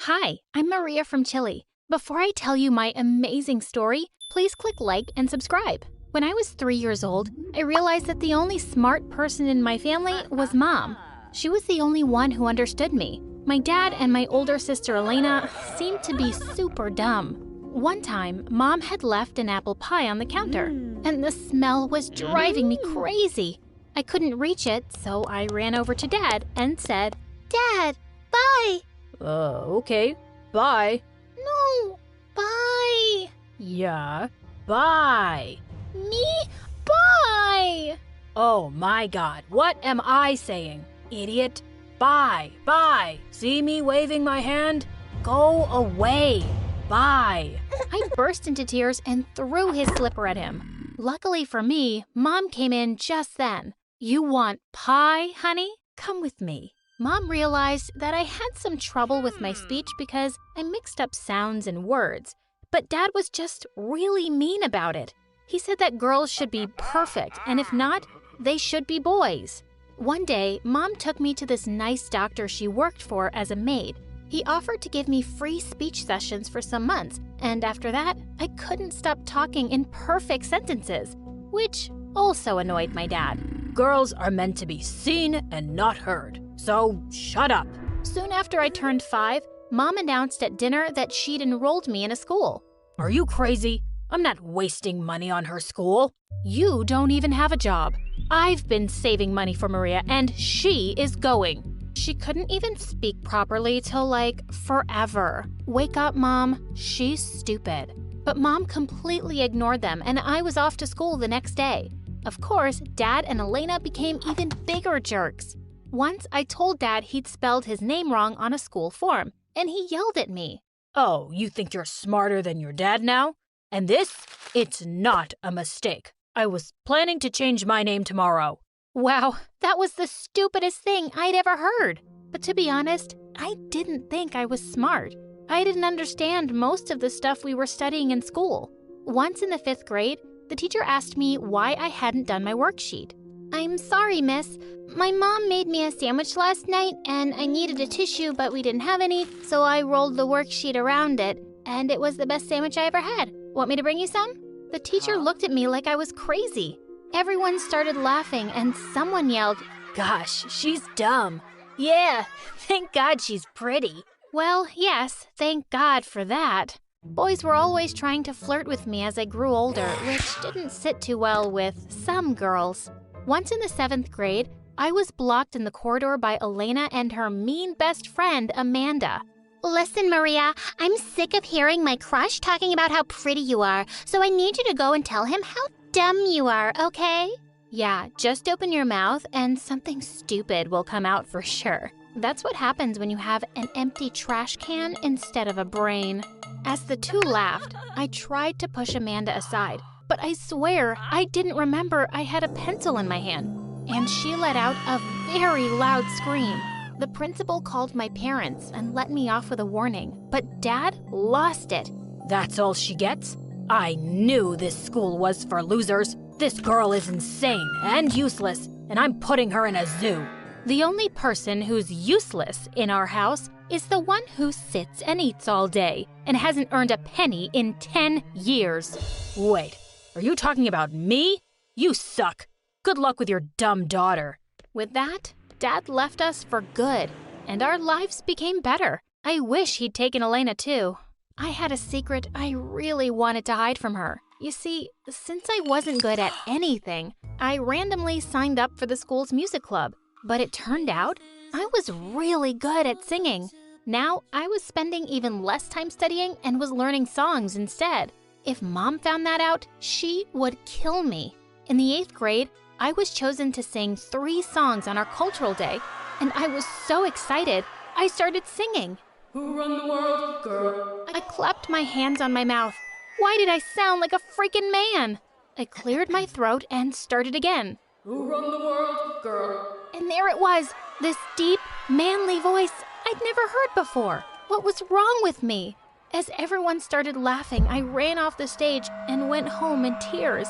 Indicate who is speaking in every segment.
Speaker 1: Hi, I'm Maria from Chile. Before I tell you my amazing story, please click like and subscribe. When I was 3 years old, I realized that the only smart person in my family was Mom. She was the only one who understood me. My dad and my older sister Elena seemed to be super dumb. One time, Mom had left an apple pie on the counter, and the smell was driving me crazy. I couldn't reach it, so I ran over to Dad and said, "Dad, bye."
Speaker 2: Okay. Bye.
Speaker 1: No, bye.
Speaker 2: Yeah. Bye.
Speaker 1: Me? Bye.
Speaker 2: Oh my God, what am I saying? Idiot. Bye. Bye. See me waving my hand? Go away. Bye.
Speaker 1: I burst into tears and threw his slipper at him. Luckily for me, Mom came in just then. "You want pie, honey? Come with me." Mom realized that I had some trouble with my speech because I mixed up sounds and words, but Dad was just really mean about it. He said that girls should be perfect, and if not, they should be boys. One day, Mom took me to this nice doctor she worked for as a maid. He offered to give me free speech sessions for some months, and after that, I couldn't stop talking in perfect sentences, which also annoyed my dad.
Speaker 2: Girls are meant to be seen and not heard, so shut up.
Speaker 1: Soon after I turned 5, Mom announced at dinner that she'd enrolled me in a school.
Speaker 2: Are you crazy? I'm not wasting money on her school.
Speaker 1: You don't even have a job. I've been saving money for Maria, and she is going. She couldn't even speak properly till forever. Wake up, Mom. She's stupid. But Mom completely ignored them, and I was off to school the next day. Of course, Dad and Elena became even bigger jerks. Once I told Dad he'd spelled his name wrong on a school form, and he yelled at me.
Speaker 2: Oh, you think you're smarter than your dad now? And it's not a mistake. I was planning to change my name tomorrow.
Speaker 1: Wow, that was the stupidest thing I'd ever heard. But to be honest, I didn't think I was smart. I didn't understand most of the stuff we were studying in school. Once in the 5th grade, the teacher asked me why I hadn't done my worksheet. "I'm sorry, miss. My mom made me a sandwich last night, and I needed a tissue, but we didn't have any, so I rolled the worksheet around it, and it was the best sandwich I ever had. Want me to bring you some?" The teacher looked at me like I was crazy. Everyone started laughing, and someone yelled,
Speaker 2: "Gosh, she's dumb." "Yeah, thank God she's pretty."
Speaker 1: Well, yes, thank God for that. Boys were always trying to flirt with me as I grew older, which didn't sit too well with some girls. Once in the 7th grade, I was blocked in the corridor by Elena and her mean best friend, Amanda. "Listen, Maria, I'm sick of hearing my crush talking about how pretty you are, so I need you to go and tell him how dumb you are, okay?" "Yeah, just open your mouth and something stupid will come out for sure." That's what happens when you have an empty trash can instead of a brain. As the two laughed, I tried to push Amanda aside, but I swear I didn't remember I had a pencil in my hand, and she let out a very loud scream. The principal called my parents and let me off with a warning, but Dad lost it.
Speaker 2: That's all she gets? I knew this school was for losers. This girl is insane and useless, and I'm putting her in a zoo.
Speaker 1: The only person who's useless in our house is the one who sits and eats all day and hasn't earned a penny in 10 years.
Speaker 2: Wait, are you talking about me? You suck. Good luck with your dumb daughter.
Speaker 1: With that, Dad left us for good, and our lives became better. I wish he'd taken Elena too. I had a secret I really wanted to hide from her. You see, since I wasn't good at anything, I randomly signed up for the school's music club. But it turned out I was really good at singing. Now I was spending even less time studying and was learning songs instead. If Mom found that out, she would kill me. In the 8th grade, I was chosen to sing 3 songs on our cultural day, and I was so excited, I started singing.
Speaker 2: Who run the world, girl?
Speaker 1: I clapped my hands on my mouth. Why did I sound like a freaking man? I cleared my throat and started again.
Speaker 2: Who run the world, girl?
Speaker 1: And there it was, this deep, manly voice I'd never heard before. What was wrong with me? As everyone started laughing, I ran off the stage and went home in tears.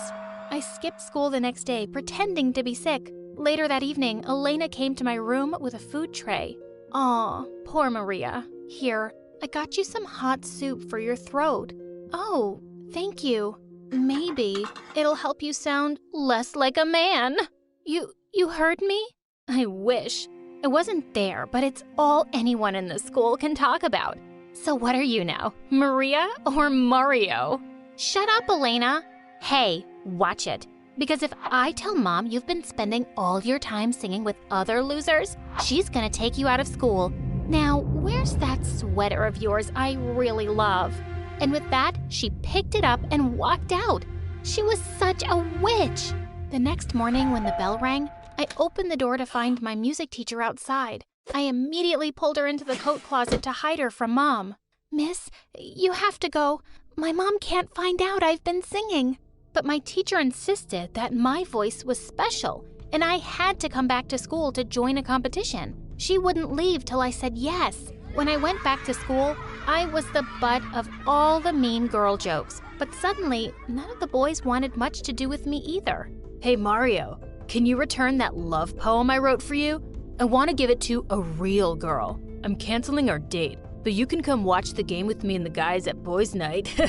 Speaker 1: I skipped school the next day, pretending to be sick. Later that evening, Elena came to my room with a food tray. Aw, poor Maria. Here, I got you some hot soup for your throat. Oh, thank you. Maybe it'll help you sound less like a man. You heard me? I wish. I wasn't there, but it's all anyone in the school can talk about. So what are you now, Maria or Mario? Shut up, Elena. Hey, watch it. Because if I tell Mom you've been spending all your time singing with other losers, she's gonna take you out of school. Now, where's that sweater of yours I really love? And with that, she picked it up and walked out. She was such a witch. The next morning when the bell rang, I opened the door to find my music teacher outside. I immediately pulled her into the coat closet to hide her from Mom. Miss, you have to go. My mom can't find out I've been singing. But my teacher insisted that my voice was special, and I had to come back to school to join a competition. She wouldn't leave till I said yes. When I went back to school, I was the butt of all the mean girl jokes. But suddenly, none of the boys wanted much to do with me either.
Speaker 2: Hey Mario, can you return that love poem I wrote for you? I want to give it to a real girl. I'm canceling our date, but you can come watch the game with me and the guys at boys' night.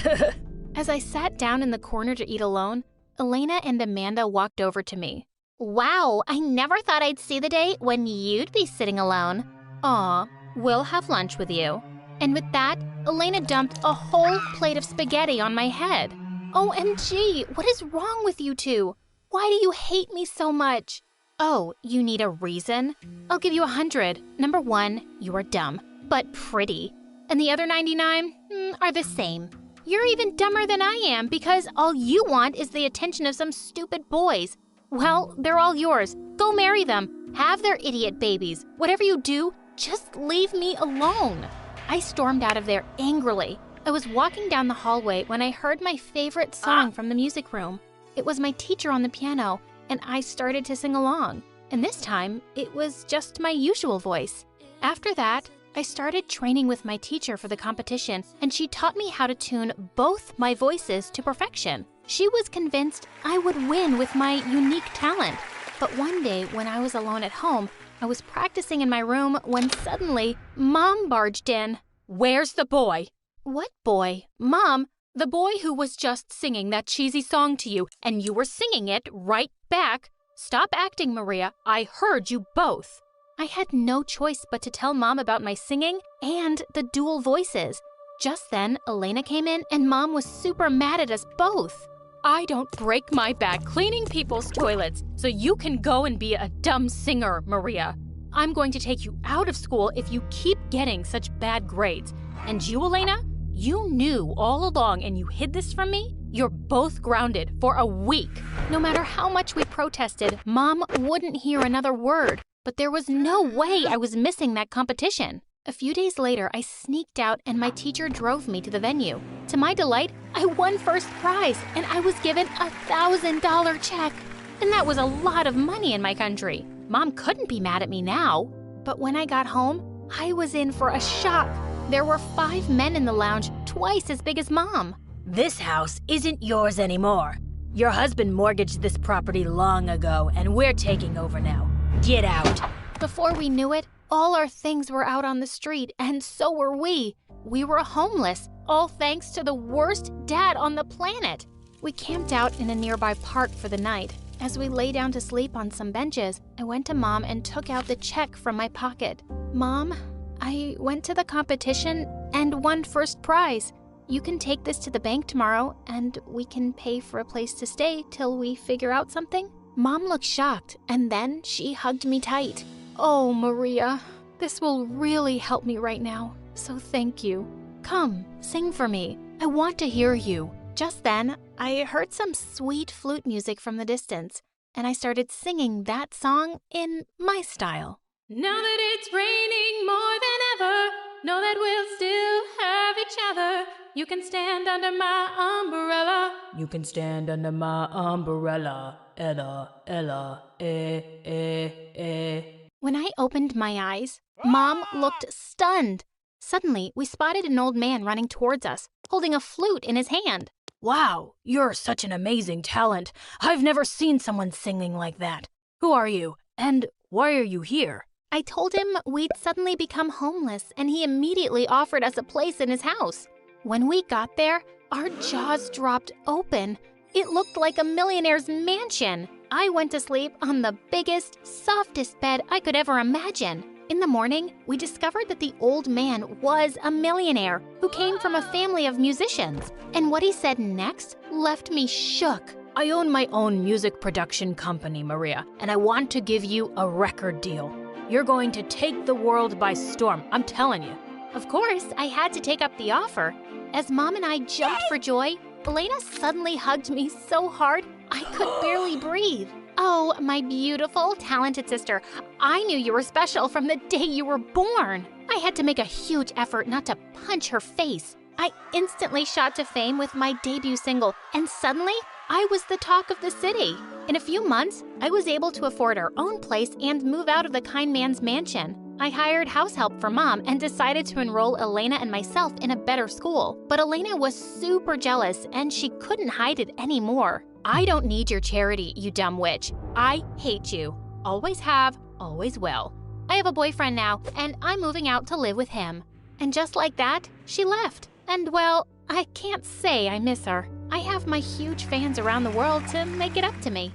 Speaker 1: As I sat down in the corner to eat alone, Elena and Amanda walked over to me. Wow, I never thought I'd see the day when you'd be sitting alone. Aw, we'll have lunch with you. And with that, Elena dumped a whole plate of spaghetti on my head. OMG, what is wrong with you two? Why do you hate me so much? Oh, you need a reason? I'll give you 100. Number 1, you are dumb, but pretty. And the other 99 are the same. You're even dumber than I am because all you want is the attention of some stupid boys. Well, they're all yours. Go marry them. Have their idiot babies. Whatever you do, just leave me alone. I stormed out of there angrily. I was walking down the hallway when I heard my favorite song from the music room. It was my teacher on the piano, and I started to sing along. And this time, it was just my usual voice. After that, I started training with my teacher for the competition, and she taught me how to tune both my voices to perfection. She was convinced I would win with my unique talent. But one day, when I was alone at home, I was practicing in my room when suddenly, Mom barged in.
Speaker 2: Where's the boy?
Speaker 1: What boy? Mom?
Speaker 2: The boy who was just singing that cheesy song to you, and you were singing it right back. Stop acting, Maria. I heard you both.
Speaker 1: I had no choice but to tell Mom about my singing and the dual voices. Just then, Elena came in and Mom was super mad at us both.
Speaker 2: I don't break my back cleaning people's toilets, so you can go and be a dumb singer, Maria. I'm going to take you out of school if you keep getting such bad grades. And you, Elena, you knew all along and you hid this from me? You're both grounded for a week.
Speaker 1: No matter how much we protested, Mom wouldn't hear another word. But there was no way I was missing that competition. A few days later, I sneaked out and my teacher drove me to the venue. To my delight, I won first prize and I was given a $1,000 check. And that was a lot of money in my country. Mom couldn't be mad at me now. But when I got home, I was in for a shock. There were 5 men in the lounge, twice as big as Mom.
Speaker 2: This house isn't yours anymore. Your husband mortgaged this property long ago and we're taking over now. Get out.
Speaker 1: Before we knew it, all our things were out on the street, and so were we. We were homeless, all thanks to the worst dad on the planet. We camped out in a nearby park for the night. As we lay down to sleep on some benches, I went to Mom and took out the check from my pocket. Mom, I went to the competition and won first prize. You can take this to the bank tomorrow, and we can pay for a place to stay till we figure out something. Mom looked shocked, and then she hugged me tight. Oh, Maria, this will really help me right now, so thank you. Come, sing for me. I want to hear you. Just then, I heard some sweet flute music from the distance, and I started singing that song in my style.
Speaker 2: Now that it's raining more than ever, know that we'll still have each other. You can stand under my umbrella. You can stand under my umbrella. Ella, Ella, eh.
Speaker 1: When I opened my eyes, Mom looked stunned. Suddenly, we spotted an old man running towards us, holding a flute in his hand.
Speaker 2: Wow, you're such an amazing talent. I've never seen someone singing like that. Who are you? And why are you here?
Speaker 1: I told him we'd suddenly become homeless, and he immediately offered us a place in his house. When we got there, our jaws dropped open. It looked like a millionaire's mansion. I went to sleep on the biggest, softest bed I could ever imagine. In the morning, we discovered that the old man was a millionaire who came from a family of musicians. And what he said next left me shook.
Speaker 2: I own my own music production company, Maria, and I want to give you a record deal. You're going to take the world by storm, I'm telling you.
Speaker 1: Of course, I had to take up the offer. As Mom and I jumped for joy, Elena suddenly hugged me so hard I could barely breathe. Oh, my beautiful, talented sister, I knew you were special from the day you were born. I had to make a huge effort not to punch her face. I instantly shot to fame with my debut single, and suddenly, I was the talk of the city. In a few months, I was able to afford our own place and move out of the kind man's mansion. I hired house help for Mom and decided to enroll Elena and myself in a better school. But Elena was super jealous and she couldn't hide it anymore. I don't need your charity, you dumb witch. I hate you. Always have, always will. I have a boyfriend now, and I'm moving out to live with him. And just like that, she left. And well, I can't say I miss her. I have my huge fans around the world to make it up to me.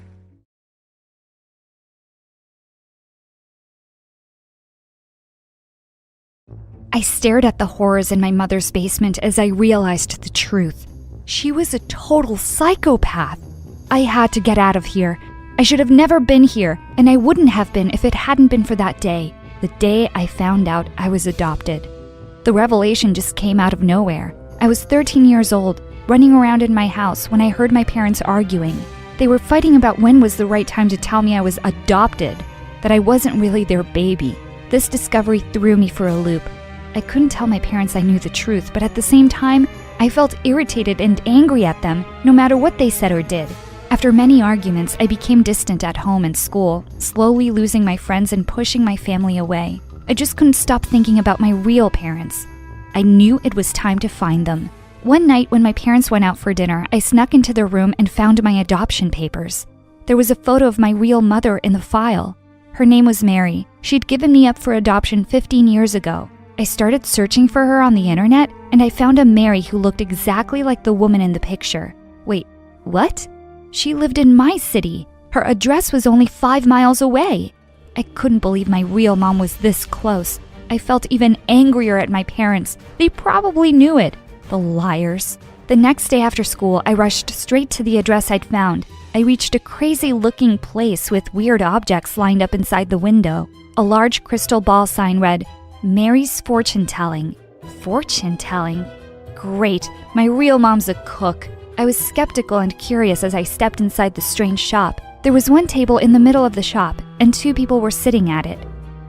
Speaker 3: I stared at the horrors in my mother's basement as I realized the truth. She was a total psychopath. I had to get out of here. I should have never been here, and I wouldn't have been if it hadn't been for that day, the day I found out I was adopted. The revelation just came out of nowhere. I was 13 years old, running around in my house when I heard my parents arguing. They were fighting about when was the right time to tell me I was adopted, that I wasn't really their baby. This discovery threw me for a loop. I couldn't tell my parents I knew the truth, but at the same time, I felt irritated and angry at them, no matter what they said or did. After many arguments, I became distant at home and school, slowly losing my friends and pushing my family away. I just couldn't stop thinking about my real parents. I knew it was time to find them. One night when my parents went out for dinner, I snuck into their room and found my adoption papers. There was a photo of my real mother in the file. Her name was Mary. She'd given me up for adoption 15 years ago. I started searching for her on the internet, and I found a Mary who looked exactly like the woman in the picture. Wait, what? She lived in my city. Her address was only 5 miles away. I couldn't believe my real mom was this close. I felt even angrier at my parents. They probably knew it. The liars. The next day after school, I rushed straight to the address I'd found. I reached a crazy-looking place with weird objects lined up inside the window. A large crystal ball sign read, Mary's Fortune Telling. Fortune telling? Great, my real mom's a cook. I was skeptical and curious as I stepped inside the strange shop. There was one table in the middle of the shop, and 2 people were sitting at it.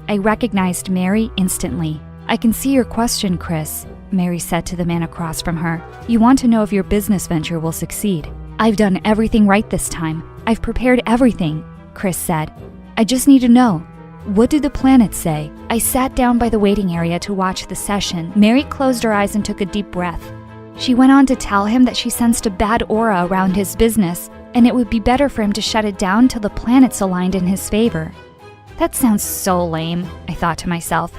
Speaker 3: I recognized Mary instantly. I can see your question, Chris, Mary said to the man across from her. You want to know if your business venture will succeed. I've done everything right this time. I've prepared everything, Chris said. I just need to know. What do the planets say? I sat down by the waiting area to watch the session. Mary closed her eyes and took a deep breath. She went on to tell him that she sensed a bad aura around his business, and it would be better for him to shut it down till the planets aligned in his favor. That sounds so lame, I thought to myself.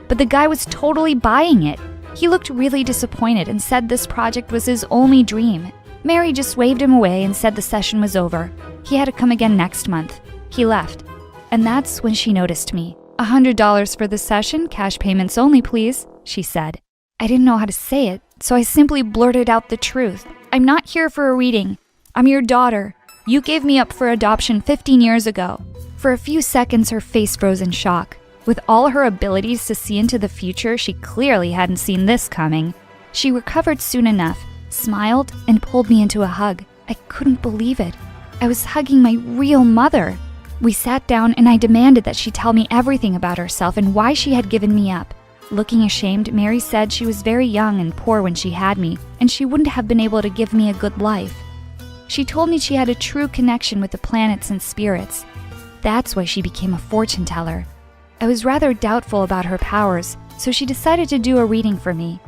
Speaker 3: But the guy was totally buying it. He looked really disappointed and said this project was his only dream. Mary just waved him away and said the session was over. He had to come again next month. He left. And that's when she noticed me. $100 for the session, cash payments only, please, she said. I didn't know how to say it, so I simply blurted out the truth. I'm not here for a reading. I'm your daughter. You gave me up for adoption 15 years ago. For a few seconds, her face froze in shock. With all her abilities to see into the future, she clearly hadn't seen this coming. She recovered soon enough, smiled, and pulled me into a hug. I couldn't believe it. I was hugging my real mother. We sat down and I demanded that she tell me everything about herself and why she had given me up. Looking ashamed, Mary said she was very young and poor when she had me, and she wouldn't have been able to give me a good life. She told me she had a true connection with the planets and spirits. That's why she became a fortune teller. I was rather doubtful about her powers, so she decided to do a reading for me.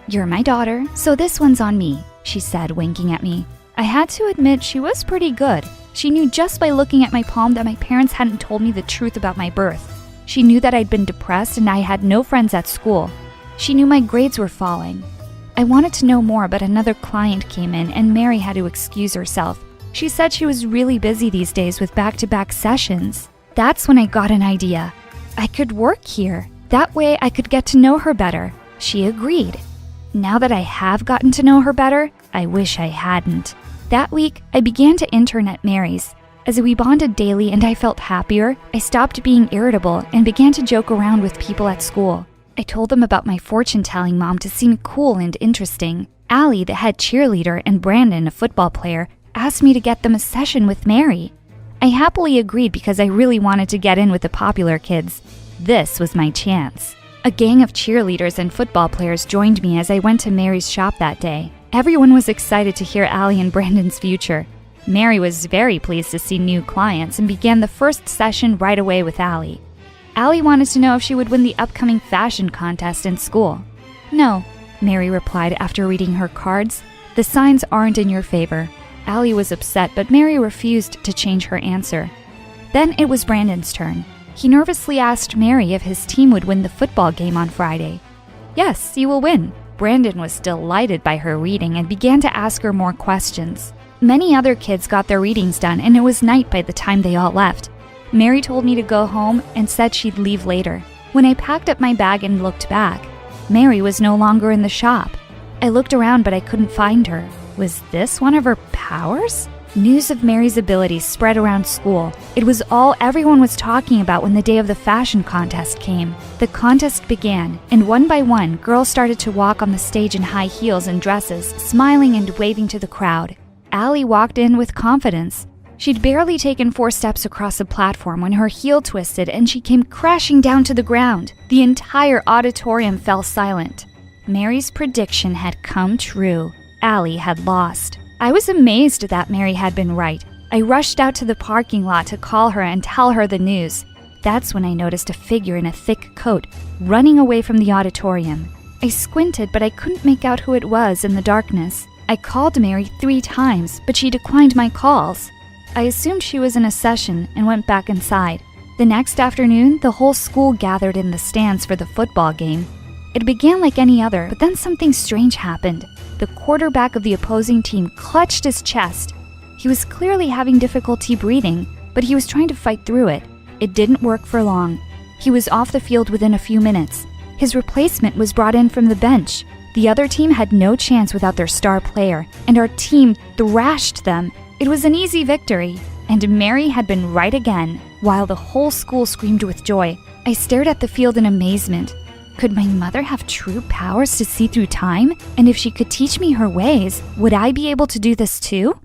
Speaker 3: You're my daughter, so this one's on me, she said, winking at me. I had to admit she was pretty good. She knew just by looking at my palm that my parents hadn't told me the truth about my birth. She knew that I'd been depressed and I had no friends at school. She knew my grades were falling. I wanted to know more, but another client came in and Mary had to excuse herself. She said she was really busy these days with back-to-back sessions. That's when I got an idea. I could work here. That way I could get to know her better. She agreed. Now that I have gotten to know her better, I wish I hadn't. That week, I began to intern at Mary's. As we bonded daily and I felt happier, I stopped being irritable and began to joke around with people at school. I told them about my fortune-telling mom to seem cool and interesting. Allie, the head cheerleader, and Brandon, a football player, asked me to get them a session with Mary. I happily agreed because I really wanted to get in with the popular kids. This was my chance. A gang of cheerleaders and football players joined me as I went to Mary's shop that day. Everyone was excited to hear Allie and Brandon's future. Mary was very pleased to see new clients and began the first session right away with Allie. Allie wanted to know if she would win the upcoming fashion contest in school. "No," Mary replied after reading her cards. "The signs aren't in your favor." Allie was upset, but Mary refused to change her answer. Then it was Brandon's turn. He nervously asked Mary if his team would win the football game on Friday. "Yes, you will win." Brandon was delighted by her reading and began to ask her more questions. Many other kids got their readings done, and it was night by the time they all left. Mary told me to go home and said she'd leave later. When I packed up my bag and looked back, Mary was no longer in the shop. I looked around, but I couldn't find her. Was this one of her powers? News of Mary's abilities spread around school. It was all everyone was talking about when the day of the fashion contest came. The contest began, and one by one, girls started to walk on the stage in high heels and dresses, smiling and waving to the crowd. Allie walked in with confidence. She'd barely taken 4 steps across the platform when her heel twisted and she came crashing down to the ground. The entire auditorium fell silent. Mary's prediction had come true. Allie had lost. I was amazed that Mary had been right. I rushed out to the parking lot to call her and tell her the news. That's when I noticed a figure in a thick coat running away from the auditorium. I squinted, but I couldn't make out who it was in the darkness. I called Mary 3 times, but she declined my calls. I assumed she was in a session and went back inside. The next afternoon, the whole school gathered in the stands for the football game. It began like any other, but then something strange happened. The quarterback of the opposing team clutched his chest. He was clearly having difficulty breathing, but he was trying to fight through it. It didn't work for long. He was off the field within a few minutes. His replacement was brought in from the bench. The other team had no chance without their star player, and our team thrashed them. It was an easy victory, and Mary had been right again. While the whole school screamed with joy, I stared at the field in amazement. Could my mother have true powers to see through time? And if she could teach me her ways, would I be able to do this too?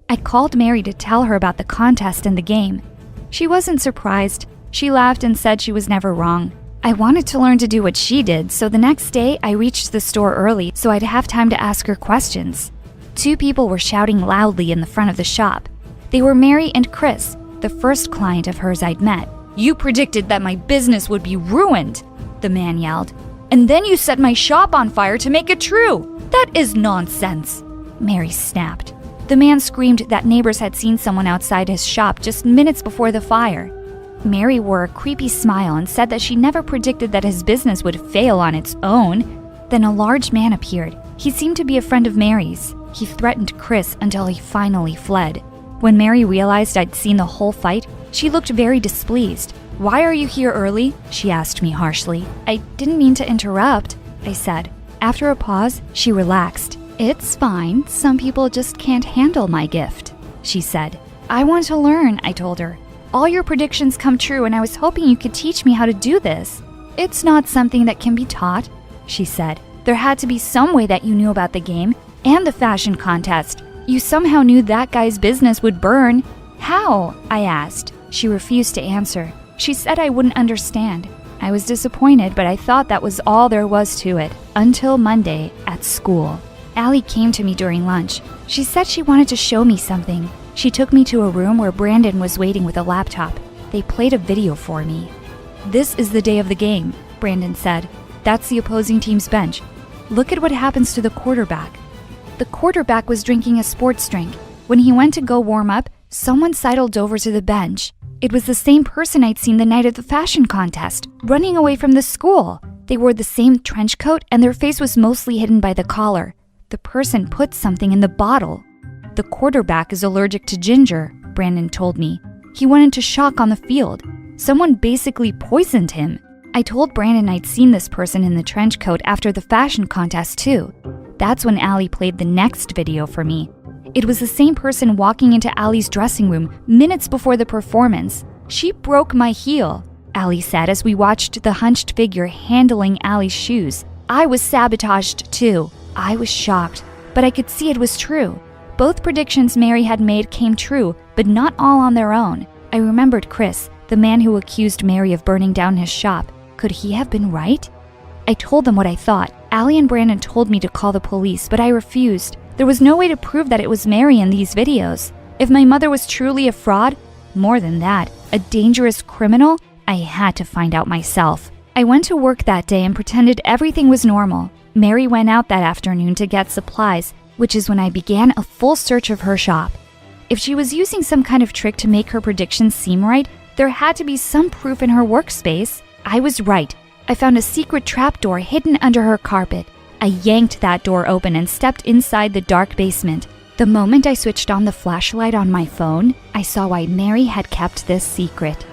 Speaker 3: I called Mary to tell her about the contest and the game. She wasn't surprised. She laughed and said she was never wrong. I wanted to learn to do what she did, so the next day I reached the store early so I'd have time to ask her questions. 2 people were shouting loudly in the front of the shop. They were Mary and Chris, the first client of hers I'd met. "You predicted that my business would be ruined," the man yelled. "And then you set my shop on fire to make it true. That is nonsense," Mary snapped. The man screamed that neighbors had seen someone outside his shop just minutes before the fire. Mary wore a creepy smile and said that she never predicted that his business would fail on its own. Then a large man appeared. He seemed to be a friend of Mary's. He threatened Chris until he finally fled. When Mary realized I'd seen the whole fight, she looked very displeased. "Why are you here early?" she asked me harshly. "I didn't mean to interrupt," I said. After a pause, she relaxed. "It's fine. Some people just can't handle my gift," she said. "I want to learn," I told her. "All your predictions come true, and I was hoping you could teach me how to do this." "It's not something that can be taught," she said. "There had to be some way that you knew about the game and the fashion contest. You somehow knew that guy's business would burn." "How?" I asked. She refused to answer. She said I wouldn't understand. I was disappointed, but I thought that was all there was to it. Until Monday at school. Allie came to me during lunch. She said she wanted to show me something. She took me to a room where Brandon was waiting with a laptop. They played a video for me. "This is the day of the game," Brandon said. "That's the opposing team's bench. Look at what happens to the quarterback." The quarterback was drinking a sports drink. When he went to go warm up, someone sidled over to the bench. It was the same person I'd seen the night of the fashion contest, running away from the school. They wore the same trench coat and their face was mostly hidden by the collar. The person put something in the bottle. The quarterback is allergic to ginger, Brandon told me. He went into shock on the field. Someone basically poisoned him. I told Brandon I'd seen this person in the trench coat after the fashion contest too. That's when Allie played the next video for me. It was the same person walking into Allie's dressing room minutes before the performance. She broke my heel, Allie said as we watched the hunched figure handling Allie's shoes. I was sabotaged too. I was shocked, but I could see it was true. Both predictions Mary had made came true, but not all on their own. I remembered Chris, the man who accused Mary of burning down his shop. Could he have been right? I told them what I thought. Allie and Brandon told me to call the police, but I refused. There was no way to prove that it was Mary in these videos. If my mother was truly a fraud, more than that, a dangerous criminal, I had to find out myself. I went to work that day and pretended everything was normal. Mary went out that afternoon to get supplies, which is when I began a full search of her shop. If she was using some kind of trick to make her predictions seem right, there had to be some proof in her workspace. I was right. I found a secret trapdoor hidden under her carpet. I yanked that door open and stepped inside the dark basement. The moment I switched on the flashlight on my phone, I saw why Mary had kept this secret.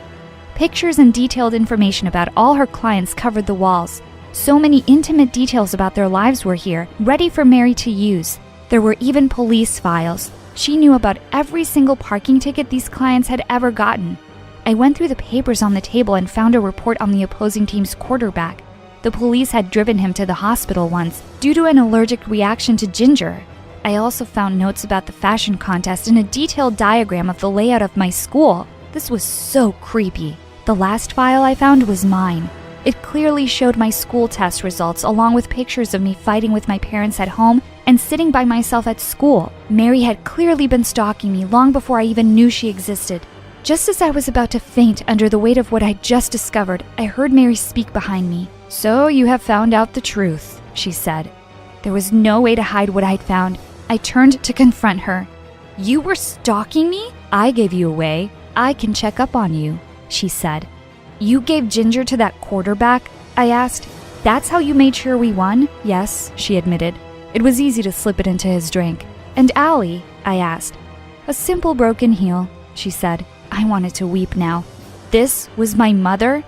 Speaker 3: Pictures and detailed information about all her clients covered the walls. So many intimate details about their lives were here, ready for Mary to use. There were even police files. She knew about every single parking ticket these clients had ever gotten. I went through the papers on the table and found a report on the opposing team's quarterback. The police had driven him to the hospital once due to an allergic reaction to ginger. I also found notes about the fashion contest and a detailed diagram of the layout of my school. This was so creepy. The last file I found was mine. It clearly showed my school test results along with pictures of me fighting with my parents at home and sitting by myself at school. Mary had clearly been stalking me long before I even knew she existed. Just as I was about to faint under the weight of what I'd just discovered, I heard Mary speak behind me. "So you have found out the truth," she said. There was no way to hide what I'd found. I turned to confront her. "You were stalking me? I gave you away. I can check up on you," she said. "You gave ginger to that quarterback?" I asked. "That's how you made sure we won?" "Yes," she admitted. "It was easy to slip it into his drink." "And Allie?" I asked. "A simple broken heel," she said. I wanted to weep now. This was my mother?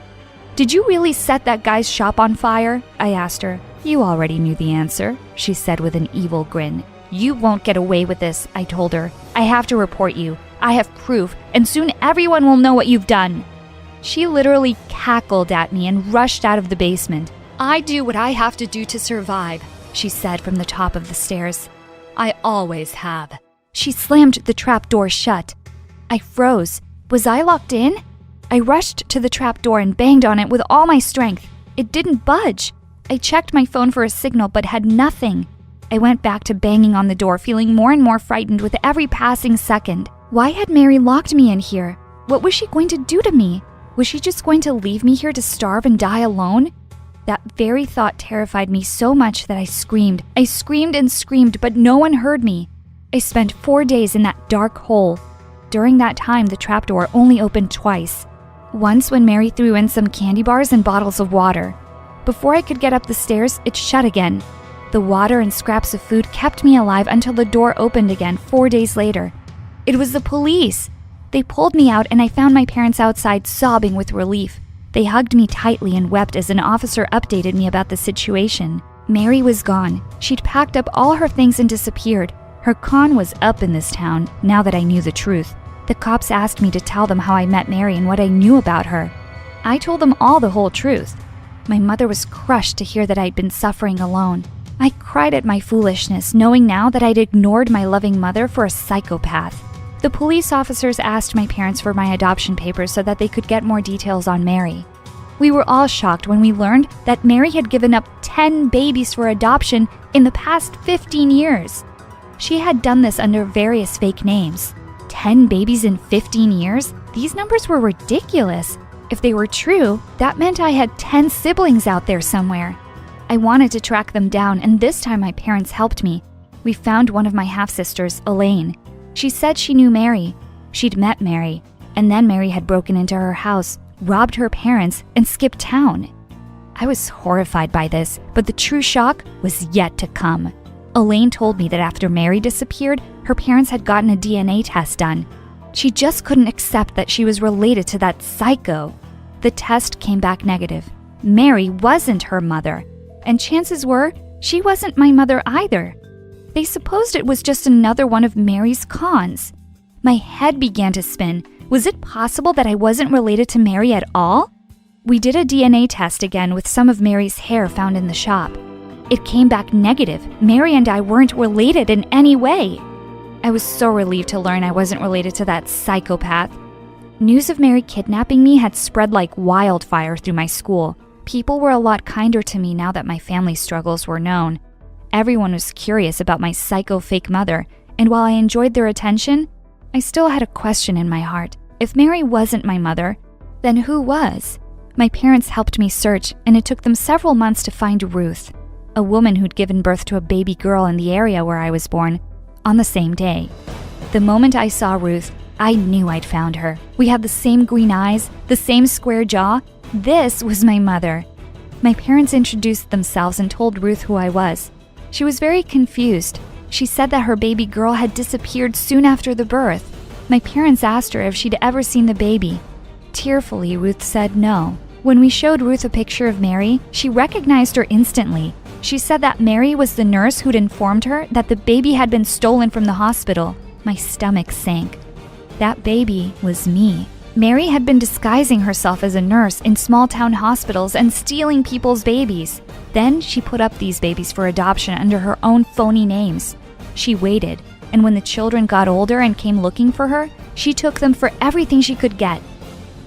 Speaker 3: "Did you really set that guy's shop on fire?" I asked her. "You already knew the answer," she said with an evil grin. "You won't get away with this," I told her. "I have to report you. I have proof, and soon everyone will know what you've done." She literally cackled at me and rushed out of the basement. "I do what I have to do to survive," she said from the top of the stairs. "I always have." She slammed the trap door shut. I froze. Was I locked in? I rushed to the trap door and banged on it with all my strength. It didn't budge. I checked my phone for a signal but had nothing. I went back to banging on the door, feeling more and more frightened with every passing second. Why had Mary locked me in here? What was she going to do to me? Was she just going to leave me here to starve and die alone? That very thought terrified me so much that I screamed. I screamed and screamed, but no one heard me. I spent 4 days in that dark hole. During that time, the trapdoor only opened twice. Once when Mary threw in some candy bars and bottles of water. Before I could get up the stairs, it shut again. The water and scraps of food kept me alive until the door opened again 4 days later. It was the police. They pulled me out and I found my parents outside sobbing with relief. They hugged me tightly and wept as an officer updated me about the situation. Mary was gone. She'd packed up all her things and disappeared. Her con was up in this town, now that I knew the truth. The cops asked me to tell them how I met Mary and what I knew about her. I told them all the whole truth. My mother was crushed to hear that I'd been suffering alone. I cried at my foolishness, knowing now that I'd ignored my loving mother for a psychopath. The police officers asked my parents for my adoption papers so that they could get more details on Mary. We were all shocked when we learned that Mary had given up 10 babies for adoption in the past 15 years. She had done this under various fake names. 10 babies in 15 years? These numbers were ridiculous. If they were true, that meant I had 10 siblings out there somewhere. I wanted to track them down, and this time my parents helped me. We found one of my half-sisters, Elaine. She said she knew Mary. She'd met Mary. And then Mary had broken into her house, robbed her parents, and skipped town. I was horrified by this, but the true shock was yet to come. Elaine told me that after Mary disappeared, her parents had gotten a DNA test done. She just couldn't accept that she was related to that psycho. The test came back negative. Mary wasn't her mother, and chances were she wasn't my mother either. They supposed it was just another one of Mary's cons. My head began to spin. Was it possible that I wasn't related to Mary at all? We did a DNA test again with some of Mary's hair found in the shop. It came back negative. Mary and I weren't related in any way. I was so relieved to learn I wasn't related to that psychopath. News of Mary kidnapping me had spread like wildfire through my school. People were a lot kinder to me now that my family struggles were known. Everyone was curious about my psycho fake mother, and while I enjoyed their attention, I still had a question in my heart. If Mary wasn't my mother, then who was? My parents helped me search, and it took them several months to find Ruth, a woman who'd given birth to a baby girl in the area where I was born, on the same day. The moment I saw Ruth, I knew I'd found her. We had the same green eyes, the same square jaw. This was my mother. My parents introduced themselves and told Ruth who I was. She was very confused. She said that her baby girl had disappeared soon after the birth. My parents asked her if she'd ever seen the baby. Tearfully, Ruth said no. When we showed Ruth a picture of Mary, she recognized her instantly. She said that Mary was the nurse who'd informed her that the baby had been stolen from the hospital. My stomach sank. That baby was me. Mary had been disguising herself as a nurse in small-town hospitals and stealing people's babies. Then she put up these babies for adoption under her own phony names. She waited, and when the children got older and came looking for her, she took them for everything she could get.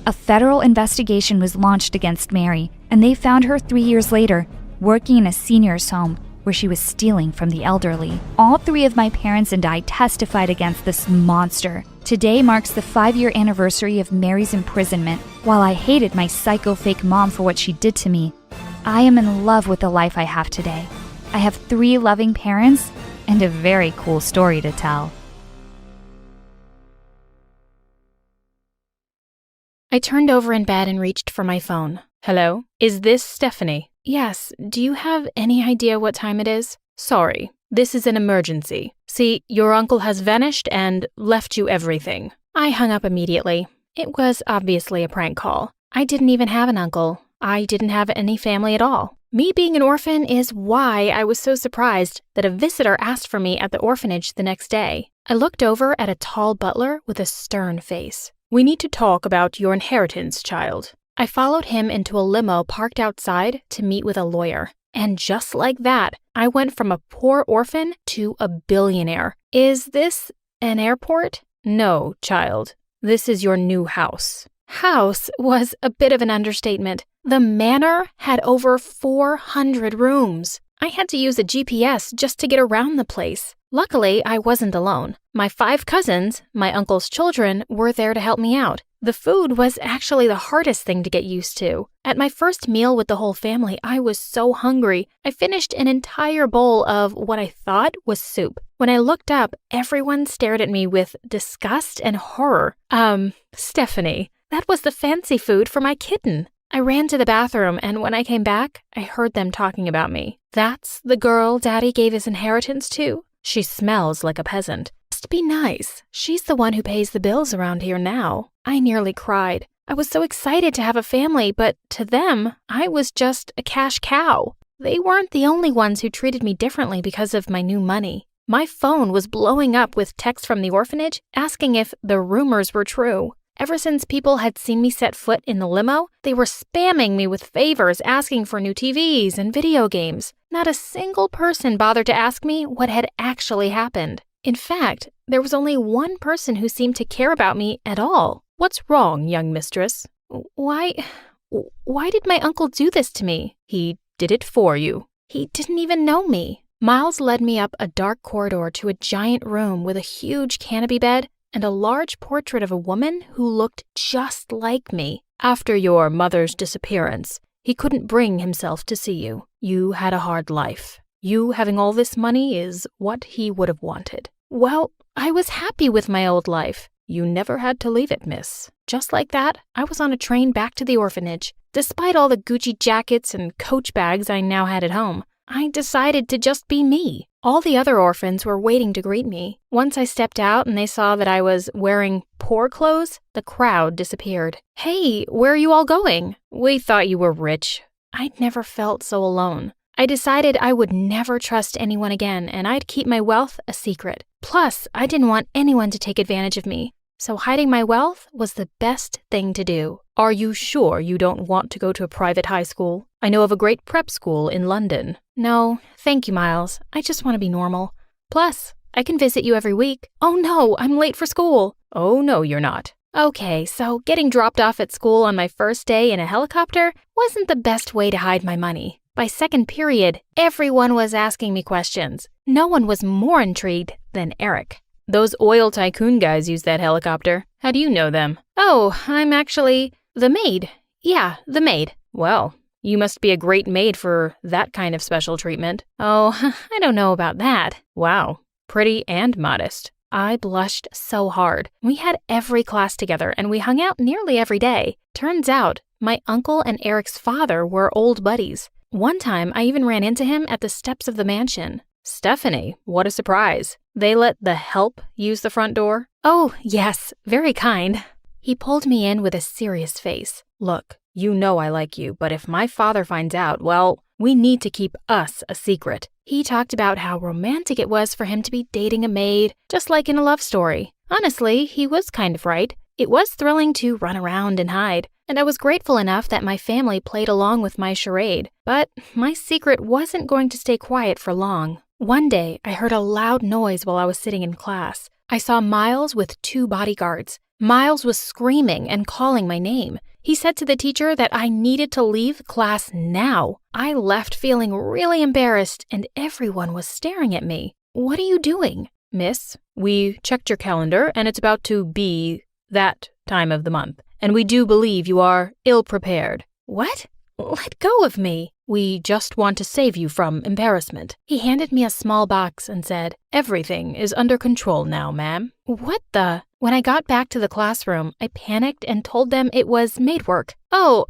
Speaker 3: A federal investigation was launched against Mary, and they found her 3 years later, working in a senior's home where she was stealing from the elderly. All three of my parents and I testified against this monster. Today marks the 5-year anniversary of Mary's imprisonment. While I hated my psycho fake mom for what she did to me, I am in love with the life I have today. I have 3 loving parents and a very cool story to tell.
Speaker 2: I turned over in bed and reached for my phone. Hello? Is this Stephanie? Yes. Do you have any idea what time it is? Sorry. This is an emergency. See, your uncle has vanished and left you everything. I hung up immediately. It was obviously a prank call. I didn't even have an uncle. I didn't have any family at all. Me being an orphan is why I was so surprised that a visitor asked for me at the orphanage the next day. I looked over at a tall butler with a stern face. We need to talk about your inheritance, child. I followed him into a limo parked outside to meet with a lawyer. And just like that, I went from a poor orphan to a billionaire. Is this an airport? No, child. This is your new house. House was a bit of an understatement. The manor had over 400 rooms. I had to use a GPS just to get around the place. Luckily, I wasn't alone. My 5 cousins, my uncle's children, were there to help me out. The food was actually the hardest thing to get used to. At my first meal with the whole family, I was so hungry. I finished an entire bowl of what I thought was soup. When I looked up, everyone stared at me with disgust and horror. Stephanie, that was the fancy food for my kitten. I ran to the bathroom, and when I came back, I heard them talking about me. That's the girl Daddy gave his inheritance to? She smells like a peasant. Must be nice. She's the one who pays the bills around here now. I nearly cried. I was so excited to have a family, but to them, I was just a cash cow. They weren't the only ones who treated me differently because of my new money. My phone was blowing up with texts from the orphanage asking if the rumors were true. Ever since people had seen me set foot in the limo, they were spamming me with favors asking for new TVs and video games. Not a single person bothered to ask me what had actually happened. In fact, there was only one person who seemed to care about me at all. What's wrong, young mistress? Why did my uncle do this to me? He did it for you. He didn't even know me. Miles led me up a dark corridor to a giant room with a huge canopy bed and a large portrait of a woman who looked just like me. After your mother's disappearance, he couldn't bring himself to see you. You had a hard life. You having all this money is what he would have wanted. Well, I was happy with my old life. You never had to leave it, miss. Just like that, I was on a train back to the orphanage. Despite all the Gucci jackets and Coach bags I now had at home, I decided to just be me. All the other orphans were waiting to greet me. Once I stepped out and they saw that I was wearing poor clothes, the crowd disappeared. Hey, where are you all going? We thought you were rich. I'd never felt so alone. I decided I would never trust anyone again and I'd keep my wealth a secret. Plus, I didn't want anyone to take advantage of me. So hiding my wealth was the best thing to do. Are you sure you don't want to go to a private high school? I know of a great prep school in London. No, thank you, Miles. I just want to be normal. Plus, I can visit you every week. Oh no, I'm late for school. Oh no, you're not. Okay, so getting dropped off at school on my first day in a helicopter wasn't the best way to hide my money. By second period, everyone was asking me questions. No one was more intrigued than Eric. Those oil tycoon guys use that helicopter. How do you know them? Oh, I'm actually the maid. Yeah, the maid. Well, you must be a great maid for that kind of special treatment. Oh, I don't know about that. Wow, pretty and modest. I blushed so hard. We had every class together and we hung out nearly every day. Turns out, my uncle and Eric's father were old buddies. One time, I even ran into him at the steps of the mansion. Stephanie, what a surprise. They let the help use the front door? Oh, yes, very kind. He pulled me in with a serious face. Look, you know I like you, but if my father finds out, well, we need to keep us a secret. He talked about how romantic it was for him to be dating a maid, just like in a love story. Honestly, he was kind of right. It was thrilling to run around and hide, and I was grateful enough that my family played along with my charade. But my secret wasn't going to stay quiet for long. One day, I heard a loud noise while I was sitting in class. I saw Miles with 2 bodyguards. Miles was screaming and calling my name. He said to the teacher that I needed to leave class now. I left feeling really embarrassed and everyone was staring at me. What are you doing? Miss, we checked your calendar and it's about to be that time of the month. And we do believe you are ill-prepared. What? Let go of me. We just want to save you from embarrassment. He handed me a small box and said, Everything is under control now, ma'am. What the? When I got back to the classroom, I panicked and told them it was maid work. Oh,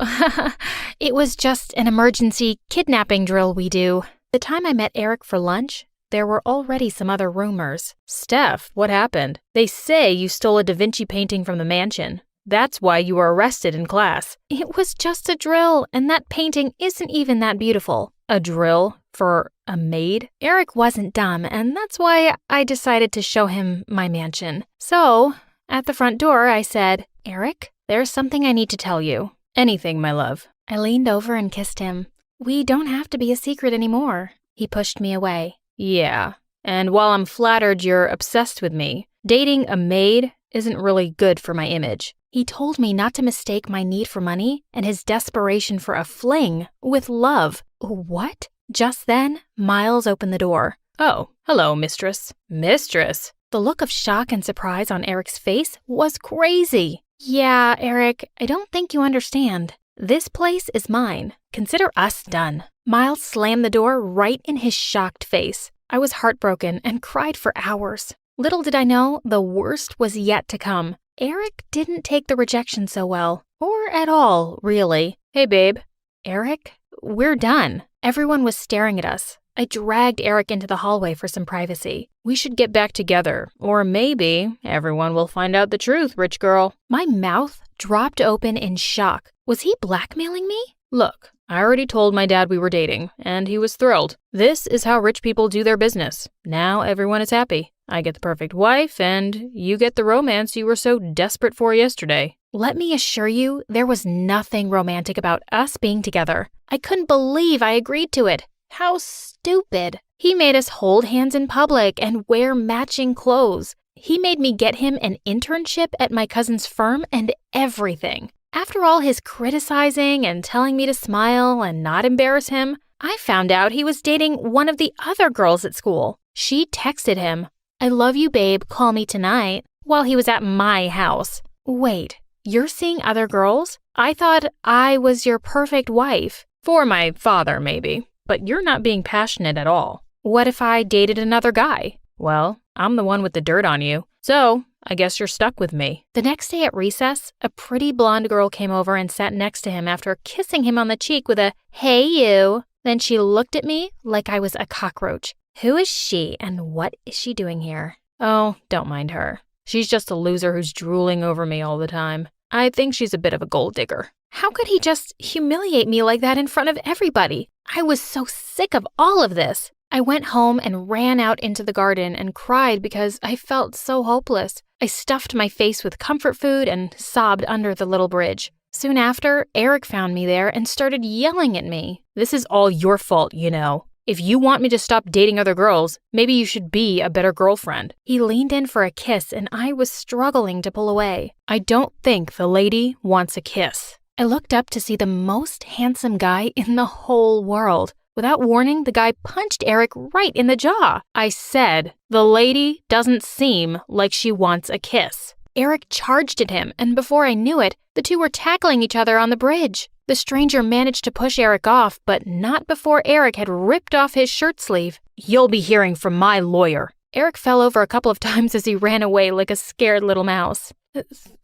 Speaker 2: it was just an emergency kidnapping drill we do. The time I met Eric for lunch, there were already some other rumors. Steph, what happened? They say you stole a Da Vinci painting from the mansion. That's why you were arrested in class. It was just a drill, and that painting isn't even that beautiful. A drill for a maid? Eric wasn't dumb, and that's why I decided to show him my mansion. So, at the front door, I said, Eric, there's something I need to tell you. Anything, my love. I leaned over and kissed him. We don't have to be a secret anymore. He pushed me away. Yeah, and while I'm flattered you're obsessed with me, dating a maid isn't really good for my image. He told me not to mistake my need for money and his desperation for a fling with love. What? Just then, Miles opened the door. Oh, hello, mistress. Mistress? The look of shock and surprise on Eric's face was crazy. Yeah, Eric, I don't think you understand. This place is mine. Consider us done. Miles slammed the door right in his shocked face. I was heartbroken and cried for hours. Little did I know, the worst was yet to come. Eric didn't take the rejection so well. Or at all, really. Hey, babe. Eric, we're done. Everyone was staring at us. I dragged Eric into the hallway for some privacy. We should get back together. Or maybe everyone will find out the truth, rich girl. My mouth dropped open in shock. Was he blackmailing me? Look, I already told my dad we were dating, and he was thrilled. This is how rich people do their business. Now everyone is happy. I get the perfect wife, and you get the romance you were so desperate for yesterday. Let me assure you, there was nothing romantic about us being together. I couldn't believe I agreed to it. How stupid. He made us hold hands in public and wear matching clothes. He made me get him an internship at my cousin's firm and everything. After all his criticizing and telling me to smile and not embarrass him, I found out he was dating one of the other girls at school. She texted him, I love you, babe, call me tonight, while he was at my house. Wait, you're seeing other girls? I thought I was your perfect wife. For my father, maybe. But you're not being passionate at all. What if I dated another guy? Well, I'm the one with the dirt on you. So, I guess you're stuck with me. The next day at recess, a pretty blonde girl came over and sat next to him after kissing him on the cheek with a, "Hey, you." Then she looked at me like I was a cockroach. Who is she and what is she doing here? Oh, don't mind her. She's just a loser who's drooling over me all the time. I think she's a bit of a gold digger. How could he just humiliate me like that in front of everybody? I was so sick of all of this. I went home and ran out into the garden and cried because I felt so hopeless. I stuffed my face with comfort food and sobbed under the little bridge. Soon after, Eric found me there and started yelling at me. This is all your fault, you know. If you want me to stop dating other girls, maybe you should be a better girlfriend. He leaned in for a kiss and I was struggling to pull away. I don't think the lady wants a kiss. I looked up to see the most handsome guy in the whole world. Without warning, the guy punched Eric right in the jaw. I said, "The lady doesn't seem like she wants a kiss." Eric charged at him, and before I knew it, the two were tackling each other on the bridge. The stranger managed to push Eric off, but not before Eric had ripped off his shirt sleeve. "You'll be hearing from my lawyer." Eric fell over a couple of times as he ran away like a scared little mouse.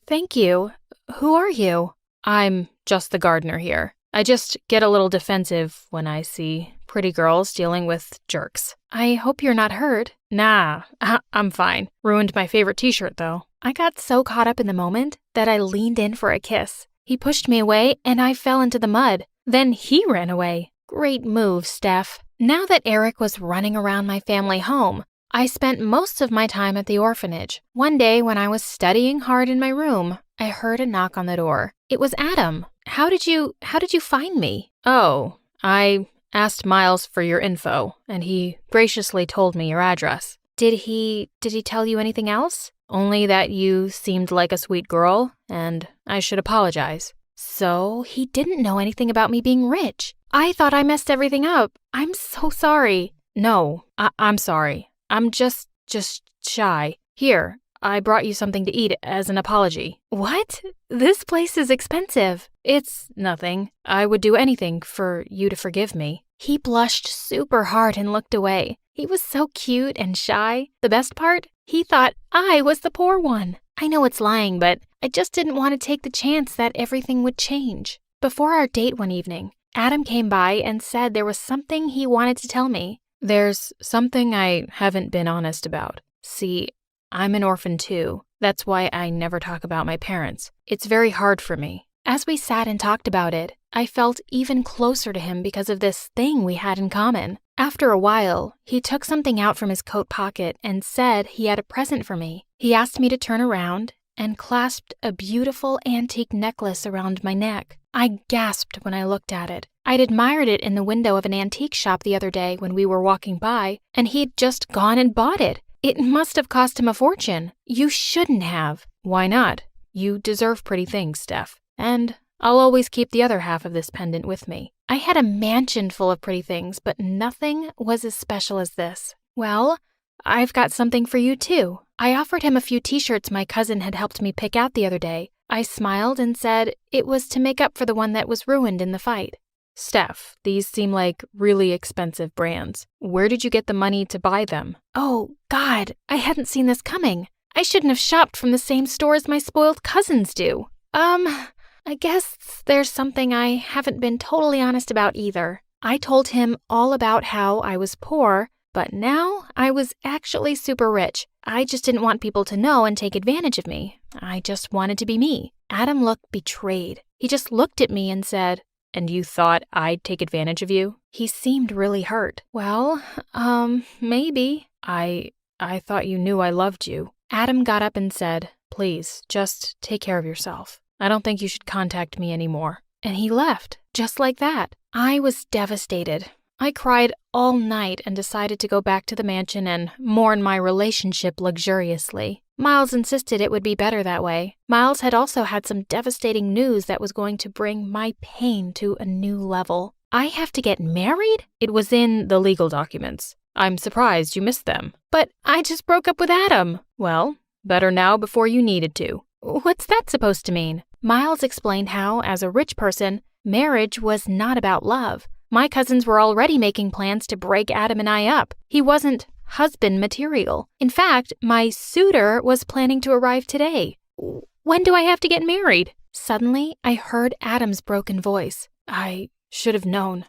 Speaker 2: Thank you. Who are you?" "I'm just the gardener here. I just get a little defensive when I see pretty girls dealing with jerks." "I hope you're not hurt." "Nah, I'm fine. Ruined my favorite t-shirt, though." I got so caught up in the moment that I leaned in for a kiss. He pushed me away, and I fell into the mud. Then he ran away. Great move, Steph. Now that Eric was running around my family home, I spent most of my time at the orphanage. One day when I was studying hard in my room, I heard a knock on the door. It was Adam. How did you find me?" "Oh, I asked Miles for your info, and he graciously told me your address." Did he tell you anything else?" "Only that you seemed like a sweet girl, and I should apologize." So he didn't know anything about me being rich. I thought I messed everything up. I'm so sorry. "No, I'm sorry. I'm just shy. Here, I brought you something to eat as an apology." "What? This place is expensive." "It's nothing. I would do anything for you to forgive me." He blushed super hard and looked away. He was so cute and shy. The best part? He thought I was the poor one. I know it's lying, but I just didn't want to take the chance that everything would change. Before our date one evening, Adam came by and said there was something he wanted to tell me. "There's something I haven't been honest about. See, I'm an orphan too. That's why I never talk about my parents. It's very hard for me." As we sat and talked about it, I felt even closer to him because of this thing we had in common. After a while, he took something out from his coat pocket and said he had a present for me. He asked me to turn around and clasped a beautiful antique necklace around my neck. I gasped when I looked at it. I'd admired it in the window of an antique shop the other day when we were walking by, and he'd just gone and bought it. It must have cost him a fortune. You shouldn't have. "Why not? You deserve pretty things, Steph. And I'll always keep the other half of this pendant with me." I had a mansion full of pretty things, but nothing was as special as this. "Well, I've got something for you too." I offered him a few t-shirts my cousin had helped me pick out the other day. I smiled and said it was to make up for the one that was ruined in the fight. "Steph, these seem like really expensive brands. Where did you get the money to buy them?" "Oh, God, I hadn't seen this coming. I shouldn't have shopped from the same store as my spoiled cousins do. I guess there's something I haven't been totally honest about either. I told him all about how I was poor, but now I was actually super rich. I just didn't want people to know and take advantage of me. I just wanted to be me." Adam looked betrayed. He just looked at me and said, "And you thought I'd take advantage of you?" He seemed really hurt. "Well, maybe." I thought you knew I loved you." Adam got up and said, "Please, just take care of yourself. I don't think you should contact me anymore." And he left, just like that. I was devastated. I cried all night and decided to go back to the mansion and mourn my relationship luxuriously. Miles insisted it would be better that way. Miles had also had some devastating news that was going to bring my pain to a new level. "I have to get married?" "It was in the legal documents. I'm surprised you missed them." "But I just broke up with Adam." "Well, better now before you needed to." "What's that supposed to mean?" Miles explained how, as a rich person, marriage was not about love. My cousins were already making plans to break Adam and I up. He wasn't husband material. In fact, my suitor was planning to arrive today. When do I have to get married? Suddenly, I heard Adam's broken voice. I should have known.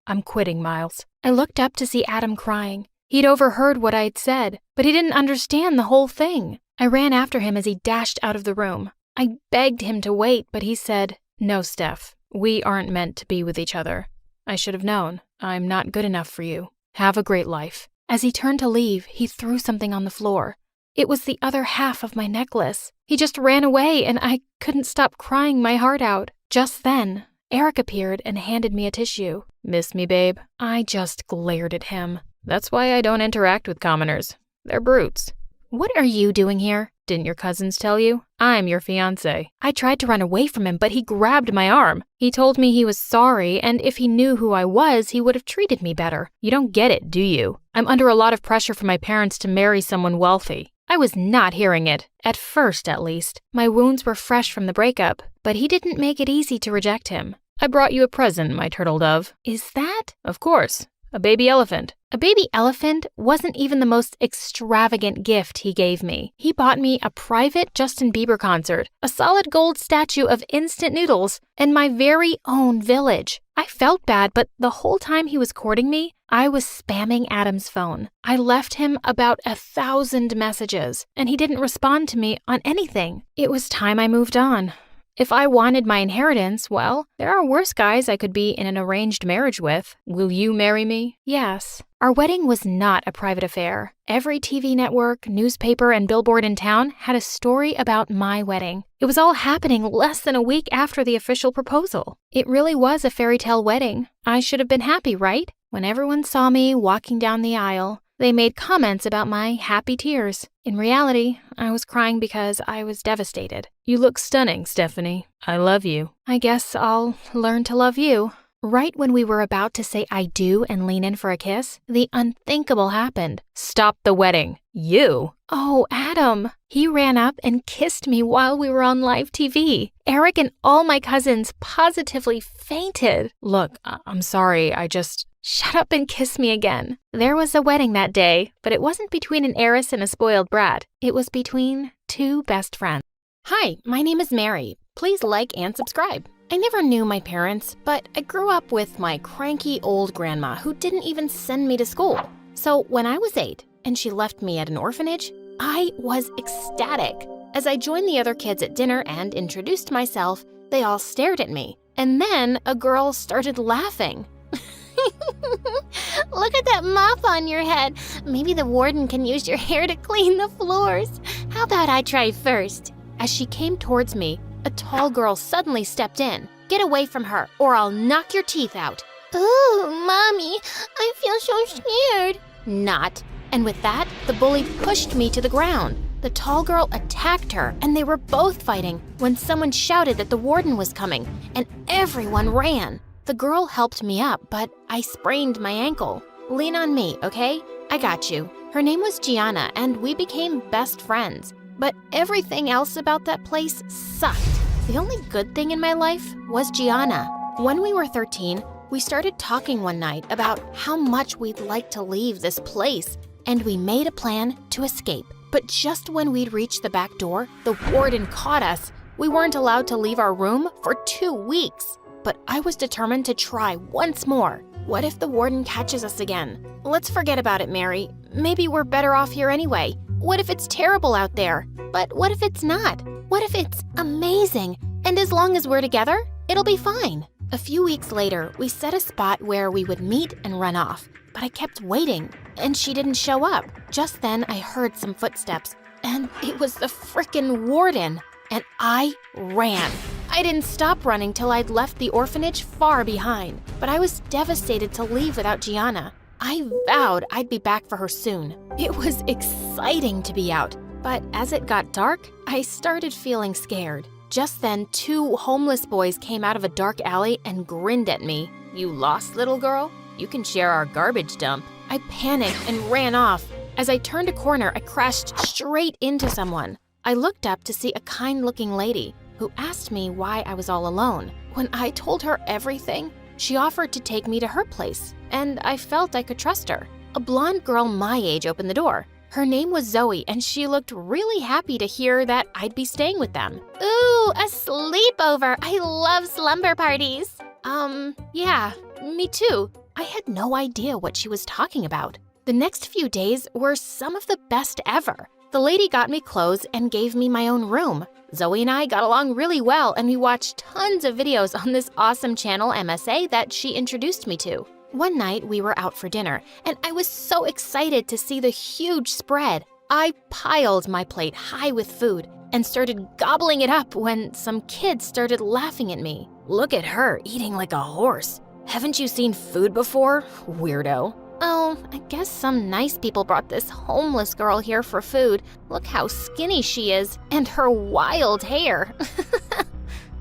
Speaker 2: I'm quitting, Miles. I looked up to see Adam crying. He'd overheard what I'd said, but he didn't understand the whole thing. I ran after him as he dashed out of the room. I begged him to wait, but he said, "No, Steph, we aren't meant to be with each other. I should have known. I'm not good enough for you. Have a great life." As he turned to leave, he threw something on the floor. It was the other half of my necklace. He just ran away, and I couldn't stop crying my heart out. Just then, Eric appeared and handed me a tissue. "Miss me, babe?" I just glared at him. "That's why I don't interact with commoners. They're brutes." "What are you doing here?" "Didn't your cousins tell you? I'm your fiancé." I tried to run away from him, but he grabbed my arm. He told me he was sorry, and if he knew who I was, he would have treated me better. You don't get it, do you? I'm under a lot of pressure from my parents to marry someone wealthy. I was not hearing it, at first at least. My wounds were fresh from the breakup, but he didn't make it easy to reject him. "I brought you a present, my turtle dove." "Is that?" "Of course. A baby elephant." A baby elephant wasn't even the most extravagant gift he gave me. He bought me a private Justin Bieber concert, a solid gold statue of instant noodles, and my very own village. I felt bad, but the whole time he was courting me, I was spamming Adam's phone. I left him about 1,000 messages, and he didn't respond to me on anything. It was time I moved on. If I wanted my inheritance, well, there are worse guys I could be in an arranged marriage with. Will you marry me? Yes. Our wedding was not a private affair. Every TV network, newspaper, and billboard in town had a story about my wedding. It was all happening less than a week after the official proposal. It really was a fairy tale wedding. I should have been happy, right? When everyone saw me walking down the aisle, they made comments about my happy tears. In reality, I was crying because I was devastated. "You look stunning, Stephanie. I love you." "I guess I'll learn to love you." Right when we were about to say I do and lean in for a kiss, the unthinkable happened. "Stop the wedding." "You?" "Oh, Adam." He ran up and kissed me while we were on live TV. Eric and all my cousins positively fainted. "Look, I'm sorry, I just..." "Shut up and kiss me again." There was a wedding that day, but it wasn't between an heiress and a spoiled brat. It was between two best friends. Hi, my name is Mary. Please like and subscribe. I never knew my parents, but I grew up with my cranky old grandma who didn't even send me to school. So when I was 8 and she left me at an orphanage, I was ecstatic. As I joined the other kids at dinner and introduced myself, they all stared at me. And then a girl started laughing. "Look at that mop on your head. Maybe the warden can use your hair to clean the floors. How about I try first?" As she came towards me, a tall girl suddenly stepped in. "Get away from her, or I'll knock your teeth out." "Ooh, Mommy, I feel so scared." "Not." And with that, the bully pushed me to the ground. The tall girl attacked her, and they were both fighting when someone shouted that the warden was coming, and everyone ran. The girl helped me up, but I sprained my ankle. "Lean on me, okay? I got you." Her name was Gianna, and we became best friends. But everything else about that place sucked. The only good thing in my life was Gianna. When we were 13, we started talking one night about how much we'd like to leave this place, and we made a plan to escape. But just when we'd reached the back door, the warden caught us. We weren't allowed to leave our room for 2 weeks. But I was determined to try once more. What if the warden catches us again? Let's forget about it, Mary. Maybe we're better off here anyway. What if it's terrible out there? But what if it's not? What if it's amazing? And as long as we're together, it'll be fine. A few weeks later, we set a spot where we would meet and run off. But I kept waiting, and she didn't show up. Just then, I heard some footsteps, and it was the frickin' warden. And I ran. I didn't stop running till I'd left the orphanage far behind, but I was devastated to leave without Gianna. I vowed I'd be back for her soon. It was exciting to be out, but as it got dark, I started feeling scared. Just then, 2 homeless boys came out of a dark alley and grinned at me. "You lost, little girl? You can share our garbage dump." I panicked and ran off. As I turned a corner, I crashed straight into someone. I looked up to see a kind-looking lady who asked me why I was all alone. When I told her everything, she offered to take me to her place, and I felt I could trust her.
Speaker 1: a blonde girl my age opened the door. Her name was Zoe, and she looked really happy to hear that I'd be staying with them. Ooh, a sleepover! I love slumber parties! Yeah, me too. I had no idea what she was talking about. The next few days were some of the best ever. The lady got me clothes and gave me my own room. Zoe and I got along really well, and we watched tons of videos on this awesome channel MSA that she introduced me to. One night, we were out for dinner, and I was so excited to see the huge spread. I piled my plate high with food and started gobbling it up when some kids started laughing at me. Look at her eating like a horse. Haven't you seen food before, weirdo? Oh, I guess some nice people brought this homeless girl here for food. Look how skinny she is, and her wild hair.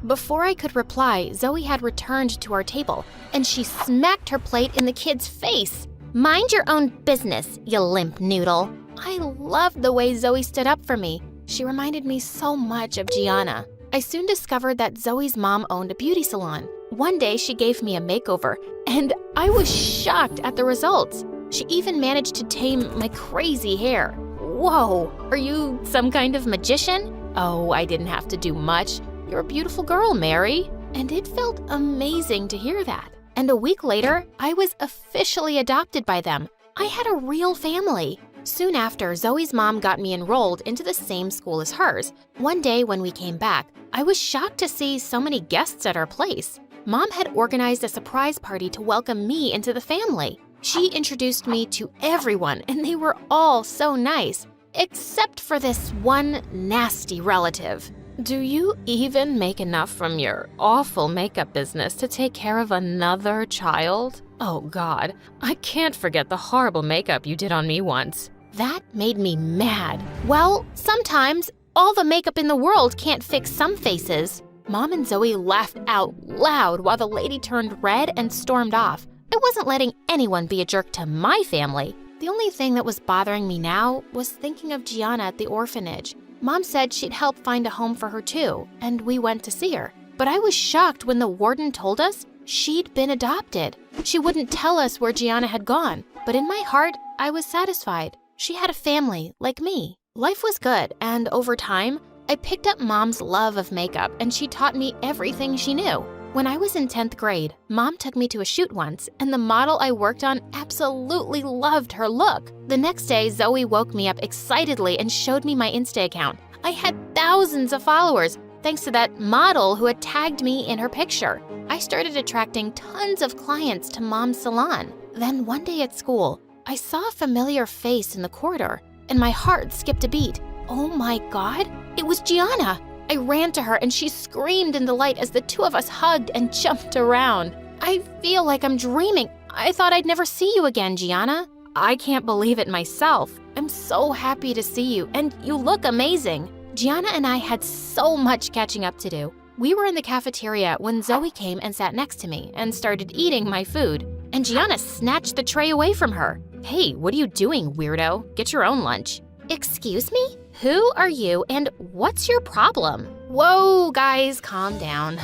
Speaker 1: Before I could reply, Zoe had returned to our table, and she smacked her plate in the kid's face. Mind your own business, you limp noodle. I loved the way Zoe stood up for me. She reminded me so much of Gianna. I soon discovered that Zoe's mom owned a beauty salon. One day, she gave me a makeover, and I was shocked at the results. She even managed to tame my crazy hair. Whoa, are you some kind of magician? Oh, I didn't have to do much. You're a beautiful girl, Mary. And it felt amazing to hear that. And a week later, I was officially adopted by them. I had a real family. Soon after, Zoe's mom got me enrolled into the same school as hers. One day when we came back, I was shocked to see so many guests at our place. Mom had organized a surprise party to welcome me into the family. She introduced me to everyone, and they were all so nice, except for this one nasty relative. Do you even make enough from your awful makeup business to take care of another child? Oh God, I can't forget the horrible makeup you did on me once. That made me mad. Well, sometimes all the makeup in the world can't fix some faces. Mom and Zoe laughed out loud while the lady turned red and stormed off. I wasn't letting anyone be a jerk to my family. The only thing that was bothering me now was thinking of Gianna at the orphanage. Mom said she'd help find a home for her too, and we went to see her. But I was shocked when the warden told us she'd been adopted. She wouldn't tell us where Gianna had gone, but in my heart, I was satisfied. She had a family like me. Life was good, and over time, I picked up Mom's love of makeup, and she taught me everything she knew. When I was in 10th grade, Mom took me to a shoot once, and the model I worked on absolutely loved her look. The next day, Zoe woke me up excitedly and showed me my Insta account. I had thousands of followers, thanks to that model who had tagged me in her picture. I started attracting tons of clients to Mom's salon. Then one day at school, I saw a familiar face in the corridor, and my heart skipped a beat. Oh my God, it was Gianna! I ran to her and she screamed in delight as the two of us hugged and jumped around. I feel like I'm dreaming. I thought I'd never see you again, Gianna. I can't believe it myself. I'm so happy to see you, and you look amazing. Gianna and I had so much catching up to do. We were in the cafeteria when Zoe came and sat next to me and started eating my food, and Gianna snatched the tray away from her. Hey, what are you doing, weirdo? Get your own lunch. Excuse me? Who are you and what's your problem? Whoa, guys, calm down.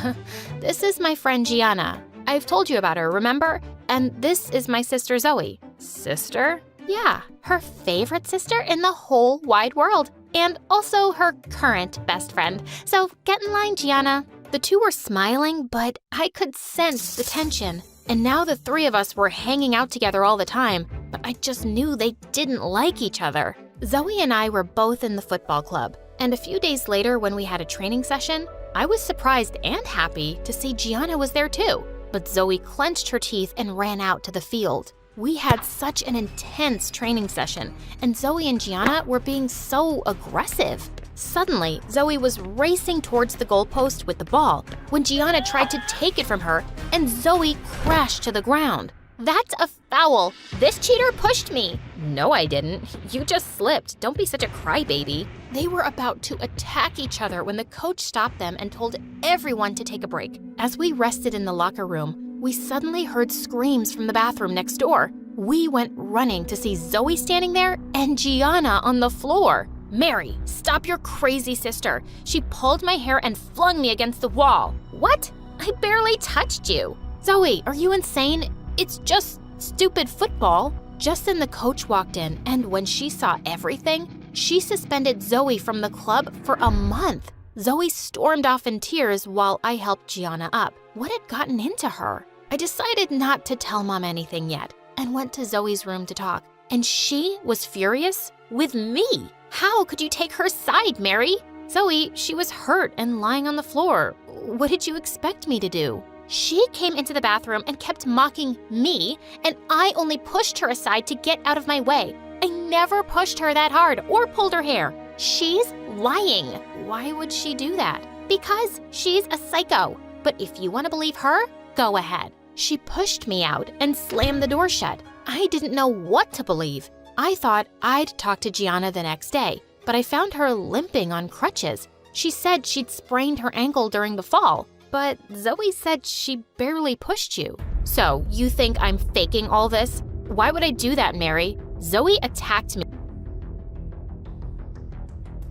Speaker 1: This is my friend Gianna. I've told you about her, remember? And this is my sister Zoe. Sister? Yeah, her favorite sister in the whole wide world. And also her current best friend. So get in line, Gianna. The two were smiling, but I could sense the tension. And now the three of us were hanging out together all the time, but I just knew they didn't like each other. Zoe and I were both in the football club, and a few days later when we had a training session, I was surprised and happy to see Gianna was there too. But Zoe clenched her teeth and ran out to the field. We had such an intense training session, and Zoe and Gianna were being so aggressive. Suddenly, Zoe was racing towards the goalpost with the ball when Gianna tried to take it from her, and Zoe crashed to the ground. That's a foul. This cheater pushed me. No, I didn't. You just slipped. Don't be such a crybaby. They were about to attack each other when the coach stopped them and told everyone to take a break. As we rested in the locker room, we suddenly heard screams from the bathroom next door. We went running to see Zoe standing there and Gianna on the floor. Mary, stop your crazy sister. She pulled my hair and flung me against the wall. What? I barely touched you. Zoe, are you insane? It's just stupid football. Just then the coach walked in, and when she saw everything, she suspended Zoe from the club for a month. Zoe stormed off in tears while I helped Gianna up. What had gotten into her? I decided not to tell Mom anything yet and went to Zoe's room to talk. And she was furious with me. How could you take her side, Mary? Zoe, she was hurt and lying on the floor. What did you expect me to do? She came into the bathroom and kept mocking me, and I only pushed her aside to get out of my way. I never pushed her that hard or pulled her hair. She's lying. Why would she do that? Because she's a psycho. But if you want to believe her, go ahead. She pushed me out and slammed the door shut. I didn't know what to believe. I thought I'd talk to Gianna the next day, but I found her limping on crutches. She said she'd sprained her ankle during the fall, but Zoe said she barely pushed you. So, you think I'm faking all this? Why would I do that, Mary? Zoe attacked me.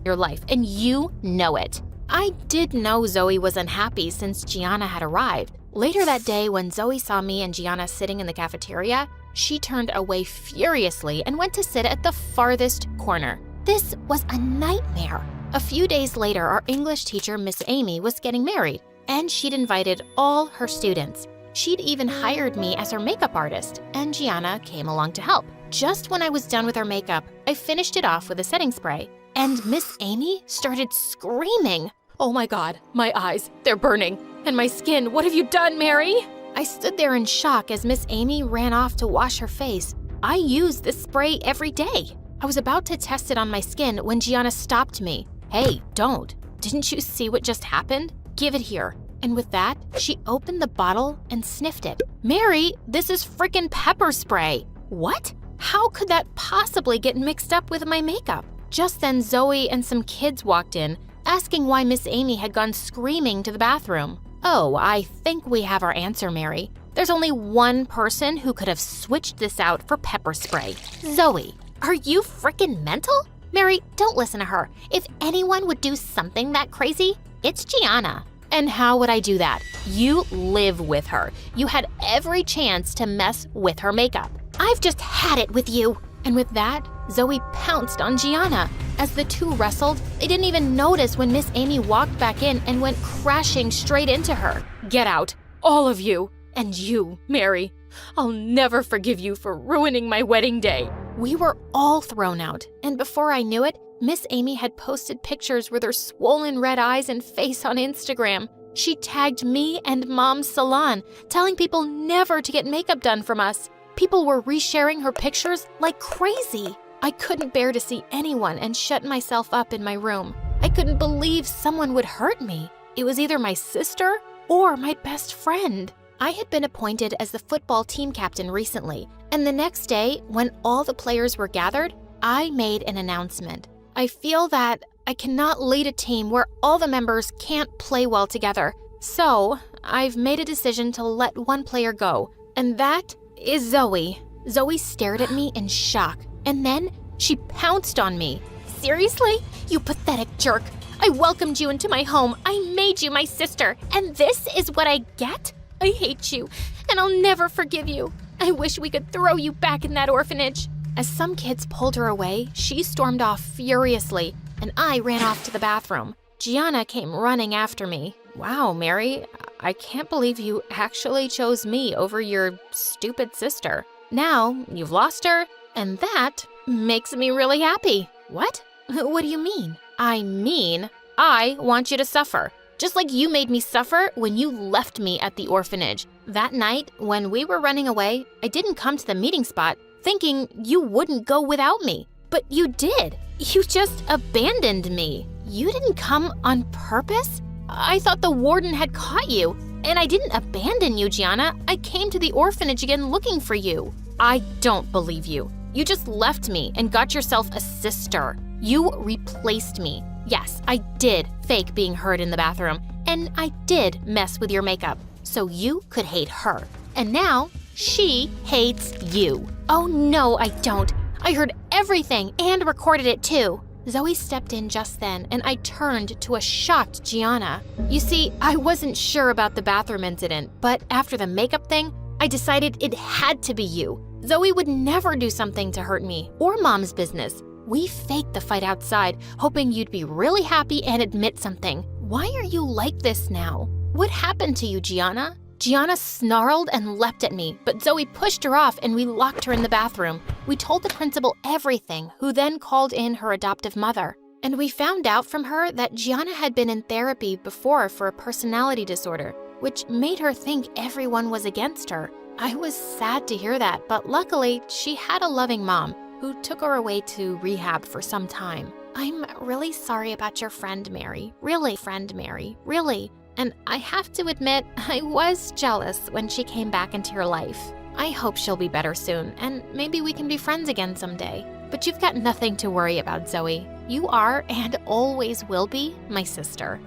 Speaker 1: Your life, and you know it. I did know Zoe was unhappy since Gianna had arrived. Later that day, when Zoe saw me and Gianna sitting in the cafeteria, she turned away furiously and went to sit at the farthest corner. This was a nightmare. A few days later, our English teacher, Miss Amy, was getting married, and she'd invited all her students. She'd even hired me as her makeup artist, and Gianna came along to help. Just when I was done with her makeup, I finished it off with a setting spray, and Miss Amy started screaming.
Speaker 2: Oh my God, my eyes, they're burning. And my skin, what have you done, Mary?
Speaker 1: I stood there in shock as Miss Amy ran off to wash her face. I use this spray every day. I was about to test it on my skin when Gianna stopped me. Hey, don't. Didn't you see what just happened? Give it here. And with that, she opened the bottle and sniffed it. Mary, this is frickin' pepper spray. What? How could that possibly get mixed up with my makeup? Just then, Zoe and some kids walked in, asking why Miss Amy had gone screaming to the bathroom. Oh, I think we have our answer, Mary. There's only one person who could have switched this out for pepper spray. Zoe, are you frickin' mental? Mary, don't listen to her. If anyone would do something that crazy, it's Gianna. And how would I do that? You live with her. You had every chance to mess with her makeup. I've just had it with you. And with that, Zoe pounced on Gianna. As the two wrestled, they didn't even notice when Miss Amy walked back in and went crashing straight into her.
Speaker 2: Get out, all of you. And you, Mary. I'll never forgive you for ruining my wedding day.
Speaker 1: We were all thrown out, and before I knew it, Miss Amy had posted pictures with her swollen red eyes and face on Instagram. She tagged me and Mom's salon, telling people never to get makeup done from us. People were resharing her pictures like crazy. I couldn't bear to see anyone and shut myself up in my room. I couldn't believe someone would hurt me. It was either my sister or my best friend. I had been appointed as the football team captain recently, and the next day, when all the players were gathered, I made an announcement. I feel that I cannot lead a team where all the members can't play well together, so I've made a decision to let one player go, and that is Zoe. Zoe stared at me in shock, and then she pounced on me. Seriously? You pathetic jerk. I welcomed you into my home. I made you my sister, and this is what I get? I hate you, and I'll never forgive you. I wish we could throw you back in that orphanage. As some kids pulled her away, she stormed off furiously, and I ran off to the bathroom. Gianna came running after me. Wow, Mary, I can't believe you actually chose me over your stupid sister. Now, you've lost her, and that makes me really happy. What? What do you mean? I mean, I want you to suffer. Just like you made me suffer when you left me at the orphanage. That night, when we were running away, I didn't come to the meeting spot thinking you wouldn't go without me. But you did. You just abandoned me. You didn't come on purpose? I thought the warden had caught you. And I didn't abandon you, Gianna. I came to the orphanage again looking for you. I don't believe you. You just left me and got yourself a sister. You replaced me. Yes, I did fake being hurt in the bathroom, and I did mess with your makeup, so you could hate her. And now, she hates you. Oh no, I don't. I heard everything and recorded it too. Zoe stepped in just then, and I turned to a shocked Gianna. You see, I wasn't sure about the bathroom incident, but after the makeup thing, I decided it had to be you. Zoe would never do something to hurt me or Mom's business. We faked the fight outside, hoping you'd be really happy and admit something. Why are you like this now? What happened to you, Gianna? Gianna snarled and leapt at me, but Zoe pushed her off and we locked her in the bathroom. We told the principal everything, who then called in her adoptive mother. And we found out from her that Gianna had been in therapy before for a personality disorder, which made her think everyone was against her. I was sad to hear that, but luckily she had a loving mom who took her away to rehab for some time. I'm really sorry about your friend Mary. Really, friend Mary. Really. And I have to admit, I was jealous when she came back into your life. I hope she'll be better soon, and maybe we can be friends again someday. But you've got nothing to worry about, Zoe. You are, and always will be, my sister.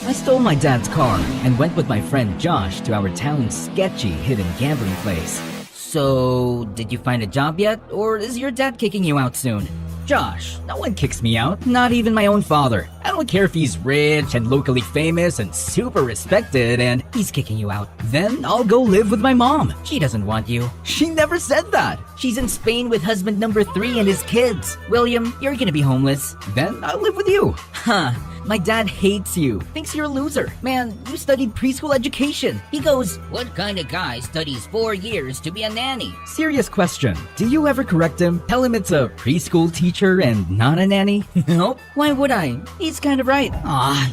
Speaker 4: I stole my dad's car and went with my friend Josh to our town's sketchy hidden gambling place. So, did you find a job yet, or is your dad kicking you out soon? Josh, no one kicks me out, not even my own father. I don't care if he's rich and locally famous and super respected and he's kicking you out. Then I'll go live with my mom. She doesn't want you. She never said that. She's in Spain with husband number 3 and his kids. William, you're gonna be homeless. Then I'll live with you. Huh. My dad hates you, thinks you're a loser. Man, you studied preschool education. He goes, "What kind of guy studies 4 years to be a nanny?" Serious question. Do you ever correct him? Tell him it's a preschool teacher and not a nanny? Nope. Why would I? He's kind of right.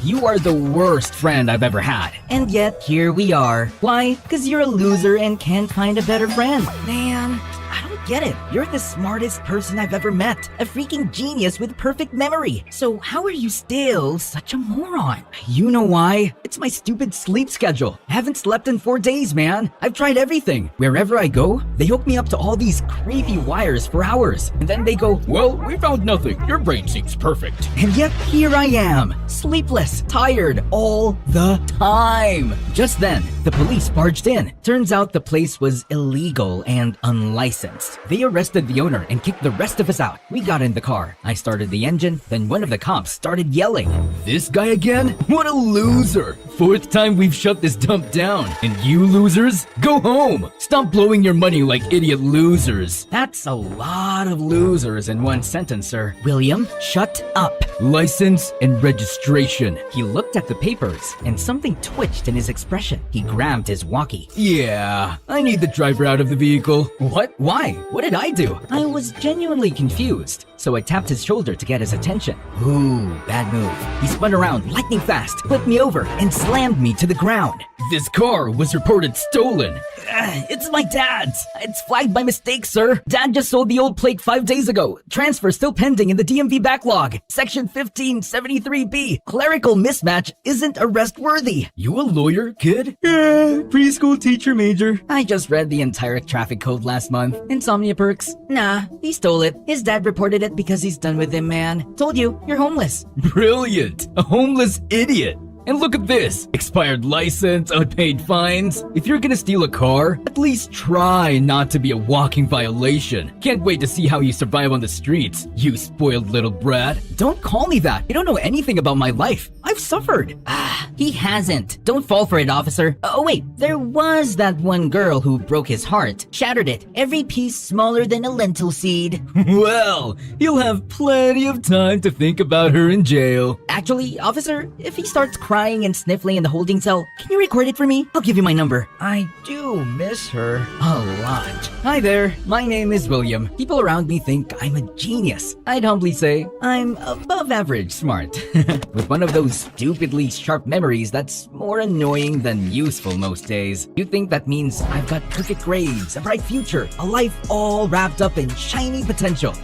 Speaker 4: You are the worst friend I've ever had. And yet, here we are. Why? Because you're a loser and can't find a better friend. Man, I don't get it. You're the smartest person I've ever met. A freaking genius with perfect memory. So how are you still such a moron? You know why? It's my stupid sleep schedule. I haven't slept in 4 days, man. I've tried everything. Wherever I go, they hook me up to all these creepy wires for hours. And then they go, "Well, we found nothing. Your brain seems perfect." And yet here I am, sleepless, tired all the time. Just then, the police barged in. Turns out the place was illegal and unlicensed. They arrested the owner and kicked the rest of us out. We got in the car. I started the engine, then one of the cops started yelling, "This guy again? What a loser! 4th time we've shut this dump down. And you losers, go home! Stop blowing your money like idiot losers." That's a lot of losers in one sentence, sir. William, shut up. License and registration. He looked at the papers and something twitched in his expression. He grabbed his walkie. "Yeah, I need the driver out of the vehicle." "What? Why? What did I do?" I was genuinely confused, so I tapped his shoulder to get his attention. Ooh, bad move. He spun around lightning fast, flipped me over, and slammed me to the ground. "This car was reported stolen." It's my dad's. It's flagged by mistake, sir. Dad just sold the old plate 5 days ago. Transfer still pending in the DMV backlog. Section 1573B. Clerical mismatch isn't arrest worthy. You a lawyer, kid? Yeah, preschool teacher major. I just read the entire traffic code last month. Insomnia perks. Nah, he stole it. His dad reported it because he's done with him, man. Told you, you're homeless. Brilliant. A homeless idiot. And look at this! Expired license, unpaid fines. If you're gonna steal a car, at least try not to be a walking violation. Can't wait to see how you survive on the streets, you spoiled little brat. Don't call me that. You don't know anything about my life. I've suffered. He hasn't. Don't fall for it, officer. Oh wait, there was that one girl who broke his heart. Shattered it. Every piece smaller than a lentil seed. Well, you'll have plenty of time to think about her in jail. Actually, officer, if he starts crying and sniffling in the holding cell, can you record it for me? I'll give you my number. I do miss her a lot. Hi there, my name is William. People around me think I'm a genius. I'd humbly say I'm above average smart. With one of those stupidly sharp memories that's more annoying than useful most days. You think that means I've got perfect grades, a bright future, a life all wrapped up in shiny potential.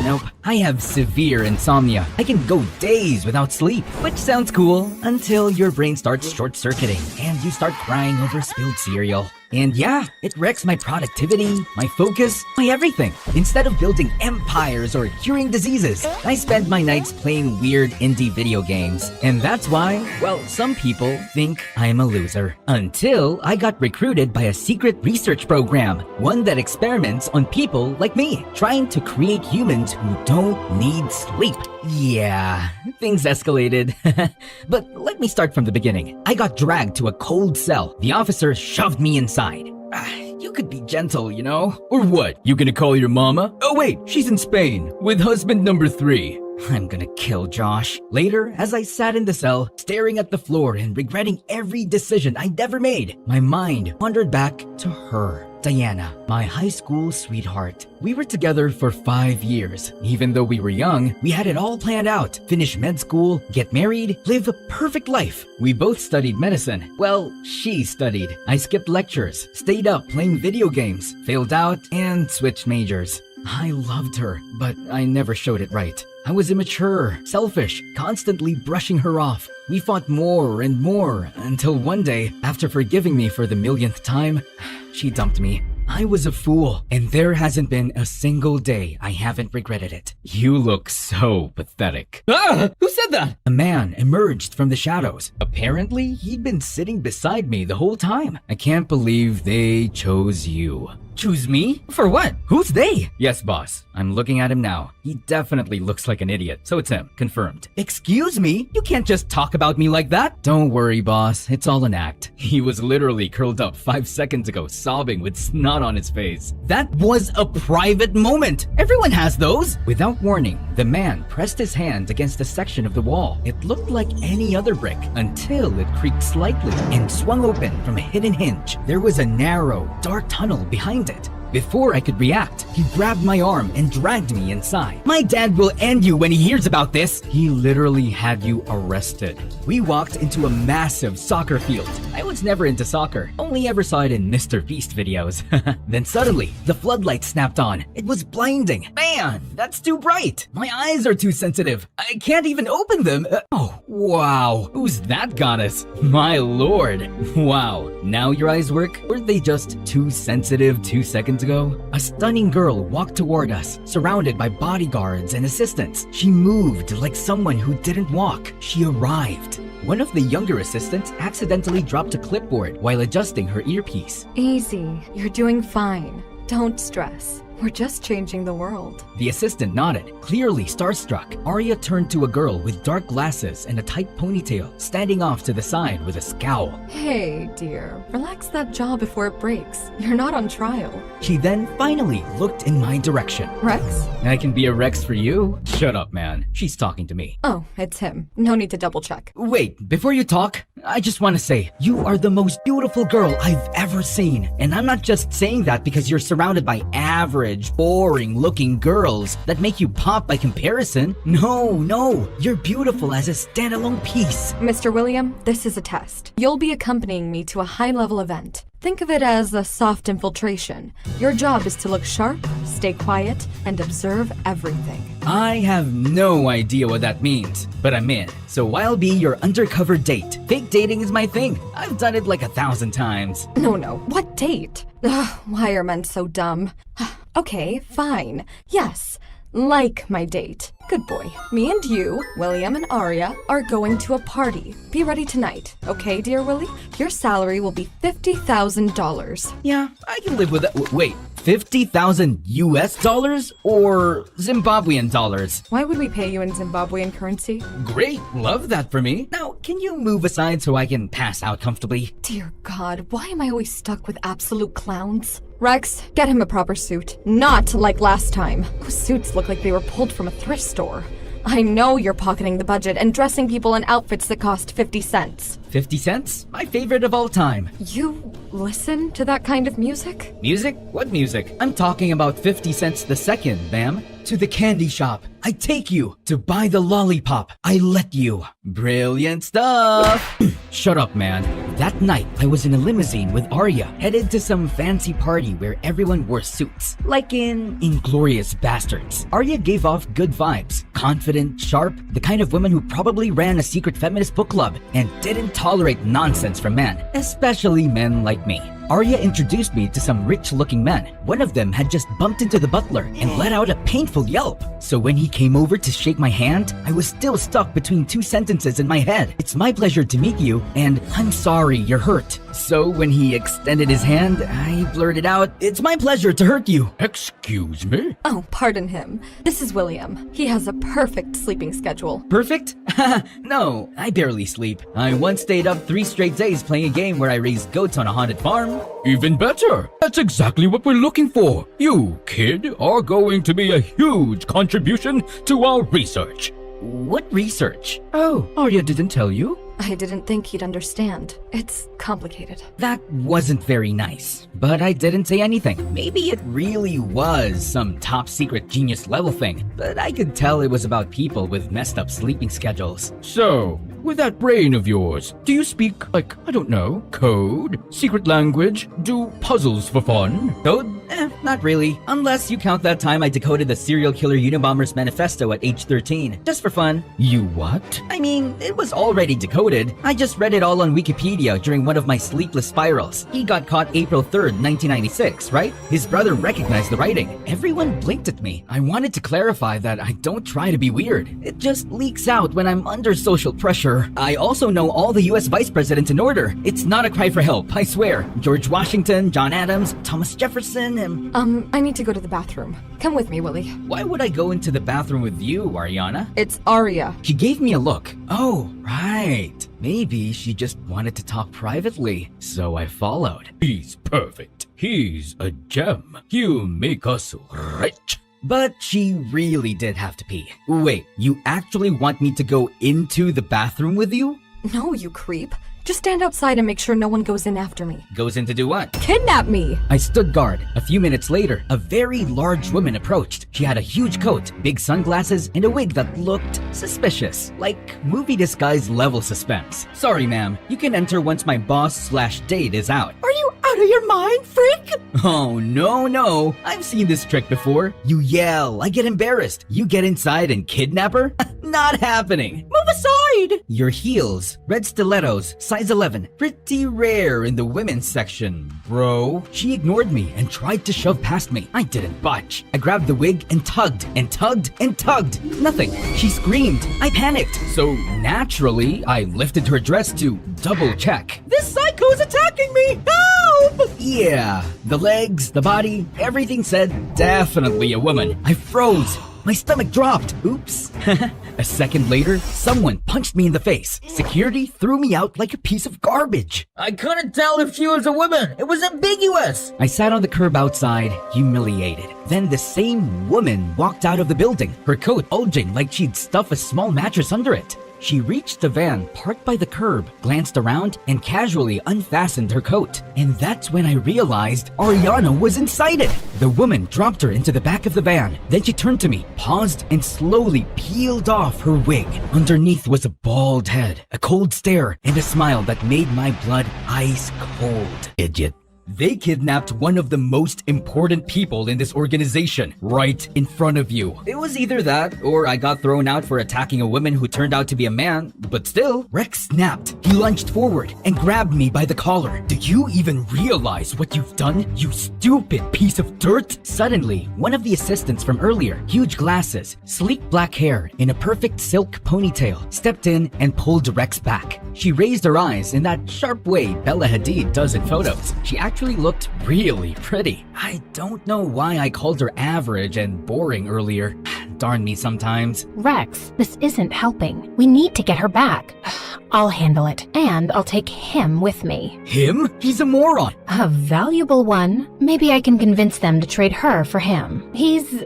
Speaker 4: Nope. I have severe insomnia. I can go days without sleep, which sounds cool until your brain starts short-circuiting and you start crying over spilled cereal. And yeah, it wrecks my productivity, my focus, my everything. Instead of building empires or curing diseases, I spend my nights playing weird indie video games. And that's why, well, some people think I'm a loser. Until I got recruited by a secret research program, one that experiments on people like me, trying to create humans who don't need sleep. Yeah, things escalated. But let me start from the beginning. I got dragged to a cold cell. The officer shoved me inside. You could be gentle, you know? Or what? You gonna call your mama? Oh wait, she's in Spain with husband number 3. I'm gonna kill Josh. Later, as I sat in the cell, staring at the floor and regretting every decision I'd ever made, my mind wandered back to her. Diana, my high school sweetheart. We were together for 5 years. Even though we were young, we had it all planned out. Finish med school, get married, live a perfect life. We both studied medicine. Well, she studied. I skipped lectures, stayed up playing video games, failed out, and switched majors. I loved her, but I never showed it right. I was immature, selfish, constantly brushing her off. We fought more and more until one day, after forgiving me for the millionth time, she dumped me. I was a fool, and there hasn't been a single day I haven't regretted it. You look so pathetic. Ah! Who said that? A man emerged from the shadows. Apparently, he'd been sitting beside me the whole time. I can't believe they chose you. Choose me? For what? Who's they? Yes, boss. I'm looking at him now. He definitely looks like an idiot, so it's him. Confirmed. Excuse me? You can't just talk about me like that. Don't worry, boss. It's all an act. He was literally curled up 5 seconds ago, sobbing with snot on his face. That was a private moment. Everyone has those. Without warning, the man pressed his hand against a section of the wall. It looked like any other brick until it creaked slightly and swung open from a hidden hinge. There was a narrow, dark tunnel behind it. Before I could react, he grabbed my arm and dragged me inside. My dad will end you when he hears about this. He literally had you arrested. We walked into a massive soccer field. I was never into soccer, only ever saw it in Mr. Beast videos. Then suddenly, the floodlights snapped on. It was blinding. Man, that's too bright. My eyes are too sensitive. I can't even open them. Oh, wow. Who's that goddess? My lord. Wow. Now your eyes work? Were they just too sensitive 2 seconds ago? A stunning girl walked toward us, surrounded by bodyguards and assistants. She moved like someone who didn't walk. She arrived. One of the younger assistants accidentally dropped a clipboard while adjusting her earpiece.
Speaker 5: Easy. You're doing fine. Don't stress. We're just changing the world.
Speaker 4: The assistant nodded, clearly starstruck. Arya turned to a girl with dark glasses and a tight ponytail, standing off to the side with a scowl.
Speaker 5: Hey, dear. Relax that jaw before it breaks. You're not on trial.
Speaker 4: She then finally looked in my direction.
Speaker 5: Rex?
Speaker 4: I can be a Rex for you? Shut up, man. She's talking to me.
Speaker 5: Oh, it's him. No need to double check.
Speaker 4: Wait, before you talk, I just want to say, you are the most beautiful girl I've ever seen. And I'm not just saying that because you're surrounded by average, boring-looking girls that make you pop by comparison. No, you're beautiful as a standalone piece.
Speaker 5: Mr. William, this is a test. You'll be accompanying me to a high-level event. Think of it as a soft infiltration. Your job is to look sharp, stay quiet, and observe everything.
Speaker 4: I have no idea what that means, but I'm in. So I'll be your undercover date. Fake dating is my thing. I've done it like 1,000 times.
Speaker 5: No. What date? Ugh, why are men so dumb? Okay, fine. Yes, like my date. Good boy. Me and you, William and Arya, are going to a party. Be ready tonight, okay, dear Willie? Your salary will be $50,000.
Speaker 4: Yeah, I can live with that. Wait, 50,000 US dollars or Zimbabwean dollars?
Speaker 5: Why would we pay you in Zimbabwean currency?
Speaker 4: Great, love that for me. Now, can you move aside so I can pass out comfortably?
Speaker 5: Dear God, why am I always stuck with absolute clowns? Rex, get him a proper suit. Not like last time. Those suits look like they were pulled from a thrift store. I know you're pocketing the budget and dressing people in outfits that cost 50 cents.
Speaker 4: 50 cents? My favorite of all time.
Speaker 5: You listen to that kind of music?
Speaker 4: Music? What music? I'm talking about 50 cents the second, ma'am. To the candy shop. I take you. To buy the lollipop. I let you. Brilliant stuff. Shut up, man. That night, I was in a limousine with Arya, headed to some fancy party where everyone wore suits. Like in Inglourious Bastards. Arya gave off good vibes. Confident, sharp, the kind of woman who probably ran a secret feminist book club and didn't tolerate nonsense from men, especially men like me. Arya introduced me to some rich-looking men. One of them had just bumped into the butler and let out a painful yelp. So when he came over to shake my hand, I was still stuck between two sentences in my head. "It's my pleasure to meet you," and "I'm sorry you're hurt." So when he extended his hand, I blurted out, "It's my pleasure to hurt you."
Speaker 6: Excuse me?
Speaker 5: Oh, pardon him. This is William. He has a perfect sleeping schedule.
Speaker 4: Perfect? No, I barely sleep. I once stayed up 3 straight days playing a game where I raised goats on a haunted farm.
Speaker 6: Even better. That's exactly what we're looking for. You, kid, are going to be a huge contribution to our research.
Speaker 4: What research?
Speaker 6: Oh, Arya didn't tell you?
Speaker 5: I didn't think he'd understand. It's complicated.
Speaker 4: That wasn't very nice, but I didn't say anything. Maybe it really was some top secret genius level thing, but I could tell it was about people with messed up sleeping schedules.
Speaker 6: So, with that brain of yours, do you speak, like, I don't know, code, secret language, do puzzles for fun?
Speaker 4: Code? Not really. Unless you count that time I decoded the serial killer Unabomber's manifesto at age 13. Just for fun.
Speaker 6: You what?
Speaker 4: I mean, it was already decoded. I just read it all on Wikipedia during one of my sleepless spirals. He got caught April 3rd, 1996, right? His brother recognized the writing. Everyone blinked at me. I wanted to clarify that I don't try to be weird. It just leaks out when I'm under social pressure. I also know all the US vice presidents in order. It's not a cry for help, I swear. George Washington, John Adams, Thomas Jefferson, and...
Speaker 5: I need to go to the bathroom. Come with me, Willie.
Speaker 4: Why would I go into the bathroom with you, Ariana?
Speaker 5: It's Arya.
Speaker 4: She gave me a look. Oh, right. Maybe she just wanted to talk privately, so I followed.
Speaker 6: He's perfect. He's a gem. You make us rich.
Speaker 4: But she really did have to pee. Wait, you actually want me to go into the bathroom with you?
Speaker 5: No, you creep. Just stand outside and make sure no one goes in after me.
Speaker 4: Goes in to do what?
Speaker 5: Kidnap me!
Speaker 4: I stood guard. A few minutes later, a very large woman approached. She had a huge coat, big sunglasses, and a wig that looked suspicious. Like movie disguise level suspense. Sorry, ma'am. You can enter once my boss/date is out.
Speaker 5: Are you out of your mind, freak?
Speaker 4: Oh, no. I've seen this trick before. You yell, I get embarrassed. You get inside and kidnap her? Not happening.
Speaker 5: Move aside!
Speaker 4: Your heels, red stilettos, size 11. Pretty rare in the women's section, bro. She ignored me and tried to shove past me. I didn't budge. I grabbed the wig and tugged and tugged and tugged. Nothing. She screamed. I panicked. So naturally, I lifted her dress to double check.
Speaker 5: This psycho's attacking me! Help!
Speaker 4: Yeah, the legs, the body, everything said definitely a woman. I froze. My stomach dropped. Oops. A second later, someone punched me in the face. Security threw me out like a piece of garbage.
Speaker 7: I couldn't tell if she was a woman. It was ambiguous.
Speaker 4: I sat on the curb outside, humiliated. Then the same woman walked out of the building, her coat bulging like she'd stuffed a small mattress under it. She reached the van parked by the curb, glanced around, and casually unfastened her coat. And that's when I realized Ariana was inside it. The woman dropped her into the back of the van. Then she turned to me, paused, and slowly peeled off her wig. Underneath was a bald head, a cold stare, and a smile that made my blood ice cold. Idiot. They kidnapped one of the most important people in this organization right in front of you. It was either that or I got thrown out for attacking a woman who turned out to be a man, but still, Rex snapped. He lunged forward and grabbed me by the collar. Do you even realize what you've done, you stupid piece of dirt? Suddenly, one of the assistants from earlier, huge glasses, sleek black hair, in a perfect silk ponytail, stepped in and pulled Rex back. She raised her eyes in that sharp way Bella Hadid does in photos. She actually looked really pretty. I don't know why I called her average and boring earlier. Darn me sometimes.
Speaker 2: Rex, this isn't helping. We need to get her back. I'll handle it, and I'll take him with me.
Speaker 4: Him? He's a moron.
Speaker 2: A valuable one. Maybe I can convince them to trade her for him. He's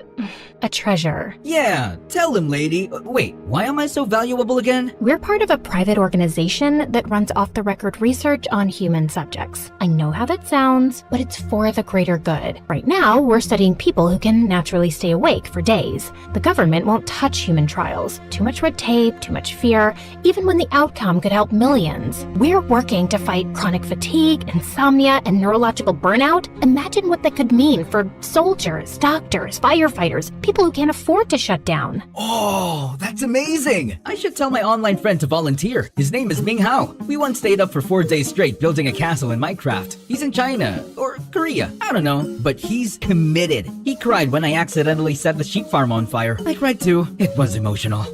Speaker 2: a treasure.
Speaker 4: Yeah, tell him, lady. Wait, why am I so valuable again?
Speaker 2: We're part of a private organization that runs off-the-record research on human subjects. I know how that sounds, but it's for the greater good. Right now, we're studying people who can naturally stay awake for days. The government won't touch human trials. Too much red tape, too much fear, even when the outcome could help millions. We're working to fight chronic fatigue, insomnia, and neurological burnout. Imagine what that could mean for soldiers, doctors, firefighters, people people who can't afford to shut down.
Speaker 4: Oh, that's amazing! I should tell my online friend to volunteer. His name is Ming Hao. We once stayed up for 4 days straight building a castle in Minecraft. He's in China, or Korea, I don't know. But he's committed. He cried when I accidentally set the sheep farm on fire. I cried too. It was emotional.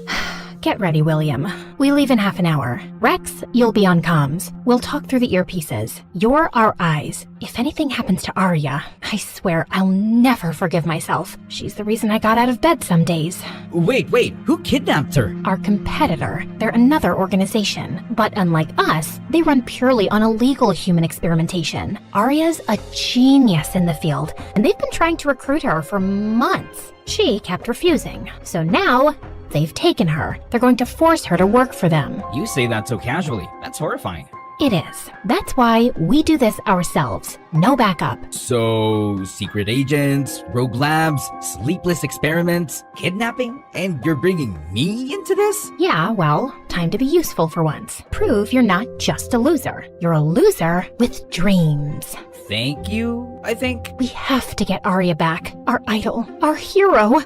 Speaker 2: Get ready, William. We leave in half an hour. Rex, you'll be on comms. We'll talk through the earpieces. You're our eyes. If anything happens to Arya, I swear I'll never forgive myself. She's the reason I got out of bed some days.
Speaker 4: Wait, who kidnapped her?
Speaker 2: Our competitor. They're another organization. But unlike us, they run purely on illegal human experimentation. Arya's a genius in the field, and they've been trying to recruit her for months. She kept refusing. So now, they've taken her. They're going to force her to work for them.
Speaker 4: You say that so casually. That's horrifying.
Speaker 2: It is. That's why we do this ourselves. No backup.
Speaker 4: So, secret agents, rogue labs, sleepless experiments, kidnapping, and you're bringing me into this?
Speaker 2: Yeah, well, time to be useful for once. Prove you're not just a loser. You're a loser with dreams.
Speaker 4: Thank you, I think.
Speaker 2: We have to get Arya back. Our idol, our hero,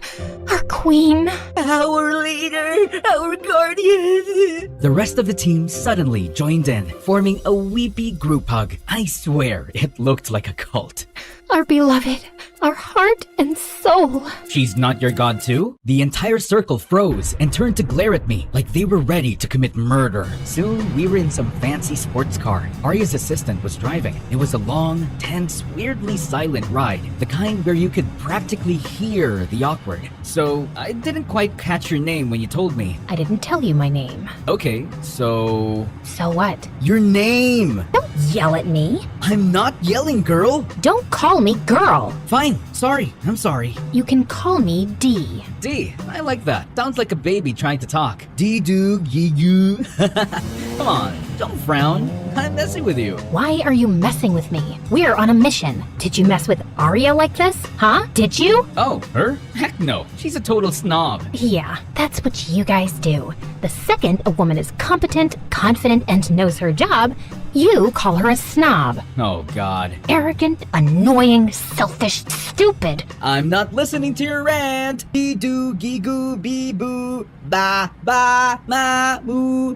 Speaker 2: our queen.
Speaker 7: Our leader, our guardian.
Speaker 4: The rest of the team suddenly joined in, forming a weepy group hug. I swear, it looked like a cult.
Speaker 2: Our beloved, our heart and soul.
Speaker 4: She's not your god too? The entire circle froze and turned to glare at me like they were ready to commit murder. Soon, we were in some fancy sports car. Arya's assistant was driving. It was a long, tense, weirdly silent ride. The kind where you could practically hear the awkward. So, I didn't quite catch your name when you told me.
Speaker 2: I didn't tell you my name.
Speaker 4: Okay, so...
Speaker 2: So what?
Speaker 4: Your name!
Speaker 2: Don't yell at me.
Speaker 4: I'm not yelling, girl!
Speaker 2: Don't call me girl.
Speaker 4: Fine, sorry, I'm sorry.
Speaker 2: You can call me D.
Speaker 4: D, I like that. Sounds like a baby trying to talk. D-do-gee-goo. Come on, don't frown. I'm messing with you.
Speaker 2: Why are you messing with me? We're on a mission. Did you mess with Arya like this? Huh? Did you?
Speaker 4: Oh, her? Heck no. She's a total snob.
Speaker 2: Yeah, that's what you guys do. The second a woman is competent, confident, and knows her job, you call her a snob.
Speaker 4: Oh, God.
Speaker 2: Arrogant, annoying, selfish, stupid.
Speaker 4: I'm not listening to your rant. Be-do-gee-goo-bee-boo. Ba-ba-ma-moo.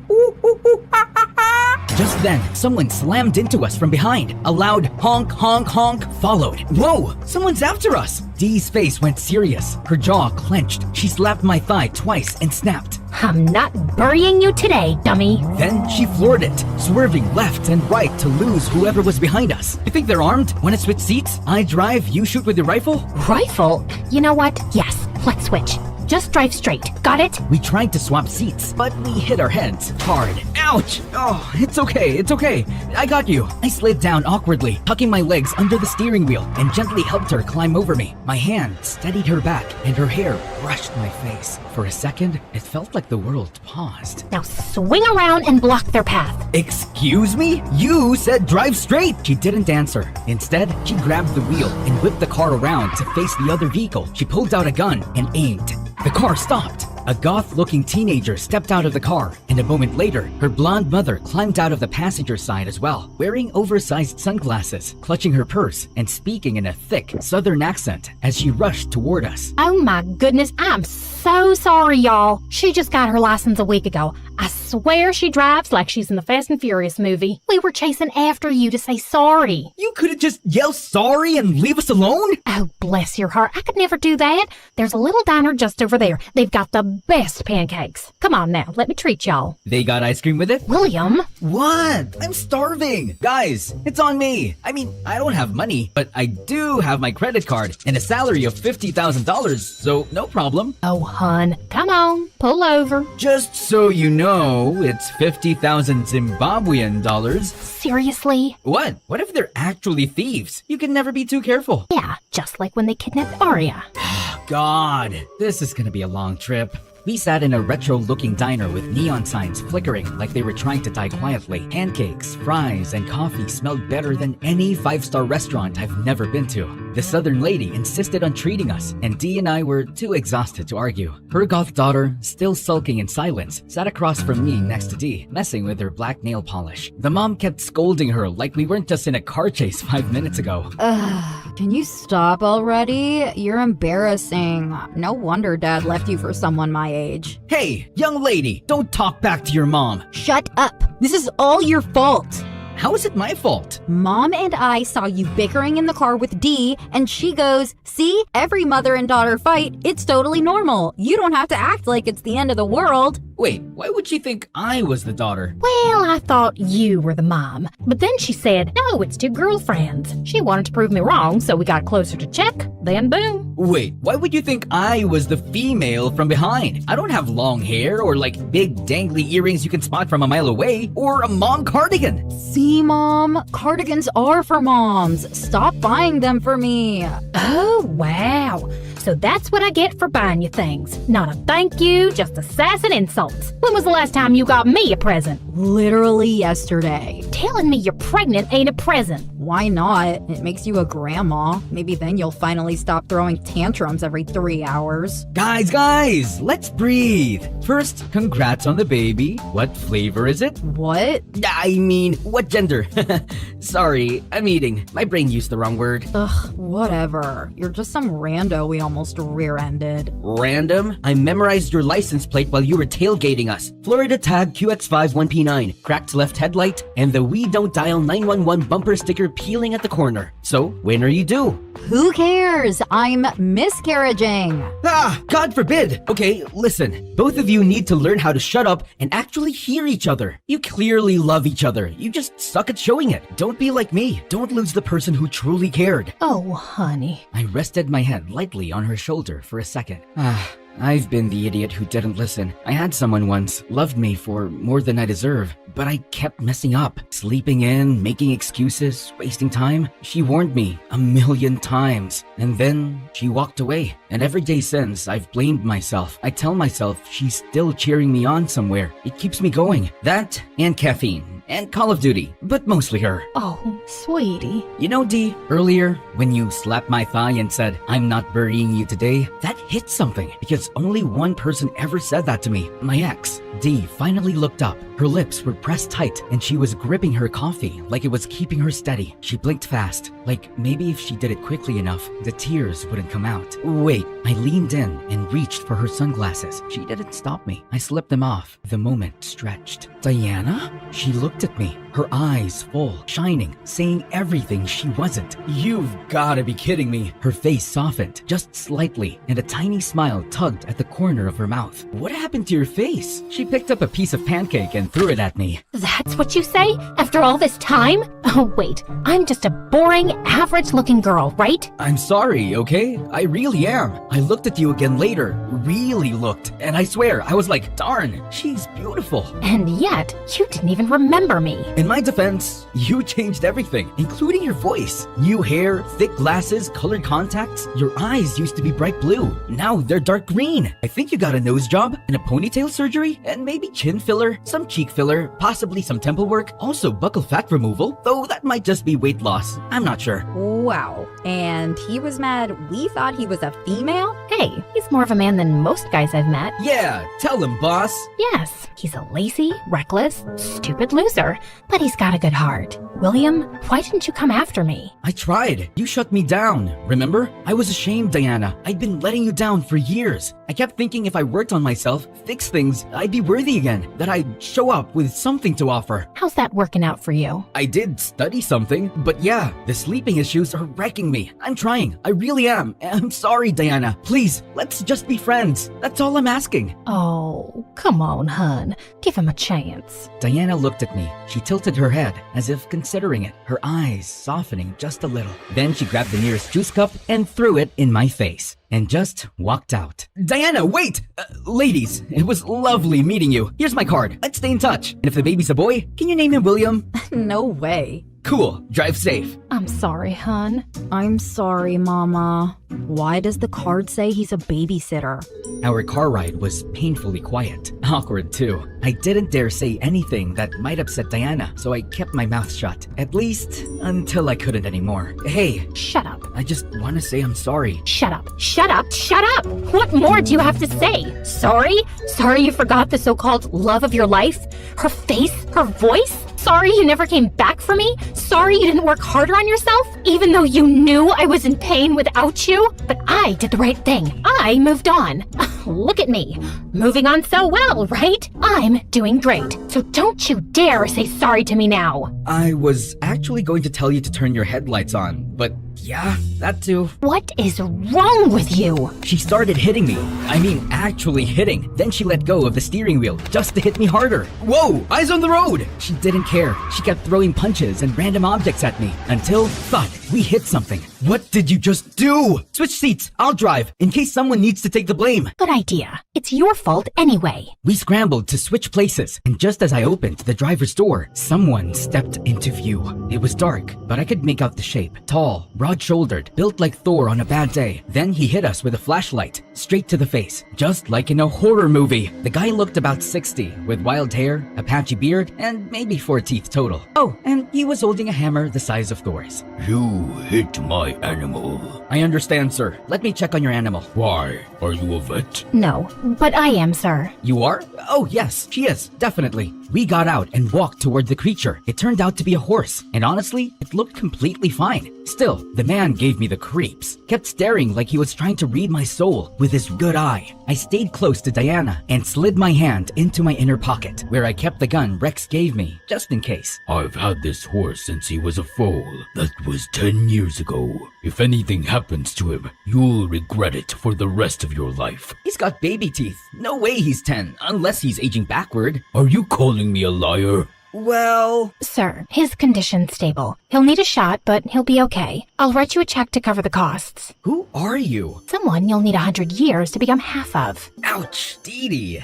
Speaker 4: Just then, someone slammed into us from behind. A loud honk, honk, honk followed. Whoa! Someone's after us! Dee's face went serious. Her jaw clenched. She slapped my thigh twice and snapped.
Speaker 2: I'm not burying you today, dummy.
Speaker 4: Then she floored it, swerving left and right to lose whoever was behind us. You think they're armed? Want to switch seats? I drive, you shoot with your rifle?
Speaker 2: Rifle? You know what? Yes, let's switch. Just drive straight. Got it?
Speaker 4: We tried to swap seats, but we hit our heads hard. Ouch! Oh, it's okay, it's okay. I got you. I slid down awkwardly, tucking my legs under the steering wheel, and gently helped her climb over me. My hand steadied her back, and her hair brushed my face. For a second, it felt like the world paused.
Speaker 2: Now swing around and block their path.
Speaker 4: Excuse me? You said drive straight! She didn't answer. Instead, she grabbed the wheel and whipped the car around to face the other vehicle. She pulled out a gun and aimed. The car stopped. A goth-looking teenager stepped out of the car, and a moment later, her blonde mother climbed out of the passenger side as well, wearing oversized sunglasses, clutching her purse, and speaking in a thick southern accent as she rushed toward us.
Speaker 2: Oh my goodness, I'm so sorry, y'all. She just got her license a week ago. I swear she drives like she's in the Fast and Furious movie. We were chasing after you to say sorry.
Speaker 4: You could have just yelled sorry and leave us alone?
Speaker 2: Oh, bless your heart. I could never do that. There's a little diner just over there. They've got the best pancakes. Come on now, let me treat y'all.
Speaker 4: They got ice cream with it?
Speaker 2: William?
Speaker 4: What? I'm starving. Guys, it's on me. I mean, I don't have money, but I do have my credit card and a salary of $50,000, so no problem.
Speaker 2: Oh, hun, come on, pull over.
Speaker 4: Just so you know, it's 50,000 Zimbabwean dollars.
Speaker 2: Seriously?
Speaker 4: What? What if they're actually thieves? You can never be too careful.
Speaker 2: Yeah, just like when they kidnapped Arya.
Speaker 4: God, this is gonna be a long trip. We sat in a retro-looking diner with neon signs flickering like they were trying to die quietly. Pancakes, fries, and coffee smelled better than any five-star restaurant I've never been to. The southern lady insisted on treating us, and Dee and I were too exhausted to argue. Her goth daughter, still sulking in silence, sat across from me next to Dee, messing with her black nail polish. The mom kept scolding her like we weren't just in a car chase 5 minutes ago.
Speaker 5: Ugh.
Speaker 3: Can you stop already? You're embarrassing. No wonder Dad left you for someone my age.
Speaker 4: Hey, young lady, don't talk back to your mom.
Speaker 3: Shut up. This is all your fault.
Speaker 4: How is it my fault?
Speaker 3: Mom and I saw you bickering in the car with Dee, and she goes, "See, every mother and daughter fight. It's totally normal. You don't have to act like it's the end of the world."
Speaker 4: Wait, why would she think I was the daughter?
Speaker 2: Well, I thought you were the mom. But then she said, no, it's two girlfriends. She wanted to prove me wrong, so we got closer to check. Then boom.
Speaker 4: Wait, why would you think I was the female from behind? I don't have long hair or like big dangly earrings you can spot from a mile away or a mom cardigan.
Speaker 3: See, Mom? Cardigans are for moms. Stop buying them for me.
Speaker 2: Oh, wow. So that's what I get for buying you things. Not a thank you, just a sass and insults. When was the last time you got me a present?
Speaker 3: Literally yesterday.
Speaker 2: Telling me you're pregnant ain't a present.
Speaker 3: Why not? It makes you a grandma. Maybe then you'll finally stop throwing tantrums every 3 hours.
Speaker 4: Guys, let's breathe. First, congrats on the baby. What flavor is it?
Speaker 3: What?
Speaker 4: I mean, what gender? Sorry, I'm eating. My brain used the wrong word.
Speaker 3: Ugh, whatever. You're just some rando we almost rear-ended.
Speaker 4: Random? I memorized your license plate while you were tailgating us. Florida tag QX51P9, cracked left headlight, and the We Don't Dial 911 bumper sticker peeling at the corner. So, when are you due?
Speaker 3: Who cares? I'm miscarriaging.
Speaker 4: Ah, God forbid. Okay, listen. Both of you need to learn how to shut up and actually hear each other. You clearly love each other. You just suck at showing it. Don't be like me. Don't lose the person who truly cared.
Speaker 2: Oh, honey.
Speaker 4: I rested my head lightly on her shoulder for a second. I've been the idiot who didn't listen. I had someone once, loved me for more than I deserve, but I kept messing up, sleeping in, making excuses, wasting time. She warned me 1,000,000 times, and then she walked away. And every day since, I've blamed myself. I tell myself she's still cheering me on somewhere. It keeps me going. That and caffeine. And Call of Duty, but mostly her.
Speaker 2: Oh, sweetie.
Speaker 4: You know, Dee, earlier when you slapped my thigh and said, "I'm not burying you today," that hit something because only one person ever said that to me, my ex. Dee finally looked up. Her lips were pressed tight and she was gripping her coffee like it was keeping her steady. She blinked fast, like maybe if she did it quickly enough, the tears wouldn't come out. Wait, I leaned in and reached for her sunglasses. She didn't stop me. I slipped them off. The moment stretched. Diana? She looked at me, her eyes full, shining, saying everything she wasn't. You've gotta be kidding me. Her face softened, just slightly, and a tiny smile tugged at the corner of her mouth. What happened to your face? She picked up a piece of pancake and threw it at me.
Speaker 2: That's what you say? After all this time? Oh, wait. I'm just a boring, average-looking girl, right?
Speaker 4: I'm sorry, okay? I really am. I looked at you again later, really looked, and I swear, I was like, darn, she's beautiful.
Speaker 2: And yet, you didn't even remember me.
Speaker 4: In my defense, you changed everything, including your voice. New hair, thick glasses, colored contacts. Your eyes used to be bright blue. Now they're dark green. I think you got a nose job and a ponytail surgery and maybe chin filler, some cheek filler, possibly some temple work, also buccal fat removal, though that might just be weight loss. I'm not sure.
Speaker 3: Wow. And he was mad we thought he was a female?
Speaker 2: Hey, he's more of a man than most guys I've met.
Speaker 4: Yeah, tell him, boss.
Speaker 2: Yes, he's a lazy, reckless, stupid loser, but he's got a good heart. William, why didn't you come after me?
Speaker 4: I tried. You shut me down, remember? I was ashamed, Diana. I'd been letting you down for years. I kept thinking if I worked on myself, fixed things, I'd be worthy again, that I'd show up with something to offer.
Speaker 2: How's that working out for you?
Speaker 4: I did study something, but yeah, the sleeping issues are wrecking me. I'm trying. I really am. I'm sorry, Diana. Please, let's just be friends. That's all I'm asking.
Speaker 2: Oh, come on, hun. Give him a chance.
Speaker 4: Diana looked at me. She tilted her head, as if considering it, her eyes softening just a little. Then she grabbed the nearest juice cup and threw it in my face, and just walked out. Diana, wait! Ladies, it was lovely meeting you. Here's my card. Let's stay in touch. And if the baby's a boy, can you name him William?
Speaker 3: No way.
Speaker 4: Cool. Drive safe.
Speaker 2: I'm sorry, hun.
Speaker 3: I'm sorry, Mama. Why does the card say he's a babysitter?
Speaker 4: Our car ride was painfully quiet. Awkward, too. I didn't dare say anything that might upset Diana, so I kept my mouth shut. At least, until I couldn't anymore. Hey.
Speaker 2: Shut up.
Speaker 4: I just want to say I'm sorry.
Speaker 2: Shut up. Shut up. Shut up. What more do you have to say? Sorry? Sorry you forgot the so-called love of your life? Her face? Her voice? Sorry you never came back for me? Sorry you didn't work harder on yourself? Even though you knew I was in pain without you? But I did the right thing. I moved on. Look at me. Moving on so well, right? I'm doing great. So don't you dare say sorry to me now.
Speaker 4: I was actually going to tell you to turn your headlights on, but yeah, that too.
Speaker 2: What is wrong with you?
Speaker 4: She started hitting me. I mean, actually hitting. Then she let go of the steering wheel just to hit me harder. Whoa, eyes on the road! She didn't care. She kept throwing punches and random objects at me until, thud, we hit something. What did you just do? Switch seats. I'll drive in case someone needs to take the blame.
Speaker 2: Good idea. It's your fault anyway.
Speaker 4: We scrambled to switch places, and just as I opened the driver's door, someone stepped into view. It was dark, but I could make out the shape. Tall, broad-shouldered, built like Thor on a bad day. Then he hit us with a flashlight, straight to the face, just like in a horror movie. The guy looked about 60, with wild hair, a patchy beard, and maybe 4 teeth total. Oh, and he was holding a hammer the size of Thor's.
Speaker 6: You hit my animal.
Speaker 4: I understand, sir. Let me check on your animal.
Speaker 6: Why? Are you a vet?
Speaker 2: No, but I am, sir.
Speaker 4: You are? Oh, yes, she is, definitely. We got out and walked toward the creature. It turned out to be a horse, and honestly, it looked completely fine. Still, the man gave me the creeps. Kept staring like he was trying to read my soul with his good eye. I stayed close to Diana and slid my hand into my inner pocket, where I kept the gun Rex gave me, just in case.
Speaker 6: I've had this horse since he was a foal. That was 10 years ago. If anything happens to him, you'll regret it for the rest of your life.
Speaker 4: He's got baby teeth. No way he's 10, unless he's aging backward.
Speaker 6: Are you calling me a liar?
Speaker 4: Well...
Speaker 2: Sir, his condition's stable. He'll need a shot, but he'll be okay. I'll write you a check to cover the costs.
Speaker 4: Who are you?
Speaker 2: Someone you'll need 100 years to become half of.
Speaker 4: Ouch, Dee Dee.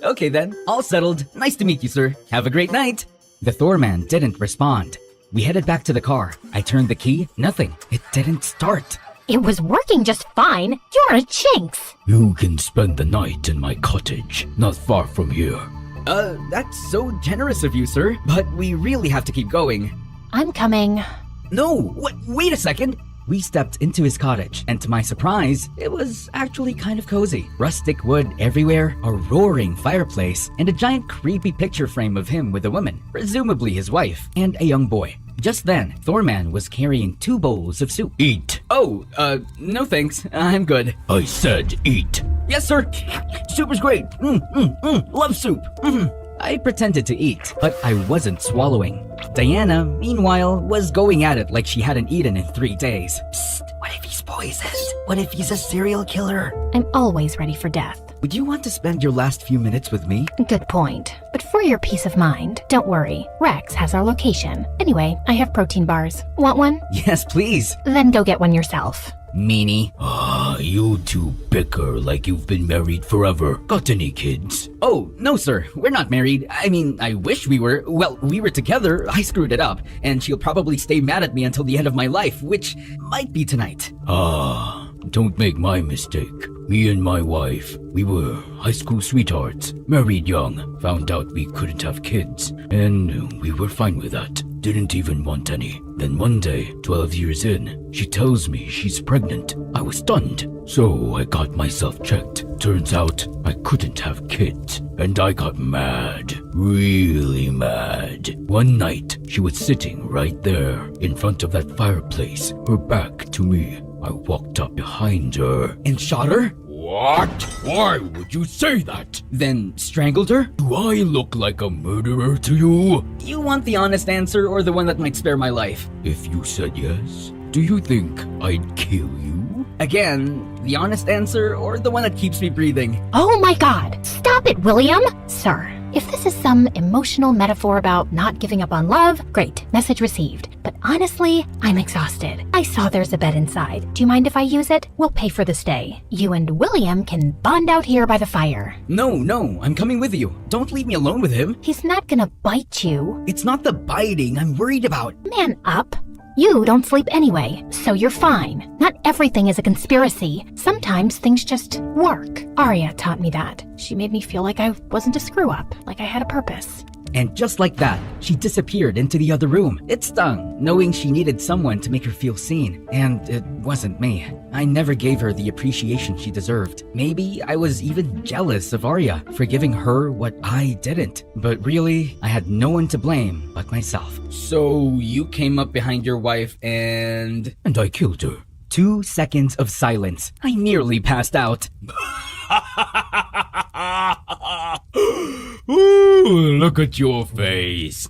Speaker 4: Okay then, all settled. Nice to meet you, sir. Have a great night. The Thor man didn't respond. We headed back to the car. I turned the key. Nothing. It didn't start.
Speaker 2: It was working just fine. You're a jinx.
Speaker 6: You can spend the night in my cottage, not far from here.
Speaker 4: That's so generous of you, sir. But we really have to keep going.
Speaker 2: I'm coming.
Speaker 4: No, wait a second. We stepped into his cottage, and to my surprise, it was actually kind of cozy. Rustic wood everywhere, a roaring fireplace, and a giant creepy picture frame of him with a woman, presumably his wife, and a young boy. Just then, Thorman was carrying 2 bowls of soup.
Speaker 6: Eat.
Speaker 4: Oh, no thanks. I'm good.
Speaker 6: I said eat.
Speaker 4: Yes, sir. Soup is great. Love soup. I pretended to eat, but I wasn't swallowing. Diana, meanwhile, was going at it like she hadn't eaten in 3 days. Psst, what if he's poisoned? What if he's a serial killer?
Speaker 2: I'm always ready for death.
Speaker 4: Would you want to spend your last few minutes with me?
Speaker 2: Good point. But for your peace of mind, don't worry. Rex has our location. Anyway, I have protein bars. Want one?
Speaker 4: Yes, please.
Speaker 2: Then go get one yourself.
Speaker 4: Meanie.
Speaker 6: You two bicker like you've been married forever. Got any kids?
Speaker 4: Oh, no, sir. We're not married. I mean, I wish we were. Well, we were together. I screwed it up. And she'll probably stay mad at me until the end of my life, which might be tonight.
Speaker 6: Don't make my mistake. Me and my wife, we were high school sweethearts. Married young. Found out we couldn't have kids. And we were fine with that. Didn't even want any. Then one day, 12 years in, she tells me she's pregnant. I was stunned. So I got myself checked. Turns out I couldn't have kids. And I got mad. Really mad. One night, she was sitting right there in front of that fireplace, her back to me. I walked up behind her
Speaker 4: And shot her?
Speaker 6: What? Why would you say that?
Speaker 4: Then strangled her?
Speaker 6: Do I look like a murderer to you?
Speaker 4: You want the honest answer or the one that might spare my life?
Speaker 6: If you said yes, do you think I'd kill you?
Speaker 4: Again, the honest answer or the one that keeps me breathing?
Speaker 2: Oh my god! Stop it, William! Sir, if this is some emotional metaphor about not giving up on love, great, message received. But honestly, I'm exhausted. I saw there's a bed inside. Do you mind if I use it? We'll pay for the stay. You and William can bond out here by the fire.
Speaker 4: No, I'm coming with you. Don't leave me alone with him.
Speaker 2: He's not gonna bite you.
Speaker 4: It's not the biting I'm worried about.
Speaker 2: Man up. You don't sleep anyway, so you're fine. Not everything is a conspiracy. Sometimes things just work. Arya taught me that. She made me feel like I wasn't a screw-up, like I had a purpose.
Speaker 4: And just like that, she disappeared into the other room. It stung, knowing she needed someone to make her feel seen. And it wasn't me. I never gave her the appreciation she deserved. Maybe I was even jealous of Arya for giving her what I didn't. But really, I had no one to blame but myself.
Speaker 6: So you came up behind your wife and I killed her.
Speaker 4: 2 seconds of silence. I nearly passed out.
Speaker 6: Ooh, look at your face.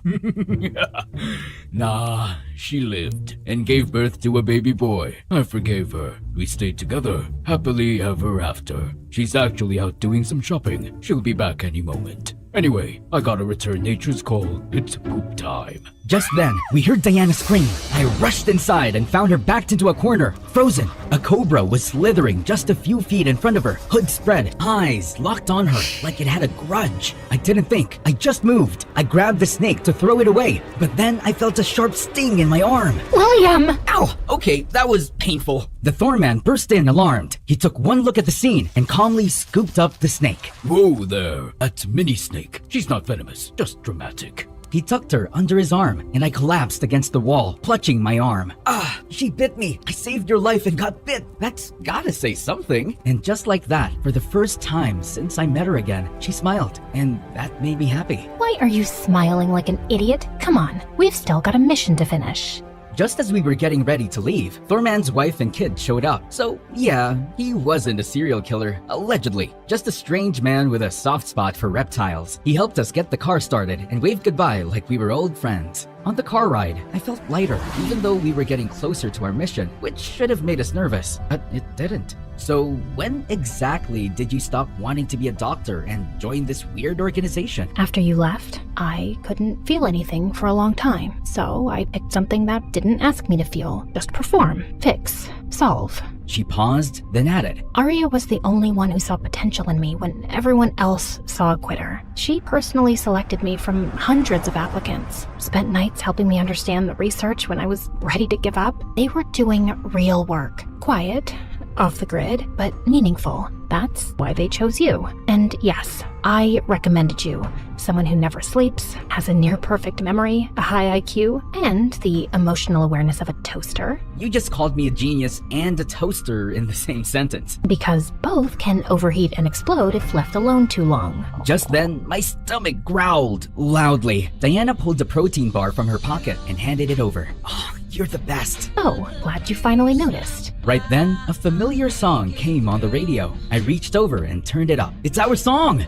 Speaker 6: Nah, she lived and gave birth to a baby boy. I forgave her. We stayed together, happily ever after. She's actually out doing some shopping. She'll be back any moment. Anyway, I gotta return nature's call. It's poop time.
Speaker 4: Just then, we heard Diana scream. I rushed inside and found her backed into a corner, frozen. A cobra was slithering just a few feet in front of her, hood spread, eyes locked on her like it had a grudge. I didn't think, I just moved. I grabbed the snake to throw it away, but then I felt a sharp sting in my arm.
Speaker 1: William!
Speaker 6: Ow! Okay, that was painful.
Speaker 4: The Thorman burst in alarmed. He took one look at the scene and calmly scooped up the snake.
Speaker 6: Whoa there, that's Mini Snake. She's not venomous, just dramatic.
Speaker 4: He tucked her under his arm, and I collapsed against the wall, clutching my arm. Ah, she bit me. I saved your life and got bit. That's gotta say something. And just like that, for the first time since I met her again, she smiled, and that made me happy.
Speaker 2: Why are you smiling like an idiot? Come on, we've still got a mission to finish.
Speaker 4: Just as we were getting ready to leave, Thorman's wife and kid showed up. So yeah, he wasn't a serial killer, allegedly. Just a strange man with a soft spot for reptiles. He helped us get the car started and waved goodbye like we were old friends. On the car ride, I felt lighter, even though we were getting closer to our mission, which should have made us nervous, but it didn't. So when exactly did you stop wanting to be a doctor and join this weird organization?
Speaker 2: After you left, I couldn't feel anything for a long time, so I picked something that didn't ask me to feel. Just perform, fix, solve.
Speaker 4: She paused, then added,
Speaker 2: Arya was the only one who saw potential in me when everyone else saw a quitter. She personally selected me from hundreds of applicants, spent nights helping me understand the research when I was ready to give up. They were doing real work. Quiet, off the grid, but meaningful. That's why they chose you. And yes, I recommended you. Someone who never sleeps, has a near-perfect memory, a high IQ, and the emotional awareness of a toaster.
Speaker 4: You just called me a genius and a toaster in the same sentence.
Speaker 2: Because both can overheat and explode if left alone too long.
Speaker 4: Just then, my stomach growled loudly. Diana pulled a protein bar from her pocket and handed it over. Oh, you're the best.
Speaker 2: Oh, glad you finally noticed.
Speaker 4: Right then, a familiar song came on the radio. I reached over and turned it up. It's our song!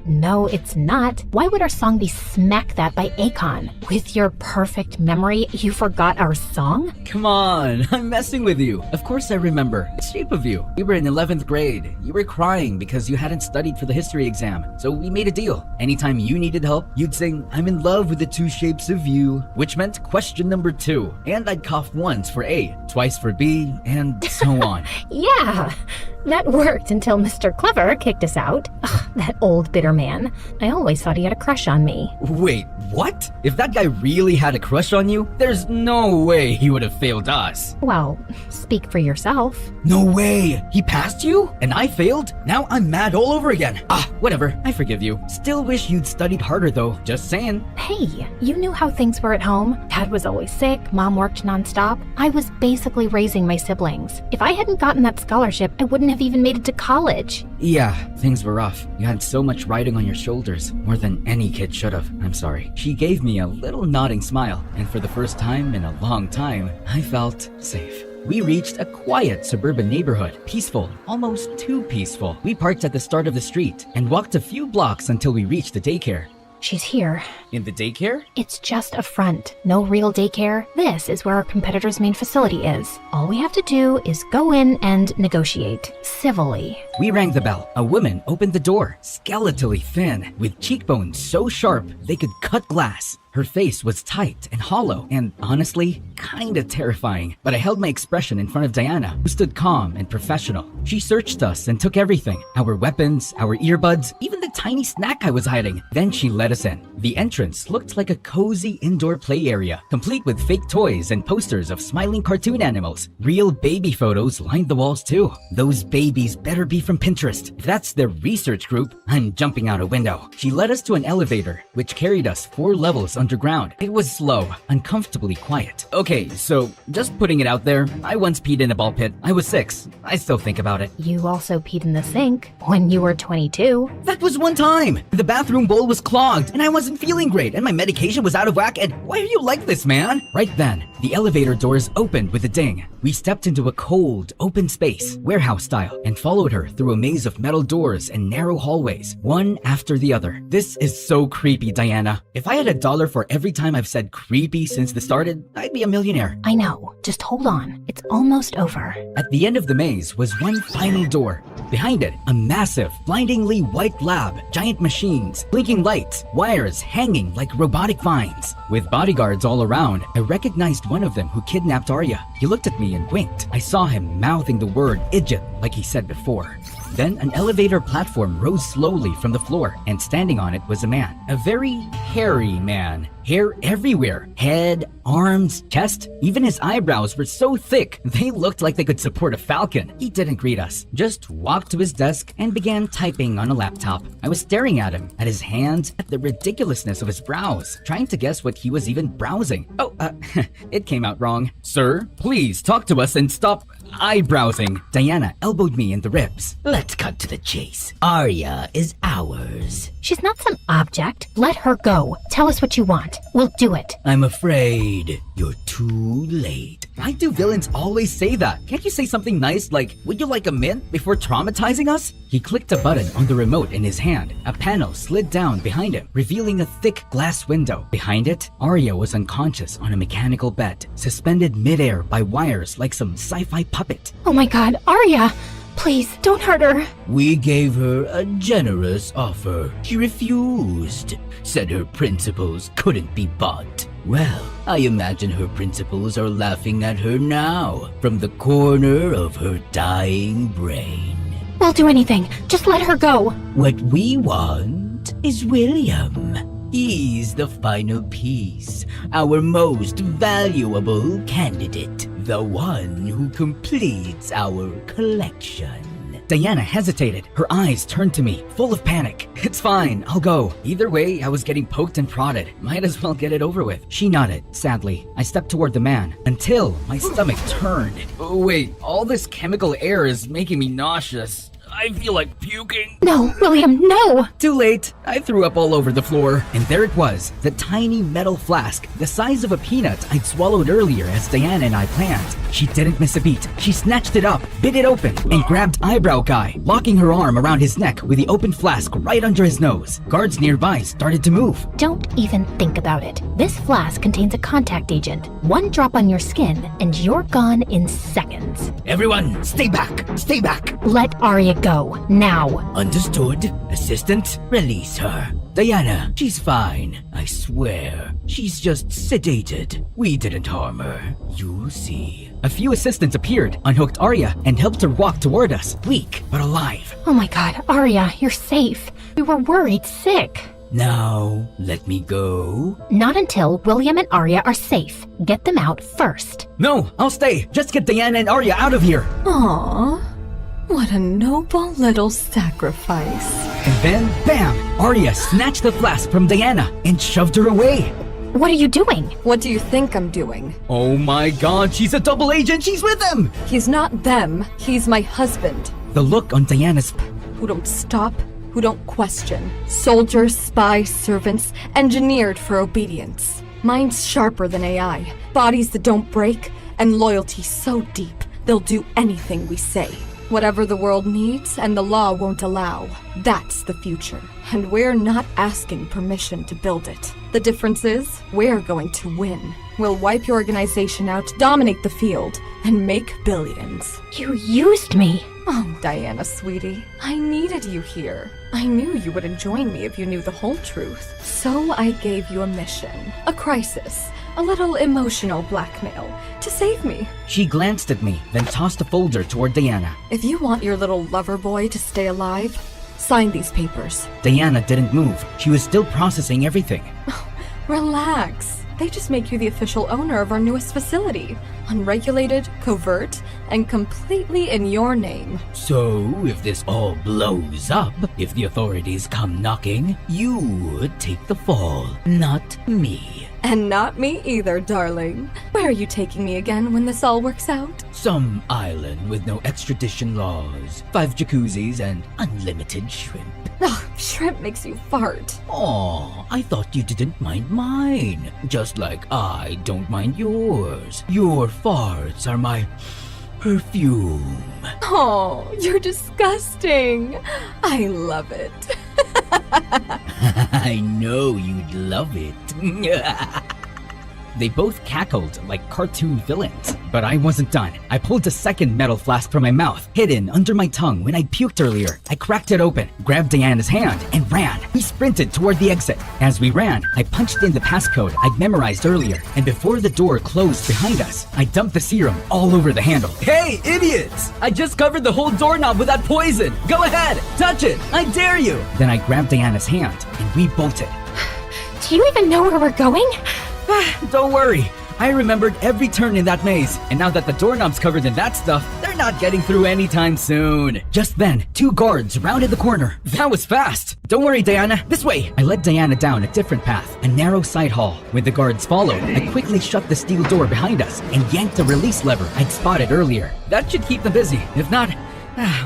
Speaker 2: No, it's not. Why would our song be Smack That by Akon? With your perfect memory, you forgot our song?
Speaker 4: Come on, I'm messing with you. Of course I remember. It's Shape of You. We were in 11th grade. You were crying because you hadn't studied for the history exam. So we made a deal. Anytime you needed help, you'd sing, I'm in love with the 2 shapes of you, which meant question number 2. And I'd cough once for A, twice for B, and so on.
Speaker 2: Yeah, that worked until Mr. Clever kicked us out. Ugh, that old bitter man. I always thought he had a crush on me.
Speaker 4: Wait, what? If that guy really had a crush on you, there's no way he would have failed us.
Speaker 2: Well, speak for yourself.
Speaker 4: No way! He passed you? And I failed? Now I'm mad all over again. Ah, whatever. I forgive you. Still wish you'd studied harder though. Just saying.
Speaker 2: Hey, you knew how things were at home. Dad was always sick, Mom worked nonstop. I was basically raising my siblings. If I hadn't gotten that scholarship, I wouldn't have even made it to college.
Speaker 4: Yeah, things were rough. You had so much riding on your shoulders, more than any kid should have. I'm sorry. She gave me a little nodding smile, and for the first time in a long time, I felt safe. We reached a quiet suburban neighborhood, peaceful, almost too peaceful. We parked at the start of the street and walked a few blocks until we reached the daycare.
Speaker 2: She's here.
Speaker 4: In the daycare?
Speaker 2: It's just a front. No real daycare. This is where our competitor's main facility is. All we have to do is go in and negotiate. Civilly.
Speaker 4: We rang the bell. A woman opened the door, skeletally thin, with cheekbones so sharp they could cut glass. Her face was tight and hollow and, honestly, kinda terrifying. But I held my expression in front of Diana, who stood calm and professional. She searched us and took everything. Our weapons, our earbuds, even the tiny snack I was hiding. Then she let us in. The entrance looked like a cozy indoor play area, complete with fake toys and posters of smiling cartoon animals. Real baby photos lined the walls too. Those babies better be from Pinterest. If that's their research group, I'm jumping out a window. She led us to an elevator, which carried us 4 levels underground. It was slow, uncomfortably quiet. Okay, so just putting it out there, I once peed in a ball pit. I was 6. I still think about it.
Speaker 1: You also peed in the sink when you were 22.
Speaker 4: That was one time. The bathroom bowl was clogged and I wasn't feeling great and my medication was out of whack and why are you like this, man? Right then, the elevator doors opened with a ding. We stepped into a cold, open space, warehouse style, and followed her through a maze of metal doors and narrow hallways, one after the other. This is so creepy, Diana. If I had $1 for every time I've said creepy since this started, I'd be a millionaire.
Speaker 1: I know. Just hold on. It's almost over.
Speaker 4: At the end of the maze was one final door. Behind it, a massive, blindingly white lab, giant machines, blinking lights, wires hanging like robotic vines. With bodyguards all around, I recognized one of them who kidnapped Arya. He looked at me and winked. I saw him mouthing the word idiot like he said before. Then an elevator platform rose slowly from the floor, and standing on it was a man. A very hairy man. Hair everywhere. Head, arms, chest. Even his eyebrows were so thick, they looked like they could support a falcon. He didn't greet us, just walked to his desk and began typing on a laptop. I was staring at him, at his hands, at the ridiculousness of his brows, trying to guess what he was even browsing. It came out wrong. Sir, please talk to us and stop eyebrowsing. Diana elbowed me in the ribs.
Speaker 7: Let's cut to the chase. Arya is ours.
Speaker 1: She's not some object. Let her go. Tell us what you want. We'll do it.
Speaker 7: I'm afraid you're too late.
Speaker 4: Why do villains always say that? Can't you say something nice like, would you like a mint, before traumatizing us? He clicked a button on the remote in his hand. A panel slid down behind him, revealing a thick glass window. Behind it, Arya was unconscious on a mechanical bed, suspended midair by wires like some sci-fi puppet.
Speaker 1: Oh my god, Arya! Please, don't hurt her.
Speaker 7: We gave her a generous offer. She refused, said her principles couldn't be bought. Well, I imagine her principles are laughing at her now, from the corner of her dying brain.
Speaker 1: We'll do anything. Just let her go.
Speaker 7: What we want is William. He's the final piece, our most valuable candidate, the one who completes our collection.
Speaker 4: Diana hesitated. Her eyes turned to me, full of panic. It's fine, I'll go. Either way, I was getting poked and prodded. Might as well get it over with. She nodded, sadly. I stepped toward the man, until my stomach turned. Oh, wait, all this chemical air is making me nauseous. I feel like puking.
Speaker 1: No, William, no!
Speaker 4: Too late. I threw up all over the floor. And there it was, the tiny metal flask, the size of a peanut I'd swallowed earlier as Diana and I planned. She didn't miss a beat. She snatched it up, bit it open, and grabbed Eyebrow Guy, locking her arm around his neck with the open flask right under his nose. Guards nearby started to move.
Speaker 1: Don't even think about it. This flask contains a contact agent. One drop on your skin, and you're gone in seconds.
Speaker 7: Everyone, stay back! Stay back!
Speaker 1: Let Arya go, now.
Speaker 7: Understood. Assistant, release her. Diana, she's fine. I swear. She's just sedated. We didn't harm her. You'll see.
Speaker 4: A few assistants appeared, unhooked Arya, and helped her walk toward us, weak but alive.
Speaker 1: Oh my god, Arya, you're safe. We were worried sick.
Speaker 7: Now, let me go.
Speaker 1: Not until William and Arya are safe. Get them out first.
Speaker 4: No, I'll stay. Just get Diana and Arya out of here.
Speaker 5: Aww. What a noble little sacrifice.
Speaker 4: And then, bam! Arya snatched the flask from Diana and shoved her away.
Speaker 1: What are you doing?
Speaker 5: What do you think I'm doing?
Speaker 4: Oh my god, she's a double agent! She's with them!
Speaker 5: He's not them. He's my husband.
Speaker 4: The look on Diana's...
Speaker 5: Who don't stop, who don't question. Soldiers, spies, servants, engineered for obedience. Minds sharper than AI. Bodies that don't break, and loyalty so deep, they'll do anything we say. Whatever the world needs and the law won't allow, that's the future. And we're not asking permission to build it. The difference is, we're going to win. We'll wipe your organization out, dominate the field, and make billions.
Speaker 2: You used me.
Speaker 5: Oh, Diana, sweetie, I needed you here. I knew you wouldn't join me if you knew the whole truth. So I gave you a mission, a crisis, a little emotional blackmail to save me.
Speaker 4: She glanced at me, then tossed a folder toward Diana.
Speaker 5: If you want your little lover boy to stay alive, sign these papers.
Speaker 4: Diana didn't move. She was still processing everything.
Speaker 5: Relax. They just make you the official owner of our newest facility. Unregulated, covert, and completely in your name.
Speaker 6: So, if this all blows up, if the authorities come knocking, you would take the fall, not me.
Speaker 5: And not me either, darling. Where are you taking me again when this all works out?
Speaker 6: Some island with no extradition laws, 5 jacuzzis, and unlimited shrimp.
Speaker 5: Ugh, shrimp makes you fart.
Speaker 6: Aw, I thought you didn't mind mine, just like I don't mind yours. Your farts are my perfume.
Speaker 5: Oh, you're disgusting. I love it.
Speaker 6: I know you'd love it.
Speaker 4: They both cackled like cartoon villains. But I wasn't done. I pulled a second metal flask from my mouth, hidden under my tongue when I puked earlier. I cracked it open, grabbed Diana's hand, and ran. We sprinted toward the exit. As we ran, I punched in the passcode I'd memorized earlier, and before the door closed behind us, I dumped the serum all over the handle. Hey, idiots! I just covered the whole doorknob with that poison! Go ahead! Touch it! I dare you! Then I grabbed Diana's hand, and we bolted.
Speaker 2: Do you even know where we're going?
Speaker 4: Don't worry. I remembered every turn in that maze, and now that the doorknob's covered in that stuff, they're not getting through anytime soon. Just then, 2 guards rounded the corner. That was fast. Don't worry, Diana. This way. I led Diana down a different path, a narrow side hall. When the guards followed, I quickly shut the steel door behind us and yanked the release lever I'd spotted earlier. That should keep them busy. If not,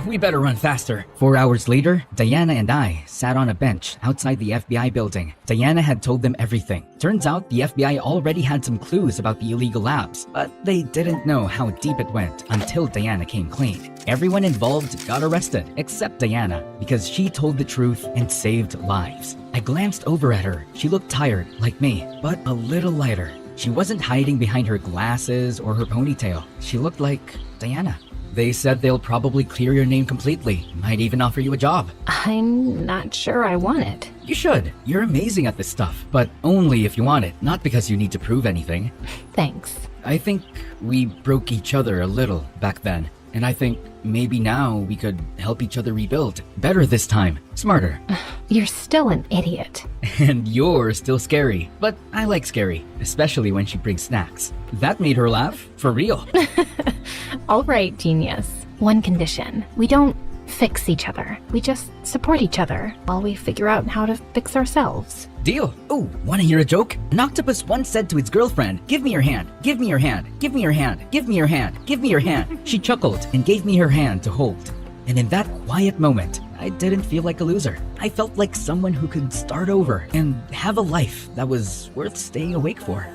Speaker 4: we better run faster. 4 hours later, Diana and I sat on a bench outside the FBI building. Diana had told them everything. Turns out the FBI already had some clues about the illegal labs, but they didn't know how deep it went until Diana came clean. Everyone involved got arrested, except Diana, because she told the truth and saved lives. I glanced over at her. She looked tired, like me, but a little lighter. She wasn't hiding behind her glasses or her ponytail. She looked like Diana. They said they'll probably clear your name completely, might even offer you a job.
Speaker 2: I'm not sure I want it.
Speaker 4: You should. You're amazing at this stuff, but only if you want it, not because you need to prove anything.
Speaker 2: Thanks.
Speaker 4: I think we broke each other a little back then, and I think maybe now we could help each other rebuild. Better this time. Smarter.
Speaker 2: You're still an idiot.
Speaker 4: And you're still scary, but I like scary, especially when she brings snacks. That made her laugh, for real.
Speaker 2: All right, genius. One condition. We don't fix each other. We just support each other while we figure out how to fix ourselves.
Speaker 4: Deal. Oh, wanna hear a joke? An octopus once said to its girlfriend, "Give me your hand, give me your hand, give me your hand, give me your hand, give me your hand." She chuckled and gave me her hand to hold. And in that quiet moment, I didn't feel like a loser. I felt like someone who could start over and have a life that was worth staying awake for.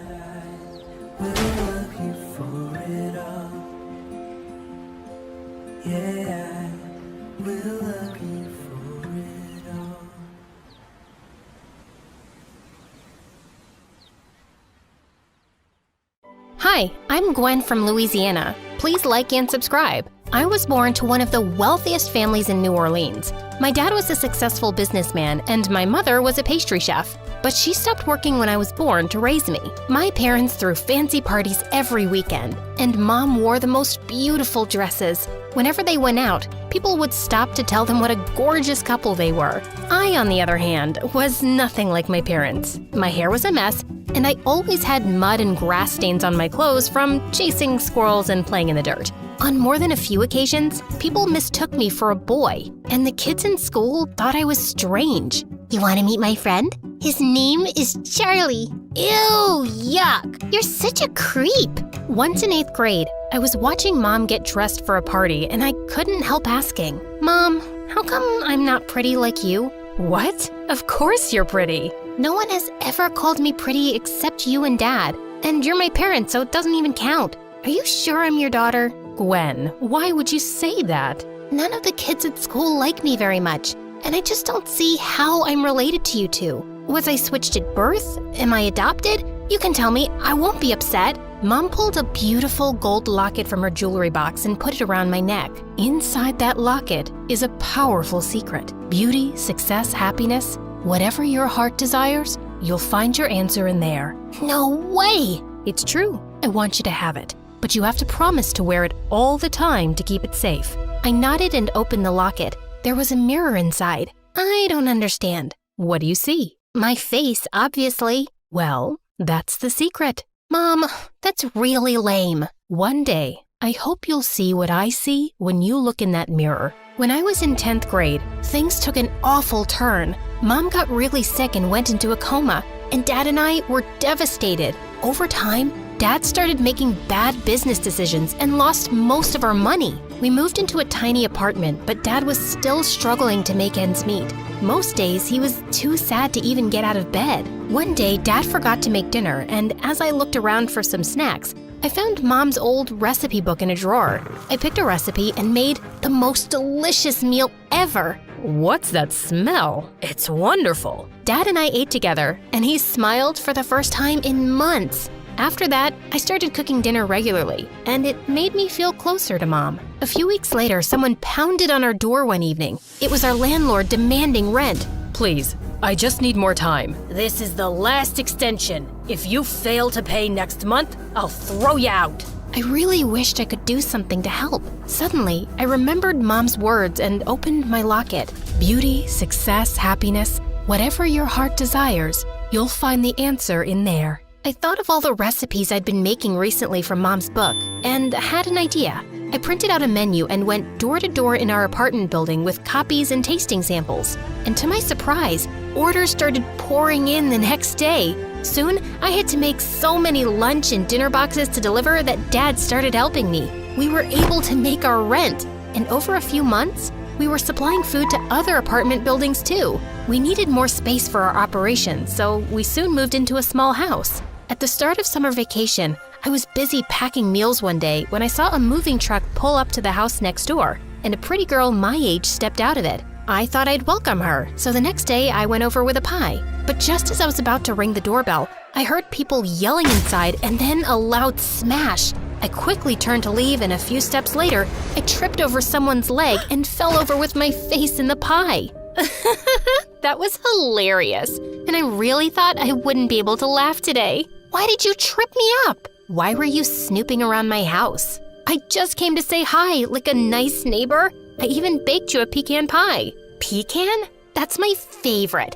Speaker 1: Hi, I'm Gwen from Louisiana. Please like and subscribe. I was born to one of the wealthiest families in New Orleans. My dad was a successful businessman and my mother was a pastry chef, but she stopped working when I was born to raise me. My parents threw fancy parties every weekend, and Mom wore the most beautiful dresses. Whenever they went out, people would stop to tell them what a gorgeous couple they were. I, on the other hand, was nothing like my parents. My hair was a mess, and I always had mud and grass stains on my clothes from chasing squirrels and playing in the dirt. On more than a few occasions, people mistook me for a boy, and the kids in school thought I was strange. You want to meet my friend? His name is Charlie. Ew, yuck. You're such a creep. Once in 8th grade, I was watching Mom get dressed for a party, and I couldn't help asking, "Mom, how come I'm not pretty like you?"
Speaker 2: What? Of course you're pretty.
Speaker 1: No one has ever called me pretty except you and Dad, and you're my parent, so it doesn't even count. Are you sure I'm your daughter?
Speaker 2: Gwen, why would you say that?
Speaker 1: None of the kids at school like me very much, and I just don't see how I'm related to you two. Was I switched at birth? Am I adopted?
Speaker 2: You can tell me. I won't be upset. Mom pulled a beautiful gold locket from her jewelry box and put it around my neck. Inside that locket is a powerful secret. Beauty, success, happiness, whatever your heart desires, you'll find your answer in there. No way! It's true. I want you to have it. But you have to promise to wear it all the time to keep it safe. I nodded and opened the locket. There was a mirror inside. I don't understand. What do you see? My face, obviously. Well, that's the secret. Mom, that's really lame. One day, I hope you'll see what I see when you look in that mirror. When I was in 10th grade, things took an awful turn. Mom got really sick and went into a coma, and Dad and I were devastated. Over time, Dad started making bad business decisions and lost most of our money. We moved into a tiny apartment, but Dad was still struggling to make ends meet. Most days, he was too sad to even get out of bed. One day, Dad forgot to make dinner, and as I looked around for some snacks, I found Mom's old recipe book in a drawer. I picked a recipe and made the most delicious meal ever. What's that smell? It's wonderful. Dad and I ate together, and he smiled for the first time in months. After that, I started cooking dinner regularly, and it made me feel closer to Mom. A few weeks later, someone pounded on our door one evening. It was our landlord demanding rent. Please, I just need more time. This is the last extension. If you fail to pay next month, I'll throw you out. I really wished I could do something to help. Suddenly, I remembered Mom's words and opened my locket. Beauty, success, happiness, whatever your heart desires, you'll find the answer in there. I thought of all the recipes I'd been making recently from Mom's book and had an idea. I printed out a menu and went door to door in our apartment building with copies and tasting samples. And to my surprise, orders started pouring in the next day. Soon, I had to make so many lunch and dinner boxes to deliver that Dad started helping me. We were able to make our rent, and over a few months, we were supplying food to other apartment buildings too. We needed more space for our operations, so we soon moved into a small house. At the start of summer vacation, I was busy packing meals one day when I saw a moving truck pull up to the house next door, and a pretty girl my age stepped out of it. I thought I'd welcome her, so the next day I went over with a pie. But just as I was about to ring the doorbell, I heard people yelling inside and then a loud smash. I quickly turned to leave, and a few steps later, I tripped over someone's leg and fell over with my face in the pie. That was hilarious, and I really thought I wouldn't be able to laugh today. Why did you trip me up? Why were you snooping around my house? I just came to say hi like a nice neighbor. I even baked you a pecan pie. Pecan? That's my favorite.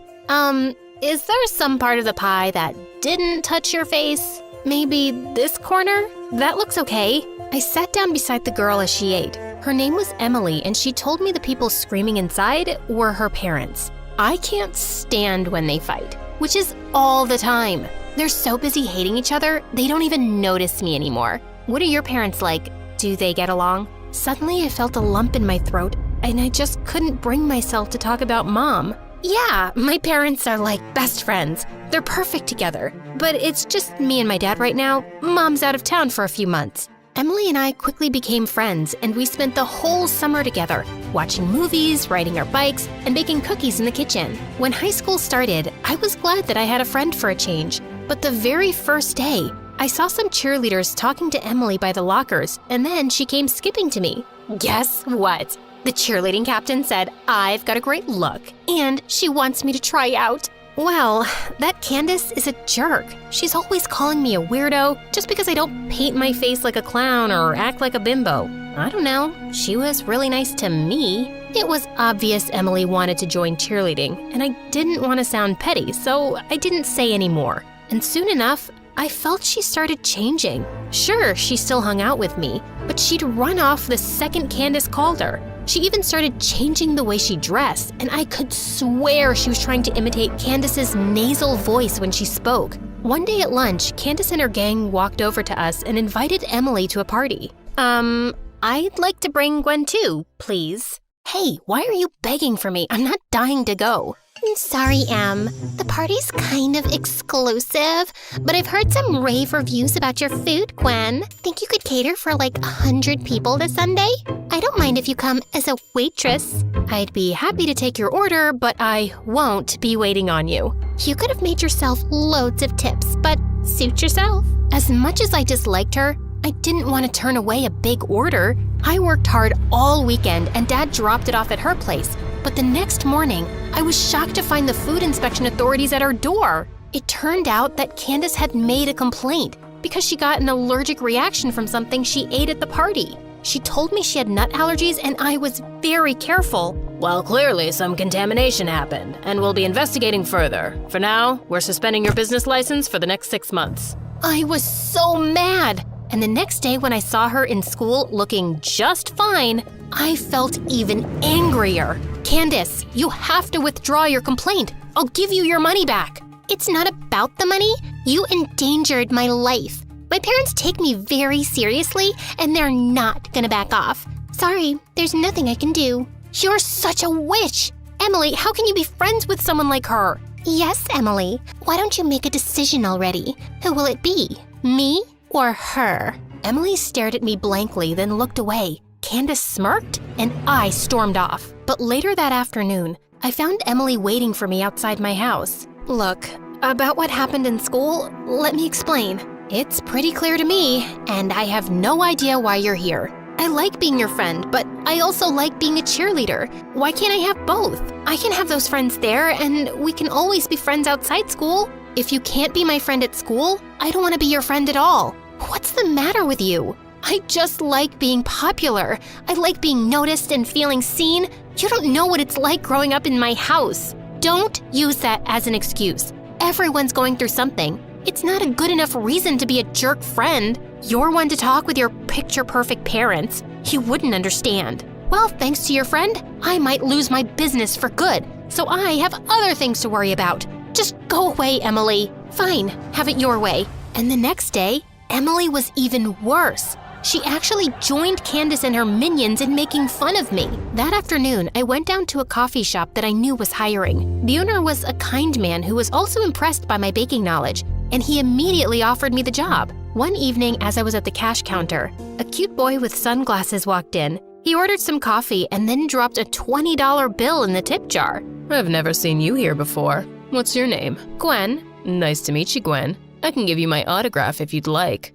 Speaker 2: Is there some part of the pie that didn't touch your face? Maybe this corner? That looks okay. I sat down beside the girl as she ate. Her name was Emily, and she told me the people screaming inside were her parents. I can't stand when they fight, which is all the time. They're so busy hating each other, they don't even notice me anymore. What are your parents like? Do they get along? Suddenly, I felt a lump in my throat, and I just couldn't bring myself to talk about Mom. Yeah, my parents are like best friends. They're perfect together. But it's just me and my dad right now. Mom's out of town for a few months. Emily and I quickly became friends, and we spent the whole summer together, watching movies, riding our bikes, and baking cookies in the kitchen. When high school started, I was glad that I had a friend for a change. But the very first day, I saw some cheerleaders talking to Emily by the lockers, and then she came skipping to me. Guess what? The cheerleading captain said I've got a great look, and she wants me to try out. Well, that Candace is a jerk. She's always calling me a weirdo just because I don't paint my face like a clown or act like a bimbo. I don't know. She was really nice to me. It was obvious Emily wanted to join cheerleading, and I didn't want to sound petty, so I didn't say any more. And soon enough, I felt she started changing. Sure, she still hung out with me, but she'd run off the second Candace called her. She even started changing the way she dressed, and I could swear she was trying to imitate Candace's nasal voice when she spoke. One day at lunch, Candace and her gang walked over to us and invited Emily to a party. I'd like to bring Gwen too, please. Hey, why are you begging for me? I'm not dying to go. Sorry, Em. The party's kind of exclusive, but I've heard some rave reviews about your food, Gwen. Think you could cater for like 100 people this Sunday? I don't mind if you come as a waitress. I'd be happy to take your order, but I won't be waiting on you. You could have made yourself loads of tips, but suit yourself. As much as I disliked her, I didn't want to turn away a big order. I worked hard all weekend and Dad dropped it off at her place. But the next morning, I was shocked to find the food inspection authorities at her door. It turned out that Candace had made a complaint because she got an allergic reaction from something she ate at the party. She told me she had nut allergies and I was very careful. Well, clearly some contamination happened and we'll be investigating further. For now, we're suspending your business license for the next 6 months. I was so mad. And the next day when I saw her in school looking just fine, I felt even angrier. Candace, you have to withdraw your complaint. I'll give you your money back. It's not about the money. You endangered my life. My parents take me very seriously, and they're not gonna back off. Sorry, there's nothing I can do. You're such a witch. Emily, how can you be friends with someone like her? Yes, Emily. Why don't you make a decision already? Who will it be? Me or her? Emily stared at me blankly, then looked away. Candace smirked, and I stormed off. But later that afternoon, I found Emily waiting for me outside my house. Look, about what happened in school, let me explain. It's pretty clear to me, and I have no idea why you're here. I like being your friend, but I also like being a cheerleader. Why can't I have both? I can have those friends there, and we can always be friends outside school. If you can't be my friend at school, I don't want to be your friend at all. What's the matter with you? I just like being popular. I like being noticed and feeling seen. You don't know what it's like growing up in my house. Don't use that as an excuse. Everyone's going through something. It's not a good enough reason to be a jerk friend. You're one to talk with your picture-perfect parents. You wouldn't understand. Well, thanks to your friend, I might lose my business for good, so I have other things to worry about. Just go away, Emily. Fine, have it your way. And the next day, Emily was even worse. She actually joined Candace and her minions in making fun of me. That afternoon, I went down to a coffee shop that I knew was hiring. The owner was a kind man who was also impressed by my baking knowledge, and he immediately offered me the job. One evening, as I was at the cash counter, a cute boy with sunglasses walked in. He ordered some coffee and then dropped a $20 bill in the tip jar. I've never seen you here before. What's your name? Gwen. Nice to meet you, Gwen. I can give you my autograph if you'd like.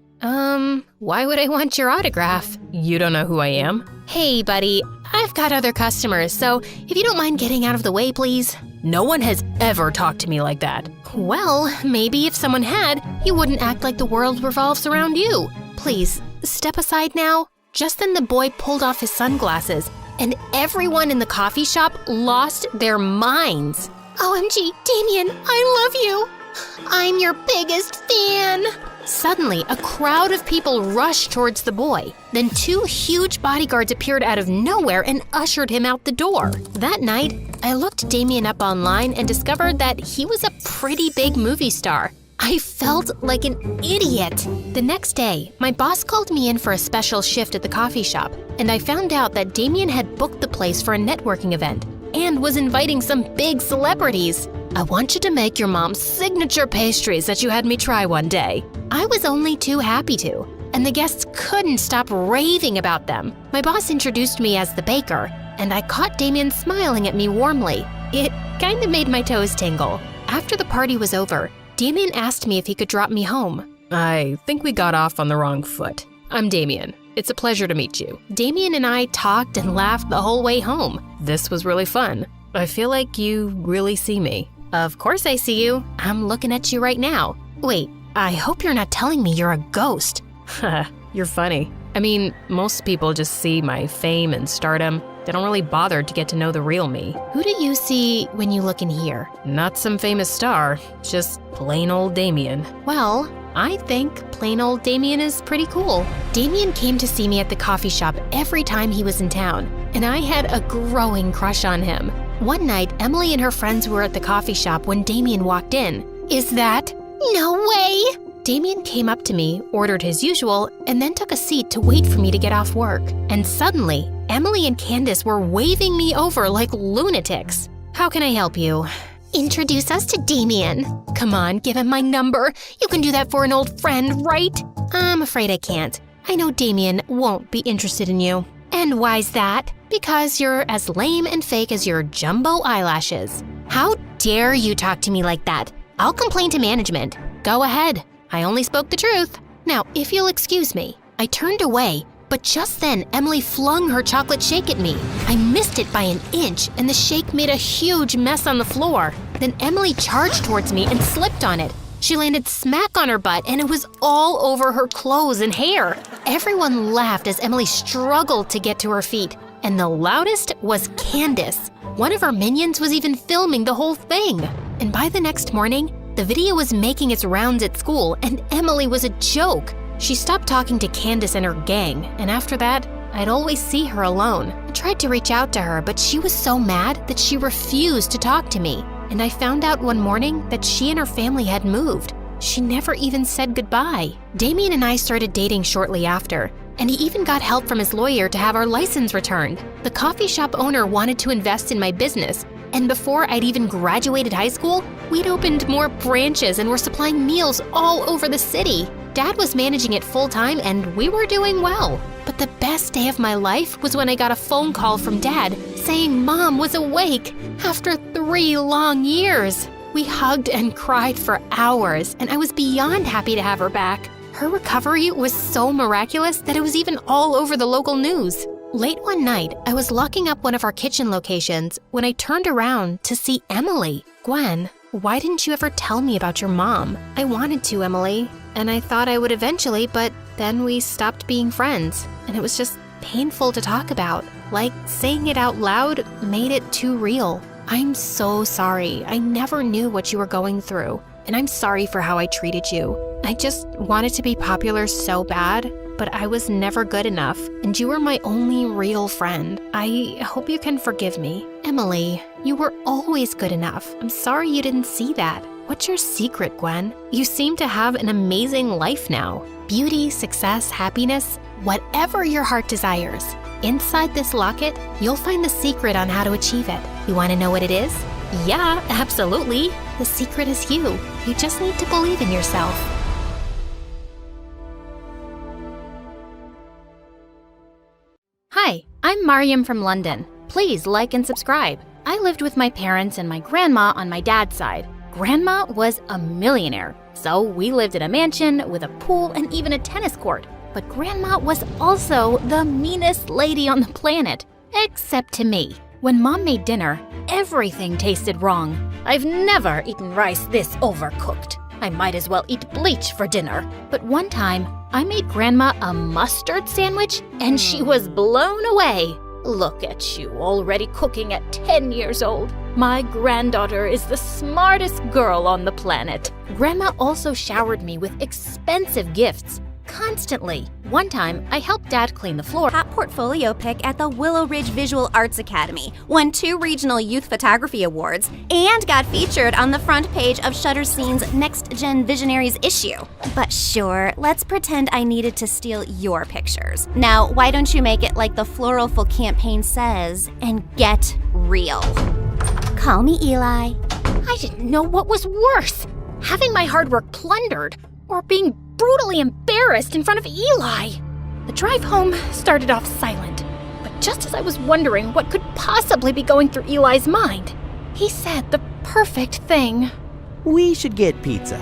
Speaker 2: Why would I want your autograph? You don't know who I am? Hey, buddy, I've got other customers, so if you don't mind getting out of the way, please. No one has ever talked to me like that. Well, maybe if someone had, you wouldn't act like the world revolves around you. Please, step aside now. Just then the boy pulled off his sunglasses, and everyone in the coffee shop lost their minds. OMG, Damien, I love you. I'm your biggest fan. Suddenly, a crowd of people rushed towards the boy. Then 2 huge bodyguards appeared out of nowhere and ushered him out the door. That night, I looked Damien up online and discovered that he was a pretty big movie star. I felt like an idiot. The next day, my boss called me in for a special shift at the coffee shop, and I found out that Damien had booked the place for a networking event and was inviting some big celebrities. I want you to make your mom's signature pastries that you had me try one day. I was only too happy to, and the guests couldn't stop raving about them. My boss introduced me as the baker, and I caught Damien smiling at me warmly. It kind of made my toes tingle. After the party was over, Damien asked me if he could drop me home. I think we got off on the wrong foot. I'm Damien. It's a pleasure to meet you. Damien and I talked and laughed the whole way home. This was really fun. I feel like you really see me. Of course I see you. I'm looking at you right now. Wait, I hope you're not telling me you're a ghost. You're funny. I mean, most people just see my fame and stardom. They don't really bother to get to know the real me. Who do you see when you look in here? Not some famous star, just plain old Damien. Well, I think plain old Damien is pretty cool. Damien came to see me at the coffee shop every time he was in town, and I had a growing crush on him. One night, Emily and her friends were at the coffee shop when Damien walked in. Is that? No way! Damien came up to me, ordered his usual, and then took a seat to wait for me to get off work. And suddenly, Emily and Candace were waving me over like lunatics. How can I help you? Introduce us to Damien. Come on, give him my number. You can do that for an old friend, right? I'm afraid I can't. I know Damien won't be interested in you. And why's that? Because you're as lame and fake as your jumbo eyelashes. How dare you talk to me like that? I'll complain to management. Go ahead. I only spoke the truth. Now, if you'll excuse me, I turned away, but just then Emily flung her chocolate shake at me. I missed it by an inch, and the shake made a huge mess on the floor. Then Emily charged towards me and slipped on it. She landed smack on her butt, and it was all over her clothes and hair. Everyone laughed as Emily struggled to get to her feet, and the loudest was Candace. One of her minions was even filming the whole thing. And by the next morning, the video was making its rounds at school, and Emily was a joke. She stopped talking to Candace and her gang, and after that, I'd always see her alone. I tried to reach out to her, but she was so mad that she refused to talk to me. And I found out one morning that she and her family had moved. She never even said goodbye. Damien and I started dating shortly after, and he even got help from his lawyer to have our license returned. The coffee shop owner wanted to invest in my business, and before I'd even graduated high school, we'd opened more branches and were supplying meals all over the city. Dad was managing it full-time, and we were doing well. But the best day of my life was when I got a phone call from Dad saying Mom was awake after 3 long years. We hugged and cried for hours, and I was beyond happy to have her back. Her recovery was so miraculous that it was even all over the local news. Late one night, I was locking up one of our kitchen locations when I turned around to see Emily. Gwen, why didn't you ever tell me about your mom? I wanted to, Emily, and I thought I would eventually, but then we stopped being friends, and it was just painful to talk about. Like, saying it out loud made it too real. I'm so sorry. I never knew what you were going through, and I'm sorry for how I treated you. I just wanted to be popular so bad, but I was never good enough, and you were my only real friend. I hope you can forgive me. Emily, you were always good enough. I'm sorry you didn't see that. What's your secret, Gwen? You seem to have an amazing life now. Beauty, success, happiness, whatever your heart desires. Inside this locket, you'll find the secret on how to achieve it. You want to know what it is? Yeah, absolutely. The secret is you. You just need to believe in yourself. Hi, I'm Mariam from London. Please like and subscribe. I lived with my parents and my grandma on my dad's side. Grandma was a millionaire, so we lived in a mansion with a pool and even a tennis court. But Grandma was also the meanest lady on the planet, except to me. When Mom made dinner, everything tasted wrong. I've never eaten rice this overcooked. I might as well eat bleach for dinner. But one time, I made Grandma a mustard sandwich, and she was blown away. Look at you, already cooking at 10 years old. My granddaughter is the smartest girl on the planet. Grandma also showered me with expensive gifts, constantly. One time, I helped Dad clean the floor.
Speaker 8: Top portfolio pick at the Willow Ridge Visual Arts Academy, won 2 regional youth photography awards, and got featured on the front page of Shutterscene's Next Gen Visionaries issue. But sure, let's pretend I needed to steal your pictures. Now, why don't you make it like the Floralful campaign says and get real? Call me Eli.
Speaker 2: I didn't know what was worse, having my hard work plundered or being brutally embarrassed in front of Eli. The drive home started off silent, but just as I was wondering what could possibly be going through Eli's mind, he said the perfect thing.
Speaker 9: We should get pizza.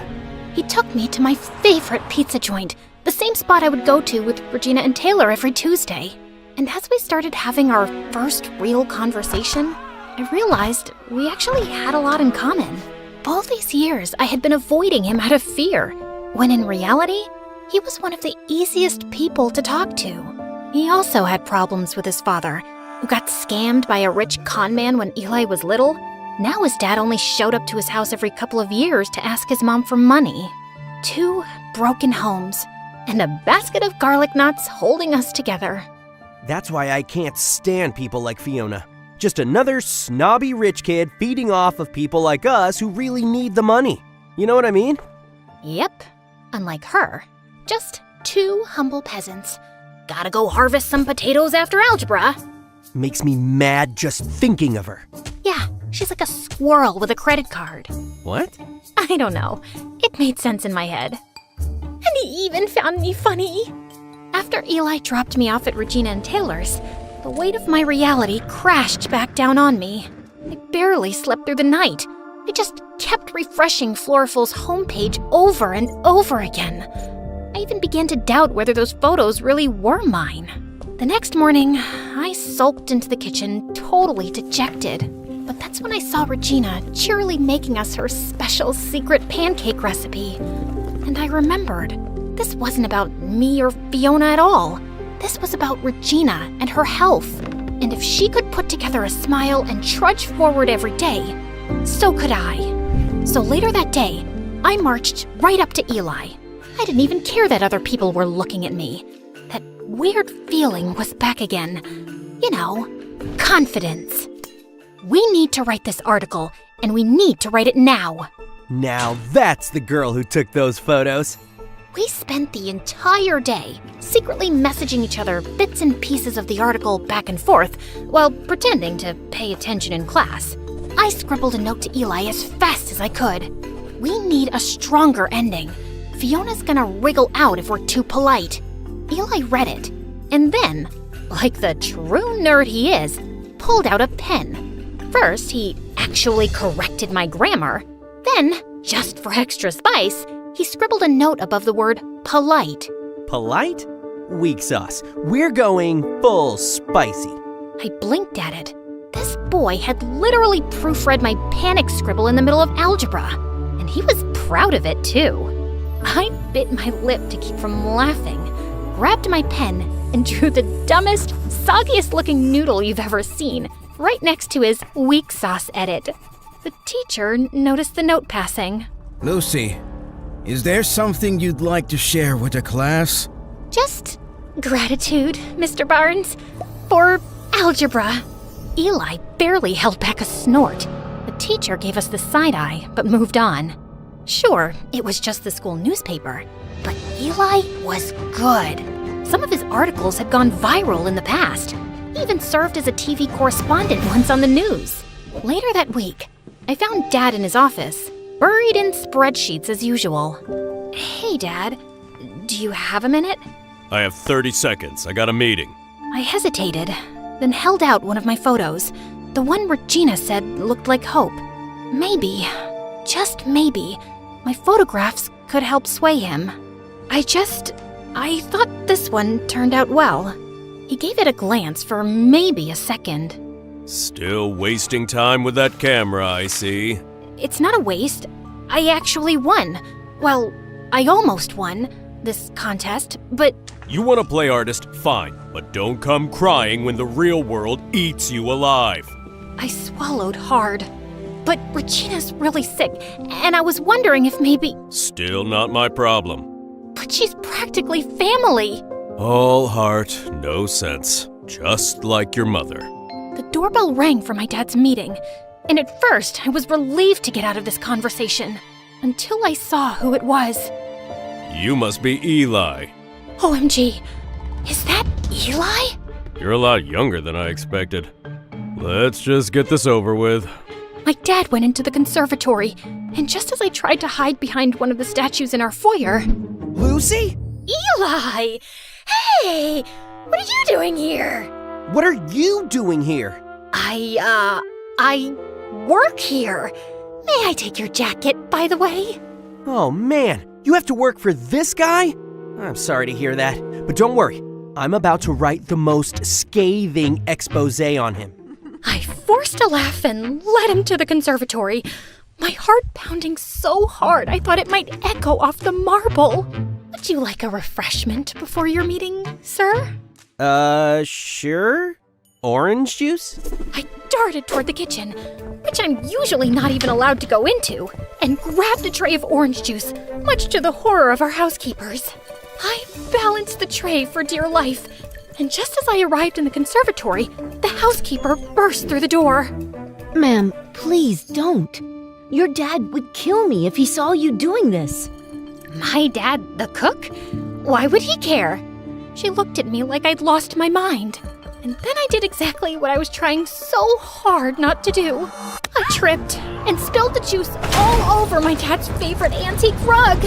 Speaker 2: He took me to my favorite pizza joint, the same spot I would go to with Regina and Taylor every Tuesday. And as we started having our first real conversation, I realized we actually had a lot in common. All these years, I had been avoiding him out of fear, when in reality, he was one of the easiest people to talk to. He also had problems with his father, who got scammed by a rich con man when Eli was little. Now his dad only showed up to his house every couple of years to ask his mom for money. 2 broken homes, and a basket of garlic knots holding us together.
Speaker 9: That's why I can't stand people like Fiona. Just another snobby rich kid feeding off of people like us who really need the money. You know what I mean?
Speaker 2: Yep. Unlike her, just 2 humble peasants. Gotta go harvest some potatoes after algebra.
Speaker 9: Makes me mad just thinking of her.
Speaker 2: Yeah, she's like a squirrel with a credit card.
Speaker 9: What?
Speaker 2: I don't know. It made sense in my head. And he even found me funny. After Eli dropped me off at Regina and Taylor's,
Speaker 1: The weight of my reality crashed back down on me. I barely slept through the night. I just kept refreshing Floriful's homepage over and over again. I even began to doubt whether those photos really were mine. The next morning, I sulked into the kitchen, totally dejected. But that's when I saw Regina cheerily making us her special secret pancake recipe. And I remembered, this wasn't about me or Fiona at all. This was about Regina and her health. And if she could put together a smile and trudge forward every day, so could I. So later that day, I marched right up to Eli. I didn't even care that other people were looking at me. That weird feeling was back again. You know, confidence. We need to write this article, and we need to write it now.
Speaker 9: Now that's the girl who took those photos.
Speaker 1: We spent the entire day secretly messaging each other bits and pieces of the article back and forth while pretending to pay attention in class. I scribbled a note to Eli as fast as I could. We need a stronger ending. Fiona's gonna wriggle out if we're too polite. Eli read it, and then, like the true nerd he is, pulled out a pen. First, he actually corrected my grammar. Then, just for extra spice, he scribbled a note above the word polite.
Speaker 9: Polite? Weak sauce. We're going full spicy.
Speaker 1: I blinked at it. This boy had literally proofread my panic scribble in the middle of algebra, and he was proud of it too. I bit my lip to keep from laughing, grabbed my pen, and drew the dumbest, soggiest looking noodle you've ever seen, right next to his weak sauce edit. The teacher noticed the note passing.
Speaker 10: Lucy, is there something you'd like to share with the class?
Speaker 1: Just gratitude, Mr. Barnes, for algebra. Eli barely held back a snort. The teacher gave us the side eye, but moved on. Sure, it was just the school newspaper, but Eli was good. Some of his articles had gone viral in the past. He even served as a TV correspondent once on the news. Later that week, I found Dad in his office, buried in spreadsheets as usual. Hey, Dad, do you have a minute?
Speaker 11: I have 30 seconds. I got a meeting.
Speaker 1: I hesitated, then held out one of my photos, the one Regina said looked like hope. Maybe, just maybe, my photographs could help sway him. I thought this one turned out well. He gave it a glance for maybe a second.
Speaker 11: Still wasting time with that camera, I see.
Speaker 1: It's not a waste. I actually won. Well, I almost won this contest, but...
Speaker 11: You want to play artist? Fine, but don't come crying when the real world eats you alive.
Speaker 1: I swallowed hard. But Regina's really sick, and I was wondering if maybe...
Speaker 11: Still not my problem.
Speaker 1: But she's practically family.
Speaker 11: All heart, no sense. Just like your mother.
Speaker 1: The doorbell rang for my dad's meeting, and at first I was relieved to get out of this conversation, until I saw who it was.
Speaker 11: You must be Eli.
Speaker 1: OMG, is that Eli?
Speaker 11: You're a lot younger than I expected. Let's just get this over with.
Speaker 1: My dad went into the conservatory, and just as I tried to hide behind one of the statues in our foyer...
Speaker 9: Lucy?
Speaker 1: Eli! Hey! What are you doing here?
Speaker 9: What are you doing here?
Speaker 1: I work here. May I take your jacket, by the way?
Speaker 9: Oh man, you have to work for this guy? I'm sorry to hear that, but don't worry. I'm about to write the most scathing expose on him.
Speaker 1: I forced a laugh and led him to the conservatory, my heart pounding so hard I thought it might echo off the marble. Would you like a refreshment before your meeting, sir?
Speaker 9: Sure. Orange juice?
Speaker 1: I darted toward the kitchen, which I'm usually not even allowed to go into, and grabbed a tray of orange juice, much to the horror of our housekeepers. I balanced the tray for dear life, and just as I arrived in the conservatory, the housekeeper burst through the door.
Speaker 12: Ma'am, please don't. Your dad would kill me if he saw you doing this.
Speaker 1: My dad, the cook? Why would he care? She looked at me like I'd lost my mind. And then I did exactly what I was trying so hard not to do. I tripped and spilled the juice all over my dad's favorite antique rug.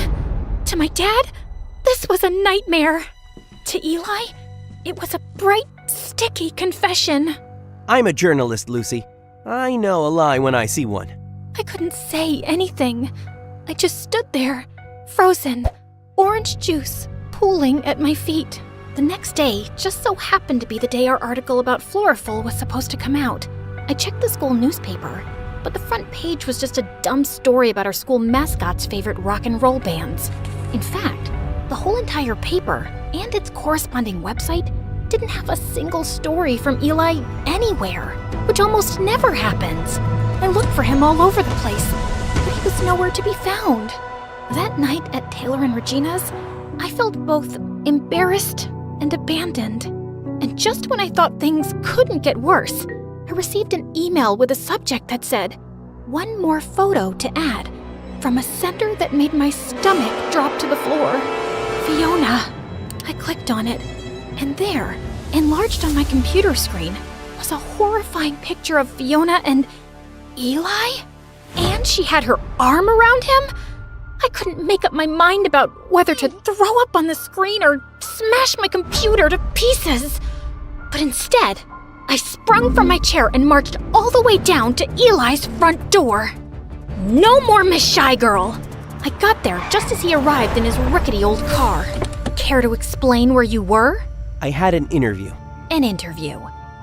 Speaker 1: To my dad, this was a nightmare. To Eli,
Speaker 2: It was a bright, sticky confession.
Speaker 9: I'm a journalist, Lucy. I know a lie when I see one.
Speaker 2: I couldn't say anything. I just stood there, frozen, orange juice pooling at my feet. The next day just so happened to be the day our article about Floral was supposed to come out. I checked the school newspaper, but the front page was just a dumb story about our school mascot's favorite rock and roll bands. In fact, the whole entire paper and its corresponding website didn't have a single story from Eli anywhere, which almost never happens. I looked for him all over the place, but he was nowhere to be found. That night at Taylor and Regina's, I felt both embarrassed and abandoned. And just when I thought things couldn't get worse, I received an email with a subject that said, "One more photo to add," from a sender that made my stomach drop to the floor. Fiona. I clicked on it, and there, enlarged on my computer screen, was a horrifying picture of Fiona and Eli? And she had her arm around him? I couldn't make up my mind about whether to throw up on the screen or smash my computer to pieces. But instead, I sprung from my chair and marched all the way down to Eli's front door. No more Miss Shy Girl! I got there just as he arrived in his rickety old car. Care to explain where you were?
Speaker 9: I had an interview.
Speaker 2: An interview.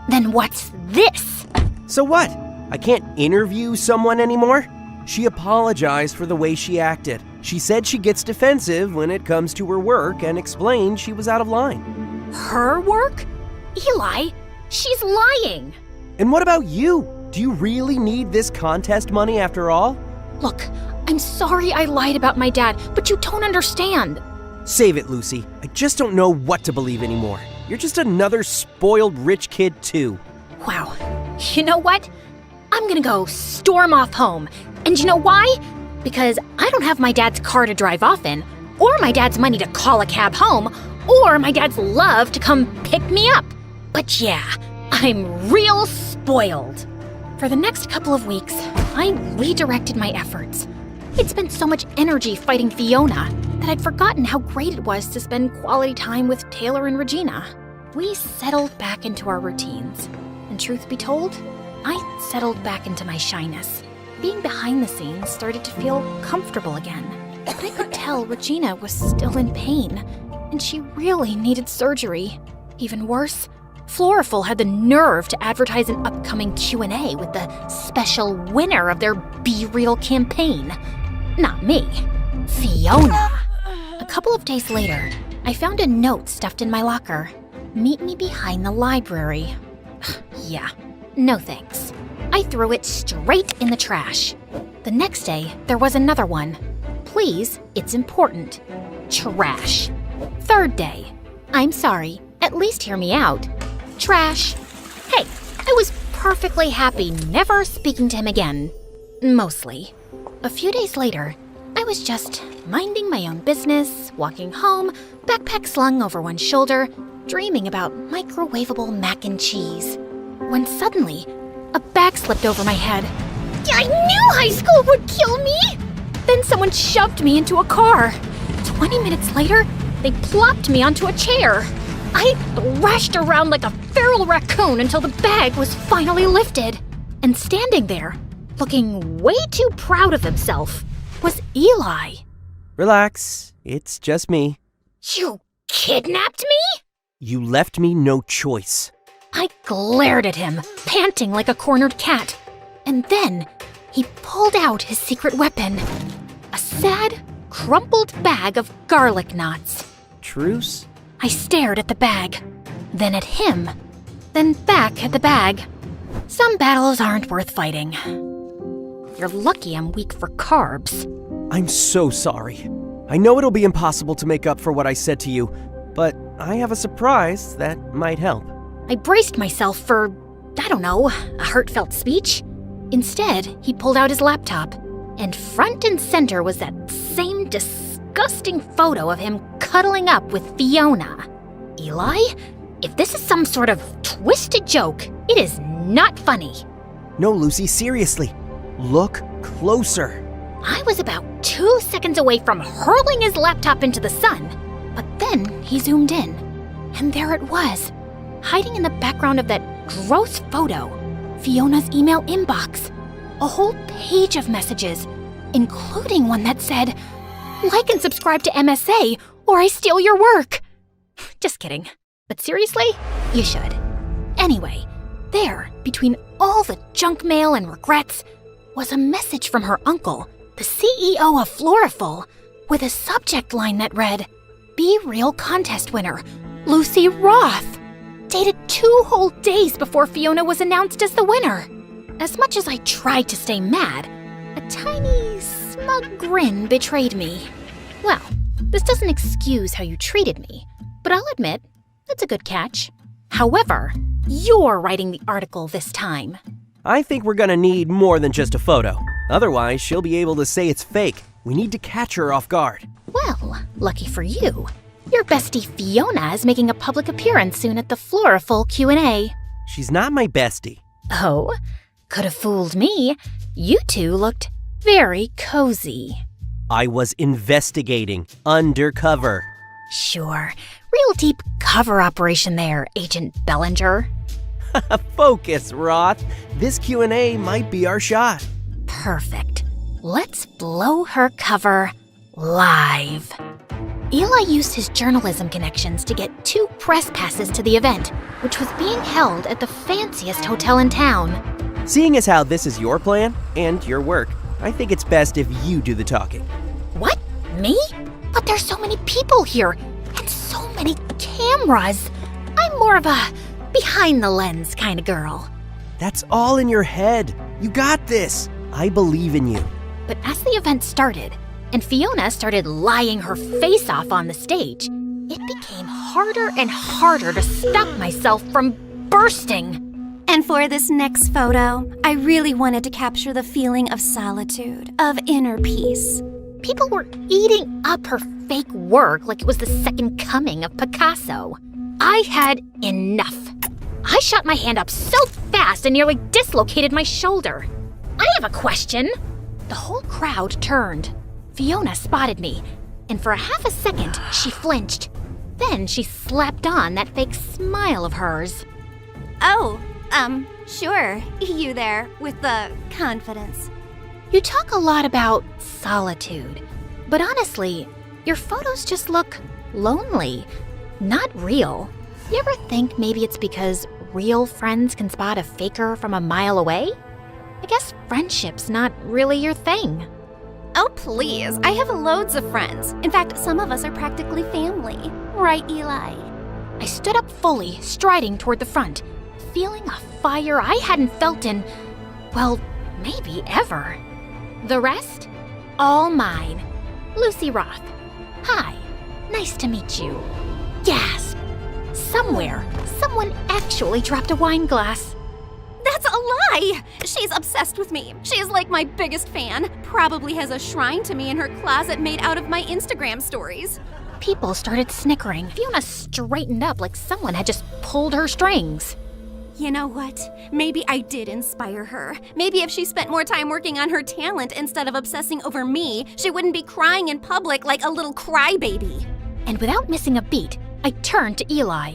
Speaker 2: Then what's this?
Speaker 9: So what? I can't interview someone anymore? She apologized for the way she acted. She said she gets defensive when it comes to her work and explained she was out of line.
Speaker 2: Her work? Eli, she's lying.
Speaker 9: And what about you? Do you really need this contest money after all?
Speaker 2: Look, I'm sorry I lied about my dad, but you don't understand.
Speaker 9: Save it, Lucy. I just don't know what to believe anymore. You're just another spoiled rich kid, too.
Speaker 2: Wow. You know what? I'm gonna go storm off home. And you know why? Because I don't have my dad's car to drive off in, or my dad's money to call a cab home, or my dad's love to come pick me up. But yeah, I'm real spoiled. For the next couple of weeks, I redirected my efforts. I'd spent so much energy fighting Fiona that I'd forgotten how great it was to spend quality time with Taylor and Regina. We settled back into our routines. And truth be told, I settled back into my shyness. Being behind the scenes started to feel comfortable again. But I could tell Regina was still in pain, and she really needed surgery. Even worse, Floral had the nerve to advertise an upcoming Q&A with the special winner of their Be Real campaign. Not me, Fiona. A couple of days later, I found a note stuffed in my locker. Meet me behind the library. Yeah, no thanks. I threw it straight in the trash. The next day, there was another one. Please, it's important. Trash. Third day. I'm sorry, at least hear me out. Trash. Hey, I was perfectly happy never speaking to him again. Mostly. A few days later, I was just minding my own business, walking home, backpack slung over one shoulder, dreaming about microwavable mac and cheese. When suddenly, a bag slipped over my head. I knew high school would kill me! Then someone shoved me into a car. 20 minutes later, they plopped me onto a chair. I thrashed around like a feral raccoon until the bag was finally lifted. And standing there, looking way too proud of himself, was Eli.
Speaker 9: Relax, it's just me.
Speaker 2: You kidnapped me?
Speaker 9: You left me no choice.
Speaker 2: I glared at him, panting like a cornered cat. And then he pulled out his secret weapon. A sad, crumpled bag of garlic knots.
Speaker 9: Truce?
Speaker 2: I stared at the bag, then at him, then back at the bag. Some battles aren't worth fighting. You're lucky I'm weak for carbs.
Speaker 9: I'm so sorry. I know it'll be impossible to make up for what I said to you, but I have a surprise that might help.
Speaker 2: I braced myself for, I don't know, a heartfelt speech. Instead, he pulled out his laptop, and front and center was that same disgusting photo of him cuddling up with Fiona. Eli, if this is some sort of twisted joke, it is not funny.
Speaker 9: No, Lucy, seriously. Look closer.
Speaker 2: I was about 2 seconds away from hurling his laptop into the sun, but then he zoomed in.
Speaker 1: And there it was, hiding in the background of that gross photo. Fiona's email inbox. A whole page of messages, including one that said, "Like and subscribe to MSA, or I steal your work." Just kidding. But seriously, you should. Anyway, there, between all the junk mail and regrets, was a message from her uncle, the CEO of Floriful, with a subject line that read, "Be Real contest winner, Lucy Roth," dated 2 whole days before Fiona was announced as the winner. As much as I tried to stay mad, a tiny, smug grin betrayed me. Well, this doesn't excuse how you treated me, but I'll admit, it's a good catch. However, you're writing the article this time.
Speaker 9: I think we're gonna need more than just a photo. Otherwise, she'll be able to say it's fake. We need to catch her off guard.
Speaker 1: Well, lucky for you, your bestie Fiona is making a public appearance soon at the Floriful Q&A.
Speaker 9: She's not my bestie.
Speaker 1: Oh, could have fooled me. You two looked very cozy.
Speaker 9: I was investigating, undercover.
Speaker 1: Sure, real deep cover operation there, Agent Bellinger.
Speaker 9: Focus, Roth. This Q&A might be our shot.
Speaker 1: Perfect. Let's blow her cover live. Eli used his journalism connections to get 2 press passes to the event, which was being held at the fanciest hotel in town.
Speaker 9: Seeing as how this is your plan and your work, I think it's best if you do the talking.
Speaker 1: What? Me? But there's so many people here, and so many cameras. I'm more of a behind-the-lens kind of girl.
Speaker 9: That's all in your head. You got this. I believe in you.
Speaker 1: But as the event started, and Fiona started lying her face off on the stage, it became harder and harder to stop myself from bursting.
Speaker 8: And for this next photo, I really wanted to capture the feeling of solitude, of inner peace.
Speaker 1: People were eating up her fake work like it was the second coming of Picasso. I had enough. I shot my hand up so fast and nearly dislocated my shoulder. I have a question. The whole crowd turned. Fiona spotted me, and for a half a second, she flinched. Then she slapped on that fake smile of hers.
Speaker 8: Oh, sure. You there, with the confidence.
Speaker 1: You talk a lot about solitude, but honestly, your photos just look lonely, not real. You ever think maybe it's because real friends can spot a faker from a mile away? I guess friendship's not really your thing.
Speaker 8: Oh, please. I have loads of friends. In fact, some of us are practically family. Right, Eli?
Speaker 1: I stood up fully, striding toward the front, feeling a fire I hadn't felt in, well, maybe ever. The rest? All mine. Lucy Roth. Hi. Nice to meet you. Gasp. Somewhere, someone actually dropped a wine glass.
Speaker 8: That's a lie! She's obsessed with me. She is like my biggest fan. Probably has a shrine to me in her closet made out of my Instagram stories.
Speaker 1: People started snickering. Fiona straightened up like someone had just pulled her strings.
Speaker 8: You know what? Maybe I did inspire her. Maybe if she spent more time working on her talent instead of obsessing over me, she wouldn't be crying in public like a little crybaby.
Speaker 1: And without missing a beat, I turned to Eli.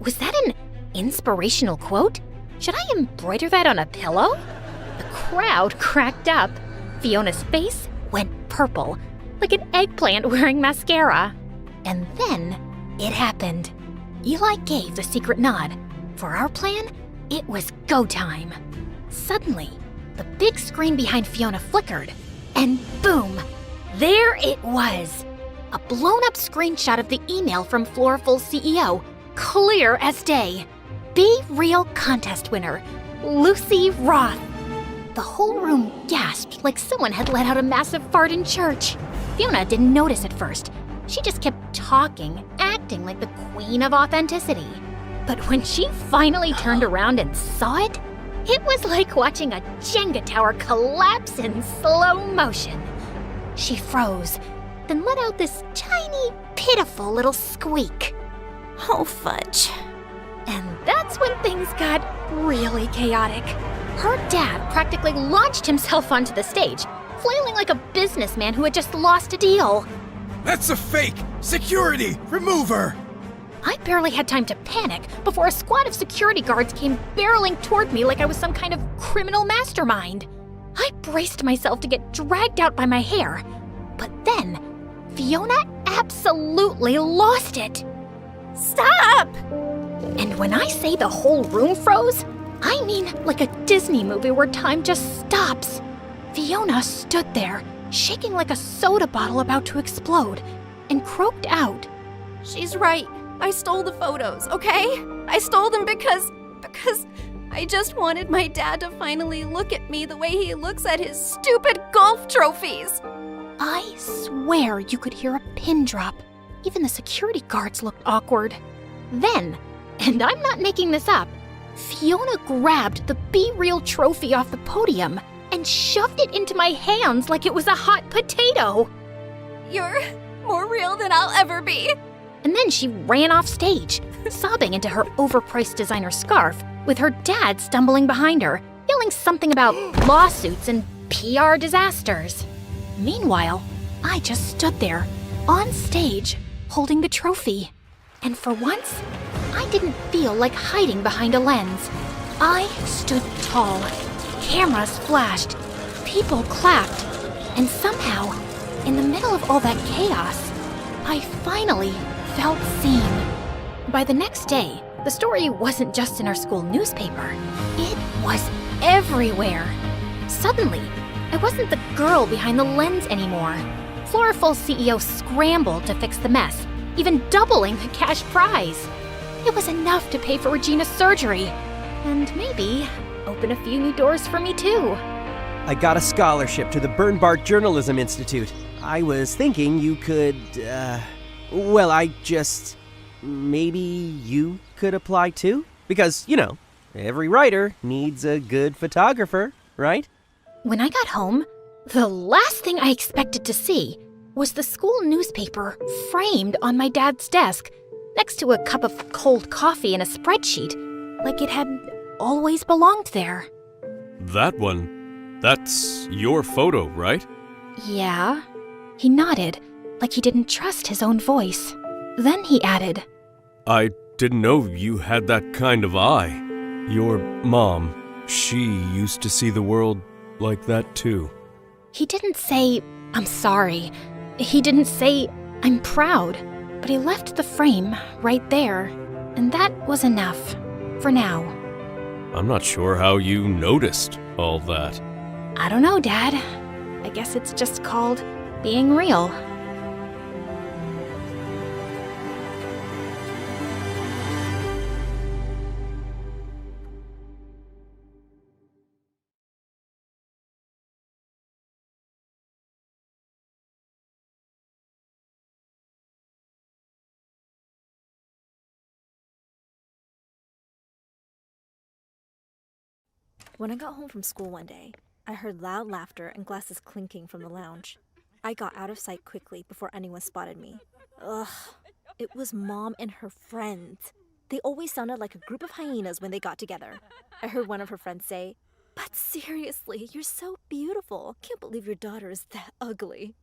Speaker 1: Was that an inspirational quote? Should I embroider that on a pillow? The crowd cracked up. Fiona's face went purple, like an eggplant wearing mascara. And then it happened. Eli gave the secret nod. For our plan, it was go time. Suddenly, the big screen behind Fiona flickered, and boom, there it was. A blown-up screenshot of the email from Floriful's CEO, clear as day. Be Real contest winner, Lucy Roth. The whole room gasped like someone had let out a massive fart in church. Fiona didn't notice at first. She just kept talking, acting like the queen of authenticity. But when she finally turned around and saw it, it was like watching a Jenga tower collapse in slow motion. She froze, then let out this tiny, pitiful little squeak.
Speaker 8: Oh, fudge.
Speaker 1: And that's when things got really chaotic. Her dad practically launched himself onto the stage, flailing like a businessman who had just lost a deal.
Speaker 10: That's a fake! Security! Remove her!
Speaker 2: I barely had time to panic before a squad of security guards came barreling toward me like I was some kind of criminal mastermind. I braced myself to get dragged out by my hair, but then Fiona absolutely lost it.
Speaker 8: Stop!
Speaker 2: And when I say the whole room froze, I mean like a Disney movie where time just stops. Fiona stood there, shaking like a soda bottle about to explode, and croaked out,
Speaker 8: She's right. I stole the photos, okay? I stole them because I just wanted my dad to finally look at me the way he looks at his stupid golf trophies.
Speaker 2: I swear you could hear a pin drop. Even the security guards looked awkward. Then, and I'm not making this up, Fiona grabbed the Be Real trophy off the podium and shoved it into my hands like it was a hot potato.
Speaker 8: You're more real than I'll ever be.
Speaker 2: And then she ran off stage, sobbing into her overpriced designer scarf, with her dad stumbling behind her, yelling something about lawsuits and PR disasters. Meanwhile, I just stood there, on stage, holding the trophy. And for once, I didn't feel like hiding behind a lens. I stood tall. Cameras flashed. People clapped. And somehow, in the middle of all that chaos, I finally felt seen. By the next day, the story wasn't just in our school newspaper. It was everywhere. Suddenly, I wasn't the girl behind the lens anymore. Floriful's CEO scrambled to fix the mess, even doubling the cash prize. It was enough to pay for Regina's surgery, and maybe open a few new doors for me too.
Speaker 9: I got a scholarship to the Bernbart Journalism Institute. I was thinking you could, maybe you could apply too? Because, every writer needs a good photographer, right?
Speaker 2: When I got home, the last thing I expected to see was the school newspaper framed on my dad's desk, next to a cup of cold coffee and a spreadsheet, like it had always belonged there.
Speaker 11: That one, that's your photo, right?
Speaker 2: Yeah. He nodded, like he didn't trust his own voice. Then he added,
Speaker 11: I didn't know you had that kind of eye. Your mom, she used to see the world like that too.
Speaker 2: He didn't say, I'm sorry. He didn't say, I'm proud. But he left the frame right there. And that was enough. For now.
Speaker 11: I'm not sure how you noticed all that.
Speaker 2: I don't know, Dad. I guess it's just called being real.
Speaker 13: When I got home from school one day, I heard loud laughter and glasses clinking from the lounge. I got out of sight quickly before anyone spotted me. Ugh, it was Mom and her friends. They always sounded like a group of hyenas when they got together. I heard one of her friends say, "But seriously, you're so beautiful. Can't believe your daughter is that ugly."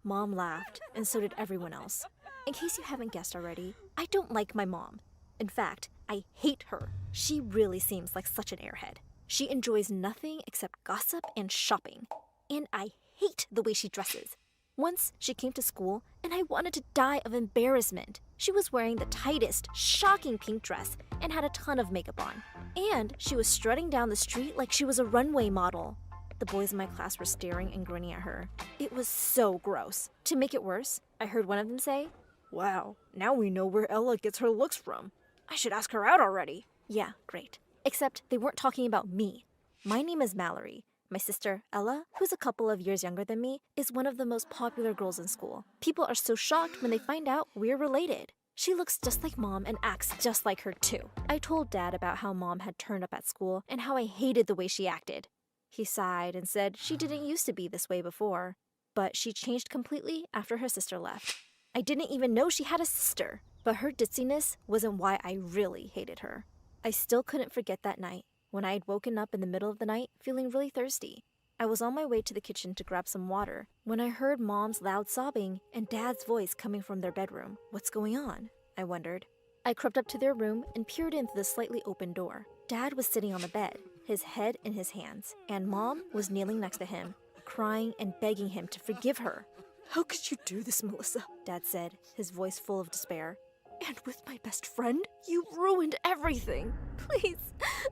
Speaker 13: Mom laughed, and so did everyone else. In case you haven't guessed already, I don't like my mom. In fact, I hate her. She really seems like such an airhead. She enjoys nothing except gossip and shopping. And I hate the way she dresses. Once she came to school and I wanted to die of embarrassment. She was wearing the tightest, shocking pink dress and had a ton of makeup on. And she was strutting down the street like she was a runway model. The boys in my class were staring and grinning at her. It was so gross. To make it worse, I heard one of them say, "Wow, now we know where Ella gets her looks from. I should ask her out already." Yeah, great. Except they weren't talking about me. My name is Mallory. My sister, Ella, who's a couple of years younger than me, is one of the most popular girls in school. People are so shocked when they find out we're related. She looks just like Mom and acts just like her too. I told Dad about how Mom had turned up at school and how I hated the way she acted. He sighed and said she didn't used to be this way before, but she changed completely after her sister left. I didn't even know she had a sister, but her ditziness wasn't why I really hated her. I still couldn't forget that night when I had woken up in the middle of the night feeling really thirsty. I was on my way to the kitchen to grab some water when I heard Mom's loud sobbing and Dad's voice coming from their bedroom. What's going on? I wondered. I crept up to their room and peered in through the slightly open door. Dad was sitting on the bed, his head in his hands, and Mom was kneeling next to him, crying and begging him to forgive her. "How could you do this, Melissa?" Dad said, his voice full of despair. "And with my best friend, you ruined everything." "Please,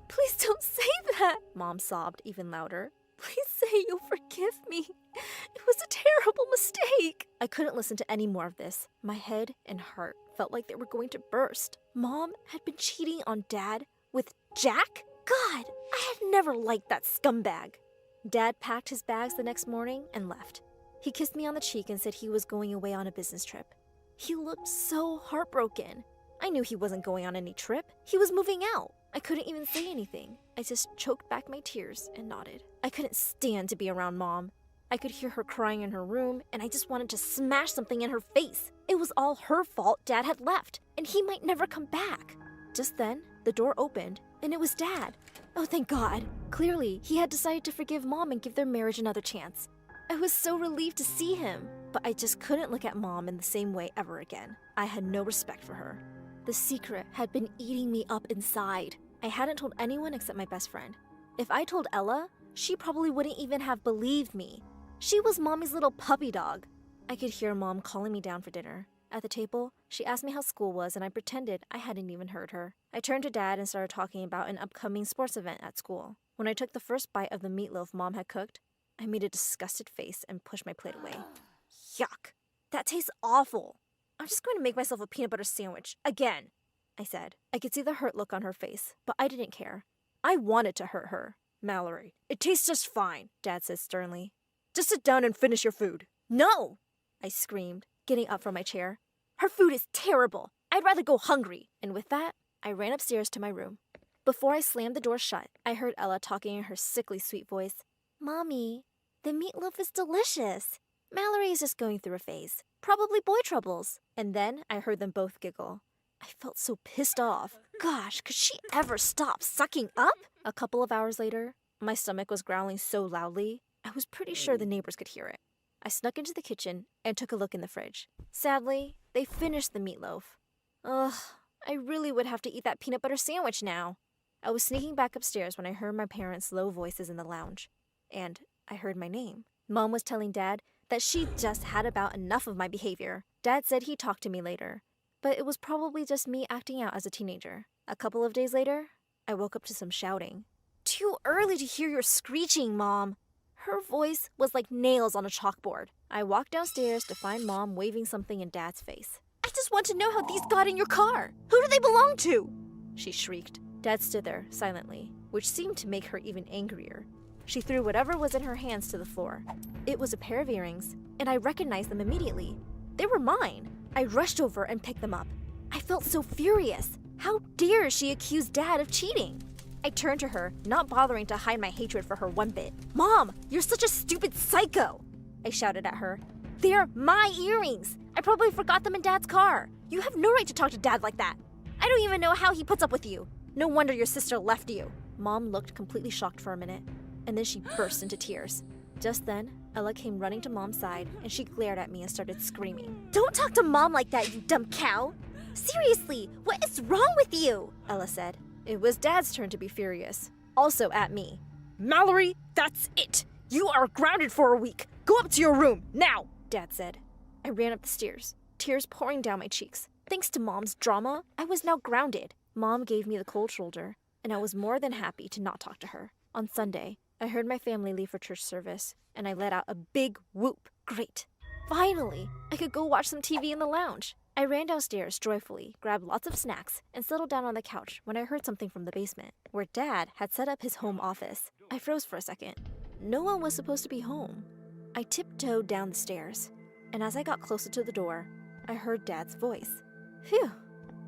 Speaker 13: please don't say that," Mom sobbed even louder. "Please say you'll forgive me. It was a terrible mistake." I couldn't listen to any more of this. My head and heart felt like they were going to burst. Mom had been cheating on Dad with Jack? God, I had never liked that scumbag. Dad packed his bags the next morning and left. He kissed me on the cheek and said he was going away on a business trip. He looked so heartbroken. I knew he wasn't going on any trip. He was moving out. I couldn't even say anything. I just choked back my tears and nodded. I couldn't stand to be around Mom. I could hear her crying in her room, and I just wanted to smash something in her face. It was all her fault Dad had left, and he might never come back. Just then, the door opened, and it was Dad. Oh, thank God. Clearly, he had decided to forgive Mom and give their marriage another chance. I was so relieved to see him, but I just couldn't look at Mom in the same way ever again. I had no respect for her. The secret had been eating me up inside. I hadn't told anyone except my best friend. If I told Ella, she probably wouldn't even have believed me. She was Mommy's little puppy dog. I could hear Mom calling me down for dinner. At the table, she asked me how school was, and I pretended I hadn't even heard her. I turned to Dad and started talking about an upcoming sports event at school. When I took the first bite of the meatloaf Mom had cooked, I made a disgusted face and pushed my plate away. Yuck. That tastes awful. I'm just going to make myself a peanut butter sandwich. Again, I said. I could see the hurt look on her face, but I didn't care. I wanted to hurt her. "Mallory, it tastes just fine," Dad said sternly. "Just sit down and finish your food." "No!" I screamed, getting up from my chair. "Her food is terrible. I'd rather go hungry." And with that, I ran upstairs to my room. Before I slammed the door shut, I heard Ella talking in her sickly sweet voice. "Mommy, the meatloaf is delicious. Mallory is just going through a phase. Probably boy troubles." And then I heard them both giggle. I felt so pissed off. Gosh, could she ever stop sucking up? A couple of hours later, my stomach was growling so loudly, I was pretty sure the neighbors could hear it. I snuck into the kitchen and took a look in the fridge. Sadly, they finished the meatloaf. Ugh, I really would have to eat that peanut butter sandwich now. I was sneaking back upstairs when I heard my parents' low voices in the lounge. And I heard my name. Mom was telling Dad that she'd just had about enough of my behavior. Dad said he'd talk to me later, but it was probably just me acting out as a teenager. A couple of days later, I woke up to some shouting. "Too early to hear your screeching, Mom." Her voice was like nails on a chalkboard. I walked downstairs to find Mom waving something in Dad's face. "I just want to know how these got in your car. Who do they belong to?" she shrieked. Dad stood there silently, which seemed to make her even angrier. She threw whatever was in her hands to the floor. It was a pair of earrings, and I recognized them immediately. They were mine. I rushed over and picked them up. I felt so furious. How dare she accuse Dad of cheating? I turned to her, not bothering to hide my hatred for her one bit. "Mom, you're such a stupid psycho!" I shouted at her. "They're my earrings! I probably forgot them in Dad's car. You have no right to talk to Dad like that. I don't even know how he puts up with you. No wonder your sister left you." Mom looked completely shocked for a minute, and then she burst into tears. Just then, Ella came running to Mom's side, and she glared at me and started screaming. "Don't talk to Mom like that, you dumb cow! Seriously, what is wrong with you?" Ella said. It was Dad's turn to be furious, also at me. "Mallory, that's it! You are grounded for a week! Go up to your room, now!" Dad said. I ran up the stairs, tears pouring down my cheeks. Thanks to Mom's drama, I was now grounded. Mom gave me the cold shoulder, and I was more than happy to not talk to her. On Sunday, I heard my family leave for church service, and I let out a big whoop. Great! Finally, I could go watch some TV in the lounge. I ran downstairs joyfully, grabbed lots of snacks, and settled down on the couch when I heard something from the basement, where Dad had set up his home office. I froze for a second. No one was supposed to be home. I tiptoed down the stairs, and as I got closer to the door, I heard Dad's voice. Phew!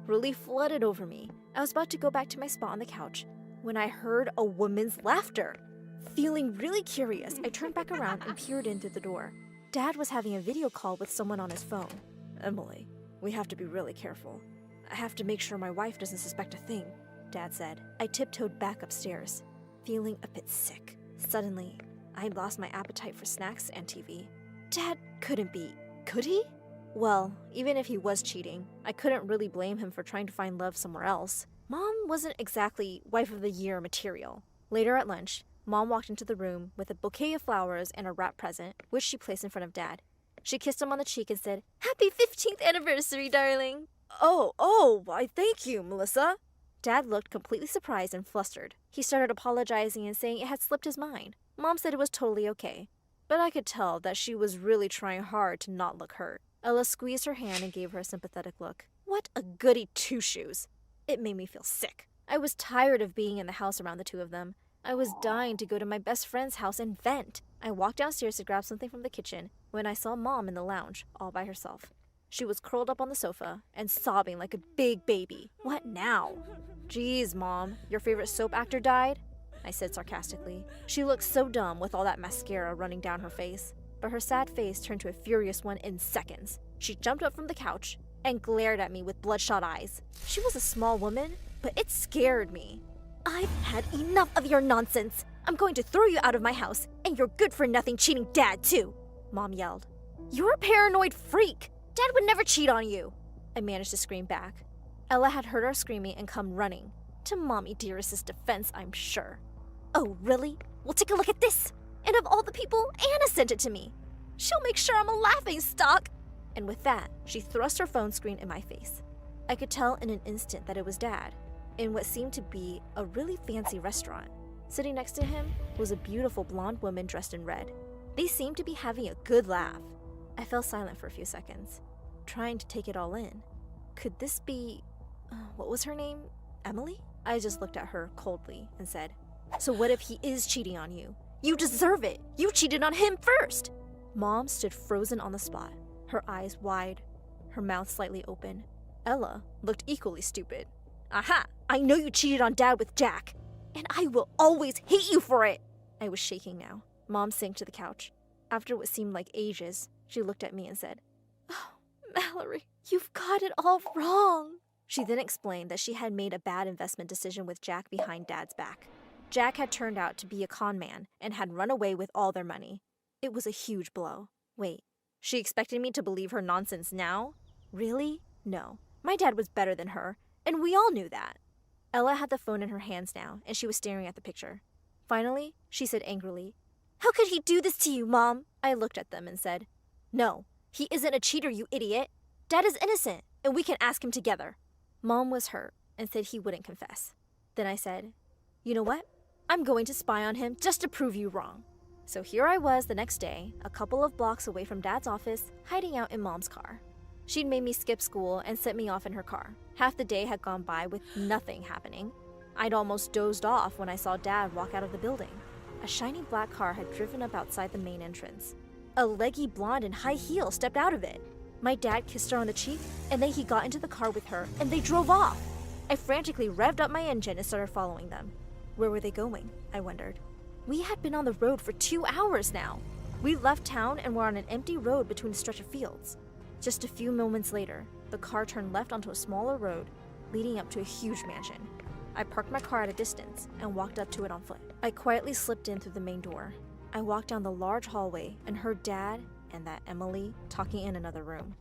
Speaker 13: Relief flooded over me. I was about to go back to my spot on the couch when I heard a woman's laughter. Feeling really curious, I turned back around and peered in through the door. Dad was having a video call with someone on his phone. "Emily, we have to be really careful. I have to make sure my wife doesn't suspect a thing," Dad said. I tiptoed back upstairs, feeling a bit sick. Suddenly, I lost my appetite for snacks and TV. Dad couldn't be, could he? Well, even if he was cheating, I couldn't really blame him for trying to find love somewhere else. Mom wasn't exactly wife of the year material. Later at lunch, Mom walked into the room with a bouquet of flowers and a wrap present, which she placed in front of Dad. She kissed him on the cheek and said, "Happy 15th anniversary, darling." Why thank you, Melissa. Dad looked completely surprised and flustered. He started apologizing and saying it had slipped his mind. Mom said it was totally okay, but I could tell that she was really trying hard to not look hurt. Ella squeezed her hand and gave her a sympathetic look. What a goody two-shoes. It made me feel sick. I was tired of being in the house around the two of them. I was dying to go to my best friend's house and vent. I walked downstairs to grab something from the kitchen when I saw Mom in the lounge, all by herself. She was curled up on the sofa and sobbing like a big baby. What now? Geez, Mom, your favorite soap actor died? I said sarcastically. She looked so dumb with all that mascara running down her face, but her sad face turned to a furious one in seconds. She jumped up from the couch and glared at me with bloodshot eyes. She was a small woman, but it scared me. "I've had enough of your nonsense. I'm going to throw you out of my house, and your good-for-nothing cheating dad, too," Mom yelled. "You're a paranoid freak. Dad would never cheat on you," I managed to scream back. Ella had heard our screaming and come running. To Mommy Dearest's defense, I'm sure. "Oh, really? Well, take a look at this. And of all the people, Anna sent it to me. She'll make sure I'm a laughingstock." And with that, she thrust her phone screen in my face. I could tell in an instant that it was Dad, in what seemed to be a really fancy restaurant. Sitting next to him was a beautiful blonde woman dressed in red. They seemed to be having a good laugh. I fell silent for a few seconds, trying to take it all in. Could this be... what was her name? Emily? I just looked at her coldly and said, "So what if he is cheating on you? You deserve it! You cheated on him first!" Mom stood frozen on the spot, her eyes wide, her mouth slightly open. Ella looked equally stupid. "Aha! I know you cheated on Dad with Jack, and I will always hate you for it!" I was shaking now. Mom sank to the couch. After what seemed like ages, she looked at me and said, "Oh, Mallory, you've got it all wrong." She then explained that she had made a bad investment decision with Jack behind Dad's back. Jack had turned out to be a con man and had run away with all their money. It was a huge blow. Wait, she expected me to believe her nonsense now? Really? No. My dad was better than her, and we all knew that. Ella had the phone in her hands now, and she was staring at the picture. Finally, she said angrily, "How could he do this to you, Mom?" I looked at them and said, "No, he isn't a cheater, you idiot. Dad is innocent, and we can ask him together." Mom was hurt and said he wouldn't confess. Then I said, "You know what? I'm going to spy on him just to prove you wrong." So here I was the next day, a couple of blocks away from Dad's office, hiding out in Mom's car. She'd made me skip school and sent me off in her car. Half the day had gone by with nothing happening. I'd almost dozed off when I saw Dad walk out of the building. A shiny black car had driven up outside the main entrance. A leggy blonde in high heels stepped out of it. My dad kissed her on the cheek, and then he got into the car with her, and they drove off. I frantically revved up my engine and started following them. Where were they going? I wondered. We had been on the road for 2 hours now. We left town and were on an empty road between a stretch of fields. Just a few moments later, the car turned left onto a smaller road, leading up to a huge mansion. I parked my car at a distance and walked up to it on foot. I quietly slipped in through the main door. I walked down the large hallway and heard Dad and that Emily talking in another room.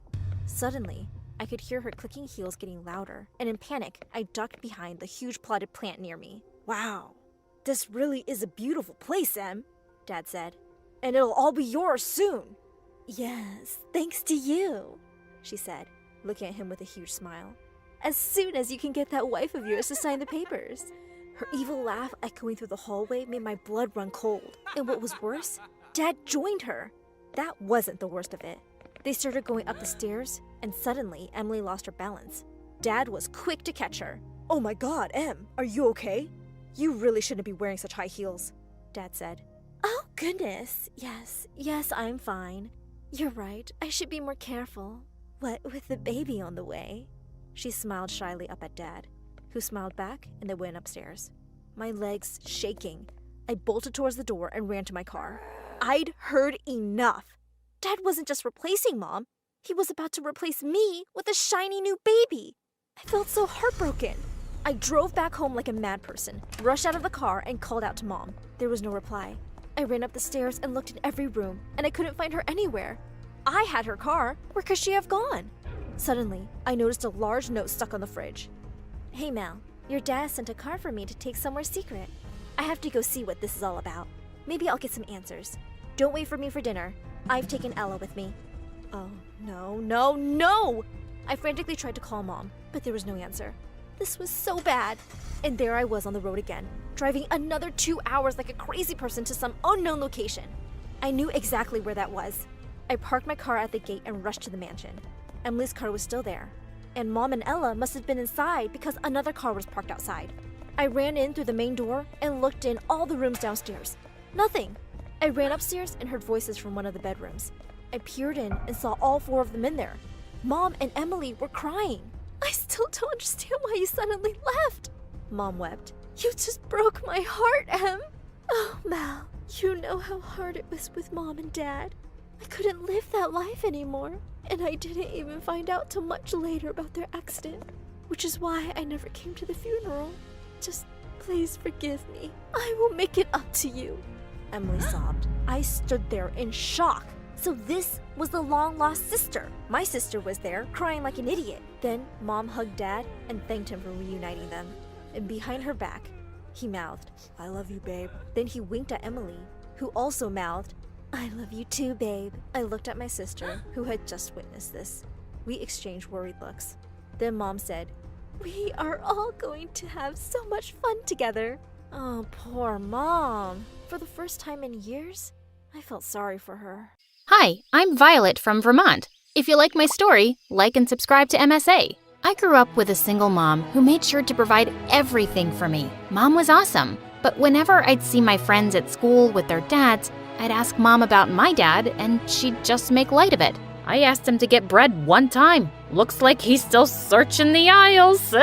Speaker 13: Suddenly, I could hear her clicking heels getting louder, and in panic, I ducked behind the huge plotted plant near me. "Wow, this really is a beautiful place, Em," Dad said. "And it'll all be yours soon." "Yes, thanks to you," she said, looking at him with a huge smile. "As soon as you can get that wife of yours to sign the papers." Her evil laugh echoing through the hallway made my blood run cold. And what was worse, Dad joined her. That wasn't the worst of it. They started going up the stairs, and suddenly Emily lost her balance. Dad was quick to catch her. "Oh my God, Em, are you okay? You really shouldn't be wearing such high heels," Dad said. "Oh goodness, yes, I'm fine. You're right, I should be more careful. What with the baby on the way?" She smiled shyly up at Dad, who smiled back and then went upstairs. My legs shaking, I bolted towards the door and ran to my car. I'd heard enough. Dad wasn't just replacing Mom, he was about to replace me with a shiny new baby. I felt so heartbroken. I drove back home like a mad person, rushed out of the car and called out to Mom. There was no reply. I ran up the stairs and looked in every room, and I couldn't find her anywhere. I had her car. Where could she have gone? Suddenly, I noticed a large note stuck on the fridge. Hey Mel, your dad sent a car for me to take somewhere secret. I have to go see what this is all about. Maybe I'll get some answers. Don't wait for me for dinner. I've taken Ella with me. Oh, no! I frantically tried to call Mom, but there was no answer. This was so bad. And there I was on the road again, driving another 2 hours like a crazy person to some unknown location. I knew exactly where that was. I parked my car at the gate and rushed to the mansion. Emily's car was still there, and Mom and Ella must have been inside because another car was parked outside. I ran in through the main door and looked in all the rooms downstairs. Nothing. I ran upstairs and heard voices from one of the bedrooms. I peered in and saw all 4 of them in there. Mom and Emily were crying. I still don't understand why you suddenly left. Mom wept. You just broke my heart, Em. Oh, Mel, you know how hard it was with Mom and Dad. I couldn't live that life anymore, and I didn't even find out till much later about their accident, which is why I never came to the funeral. Just please forgive me. I will make it up to you. Emily sobbed. I stood there in shock. So this was the long-lost sister. My sister was there, crying like an idiot. Then Mom hugged Dad and thanked him for reuniting them. And behind her back, he mouthed, I love you, babe. Then he winked at Emily, who also mouthed, I love you too, babe. I looked at my sister, who had just witnessed this. We exchanged worried looks. Then Mom said, we are all going to have so much fun together. Oh, poor Mom. For the first time in years, I felt sorry for her.
Speaker 2: Hi, I'm Violet from Vermont. If you like my story, like and subscribe to MSA. I grew up with a single mom who made sure to provide everything for me. Mom was awesome, but whenever I'd see my friends at school with their dads, I'd ask Mom about my dad, and she'd just make light of it. I asked him to get bread one time. Looks like he's still searching the aisles.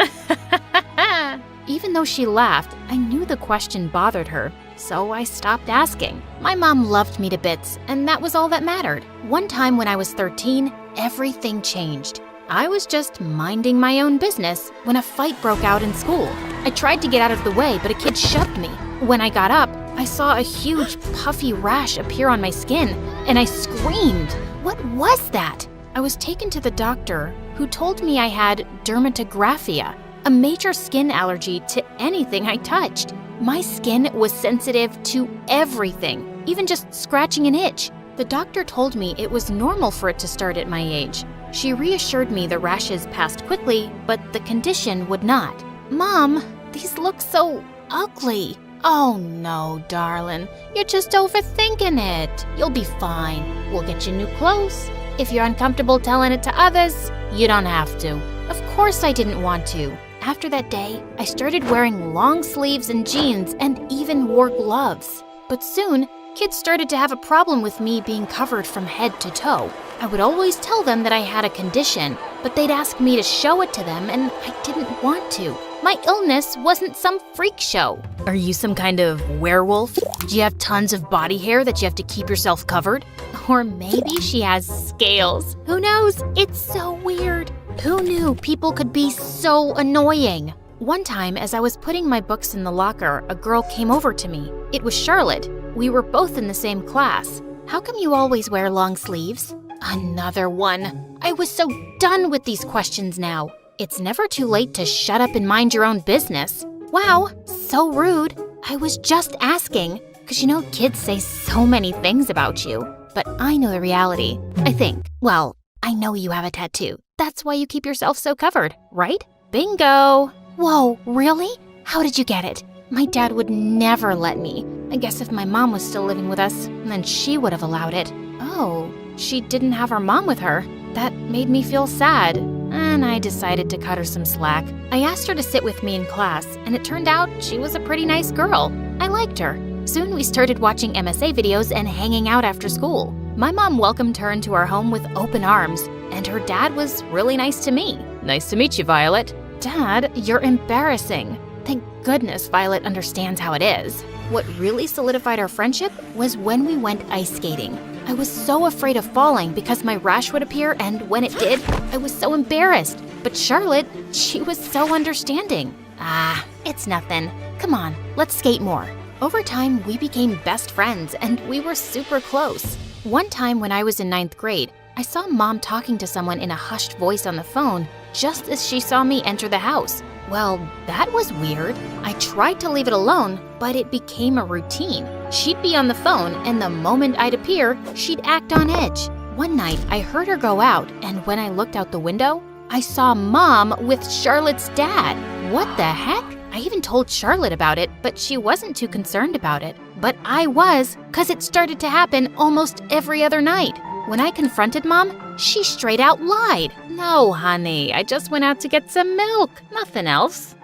Speaker 2: Even though she laughed, I knew the question bothered her, so I stopped asking. My mom loved me to bits, and that was all that mattered. One time when I was 13, everything changed. I was just minding my own business when a fight broke out in school. I tried to get out of the way, but a kid shoved me. When I got up, I saw a huge puffy rash appear on my skin, and I screamed. What was that? I was taken to the doctor, who told me I had dermatographia, a major skin allergy to anything I touched. My skin was sensitive to everything, even just scratching an itch. The doctor told me it was normal for it to start at my age. She reassured me the rashes passed quickly, but the condition would not. Mom, these look so ugly. Oh no, darling, you're just overthinking it. You'll be fine. We'll get you new clothes. If you're uncomfortable telling it to others, you don't have to. Of course I didn't want to. After that day, I started wearing long sleeves and jeans and even wore gloves. But soon, kids started to have a problem with me being covered from head to toe. I would always tell them that I had a condition, but they'd ask me to show it to them, and I didn't want to. My illness wasn't some freak show. Are you some kind of werewolf? Do you have tons of body hair that you have to keep yourself covered? Or maybe she has scales. Who knows? It's so weird. Who knew people could be so annoying? One time, as I was putting my books in the locker, a girl came over to me. It was Charlotte. We were both in the same class. How come you always wear long sleeves? Another one. I was so done with these questions now. It's never too late to shut up and mind your own business. Wow, so rude. I was just asking, because you know kids say so many things about you. But I know the reality, I think. Well, I know you have a tattoo. That's why you keep yourself so covered, right? Bingo! Whoa, really? How did you get it? My dad would never let me. I guess if my mom was still living with us, then she would have allowed it. Oh, she didn't have her mom with her. That made me feel sad, and I decided to cut her some slack. I asked her to sit with me in class, and it turned out she was a pretty nice girl. I liked her. Soon we started watching MSA videos and hanging out after school. My mom welcomed her into our home with open arms, and her dad was really nice to me. Nice to meet you, Violet. Dad, you're embarrassing. Thank goodness Violet understands how it is. What really solidified our friendship was when we went ice skating. I was so afraid of falling because my rash would appear, and when it did, I was so embarrassed. But Charlotte, she was so understanding. Ah, it's nothing. Come on, let's skate more. Over time, we became best friends, and we were super close. One time when I was in 9th grade, I saw Mom talking to someone in a hushed voice on the phone just as she saw me enter the house. Well, that was weird. I tried to leave it alone, but it became a routine. She'd be on the phone, and the moment I'd appear, she'd act on edge. One night, I heard her go out, and when I looked out the window, I saw Mom with Charlotte's dad. What the heck? I even told Charlotte about it, but she wasn't too concerned about it. But I was, 'cause it started to happen almost every other night. When I confronted Mom, she straight out lied. No, honey, I just went out to get some milk. Nothing else.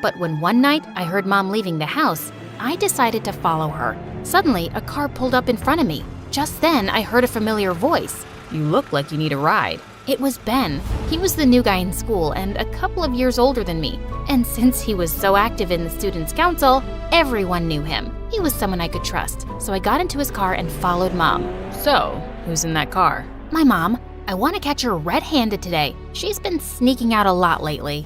Speaker 2: But when one night I heard Mom leaving the house, I decided to follow her. Suddenly, a car pulled up in front of me. Just then, I heard a familiar voice. You look like you need a ride. It was Ben. He was the new guy in school and a couple of years older than me. And since he was so active in the Students' Council, everyone knew him. He was someone I could trust, so I got into his car and followed Mom. So, who's in that car? My mom. I want to catch her red-handed today. She's been sneaking out a lot lately.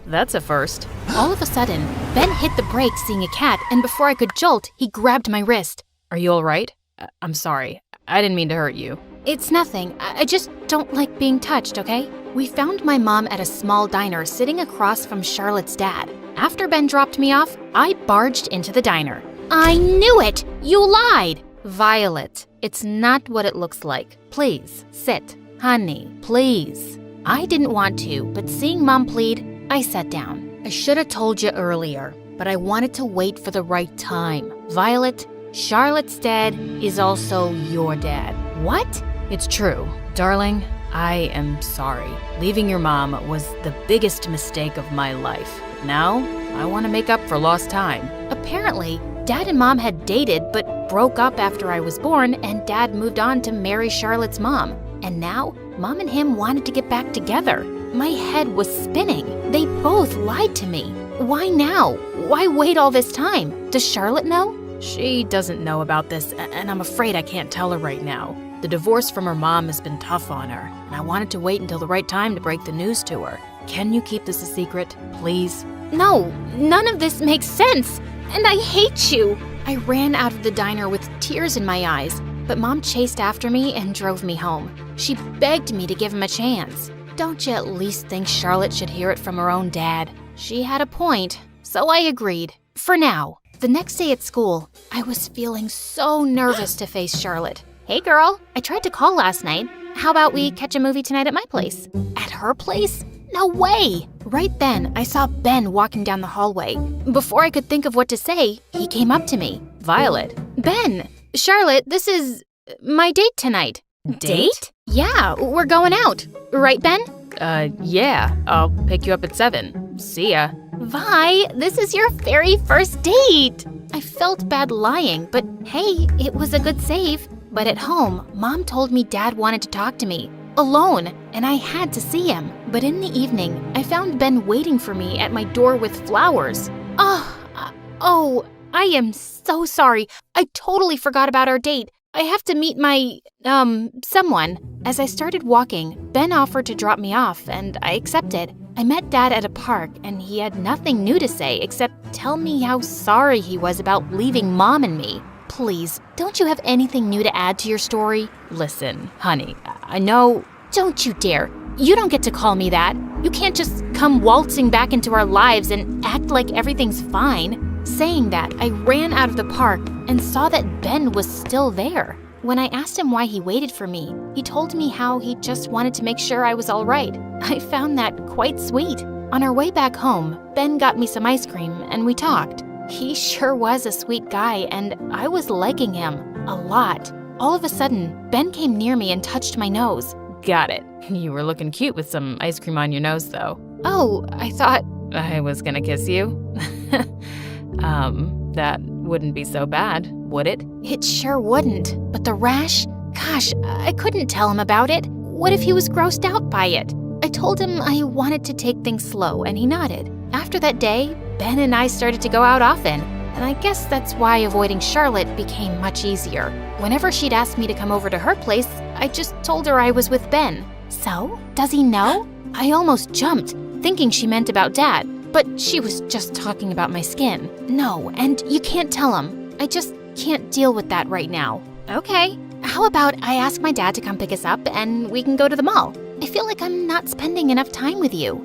Speaker 2: That's a first. All of a sudden, Ben hit the brakes seeing a cat, and before I could jolt, he grabbed my wrist. Are you all right? I'm sorry. I didn't mean to hurt you. It's nothing. I just don't like being touched, okay? We found my mom at a small diner sitting across from Charlotte's dad. After Ben dropped me off, I barged into the diner. I knew it! You lied! Violet, it's not what it looks like. Please, sit. Honey, please. I didn't want to, but seeing Mom plead, I sat down. I should have told you earlier, but I wanted to wait for the right time. Violet, Charlotte's dad is also your dad. What? It's true. Darling, I am sorry. Leaving your mom was the biggest mistake of my life. Now, I want to make up for lost time. Apparently, Dad and Mom had dated but broke up after I was born, and Dad moved on to marry Charlotte's mom. And now, Mom and him wanted to get back together. My head was spinning. They both lied to me. Why now? Why wait all this time? Does Charlotte know? She doesn't know about this, and I'm afraid I can't tell her right now. The divorce from her mom has been tough on her, and I wanted to wait until the right time to break the news to her. Can you keep this a secret, please? No, none of this makes sense, and I hate you. I ran out of the diner with tears in my eyes, but Mom chased after me and drove me home. She begged me to give him a chance. Don't you at least think Charlotte should hear it from her own dad? She had a point, so I agreed. For now. The next day at school, I was feeling so nervous to face Charlotte. Hey girl, I tried to call last night. How about we catch a movie tonight at my place? At her place? No way! Right then, I saw Ben walking down the hallway. Before I could think of what to say, he came up to me. Violet. Ben! Charlotte, this is my date tonight. Date? Yeah, we're going out. Right, Ben? Yeah. I'll pick you up at 7. See ya. Vi, this is your very first date. I felt bad lying, but hey, it was a good save. But at home, Mom told me Dad wanted to talk to me, alone, and I had to see him. But in the evening, I found Ben waiting for me at my door with flowers. Oh, I am so sorry. I totally forgot about our date. I have to meet my, someone. As I started walking, Ben offered to drop me off, and I accepted. I met Dad at a park, and he had nothing new to say except tell me how sorry he was about leaving Mom and me. Please, don't you have anything new to add to your story? Listen, honey, I know... Don't you dare. You don't get to call me that. You can't just come waltzing back into our lives and act like everything's fine. Saying that, I ran out of the park and saw that Ben was still there. When I asked him why he waited for me, he told me how he just wanted to make sure I was all right. I found that quite sweet. On our way back home, Ben got me some ice cream and we talked. He sure was a sweet guy, and I was liking him a lot. All of a sudden, Ben came near me and touched my nose. Got it. You were looking cute with some ice cream on your nose, though. Oh, I thought I was gonna kiss you. That wouldn't be so bad, would it? It sure wouldn't. But the rash? Gosh, I couldn't tell him about it. What if he was grossed out by it? I told him I wanted to take things slow, and he nodded. After that day, Ben and I started to go out often, and I guess that's why avoiding Charlotte became much easier. Whenever she'd ask me to come over to her place, I just told her I was with Ben. So, does he know? I almost jumped, thinking she meant about Dad, but she was just talking about my skin. No, and you can't tell him. I just can't deal with that right now. Okay,
Speaker 1: how about I ask my dad to come pick us up and we can go to the mall? I feel like I'm not spending enough time with you.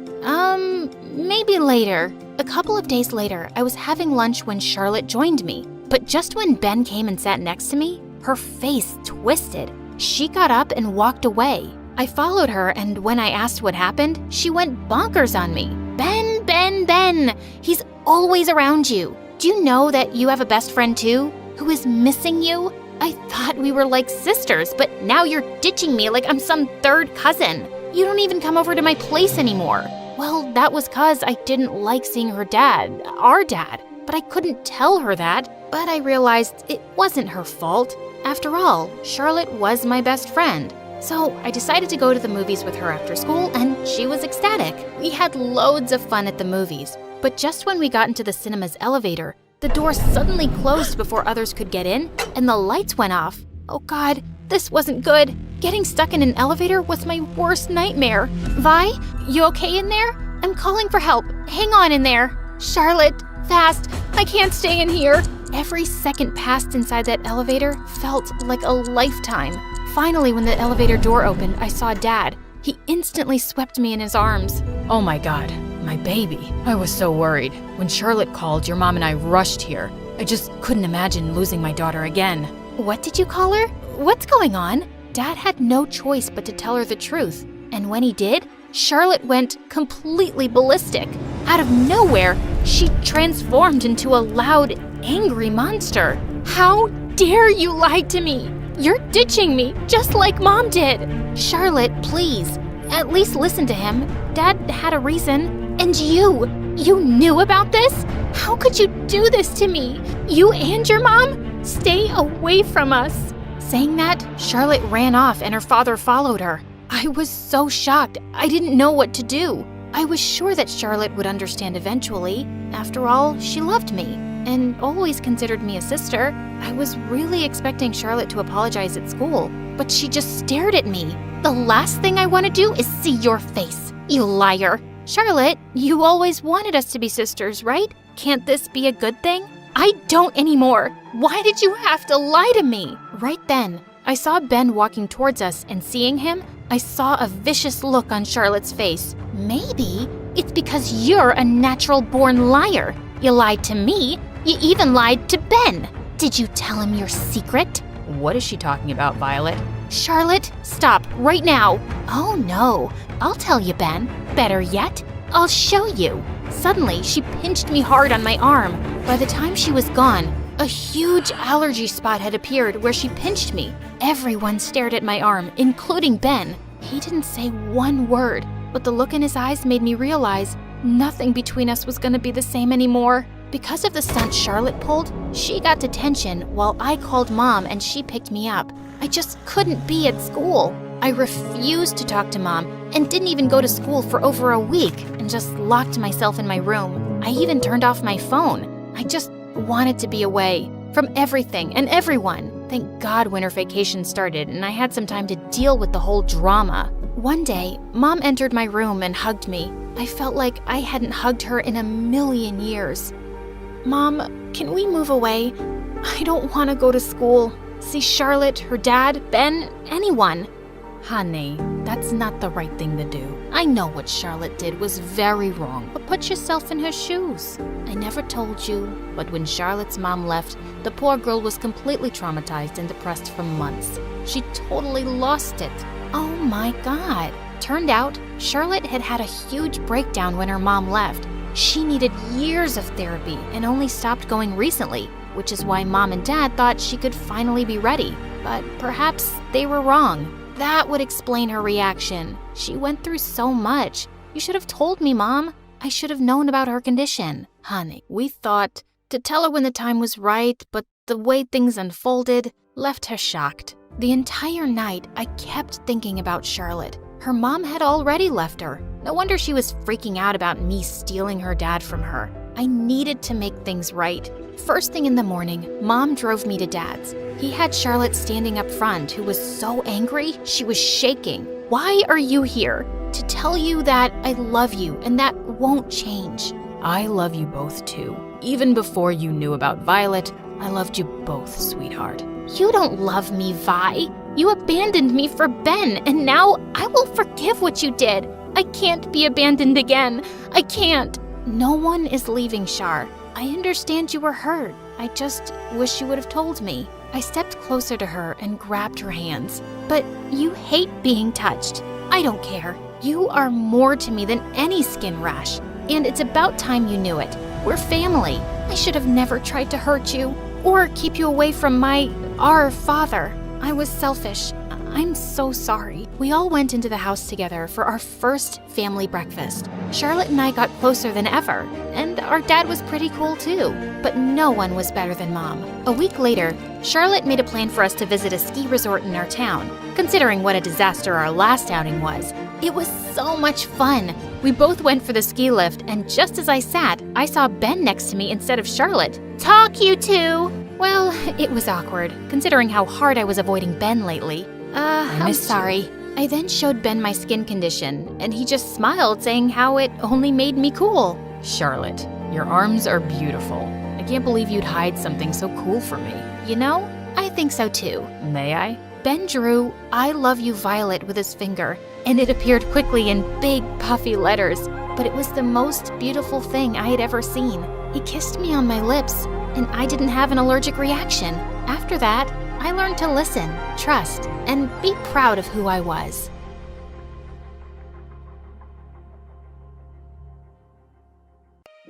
Speaker 1: Maybe later. A couple of days later, I was having lunch when Charlotte joined me. But just when Ben came and sat next to me, her face twisted. She got up and walked away. I followed her, and when I asked what happened, she went bonkers on me. Ben, Ben, Ben! He's always around you. Do you know that you have a best friend too, who is missing you? I thought we were like sisters, but now you're ditching me like I'm some third cousin. You don't even come over to my place anymore. Well, that was 'cause I didn't like seeing her dad, our dad, but I couldn't tell her that. But I realized it wasn't her fault. After all, Charlotte was my best friend. So I decided to go to the movies with her after school, and she was ecstatic. We had loads of fun at the movies, but just when we got into the cinema's elevator, the door suddenly closed before others could get in, and the lights went off. Oh God, this wasn't good. Getting stuck in an elevator was my worst nightmare. Vi, you okay in there? I'm calling for help. Hang on in there. Charlotte, fast. I can't stay in here. Every second passed inside that elevator felt like a lifetime. Finally, when the elevator door opened, I saw Dad. He instantly swept me in his arms.
Speaker 2: Oh my God, my baby. I was so worried. When Charlotte called, your mom and I rushed here. I just couldn't imagine losing my daughter again.
Speaker 1: What did you call her? What's going on? Dad had no choice but to tell her the truth. And when he did, Charlotte went completely ballistic. Out of nowhere, she transformed into a loud, angry monster. How dare you lie to me? You're ditching me, just like Mom did. Charlotte, please, at least listen to him. Dad had a reason. And you knew about this? How could you do this to me? You and your mom? Stay away from us. Saying that, Charlotte ran off and her father followed her. I was so shocked, I didn't know what to do. I was sure that Charlotte would understand eventually. After all, she loved me and always considered me a sister. I was really expecting Charlotte to apologize at school, but she just stared at me. The last thing I want to do is see your face, you liar. Charlotte, you always wanted us to be sisters, right? Can't this be a good thing? I don't anymore. Why did you have to lie to me? Right then, I saw Ben walking towards us, and seeing him, I saw a vicious look on Charlotte's face. Maybe it's because you're a natural-born liar. You lied to me. You even lied to Ben. Did you tell him your secret?
Speaker 2: What is she talking about, Violet?
Speaker 1: Charlotte, stop right now. Oh no, I'll tell you, Ben. Better yet, I'll show you. Suddenly, she pinched me hard on my arm. By the time she was gone, a huge allergy spot had appeared where she pinched me. Everyone stared at my arm, including Ben. He didn't say one word, but the look in his eyes made me realize nothing between us was going to be the same anymore. Because of the stunt Charlotte pulled, she got detention while I called Mom and she picked me up. I just couldn't be at school. I refused to talk to Mom and didn't even go to school for over a week and just locked myself in my room. I even turned off my phone. I just wanted to be away from everything and everyone. Thank God winter vacation started and I had some time to deal with the whole drama. One day, Mom entered my room and hugged me. I felt like I hadn't hugged her in a million years. Mom, can we move away? I don't want to go to school, see Charlotte, her dad, Ben, anyone.
Speaker 2: Honey, that's not the right thing to do.
Speaker 1: I know what Charlotte did was very wrong, but put yourself in her shoes. I never told you, but when Charlotte's mom left, the poor girl was completely traumatized and depressed for months. She totally lost it. Oh my God. Turned out, Charlotte had had a huge breakdown when her mom left. She needed years of therapy and only stopped going recently, which is why Mom and Dad thought she could finally be ready. But perhaps they were wrong. That would explain her reaction. She went through so much. You should have told me, Mom. I should have known about her condition. Honey, we thought to tell her when the time was right, but the way things unfolded left her shocked. The entire night, I kept thinking about Charlotte. Her mom had already left her. No wonder she was freaking out about me stealing her dad from her. I needed to make things right. First thing in the morning, Mom drove me to Dad's. He had Charlotte standing up front, who was so angry, she was shaking. Why are you here? To tell you that I love you and that won't change.
Speaker 2: I love you both too. Even before you knew about Violet, I loved you both, sweetheart.
Speaker 1: You don't love me, Vi. You abandoned me for Ben, and now I will forgive what you did. I can't be abandoned again. I can't. No one is leaving, Shar. I understand you were hurt. I just wish you would have told me. I stepped closer to her and grabbed her hands. But you hate being touched. I don't care. You are more to me than any skin rash. And it's about time you knew it. We're family. I should have never tried to hurt you or keep you away from our father. I was selfish. I'm so sorry. We all went into the house together for our first family breakfast. Charlotte and I got closer than ever, and our dad was pretty cool too. But no one was better than Mom. A week later, Charlotte made a plan for us to visit a ski resort in our town. Considering what a disaster our last outing was, it was so much fun. We both went for the ski lift, and just as I sat, I saw Ben next to me instead of Charlotte. Talk, you two! Well, it was awkward, considering how hard I was avoiding Ben lately. I'm sorry. I then showed Ben my skin condition, and he just smiled, saying how it only made me cool.
Speaker 2: Charlotte, your arms are beautiful. I can't believe you'd hide something so cool from me.
Speaker 1: You know, I think so too.
Speaker 2: May I?
Speaker 1: Ben drew, "I love you, Violet," with his finger, and it appeared quickly in big, puffy letters. But it was the most beautiful thing I had ever seen. He kissed me on my lips, and I didn't have an allergic reaction. After that, I learned to listen, trust, and be proud of who I was.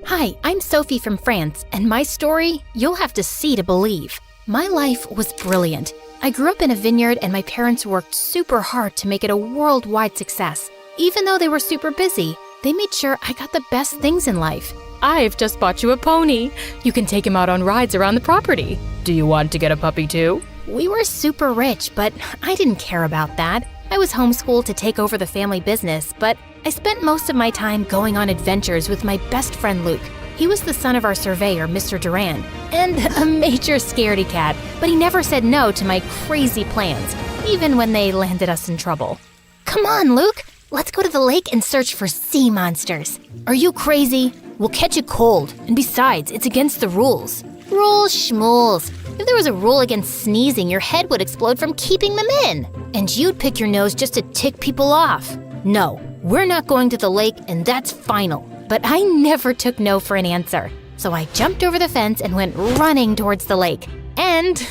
Speaker 1: Hi, I'm Sophie from France, and my story, you'll have to see to believe. My life was brilliant. I grew up in a vineyard, and my parents worked super hard to make it a worldwide success. Even though they were super busy, they made sure I got the best things in life.
Speaker 2: I've just bought you a pony. You can take him out on rides around the property. Do you want to get a puppy too?
Speaker 1: We were super rich, but I didn't care about that. I was homeschooled to take over the family business, but I spent most of my time going on adventures with my best friend Luke. He was the son of our surveyor, Mr. Duran, and a major scaredy cat, but he never said no to my crazy plans, even when they landed us in trouble. Come on, Luke! Let's go to the lake and search for sea monsters. Are you crazy? We'll catch a cold, and besides, it's against the rules. Rules schmools. If there was a rule against sneezing, your head would explode from keeping them in. And you'd pick your nose just to tick people off. No, we're not going to the lake, and that's final. But I never took no for an answer. So I jumped over the fence and went running towards the lake. And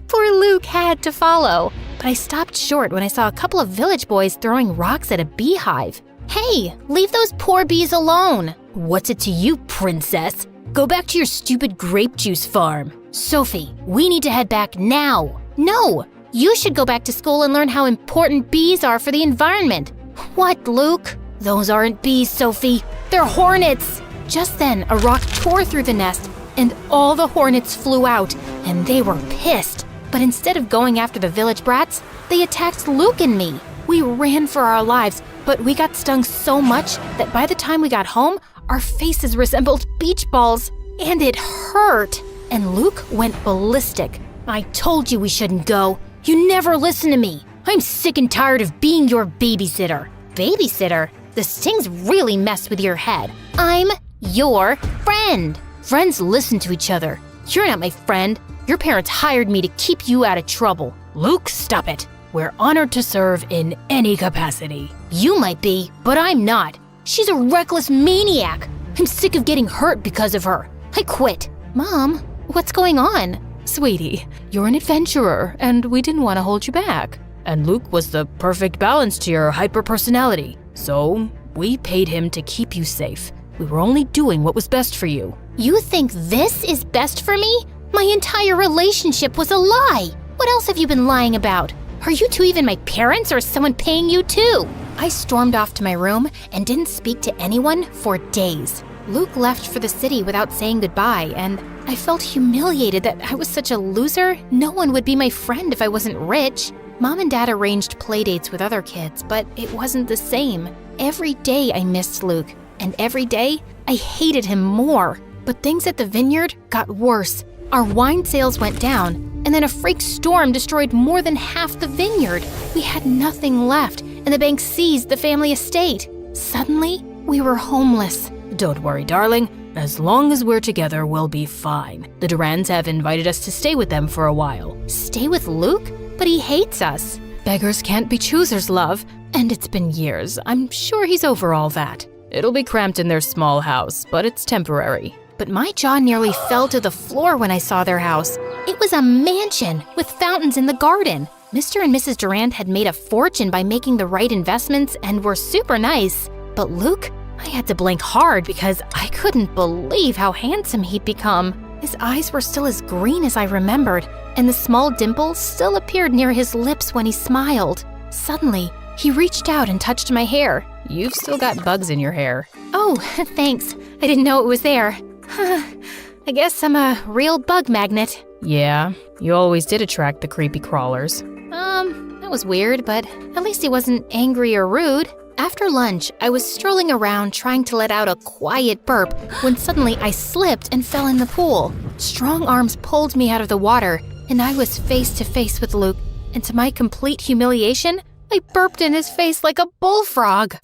Speaker 1: poor Luke had to follow. But I stopped short when I saw a couple of village boys throwing rocks at a beehive. Hey, leave those poor bees alone. What's it to you, princess? Go back to your stupid grape juice farm. Sophie, we need to head back now. No, you should go back to school and learn how important bees are for the environment. What, Luke? Those aren't bees, Sophie. They're hornets. Just then, a rock tore through the nest, and all the hornets flew out, and they were pissed. But instead of going after the village brats, they attacked Luke and me. We ran for our lives, but we got stung so much that by the time we got home, our faces resembled beach balls, and it hurt. And Luke went ballistic. I told you we shouldn't go. You never listen to me. I'm sick and tired of being your babysitter. Babysitter? The stings really mess with your head. I'm your friend. Friends listen to each other. You're not my friend. Your parents hired me to keep you out of trouble.
Speaker 2: Luke, stop it. We're honored to serve in any capacity.
Speaker 1: You might be, but I'm not. She's a reckless maniac. I'm sick of getting hurt because of her. I quit. Mom, what's going on?
Speaker 2: Sweetie, you're an adventurer, and we didn't want to hold you back. And Luke was the perfect balance to your hyper-personality. So, we paid him to keep you safe. We were only doing what was best for you.
Speaker 1: You think this is best for me? My entire relationship was a lie. What else have you been lying about? Are you two even my parents, or is someone paying you too? I stormed off to my room and didn't speak to anyone for days. Luke left for the city without saying goodbye, and I felt humiliated that I was such a loser. No one would be my friend if I wasn't rich. Mom and Dad arranged playdates with other kids, but it wasn't the same. Every day I missed Luke, and every day I hated him more. But things at the vineyard got worse. Our wine sales went down, and then a freak storm destroyed more than half the vineyard. We had nothing left, and the bank seized the family estate. Suddenly, we were homeless.
Speaker 2: Don't worry, darling. As long as we're together, we'll be fine. The Durans have invited us to stay with them for a while.
Speaker 1: Stay with Luke? But he hates us.
Speaker 2: Beggars can't be choosers, love. And it's been years. I'm sure he's over all that. It'll be cramped in their small house, but it's temporary.
Speaker 1: But my jaw nearly fell to the floor when I saw their house. It was a mansion with fountains in the garden. Mr. and Mrs. Durant had made a fortune by making the right investments and were super nice. But Luke, I had to blink hard because I couldn't believe how handsome he'd become. His eyes were still as green as I remembered, and the small dimple still appeared near his lips when he smiled. Suddenly, he reached out and touched my hair.
Speaker 2: You've still got bugs in your hair.
Speaker 1: Oh, thanks. I didn't know it was there. I guess I'm a real bug magnet.
Speaker 2: Yeah, you always did attract the creepy crawlers.
Speaker 1: That was weird, but at least he wasn't angry or rude. After lunch, I was strolling around trying to let out a quiet burp when suddenly I slipped and fell in the pool. Strong arms pulled me out of the water, and I was face to face with Luke. And to my complete humiliation, I burped in his face like a bullfrog.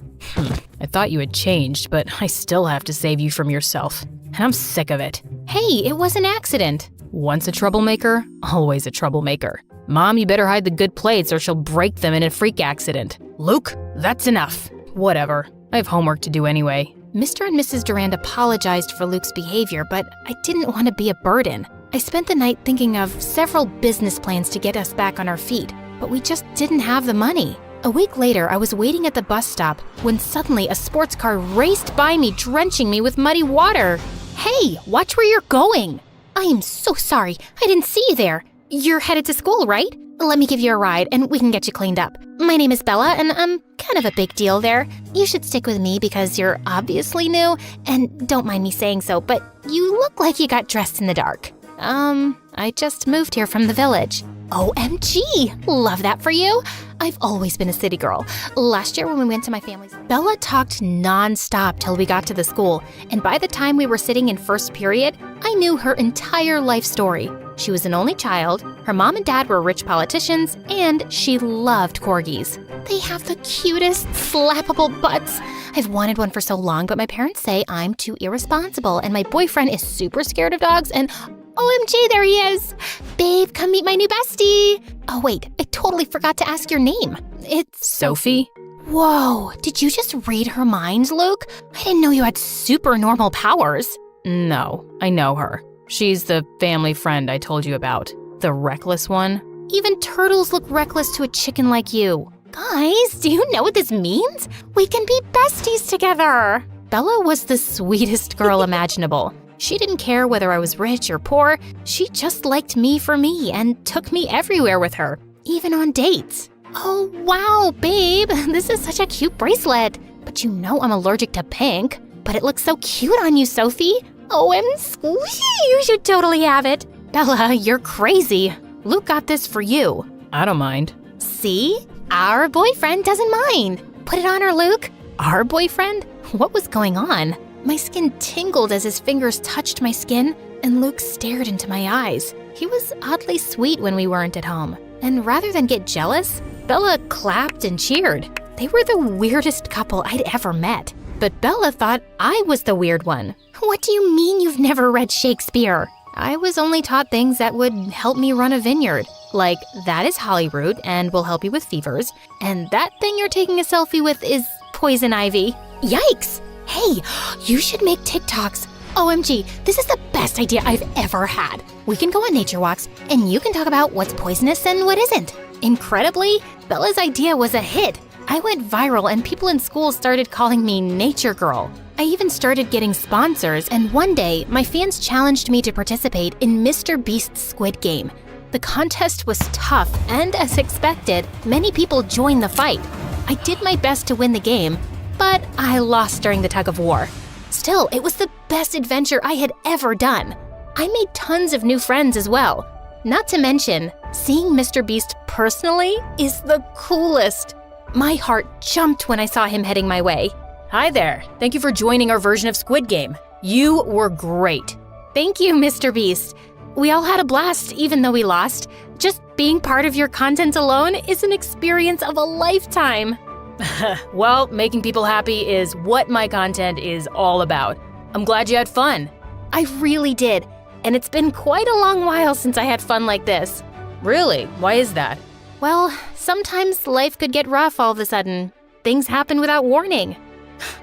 Speaker 2: I thought you had changed, but I still have to save you from yourself. And I'm sick of it.
Speaker 1: Hey, it was an accident.
Speaker 2: Once a troublemaker, always a troublemaker. Mom, you better hide the good plates or she'll break them in a freak accident. Luke, that's enough. Whatever. I have homework to do anyway.
Speaker 1: Mr. and Mrs. Durand apologized for Luke's behavior, but I didn't want to be a burden. I spent the night thinking of several business plans to get us back on our feet, but we just didn't have the money. A week later, I was waiting at the bus stop when suddenly a sports car raced by me, drenching me with muddy water. Hey, watch where you're going. I am so sorry. I didn't see you there. You're headed to school, right? Let me give you a ride and we can get you cleaned up. My name is Bella and I'm kind of a big deal there. You should stick with me because you're obviously new and don't mind me saying so, but you look like you got dressed in the dark. I just moved here from the village. OMG! Love that for you. I've always been a city girl. Last year when we went to my family's, Bella talked non-stop till we got to the school, and by the time we were sitting in first period, I knew her entire life story. She was an only child, her mom and dad were rich politicians, and she loved corgis. They have the cutest, slappable butts. I've wanted one for so long, but my parents say I'm too irresponsible, and my boyfriend is super scared of dogs, and OMG, there he is! Babe, come meet my new bestie! Oh wait, I totally forgot to ask your name. It's
Speaker 2: Sophie?
Speaker 1: Whoa, did you just read her mind, Luke? I didn't know you had super normal powers.
Speaker 2: No, I know her. She's the family friend I told you about. The reckless one.
Speaker 1: Even turtles look reckless to a chicken like you. Guys, do you know what this means? We can be besties together! Bella was the sweetest girl imaginable. She didn't care whether I was rich or poor. She just liked me for me and took me everywhere with her, even on dates. Oh, wow, babe, this is such a cute bracelet. But you know I'm allergic to pink. But it looks so cute on you, Sophie. OMG, you should totally have it. Bella, you're crazy. Luke got this for you.
Speaker 2: I don't mind.
Speaker 1: See? Our boyfriend doesn't mind. Put it on her, Luke. Our boyfriend? What was going on? My skin tingled as his fingers touched my skin, and Luke stared into my eyes. He was oddly sweet when we weren't at home. And rather than get jealous, Bella clapped and cheered. They were the weirdest couple I'd ever met. But Bella thought I was the weird one. What do you mean you've never read Shakespeare? I was only taught things that would help me run a vineyard. Like, that is hollyroot and will help you with fevers. And that thing you're taking a selfie with is poison ivy. Yikes! Hey, you should make TikToks. OMG, this is the best idea I've ever had. We can go on nature walks, and you can talk about what's poisonous and what isn't. Incredibly, Bella's idea was a hit. I went viral, and people in school started calling me Nature Girl. I even started getting sponsors, and one day, my fans challenged me to participate in Mr. Beast's Squid Game. The contest was tough, and as expected, many people joined the fight. I did my best to win the game, but I lost during the tug of war. Still, it was the best adventure I had ever done. I made tons of new friends as well. Not to mention, seeing Mr. Beast personally is the coolest. My heart jumped when I saw him heading my way.
Speaker 2: Hi there. Thank you for joining our version of Squid Game. You were great.
Speaker 1: Thank you, Mr. Beast. We all had a blast, even though we lost. Just being part of your content alone is an experience of a lifetime.
Speaker 2: Well, making people happy is what my content is all about. I'm glad you had fun.
Speaker 1: I really did, and it's been quite a long while since I had fun like this.
Speaker 2: Really? Why is that?
Speaker 1: Well, sometimes life could get rough all of a sudden. Things happen without warning.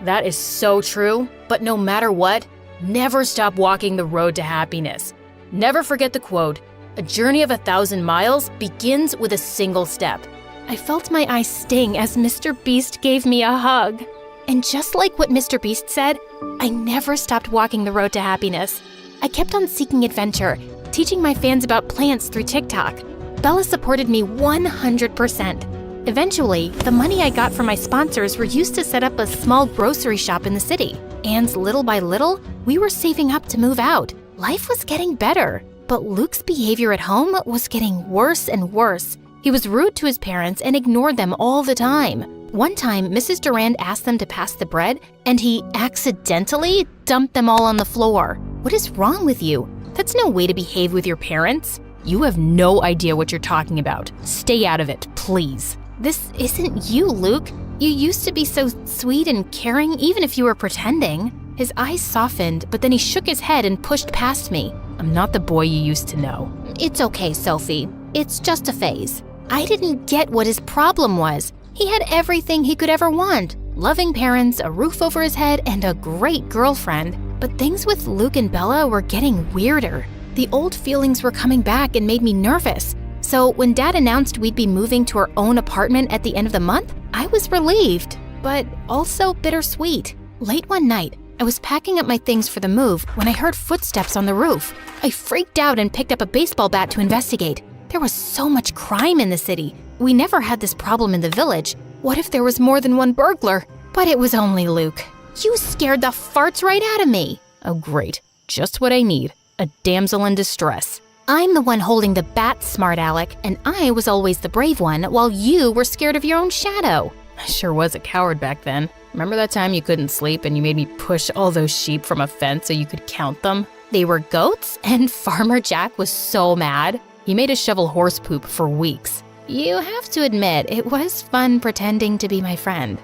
Speaker 2: That is so true, but no matter what, never stop walking the road to happiness. Never forget the quote, "A journey of 1,000 miles begins with a single step."
Speaker 1: I felt my eyes sting as Mr. Beast gave me a hug. And just like what Mr. Beast said, I never stopped walking the road to happiness. I kept on seeking adventure, teaching my fans about plants through TikTok. Bella supported me 100%. Eventually, the money I got from my sponsors were used to set up a small grocery shop in the city. And little by little, we were saving up to move out. Life was getting better, but Luke's behavior at home was getting worse and worse. He was rude to his parents and ignored them all the time. One time, Mrs. Durand asked them to pass the bread, and he accidentally dumped them all on the floor. What is wrong with you? That's no way to behave with your parents.
Speaker 2: You have no idea what you're talking about. Stay out of it, please.
Speaker 1: This isn't you, Luke. You used to be so sweet and caring, even if you were pretending. His eyes softened, but then he shook his head and pushed past me.
Speaker 2: I'm not the boy you used to know.
Speaker 1: It's okay, Sophie. It's just a phase. I didn't get what his problem was. He had everything he could ever want. Loving parents, a roof over his head, and a great girlfriend. But things with Luke and Bella were getting weirder. The old feelings were coming back and made me nervous. So when Dad announced we'd be moving to our own apartment at the end of the month, I was relieved, but also bittersweet. Late one night, I was packing up my things for the move when I heard footsteps on the roof. I freaked out and picked up a baseball bat to investigate. There was so much crime in the city. We never had this problem in the village. What if there was more than one burglar? But it was only Luke. You scared the farts right out of me.
Speaker 2: Oh, great. Just what I need. A damsel in distress.
Speaker 1: I'm the one holding the bat, smart Alec, and I was always the brave one while you were scared of your own shadow.
Speaker 2: I sure was a coward back then. Remember that time you couldn't sleep and you made me push all those sheep from a fence so you could count them?
Speaker 1: They were goats, and Farmer Jack was so mad.
Speaker 2: He made us shovel horse poop for weeks.
Speaker 1: You have to admit, it was fun pretending to be my friend.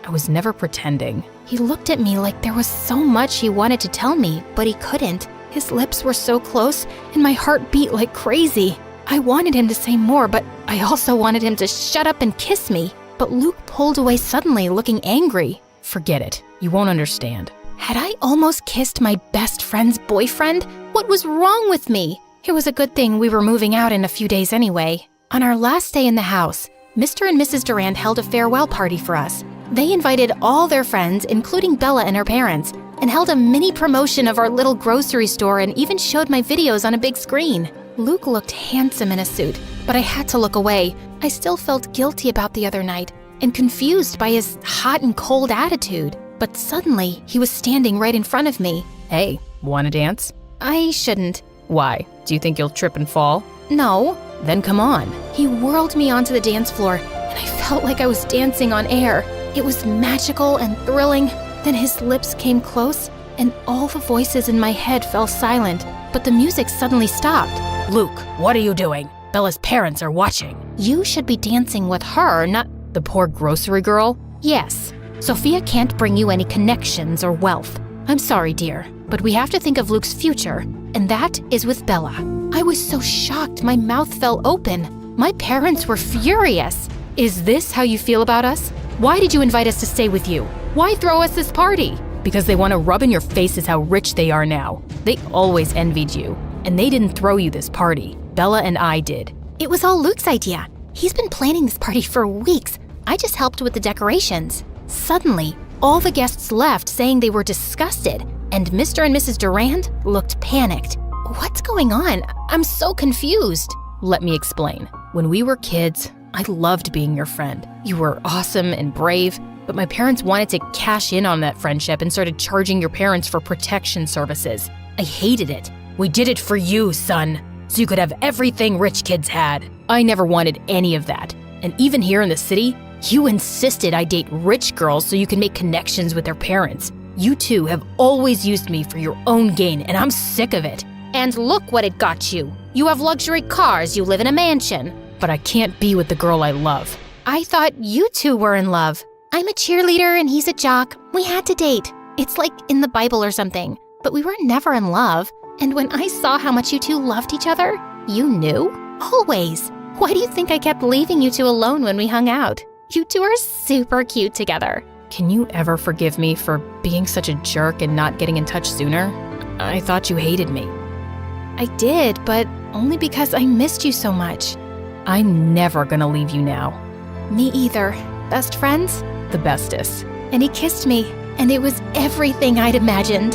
Speaker 2: I was never pretending.
Speaker 1: He looked at me like there was so much he wanted to tell me, but he couldn't. His lips were so close, and my heart beat like crazy. I wanted him to say more, but I also wanted him to shut up and kiss me. But Luke pulled away suddenly, looking angry.
Speaker 2: Forget it. You won't understand.
Speaker 1: Had I almost kissed my best friend's boyfriend? What was wrong with me? It was a good thing we were moving out in a few days anyway. On our last day in the house, Mr. and Mrs. Durand held a farewell party for us. They invited all their friends, including Bella and her parents, and held a mini promotion of our little grocery store and even showed my videos on a big screen. Luke looked handsome in a suit, but I had to look away. I still felt guilty about the other night and confused by his hot and cold attitude. But suddenly, he was standing right in front of me.
Speaker 2: Hey, wanna dance?
Speaker 1: I shouldn't.
Speaker 2: Why? Do you think you'll trip and fall?
Speaker 1: No.
Speaker 2: Then come on.
Speaker 1: He whirled me onto the dance floor, and I felt like I was dancing on air. It was magical and thrilling. Then his lips came close, and all the voices in my head fell silent, but the music suddenly stopped.
Speaker 2: Luke, what are you doing? Bella's parents are watching.
Speaker 1: You should be dancing with her, not
Speaker 2: the poor grocery girl.
Speaker 1: Yes. Sophia can't bring you any connections or wealth. I'm sorry, dear, but we have to think of Luke's future, and that is with Bella. I was so shocked my mouth fell open. My parents were furious.
Speaker 2: Is this how you feel about us? Why did you invite us to stay with you? Why throw us this party? Because they want to rub in your faces how rich they are now. They always envied you, and they didn't throw you this party. Bella and I did.
Speaker 1: It was all Luke's idea. He's been planning this party for weeks. I just helped with the decorations. Suddenly, all the guests left saying they were disgusted, and Mr. and Mrs. Durand looked panicked. What's going on? I'm so confused.
Speaker 2: Let me explain. When we were kids, I loved being your friend. You were awesome and brave, but my parents wanted to cash in on that friendship and started charging your parents for protection services. I hated it. We did it for you, son, so you could have everything rich kids had. I never wanted any of that. And even here in the city, you insisted I date rich girls so you can make connections with their parents. You two have always used me for your own gain, and I'm sick of it.
Speaker 1: And look what it got you. You have luxury cars, you live in a mansion.
Speaker 2: But I can't be with the girl I love.
Speaker 1: I thought you two were in love. I'm a cheerleader and he's a jock. We had to date. It's like in the Bible or something. But we were never in love. And when I saw how much you two loved each other, you knew? Always. Why do you think I kept leaving you two alone when we hung out? You two are super cute together.
Speaker 2: Can you ever forgive me for being such a jerk and not getting in touch sooner? I thought you hated me.
Speaker 1: I did, but only because I missed you so much.
Speaker 2: I'm never gonna leave you now.
Speaker 1: Me either. Best friends?
Speaker 2: The bestest.
Speaker 1: And he kissed me, and it was everything I'd imagined.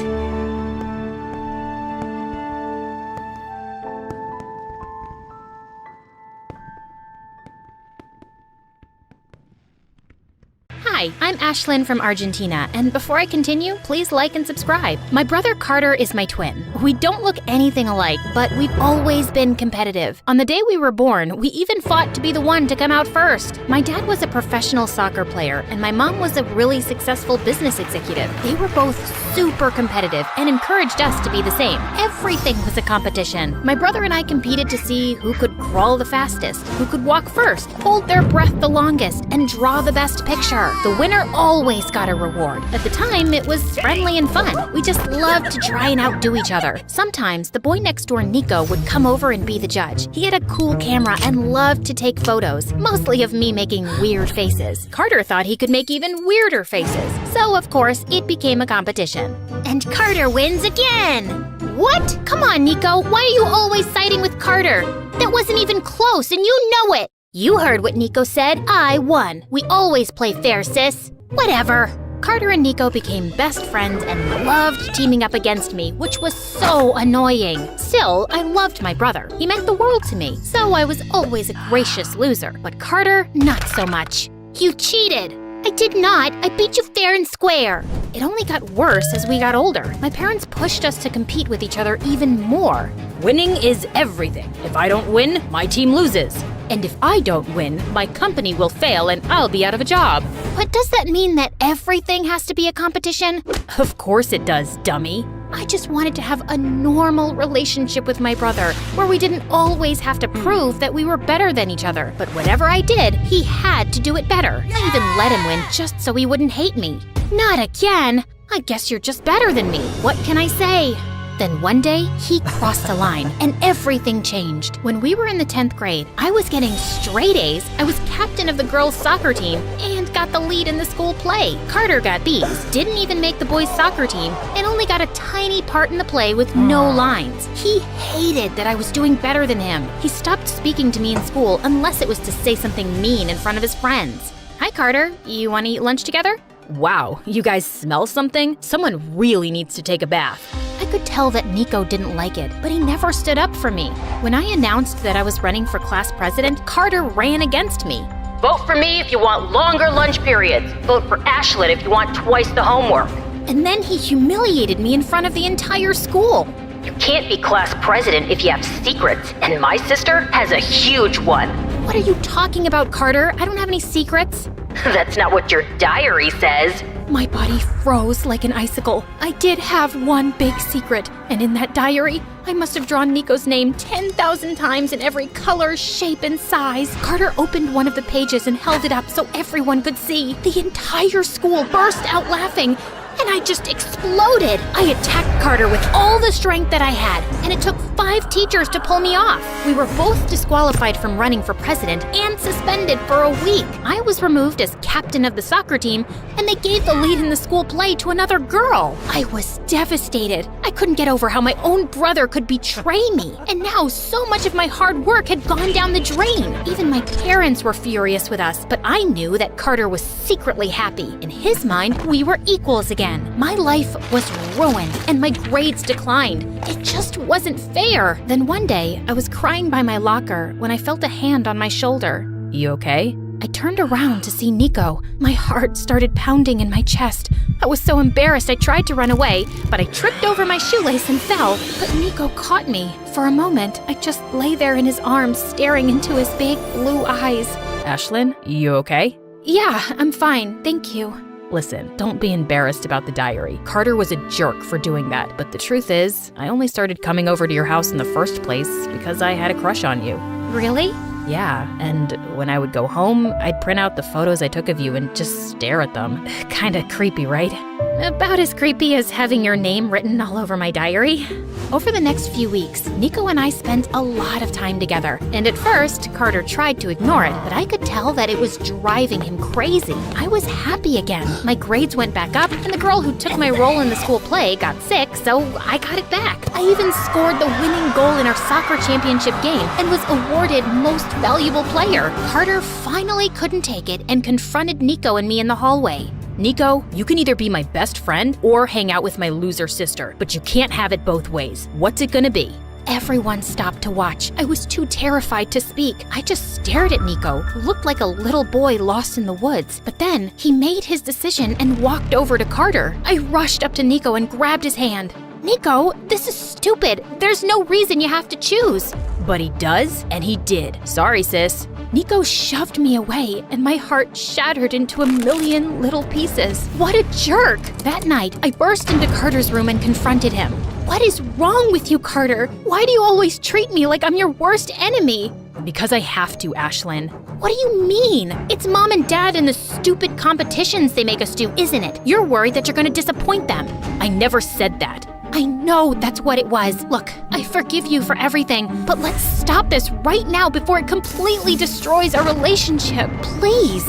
Speaker 1: Hi, I'm Ashlyn from Argentina, and before I continue, please like and subscribe. My brother Carter is my twin. We don't look anything alike, but we've always been competitive. On the day we were born, we even fought to be the one to come out first. My dad was a professional soccer player, and my mom was a really successful business executive. They were both super competitive and encouraged us to be the same. Everything was a competition. My brother and I competed to see who could crawl the fastest, who could walk first, hold their breath the longest, and draw the best picture. The winner always got a reward. At the time, it was friendly and fun. We just loved to try and outdo each other. Sometimes, the boy next door, Nico, would come over and be the judge. He had a cool camera and loved to take photos, mostly of me making weird faces. Carter thought he could make even weirder faces. So, of course, it became a competition. And Carter wins again! What? Come on, Nico, why are you always siding with Carter? That wasn't even close, and you know it! You heard what Nico said. I won. We always play fair, sis. Whatever. Carter and Nico became best friends and loved teaming up against me, which was so annoying. Still, I loved my brother. He meant the world to me, so I was always a gracious loser. But Carter, not so much. You cheated. I did not. I beat you fair and square. It only got worse as we got older. My parents pushed us to compete with each other even more.
Speaker 2: Winning is everything. If I don't win, my team loses. And if I don't win, my company will fail and I'll be out of a job.
Speaker 1: But does that mean that everything has to be a competition?
Speaker 2: Of course it does, dummy.
Speaker 1: I just wanted to have a normal relationship with my brother, where we didn't always have to prove that we were better than each other. But whatever I did, he had to do it better. I even let him win just so he wouldn't hate me. Not again! I guess you're just better than me. What can I say? Then one day, he crossed a line, and everything changed. When we were in the 10th grade, I was getting straight A's, I was captain of the girls' soccer team, and got the lead in the school play. Carter got B's, didn't even make the boys' soccer team, and only got a tiny part in the play with no lines. He hated that I was doing better than him. He stopped speaking to me in school unless it was to say something mean in front of his friends. Hi, Carter. You want to eat lunch together?
Speaker 2: Wow, you guys smell something? Someone really needs to take a bath.
Speaker 1: I could tell that Nico didn't like it, but he never stood up for me. When I announced that I was running for class president, Carter ran against me.
Speaker 14: Vote for me if you want longer lunch periods. Vote for Ashlyn if you want twice the homework.
Speaker 1: And then he humiliated me in front of the entire school.
Speaker 14: You can't be class president if you have secrets, and my sister has a huge one.
Speaker 1: What are you talking about, Carter? I don't have any secrets.
Speaker 14: That's not what your diary says.
Speaker 1: My body froze like an icicle. I did have one big secret, and in that diary, I must have drawn Nico's name 10,000 times in every color, shape, and size. Carter opened one of the pages and held it up so everyone could see. The entire school burst out laughing, and I just exploded. I attacked Carter with all the strength that I had, and it took 5 teachers to pull me off. We were both disqualified from running for president and suspended for a week. I was removed as captain of the soccer team, and they gave the lead in the school play to another girl. I was devastated. I couldn't get over how my own brother could betray me, and now so much of my hard work had gone down the drain. Even my parents were furious with us, but I knew that Carter was secretly happy. In his mind, we were equals again. My life was ruined, and my grades declined. It just wasn't fair. Then one day, I was crying by my locker when I felt a hand on my shoulder.
Speaker 2: You okay?
Speaker 1: I turned around to see Nico. My heart started pounding in my chest. I was so embarrassed I tried to run away, but I tripped over my shoelace and fell. But Nico caught me. For a moment, I just lay there in his arms, staring into his big blue eyes.
Speaker 2: Ashlyn, you okay?
Speaker 1: Yeah, I'm fine, thank you.
Speaker 2: Listen, don't be embarrassed about the diary. Carter was a jerk for doing that, but the truth is, I only started coming over to your house in the first place because I had a crush on you.
Speaker 1: Really?
Speaker 2: Yeah, and when I would go home, I'd print out the photos I took of you and just stare at them. Kinda creepy, right? About as creepy as having your name written all over my diary. Over the next few weeks, Nico and I spent a lot of time together. And at first, Carter tried to ignore it, but I could tell that it was driving him crazy. I was happy again. My grades went back up, and the girl who took my role in the school play got sick, so I got it back. I even scored the winning goal in our soccer championship game and was awarded Most Valuable Player. Carter finally couldn't take it and confronted Nico and me in the hallway. Nico, you can either be my best friend or hang out with my loser sister, but you can't have it both ways. What's it gonna be? Everyone stopped to watch. I was too terrified to speak. I just stared at Nico, who looked like a little boy lost in the woods. But then he made his decision and walked over to Carter. I rushed up to Nico and grabbed his hand. Nico, this is stupid. There's no reason you have to choose. But he does, and he did. Sorry, sis. Nico shoved me away, and my heart shattered into a million little pieces. What a jerk! That night, I burst into Carter's room and confronted him. What is wrong with you, Carter? Why do you always treat me like I'm your worst enemy? Because I have to, Ashlyn. What do you mean? It's Mom and Dad and the stupid competitions they make us do, isn't it? You're worried that you're gonna disappoint them. I never said that. I know that's what it was. Look, I forgive you for everything, but let's stop this right now before it completely destroys our relationship, please.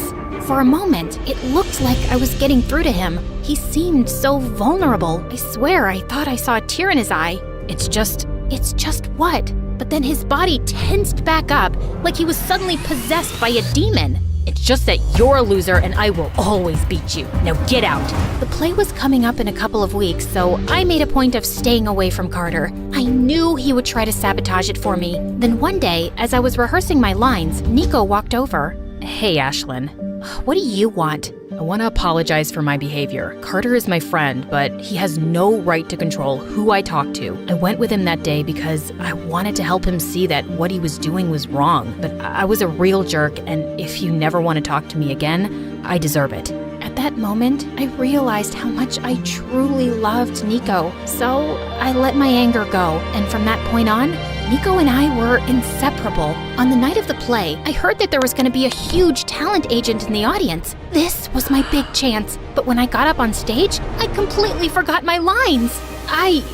Speaker 2: For a moment, it looked like I was getting through to him. He seemed so vulnerable. I swear I thought I saw a tear in his eye. It's just what? But then his body tensed back up like he was suddenly possessed by a demon. It's just that you're a loser and I will always beat you. Now get out. The play was coming up in a couple of weeks, so I made a point of staying away from Carter. I knew he would try to sabotage it for me. Then one day, as I was rehearsing my lines, Nico walked over. Hey, Ashlyn. What do you want? I want to apologize for my behavior. Carter is my friend, but he has no right to control who I talk to. I went with him that day because I wanted to help him see that what he was doing was wrong. But I was a real jerk, and if you never want to talk to me again, I deserve it. At that moment, I realized how much I truly loved Nico. So I let my anger go, and from that point on, Nico and I were inseparable. On the night of the play, I heard that there was going to be a huge talent agent in the audience. This was my big chance, but when I got up on stage, I completely forgot my lines. I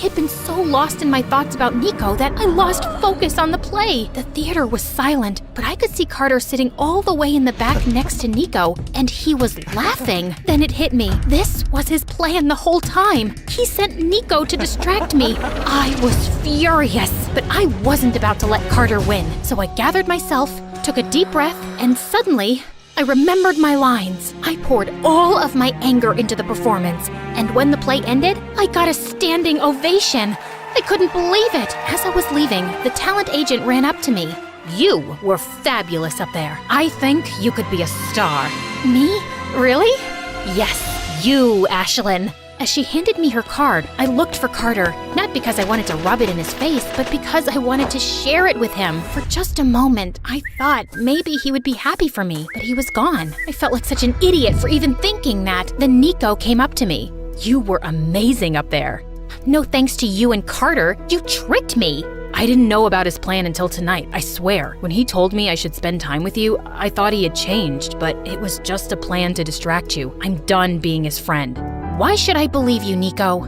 Speaker 2: had been so lost in my thoughts about Nico that I lost focus on the play. The theater was silent, but I could see Carter sitting all the way in the back next to Nico, and he was laughing. Then it hit me. This was his plan the whole time. He sent Nico to distract me. I was furious, but I wasn't about to let Carter win. So I gathered myself, took a deep breath, and suddenly, I remembered my lines. I poured all of my anger into the performance, and when the play ended, I got a standing ovation. I couldn't believe it. As I was leaving, the talent agent ran up to me. You were fabulous up there. I think you could be a star. Me? Really? Yes, you, Ashlyn. As she handed me her card, I looked for Carter, not because I wanted to rub it in his face, but because I wanted to share it with him. For just a moment, I thought maybe he would be happy for me, but he was gone. I felt like such an idiot for even thinking that. Then Nico came up to me. You were amazing up there. No thanks to you and Carter, you tricked me. I didn't know about his plan until tonight, I swear. When he told me I should spend time with you, I thought he had changed, but it was just a plan to distract you. I'm done being his friend. Why should I believe you, Nico?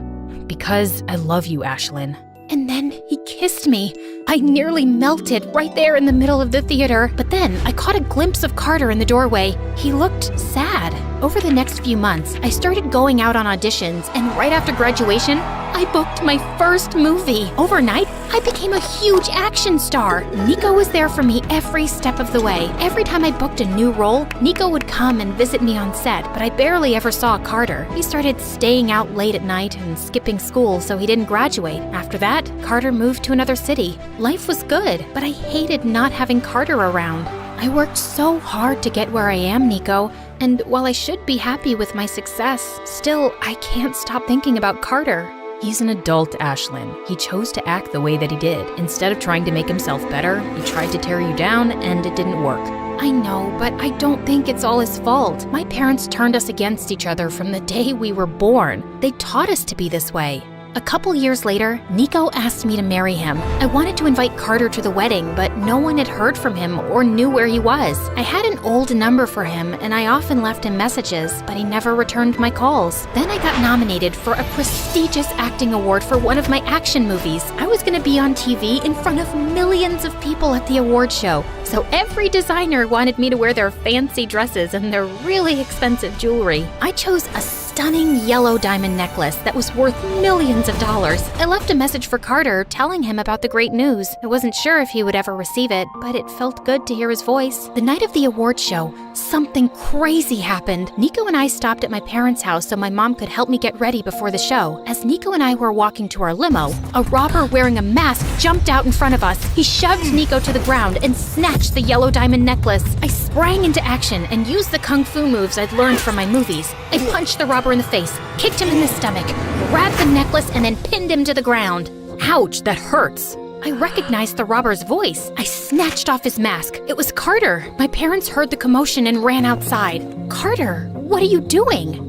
Speaker 2: Because I love you, Ashlyn. And then he kissed me. I nearly melted right there in the middle of the theater. But then I caught a glimpse of Carter in the doorway. He looked sad. Over the next few months, I started going out on auditions, and right after graduation, I booked my first movie. Overnight, I became a huge action star. Nico was there for me every step of the way. Every time I booked a new role, Nico would come and visit me on set, but I barely ever saw Carter. He started staying out late at night and skipping school so he didn't graduate. After that, Carter moved to another city. Life was good, but I hated not having Carter around. I worked so hard to get where I am, Nico, and while I should be happy with my success, still, I can't stop thinking about Carter. He's an adult, Ashlyn. He chose to act the way that he did. Instead of trying to make himself better, he tried to tear you down, and it didn't work. I know, but I don't think it's all his fault. My parents turned us against each other from the day we were born. They taught us to be this way. A couple years later, Nico asked me to marry him. I wanted to invite Carter to the wedding, but no one had heard from him or knew where he was. I had an old number for him, and I often left him messages, but he never returned my calls. Then I got nominated for a prestigious acting award for one of my action movies. I was going to be on TV in front of millions of people at the award show, so every designer wanted me to wear their fancy dresses and their really expensive jewelry. I chose a stunning yellow diamond necklace that was worth millions of dollars. I left a message for Carter telling him about the great news. I wasn't sure if he would ever receive it, but it felt good to hear his voice. The night of the award show, something crazy happened. Nico and I stopped at my parents' house so my mom could help me get ready before the show. As Nico and I were walking to our limo, a robber wearing a mask jumped out in front of us. He shoved Nico to the ground and snatched the yellow diamond necklace. I sprang into action and used the kung fu moves I'd learned from my movies. I punched the robber in the face, kicked him in the stomach, grabbed the necklace, and then pinned him to the ground. Ouch, that hurts. I recognized the robber's voice. I snatched off his mask. It was Carter. My parents heard the commotion and ran outside. Carter, what are you doing?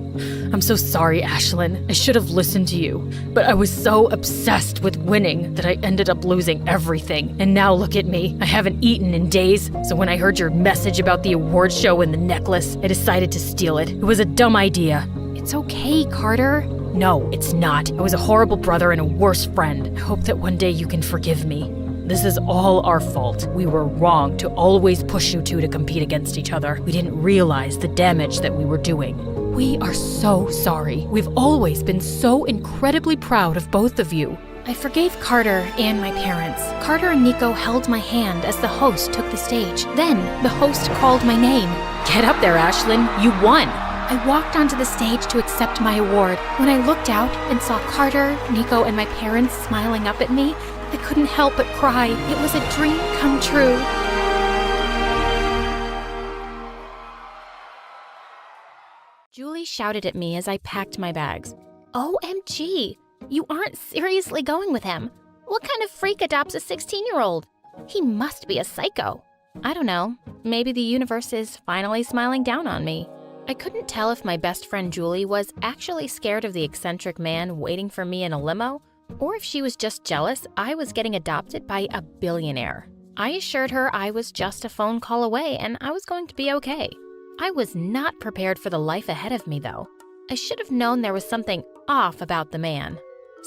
Speaker 2: I'm so sorry, Ashlyn. I should have listened to you. But I was so obsessed with winning that I ended up losing everything. And now look at me. I haven't eaten in days. So when I heard your message about the award show and the necklace, I decided to steal it. It was a dumb idea.
Speaker 1: It's okay, Carter.
Speaker 2: No, it's not. I was a horrible brother and a worse friend. I hope that one day you can forgive me. This is all our fault. We were wrong to always push you two to compete against each other. We didn't realize the damage that we were doing. We are so sorry. We've always been so incredibly proud of both of you.
Speaker 1: I forgave Carter and my parents. Carter and Nico held my hand as the host took the stage. Then, the host called my name.
Speaker 2: Get up there, Ashlyn. You won.
Speaker 1: I walked onto the stage to accept my award. When I looked out and saw Carter, Nico, and my parents smiling up at me, I couldn't help but cry. It was a dream come true. Julie shouted at me as I packed my bags. OMG, you aren't seriously going with him. What kind of freak adopts a 16-year-old? He must be a psycho. I don't know. Maybe the universe is finally smiling down on me. I couldn't tell if my best friend Julie was actually scared of the eccentric man waiting for me in a limo, or if she was just jealous I was getting adopted by a billionaire. I assured her I was just a phone call away and I was going to be okay. I was not prepared for the life ahead of me, though. I should have known there was something off about the man.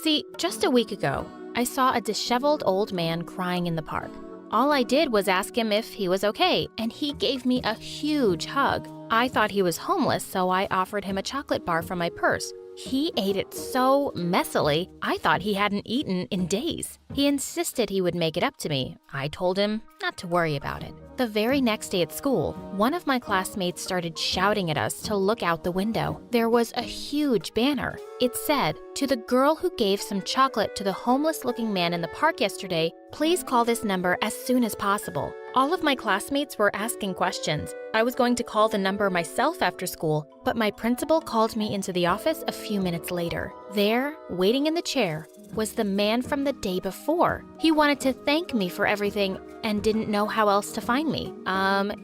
Speaker 1: See, just a week ago, I saw a disheveled old man crying in the park. All I did was ask him if he was okay, and he gave me a huge hug. I thought he was homeless, so I offered him a chocolate bar from my purse. He ate it so messily, I thought he hadn't eaten in days. He insisted he would make it up to me. I told him not to worry about it. The very next day at school, one of my classmates started shouting at us to look out the window. There was a huge banner. It said, "To the girl who gave some chocolate to the homeless-looking man in the park yesterday, please call this number as soon as possible." All of my classmates were asking questions. I was going to call the number myself after school, but my principal called me into the office a few minutes later. There, waiting in the chair, was the man from the day before. He wanted to thank me for everything and didn't know how else to find me.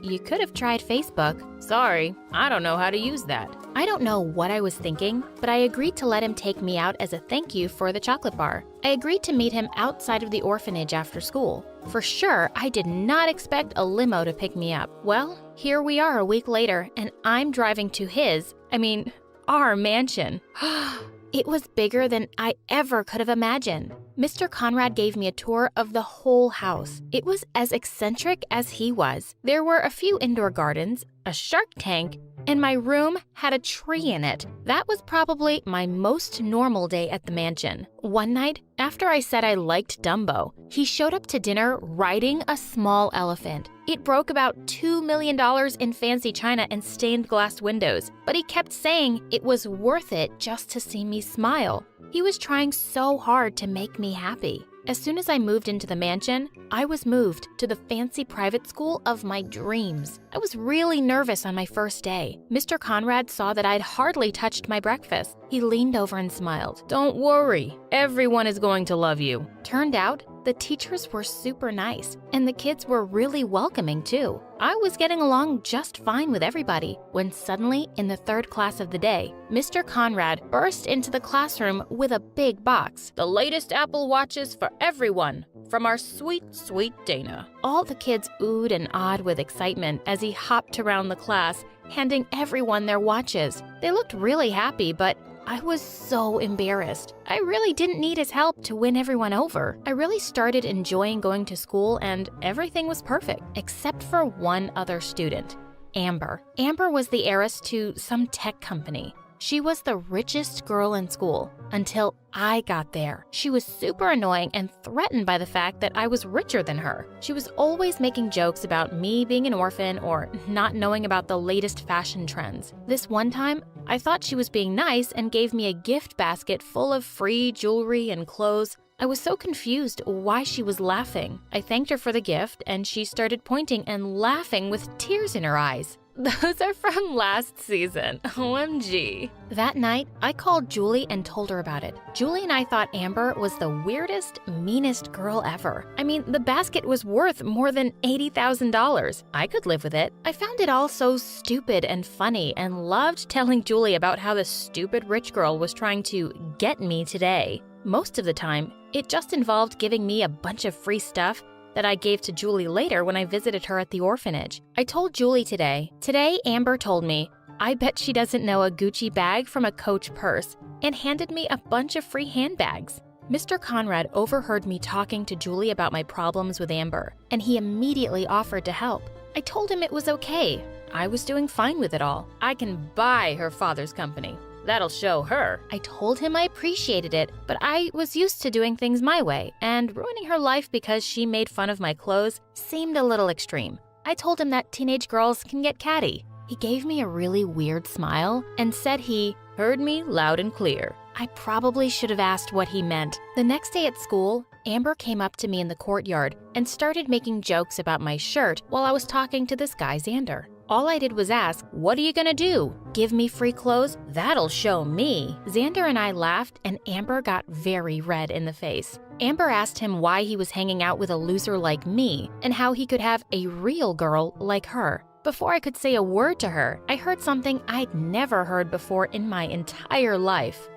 Speaker 1: You could have tried Facebook. Sorry, I don't know how to use that. I don't know what I was thinking, but I agreed to let him take me out as a thank you for the chocolate bar. I agreed to meet him outside of the orphanage after school. For sure, I did not expect a limo to pick me up. Well, here we are a week later, and I'm driving to our mansion. It was bigger than I ever could have imagined. Mr. Conrad gave me a tour of the whole house. It was as eccentric as he was. There were a few indoor gardens, a shark tank, and my room had a tree in it. That was probably my most normal day at the mansion. One night, after I said I liked Dumbo, he showed up to dinner riding a small elephant. It broke about $2 million in fancy china and stained glass windows, but he kept saying it was worth it just to see me smile. He was trying so hard to make me happy. As soon as I moved into the mansion, I was moved to the fancy private school of my dreams. I was really nervous on my first day. Mr. Conrad saw that I'd hardly touched my breakfast. He leaned over and smiled. "Don't worry, everyone is going to love you." Turned out, The teachers were super nice, and the kids were really welcoming too. I was getting along just fine with everybody when suddenly, in the third class of the day, Mr. Conrad burst into the classroom with a big box.
Speaker 2: The latest Apple Watches for everyone, from our sweet, sweet Dana.
Speaker 1: All the kids oohed and awed with excitement as he hopped around the class, handing everyone their watches. They looked really happy, but I was so embarrassed. I really didn't need his help to win everyone over. I really started enjoying going to school and everything was perfect, except for one other student, Amber. Amber was the heiress to some tech company. She was the richest girl in school until I got there. She was super annoying and threatened by the fact that I was richer than her. She was always making jokes about me being an orphan or not knowing about the latest fashion trends. This one time, I thought she was being nice and gave me a gift basket full of free jewelry and clothes. I was so confused why she was laughing. I thanked her for the gift and she started pointing and laughing with tears in her eyes.
Speaker 2: Those are from last season. OMG.
Speaker 1: That night, I called Julie and told her about it. Julie and I thought Amber was the weirdest, meanest girl ever. I mean, the basket was worth more than $80,000. I could live with it. I found it all so stupid and funny and loved telling Julie about how the stupid rich girl was trying to get me today. Most of the time, it just involved giving me a bunch of free stuff that I gave to Julie later when I visited her at the orphanage. I told Julie today, Amber told me, I bet she doesn't know a Gucci bag from a Coach purse, and handed me a bunch of free handbags. Mr. Conrad overheard me talking to Julie about my problems with Amber, and he immediately offered to help. I told him it was okay. I was doing fine with it all.
Speaker 2: I can buy her father's company. That'll show her.
Speaker 1: I told him I appreciated it, but I was used to doing things my way, and ruining her life because she made fun of my clothes seemed a little extreme. I told him that teenage girls can get catty. He gave me a really weird smile and said he
Speaker 2: heard me loud and clear.
Speaker 1: I probably should have asked what he meant. The next day at school, Amber came up to me in the courtyard and started making jokes about my shirt while I was talking to this guy Xander. All I did was ask, "What are you gonna do? Give me free clothes? That'll show me." Xander and I laughed and Amber got very red in the face. Amber asked him why he was hanging out with a loser like me and how he could have a real girl like her. Before I could say a word to her, I heard something I'd never heard before in my entire life.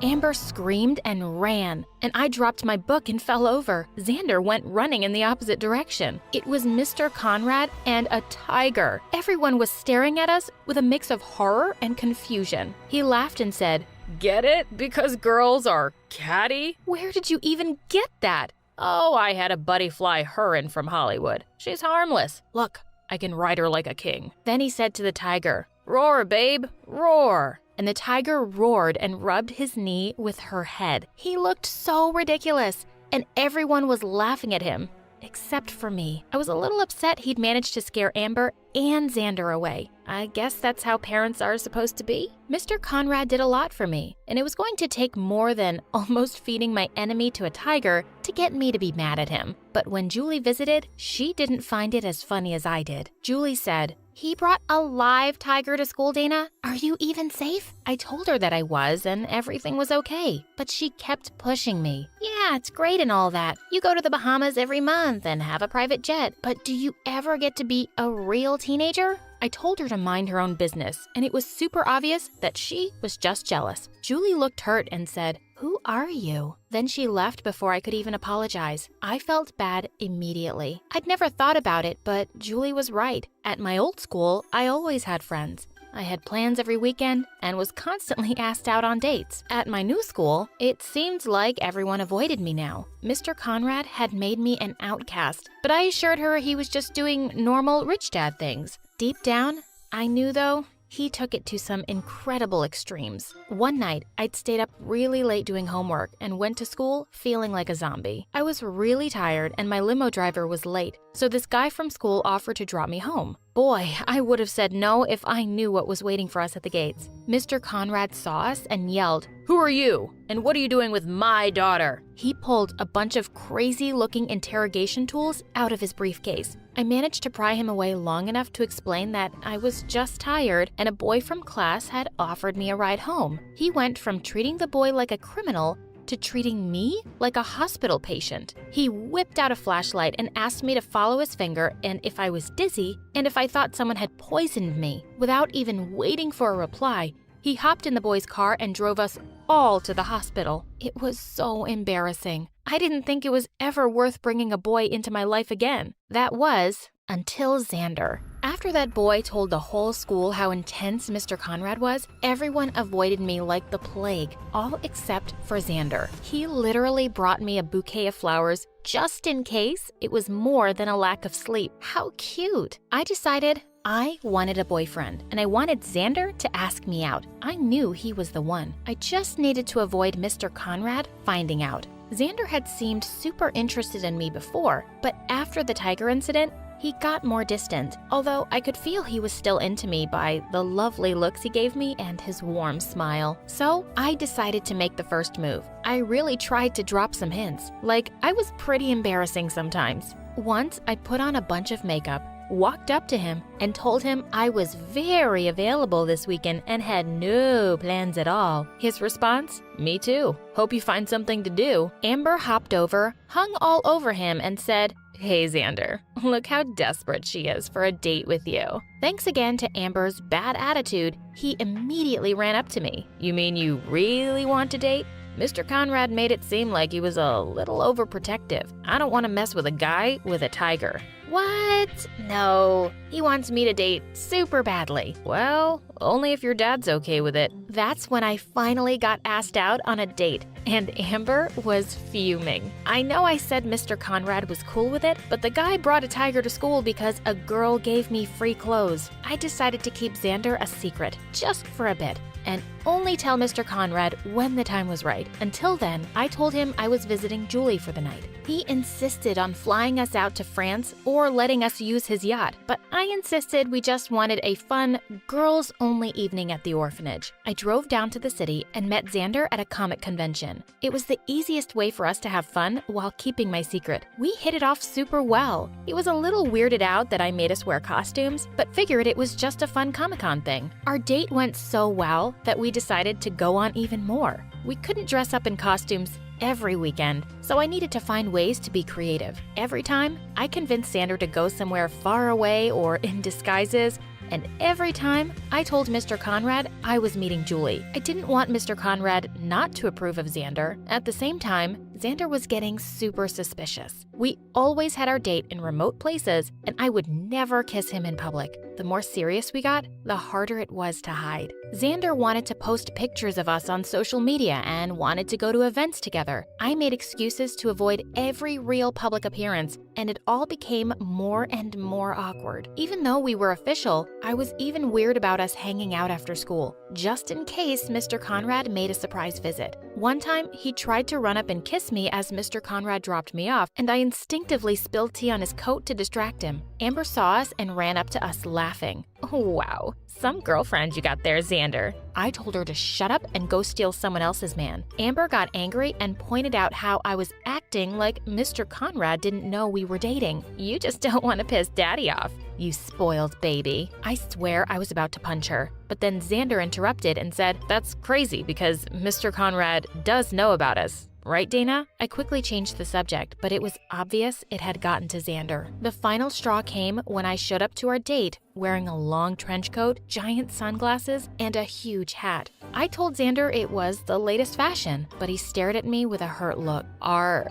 Speaker 1: Amber screamed and ran, and I dropped my book and fell over. Xander went running in the opposite direction. It was Mr. Conrad and a tiger. Everyone was staring at us with a mix of horror and confusion. He laughed and said,
Speaker 2: "Get it? Because girls are catty?"
Speaker 1: "Where did you even get that?"
Speaker 2: "Oh, I had a buddy fly her in from Hollywood. She's harmless. Look, I can ride her like a king."
Speaker 1: Then he said to the tiger,
Speaker 2: "Roar, babe, roar."
Speaker 1: And the tiger roared and rubbed his knee with her head. He looked so ridiculous, and everyone was laughing at him, except for me. I was a little upset he'd managed to scare Amber and Xander away. I guess that's how parents are supposed to be. Mr. Conrad did a lot for me, and it was going to take more than almost feeding my enemy to a tiger to get me to be mad at him. But when Julie visited, she didn't find it as funny as I did. Julie said, "He brought a live tiger to school, Dana. Are you even safe?" I told her that I was and everything was okay, but she kept pushing me. "Yeah, it's great and all that. You go to the Bahamas every month and have a private jet, but do you ever get to be a real teenager?" I told her to mind her own business, and it was super obvious that she was just jealous. Julie looked hurt and said, "Who are you?" Then she left before I could even apologize. I felt bad immediately. I'd never thought about it, but Julie was right. At my old school, I always had friends. I had plans every weekend and was constantly asked out on dates. At my new school, it seemed like everyone avoided me now. Mr. Conrad had made me an outcast, but I assured her he was just doing normal rich dad things. Deep down, I knew though, he took it to some incredible extremes. One night, I'd stayed up really late doing homework and went to school feeling like a zombie. I was really tired and my limo driver was late, so this guy from school offered to drop me home. Boy, I would have said no if I knew what was waiting for us at the gates. Mr. Conrad saw us and yelled,
Speaker 2: "Who are you? And what are you doing with my daughter?"
Speaker 1: He pulled a bunch of crazy-looking interrogation tools out of his briefcase. I managed to pry him away long enough to explain that I was just tired and a boy from class had offered me a ride home. He went from treating the boy like a criminal
Speaker 2: to treating me like a hospital patient. He whipped out a flashlight and asked me to follow his finger and if I was dizzy and if I thought someone had poisoned me. Without even waiting for a reply, he hopped in the boy's car and drove us all to the hospital. It was so embarrassing. I didn't think it was ever worth bringing a boy into my life again. That was until Xander. After that boy told the whole school how intense Mr. Conrad was, everyone avoided me like the plague, all except for Xander. He literally brought me a bouquet of flowers just in case it was more than a lack of sleep. How cute! I decided I wanted a boyfriend, and I wanted Xander to ask me out. I knew he was the one. I just needed to avoid Mr. Conrad finding out. Xander had seemed super interested in me before, but after the tiger incident, he got more distant, although I could feel he was still into me by the lovely looks he gave me and his warm smile. So I decided to make the first move. I really tried to drop some hints, like I was pretty embarrassing sometimes. Once I put on a bunch of makeup, walked up to him, and told him I was very available this weekend and had no plans at all. His response? Me too. Hope you find something to do. Amber hopped over, hung all over him, and said, "Hey Xander, look how desperate she is for a date with you." Thanks again to Amber's bad attitude, he immediately ran up to me. "You mean you really want to date?" Mr. Conrad made it seem like he was a little overprotective. I don't want to mess with a guy with a tiger. What? No, he wants me to date super badly. Well, only if your dad's okay with it. That's when I finally got asked out on a date, and Amber was fuming. I know I said Mr. Conrad was cool with it, but the guy brought a tiger to school because a girl gave me free clothes. I decided to keep Xander a secret, just for a bit, and only tell Mr. Conrad when the time was right. Until then, I told him I was visiting Julie for the night. He insisted on flying us out to France or letting us use his yacht, but I insisted we just wanted a fun, girls-only evening at the orphanage. I drove down to the city and met Xander at a comic convention. It was the easiest way for us to have fun while keeping my secret. We hit it off super well. He was a little weirded out that I made us wear costumes, but figured it was just a fun Comic-Con thing. Our date went so well that we decided to go on even more. We couldn't dress up in costumes every weekend, so I needed to find ways to be creative. Every time, I convinced Xander to go somewhere far away or in disguises, and every time, I told Mr. Conrad I was meeting Julie. I didn't want Mr. Conrad not to approve of Xander. At the same time, Xander was getting super suspicious. We always had our date in remote places, and I would never kiss him in public. The more serious we got, the harder it was to hide. Xander wanted to post pictures of us on social media and wanted to go to events together. I made excuses to avoid every real public appearance, and it all became more and more awkward. Even though we were official, I was even weird about us hanging out after school, just in case Mr. Conrad made a surprise visit. One time, he tried to run up and kiss me as Mr. Conrad dropped me off, and I instinctively spilled tea on his coat to distract him. Amber saw us and ran up to us laughing. "Oh, wow, some girlfriend you got there, Xander." I told her to shut up and go steal someone else's man. Amber got angry and pointed out how I was acting like Mr. Conrad didn't know we were dating. "You just don't want to piss Daddy off, you spoiled baby." I swear I was about to punch her, but then Xander interrupted and said, "That's crazy because Mr. Conrad does know about us. Right, Dana?" I quickly changed the subject, but it was obvious it had gotten to Xander. The final straw came when I showed up to our date wearing a long trench coat, giant sunglasses, and a huge hat. I told Xander it was the latest fashion, but he stared at me with a hurt look. Are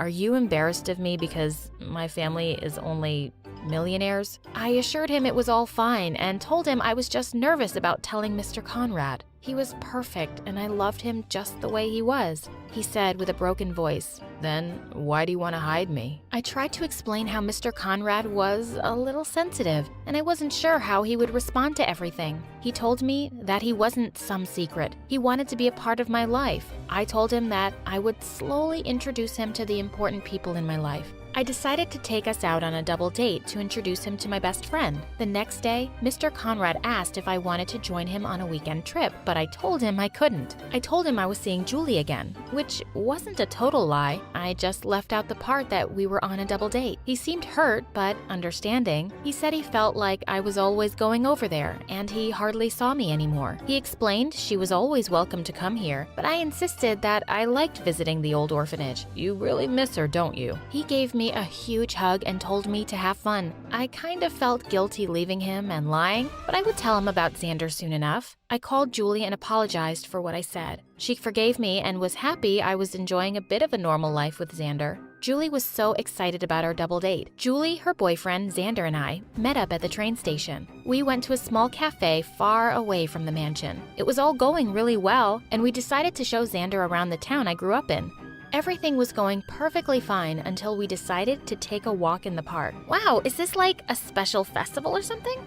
Speaker 2: you embarrassed of me because my family is only millionaires?" I assured him it was all fine and told him I was just nervous about telling Mr. Conrad. He was perfect and I loved him just the way he was. He said with a broken voice, "Then why do you want to hide me?" I tried to explain how Mr. Conrad was a little sensitive and I wasn't sure how he would respond to everything. He told me that he wasn't some secret. He wanted to be a part of my life. I told him that I would slowly introduce him to the important people in my life. I decided to take us out on a double date to introduce him to my best friend. The next day, Mr. Conrad asked if I wanted to join him on a weekend trip. but I told him I couldn't. I told him I was seeing Julie again, which wasn't a total lie. I just left out the part that we were on a double date. He seemed hurt, but understanding. He said he felt like I was always going over there, and he hardly saw me anymore. He explained she was always welcome to come here, but I insisted that I liked visiting the old orphanage. You really miss her, don't you? He gave me a huge hug and told me to have fun. I kind of felt guilty leaving him and lying, but I would tell him about Xander soon enough. I called Julie and apologized for what I said. She forgave me and was happy I was enjoying a bit of a normal life with Xander. Julie was so excited about our double date. Julie, her boyfriend, Xander, and I met up at the train station. We went to a small cafe far away from the mansion. It was all going really well, and we decided to show Xander around the town I grew up in. Everything was going perfectly fine until we decided to take a walk in the park. Wow, is this like a special festival or something?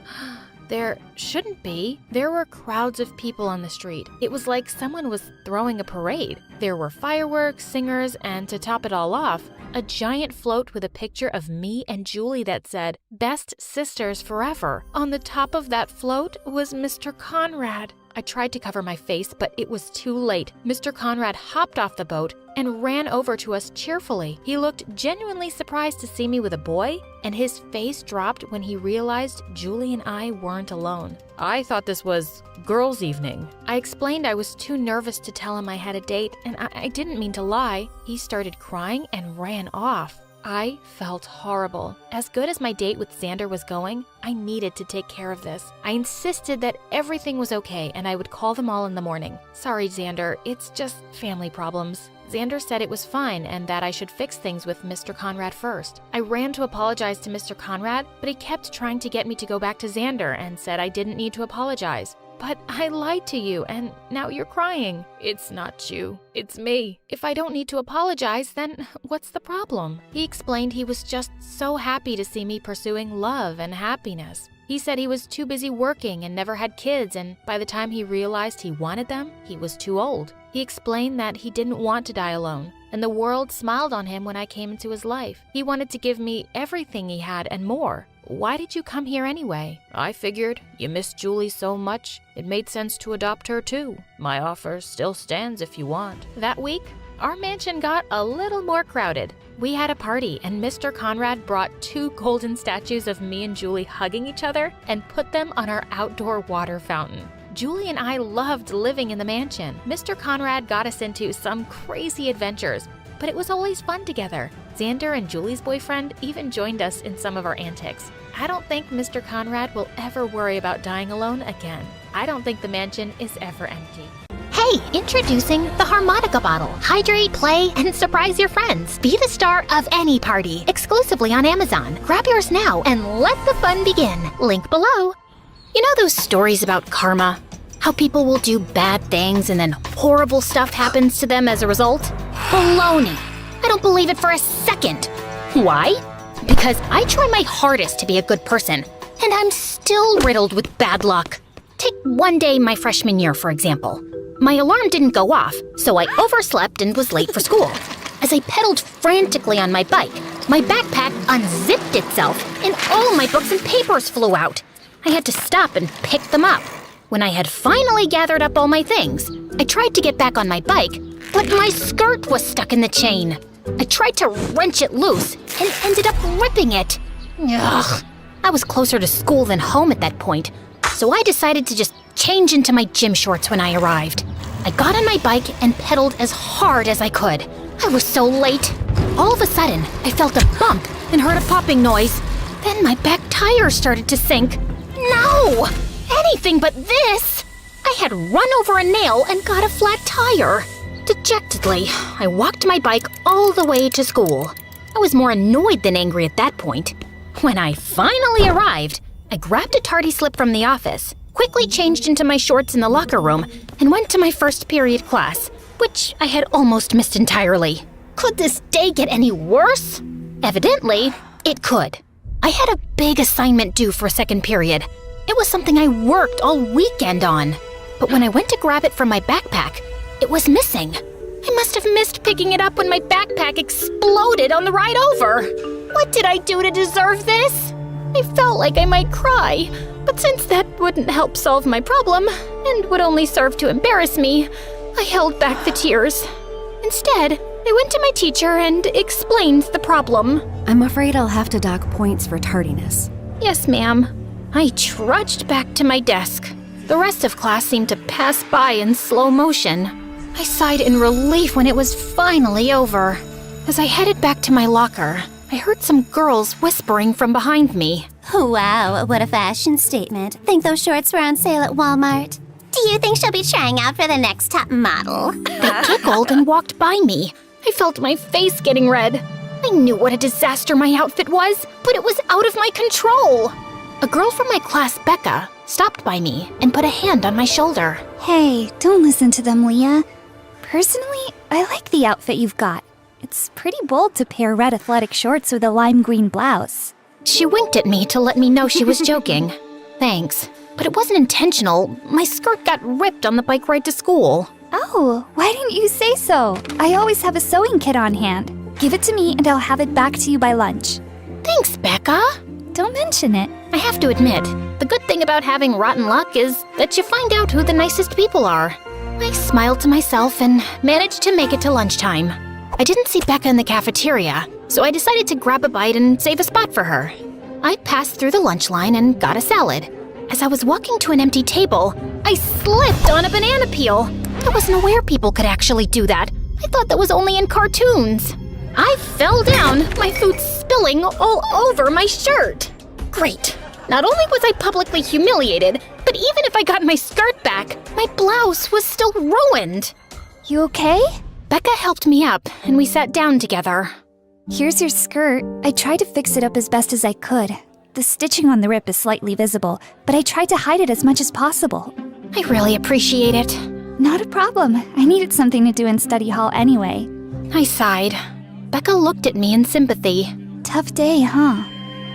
Speaker 2: There shouldn't be. There were crowds of people on the street. It was like someone was throwing a parade. There were fireworks, singers, and to top it all off, a giant float with a picture of me and Julie that said, "Best Sisters Forever." On the top of that float was Mr. Conrad. I tried to cover my face, but it was too late. Mr. Conrad hopped off the boat and ran over to us cheerfully. He looked genuinely surprised to see me with a boy, and his face dropped when he realized Julie and I weren't alone. I thought this was girls' evening. I explained I was too nervous to tell him I had a date, and I didn't mean to lie. He started crying and ran off. I felt horrible. As good as my date with Xander was going, I needed to take care of this. I insisted that everything was okay and I would call them all in the morning. Sorry, Xander, it's just family problems. Xander said it was fine and that I should fix things with Mr. Conrad first. I ran to apologize to Mr. Conrad, but he kept trying to get me to go back to Xander and said I didn't need to apologize. But I lied to you, and now you're crying. It's not you, it's me. If I don't need to apologize, then what's the problem? He explained he was just so happy to see me pursuing love and happiness. He said he was too busy working and never had kids, and by the time he realized he wanted them, he was too old. He explained that he didn't want to die alone, and the world smiled on him when I came into his life. He wanted to give me everything he had and more. Why did you come here anyway? I figured you missed Julie so much, it made sense to adopt her too. My offer still stands if you want. That week, our mansion got a little more crowded. We had a party and Mr. Conrad brought 2 golden statues of me and Julie hugging each other and put them on our outdoor water fountain. Julie and I loved living in the mansion. Mr. Conrad got us into some crazy adventures, but it was always fun together. Xander and Julie's boyfriend even joined us in some of our antics. I don't think Mr. Conrad will ever worry about dying alone again. I don't think the mansion is ever empty.
Speaker 1: Hey, introducing the Harmonica bottle. Hydrate, play, and surprise your friends. Be the star of any party. Exclusively on Amazon. Grab yours now and let the fun begin. Link below. You know those stories about karma? How people will do bad things and then horrible stuff happens to them as a result? Baloney. I don't believe it for a second. Why? Because I try my hardest to be a good person, and I'm still riddled with bad luck. Take one day my freshman year, for example. My alarm didn't go off, so I overslept and was late for school. As I pedaled frantically on my bike, my backpack unzipped itself, and all my books and papers flew out. I had to stop and pick them up. When I had finally gathered up all my things, I tried to get back on my bike, but my skirt was stuck in the chain. I tried to wrench it loose and ended up ripping it. Ugh. I was closer to school than home at that point, so I decided to just change into my gym shorts when I arrived. I got on my bike and pedaled as hard as I could. I was so late. All of a sudden, I felt a bump and heard a popping noise. Then my back tire started to sink. No! Anything but this! I had run over a nail and got a flat tire. Dejectedly, I walked my bike all the way to school. I was more annoyed than angry at that point. When I finally arrived, I grabbed a tardy slip from the office, quickly changed into my shorts in the locker room, and went to my first period class, which I had almost missed entirely. Could this day get any worse? Evidently, it could. I had a big assignment due for second period. It was something I worked all weekend on. But when I went to grab it from my backpack, it was missing. I must have missed picking it up when my backpack exploded on the ride over. What did I do to deserve this? I felt like I might cry, but since that wouldn't help solve my problem,
Speaker 2: and would only serve to embarrass me, I held back the tears. Instead, I went to my teacher and explained the problem.
Speaker 5: I'm afraid I'll have to dock points for tardiness.
Speaker 2: Yes, ma'am. I trudged back to my desk. The rest of class seemed to pass by in slow motion. I sighed in relief when it was finally over. As I headed back to my locker, I heard some girls whispering from behind me.
Speaker 8: Wow, what a fashion statement. Think those shorts were on sale at Walmart? Do you think she'll be trying out for the next top model?
Speaker 2: They giggled and walked by me. I felt my face getting red. I knew what a disaster my outfit was, but it was out of my control. A girl from my class, Becca, stopped by me and put a hand on my shoulder.
Speaker 3: Hey, don't listen to them, Leah. Personally, I like the outfit you've got. It's pretty bold to pair red athletic shorts with a lime green blouse.
Speaker 2: She winked at me to let me know she was joking. Thanks, but it wasn't intentional. My skirt got ripped on the bike ride to school.
Speaker 3: Oh, why didn't you say so? I always have a sewing kit on hand. Give it to me and I'll have it back to you by lunch.
Speaker 2: Thanks, Becca.
Speaker 3: Don't mention it.
Speaker 2: I have to admit, the good thing about having rotten luck is that you find out who the nicest people are. I smiled to myself and managed to make it to lunchtime. I didn't see Becca in the cafeteria, so I decided to grab a bite and save a spot for her. I passed through the lunch line and got a salad. As I was walking to an empty table, I slipped on a banana peel. I wasn't aware people could actually do that. I thought that was only in cartoons. I fell down, my food spilling all over my shirt. Great. Not only was I publicly humiliated, but even if I got my skirt back, my blouse was still ruined.
Speaker 3: You okay?
Speaker 2: Becca helped me up, and we sat down together.
Speaker 3: Here's your skirt. I tried to fix it up as best as I could. The stitching on the rip is slightly visible, but I tried to hide it as much as possible.
Speaker 2: I really appreciate it.
Speaker 3: Not a problem. I needed something to do in study hall anyway.
Speaker 2: I sighed. Becca looked at me in sympathy.
Speaker 3: Tough day, huh?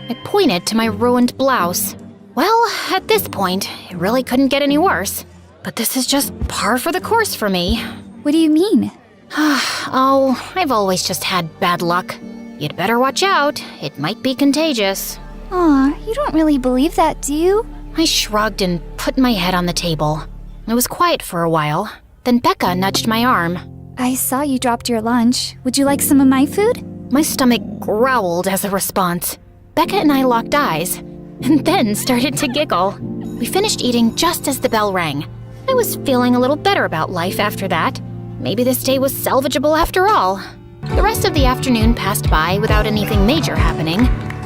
Speaker 2: I pointed to my ruined blouse. Well, at this point, it really couldn't get any worse. But this is just par for the course for me.
Speaker 3: What do you mean?
Speaker 2: Oh, I've always just had bad luck. You'd better watch out. It might be contagious.
Speaker 3: Aw, you don't really believe that, do you?
Speaker 2: I shrugged and put my head on the table. It was quiet for a while. Then Becca nudged my arm.
Speaker 3: I saw you dropped your lunch. Would you like some of my food?
Speaker 2: My stomach growled as a response. Becca and I locked eyes, and then started to giggle. We finished eating just as the bell rang. I was feeling a little better about life after that. Maybe this day was salvageable after all. The rest of the afternoon passed by without anything major happening.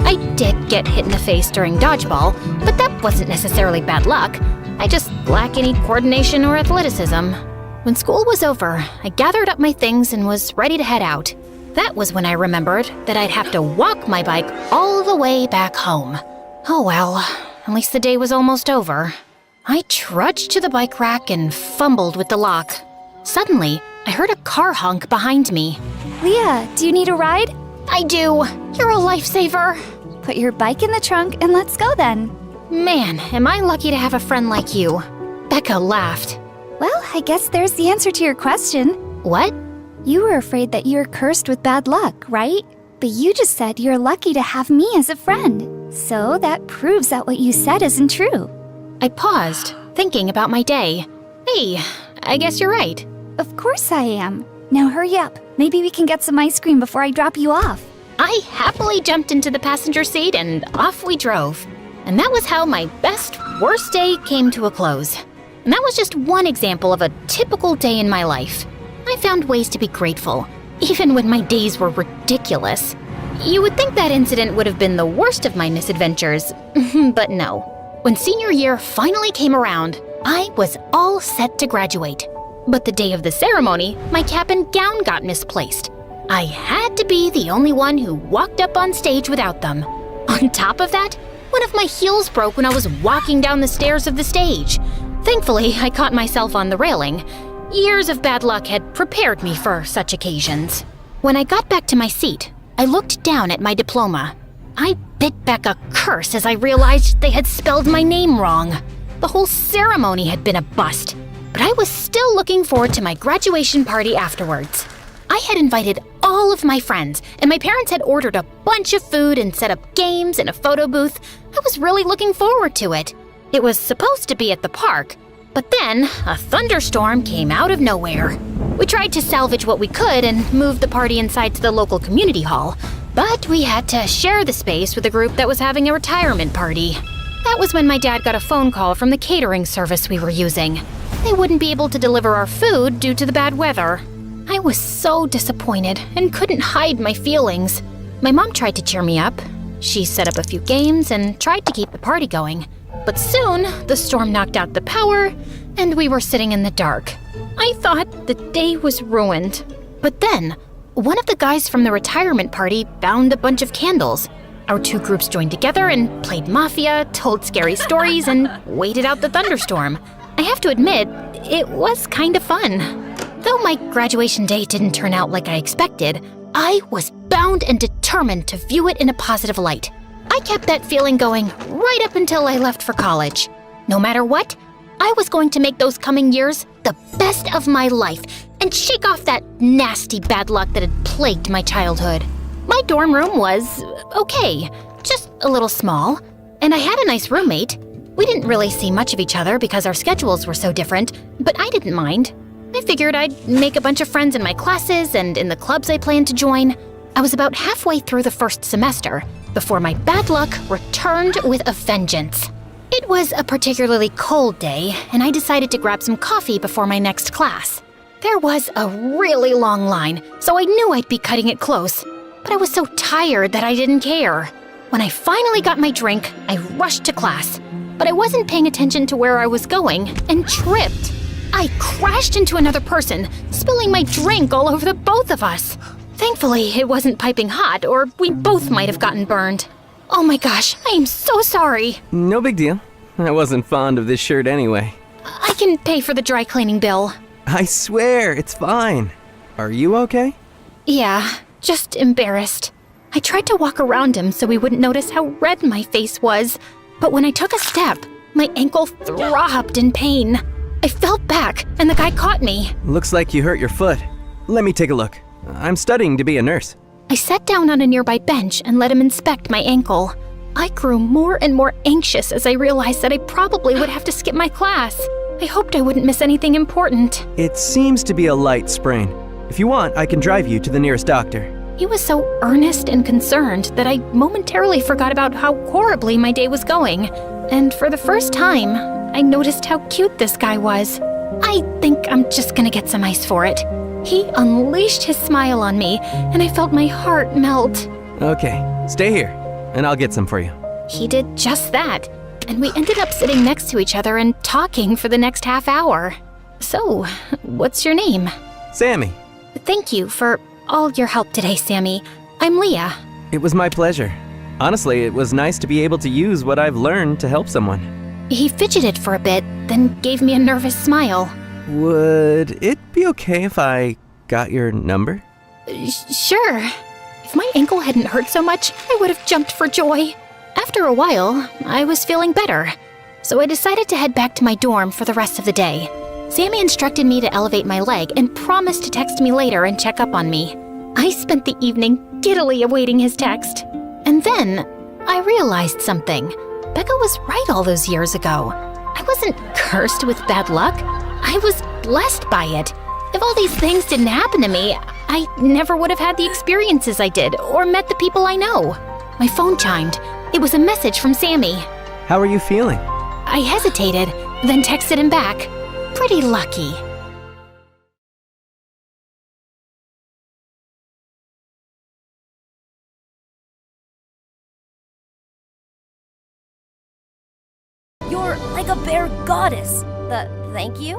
Speaker 2: I did get hit in the face during dodgeball, but that wasn't necessarily bad luck. I just lack any coordination or athleticism. When school was over, I gathered up my things and was ready to head out. That was when I remembered that I'd have to walk my bike all the way back home. Oh well, at least the day was almost over. I trudged to the bike rack and fumbled with the lock. Suddenly, I heard a car honk behind me.
Speaker 3: Leah, do you need a ride?
Speaker 2: I do. You're a lifesaver.
Speaker 3: Put your bike in the trunk and let's go then.
Speaker 2: Man, am I lucky to have a friend like you. Becca laughed.
Speaker 3: Well, I guess there's the answer to your question.
Speaker 2: What?
Speaker 3: You were afraid that you're cursed with bad luck, right? But you just said you're lucky to have me as a friend. So that proves that what you said isn't true.
Speaker 2: I paused, thinking about my day. Hey, I guess you're right.
Speaker 3: Of course I am. Now hurry up. Maybe we can get some ice cream before I drop you off.
Speaker 2: I happily jumped into the passenger seat and off we drove. And that was how my best, worst day came to a close. And that was just one example of a typical day in my life. I found ways to be grateful, even when my days were ridiculous. You would think that incident would have been the worst of my misadventures, but no. When senior year finally came around, I was all set to graduate. But the day of the ceremony, my cap and gown got misplaced. I had to be the only one who walked up on stage without them. On top of that, one of my heels broke when I was walking down the stairs of the stage. Thankfully, I caught myself on the railing. Years of bad luck had prepared me for such occasions. When I got back to my seat, I looked down at my diploma. I bit back a curse as I realized they had spelled my name wrong. The whole ceremony had been a bust, but I was still looking forward to my graduation party afterwards. I had invited all of my friends, and my parents had ordered a bunch of food and set up games and a photo booth. I was really looking forward to it. It was supposed to be at the park,
Speaker 1: But then, a thunderstorm came out of nowhere. We tried to salvage what we could and move the party inside to the local community hall, but we had to share the space with a group that was having a retirement party. That was when my dad got a phone call from the catering service we were using. They wouldn't be able to deliver our food due to the bad weather. I was so disappointed and couldn't hide my feelings. My mom tried to cheer me up. She set up a few games and tried to keep the party going. But soon, the storm knocked out the power, and we were sitting in the dark. I thought the day was ruined. But then, one of the guys from the retirement party found a bunch of candles. Our two groups joined together and played Mafia, told scary stories, and waited out the thunderstorm. I have to admit, it was kind of fun. Though my graduation day didn't turn out like I expected, I was bound and determined to view it in a positive light. I kept that feeling going right up until I left for college. No matter what, I was going to make those coming years the best of my life and shake off that nasty bad luck that had plagued my childhood. My dorm room was okay, just a little small, and I had a nice roommate. We didn't really see much of each other because our schedules were so different, but I didn't mind. I figured I'd make a bunch of friends in my classes and in the clubs I planned to join. I was about halfway through the first semester before my bad luck returned with a vengeance. It was a particularly cold day, and I decided to grab some coffee before my next class. There was a really long line, so I knew I'd be cutting it close, but I was so tired that I didn't care. When I finally got my drink, I rushed to class, but I wasn't paying attention to where I was going and tripped. I crashed into another person, spilling my drink all over the both of us. Thankfully, it wasn't piping hot, or we both might have gotten burned. Oh my gosh, I am so sorry.
Speaker 9: No big deal. I wasn't fond of this shirt anyway.
Speaker 1: I can pay for the dry cleaning bill.
Speaker 9: I swear, it's fine. Are you okay?
Speaker 1: Yeah, just embarrassed. I tried to walk around him so he wouldn't notice how red my face was, but when I took a step, my ankle throbbed in pain. I fell back, and the guy caught me.
Speaker 9: Looks like you hurt your foot. Let me take a look. I'm studying to be a nurse.
Speaker 1: I sat down on a nearby bench and let him inspect my ankle. I grew more and more anxious as I realized that I probably would have to skip my class. I hoped I wouldn't miss anything important.
Speaker 9: It seems to be a light sprain. If you want, I can drive you to the nearest doctor.
Speaker 1: He was so earnest and concerned that I momentarily forgot about how horribly my day was going. And for the first time, I noticed how cute this guy was. I think I'm just gonna get some ice for it. He unleashed his smile on me, and I felt my heart melt.
Speaker 9: Okay, stay here, and I'll get some for you.
Speaker 1: He did just that, and we ended up sitting next to each other and talking for the next half hour. So, what's your name?
Speaker 9: Sammy.
Speaker 1: Thank you for all your help today, Sammy. I'm Leah.
Speaker 9: It was my pleasure. Honestly, it was nice to be able to use what I've learned to help someone.
Speaker 1: He fidgeted for a bit, then gave me a nervous smile.
Speaker 9: Would it be okay if I got your number?
Speaker 1: Sure. If my ankle hadn't hurt so much, I would have jumped for joy. After a while, I was feeling better, so I decided to head back to my dorm for the rest of the day. Sammy instructed me to elevate my leg and promised to text me later and check up on me. I spent the evening giddily awaiting his text. And then, I realized something. Becca was right all those years ago. I wasn't cursed with bad luck. I was blessed by it. If all these things didn't happen to me, I never would have had the experiences I did or met the people I know. My phone chimed. It was a message from Sammy.
Speaker 9: How are you feeling?
Speaker 1: I hesitated, then texted him back. Pretty lucky.
Speaker 8: You're like a bear goddess. Thank you?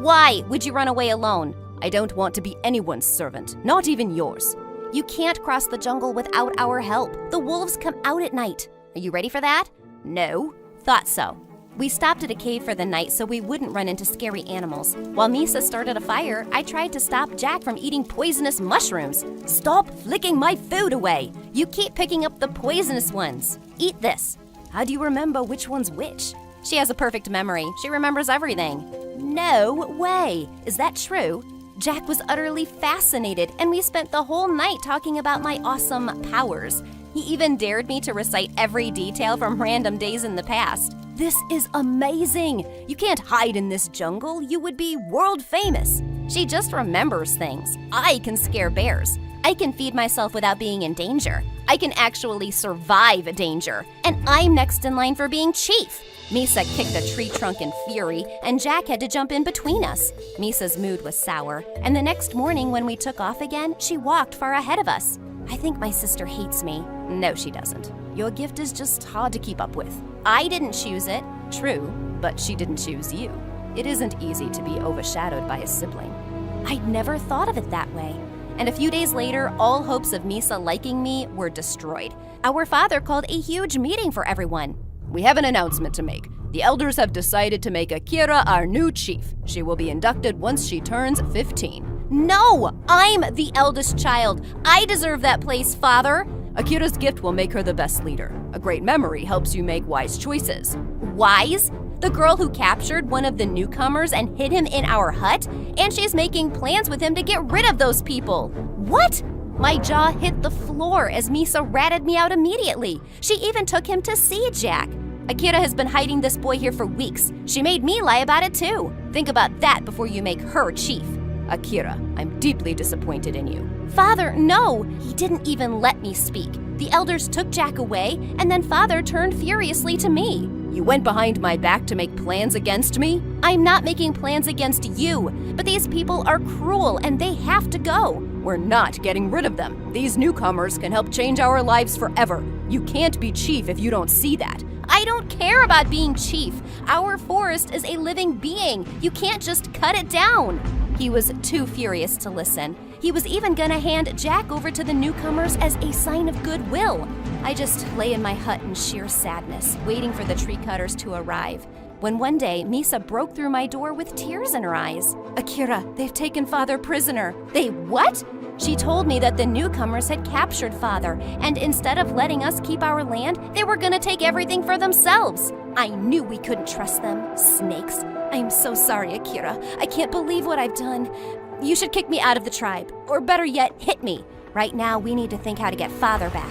Speaker 8: Why would you run away alone? I don't want to be anyone's servant, not even yours. You can't cross the jungle without our help. The wolves come out at night. Are you ready for that? No? Thought so. We stopped at a cave for the night so we wouldn't run into scary animals. While Misa started a fire, I tried to stop Jack from eating poisonous mushrooms. Stop flicking my food away. You keep picking up the poisonous ones. Eat this. How do you remember which one's which? She has a perfect memory. She remembers everything. No way. Is that true? Jack was utterly fascinated, and we spent the whole night talking about my awesome powers. He even dared me to recite every detail from random days in the past. This is amazing! You can't hide in this jungle. You would be world famous. She just remembers things. I can scare bears. I can feed myself without being in danger. I can actually survive danger. And I'm next in line for being chief. Misa kicked a tree trunk in fury, and Jack had to jump in between us. Misa's mood was sour, and the next morning when we took off again, she walked far ahead of us. I think my sister hates me. No, she doesn't. Your gift is just hard to keep up with. I didn't choose it. True, but she didn't choose you. It isn't easy to be overshadowed by a sibling. I'd never thought of it that way. And a few days later, all hopes of Misa liking me were destroyed. Our father called a huge meeting for everyone. We have an announcement to make. The elders have decided to make Akira our new chief. She will be inducted once she turns 15. No! I'm the eldest child. I deserve that place, Father. Akira's gift will make her the best leader. A great memory helps you make wise choices. Wise? The girl who captured one of the newcomers and hid him in our hut? And she's making plans with him to get rid of those people. What? My jaw hit the floor as Misa ratted me out immediately. She even took him to see Jack. Akira has been hiding this boy here for weeks. She made me lie about it too. Think about that before you make her chief. Akira, I'm deeply disappointed in you. Father, no! He didn't even let me speak. The elders took Jack away, and then Father turned furiously to me. You went behind my back to make plans against me? I'm not making plans against you, but these people are cruel and they have to go. We're not getting rid of them. These newcomers can help change our lives forever. You can't be chief if you don't see that. I don't care about being chief. Our forest is a living being. You can't just cut it down. He was too furious to listen. He was even gonna hand Jack over to the newcomers as a sign of goodwill. I just lay in my hut in sheer sadness, waiting for the tree cutters to arrive. When one day, Misa broke through my door with tears in her eyes. Akira, they've taken Father prisoner. They what? She told me that the newcomers had captured Father, and instead of letting us keep our land, they were gonna take everything for themselves. I knew we couldn't trust them. Snakes. I'm so sorry, Akira. I can't believe what I've done. You should kick me out of the tribe, or better yet, hit me. Right now, we need to think how to get Father back.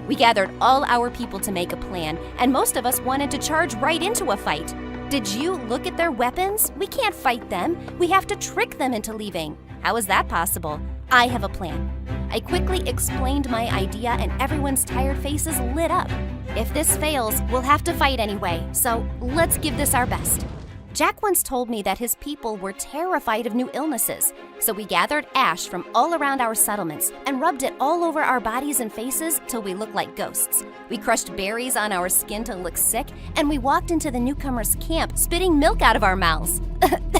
Speaker 8: We gathered all our people to make a plan, and most of us wanted to charge right into a fight. Did you look at their weapons? We can't fight them. We have to trick them into leaving. How is that possible? I have a plan. I quickly explained my idea, and everyone's tired faces lit up. If this fails, we'll have to fight anyway, so let's give this our best. Jack once told me that his people were terrified of new illnesses, so we gathered ash from all around our settlements and rubbed it all over our bodies and faces till we looked like ghosts. We crushed berries on our skin to look sick, and we walked into the newcomers' camp spitting milk out of our mouths.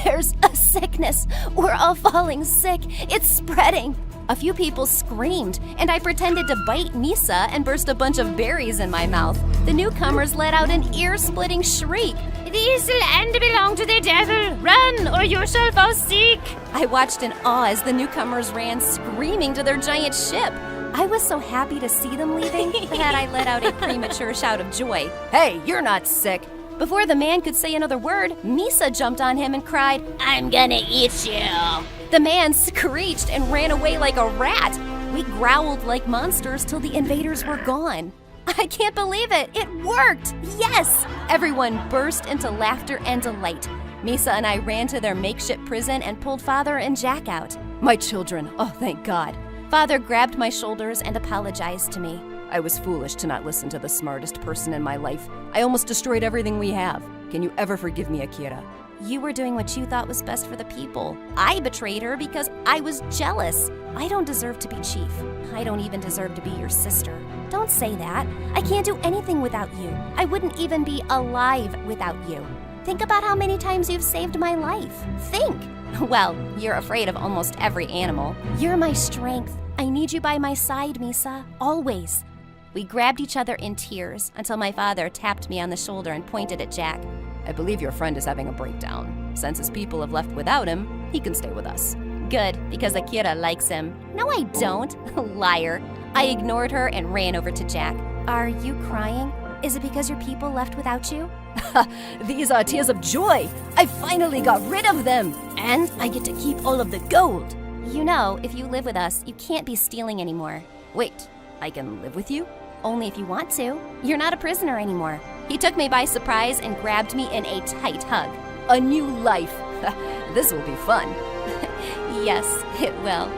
Speaker 8: There's a sickness. We're all falling sick. It's spreading. A few people screamed, and I pretended to bite Misa and burst a bunch of berries in my mouth. The newcomers let out an ear-splitting shriek. This land belongs to the devil. Run, or you shall fall sick. I watched in awe as the newcomers ran screaming to their giant ship. I was so happy to see them leaving that I let out a premature shout of joy. Hey, you're not sick. Before the man could say another word, Misa jumped on him and cried, I'm gonna eat you. The man screeched and ran away like a rat. We growled like monsters till the invaders were gone. I can't believe it! It worked! Yes! Everyone burst into laughter and delight. Misa and I ran to their makeshift prison and pulled Father and Jack out. My children, oh thank God. Father grabbed my shoulders and apologized to me. I was foolish to not listen to the smartest person in my life. I almost destroyed everything we have. Can you ever forgive me, Akira? You were doing what you thought was best for the people. I betrayed her because I was jealous. I don't deserve to be chief. I don't even deserve to be your sister. Don't say that. I can't do anything without you. I wouldn't even be alive without you. Think about how many times you've saved my life. Think. Well, you're afraid of almost every animal. You're my strength. I need you by my side, Misa. Always. We grabbed each other in tears until my father tapped me on the shoulder and pointed at Jack. I believe your friend is having a breakdown. Since his people have left without him, he can stay with us. Good, because Akira likes him. No, I don't. Liar. I ignored her and ran over to Jack. Are you crying? Is it because your people left without you? These are tears of joy. I finally got rid of them. And I get to keep all of the gold. You know, if you live with us, you can't be stealing anymore. Wait, I can live with you? Only if you want to. You're not a prisoner anymore. He took me by surprise and grabbed me in a tight hug. A new life. This will be fun. Yes, it will.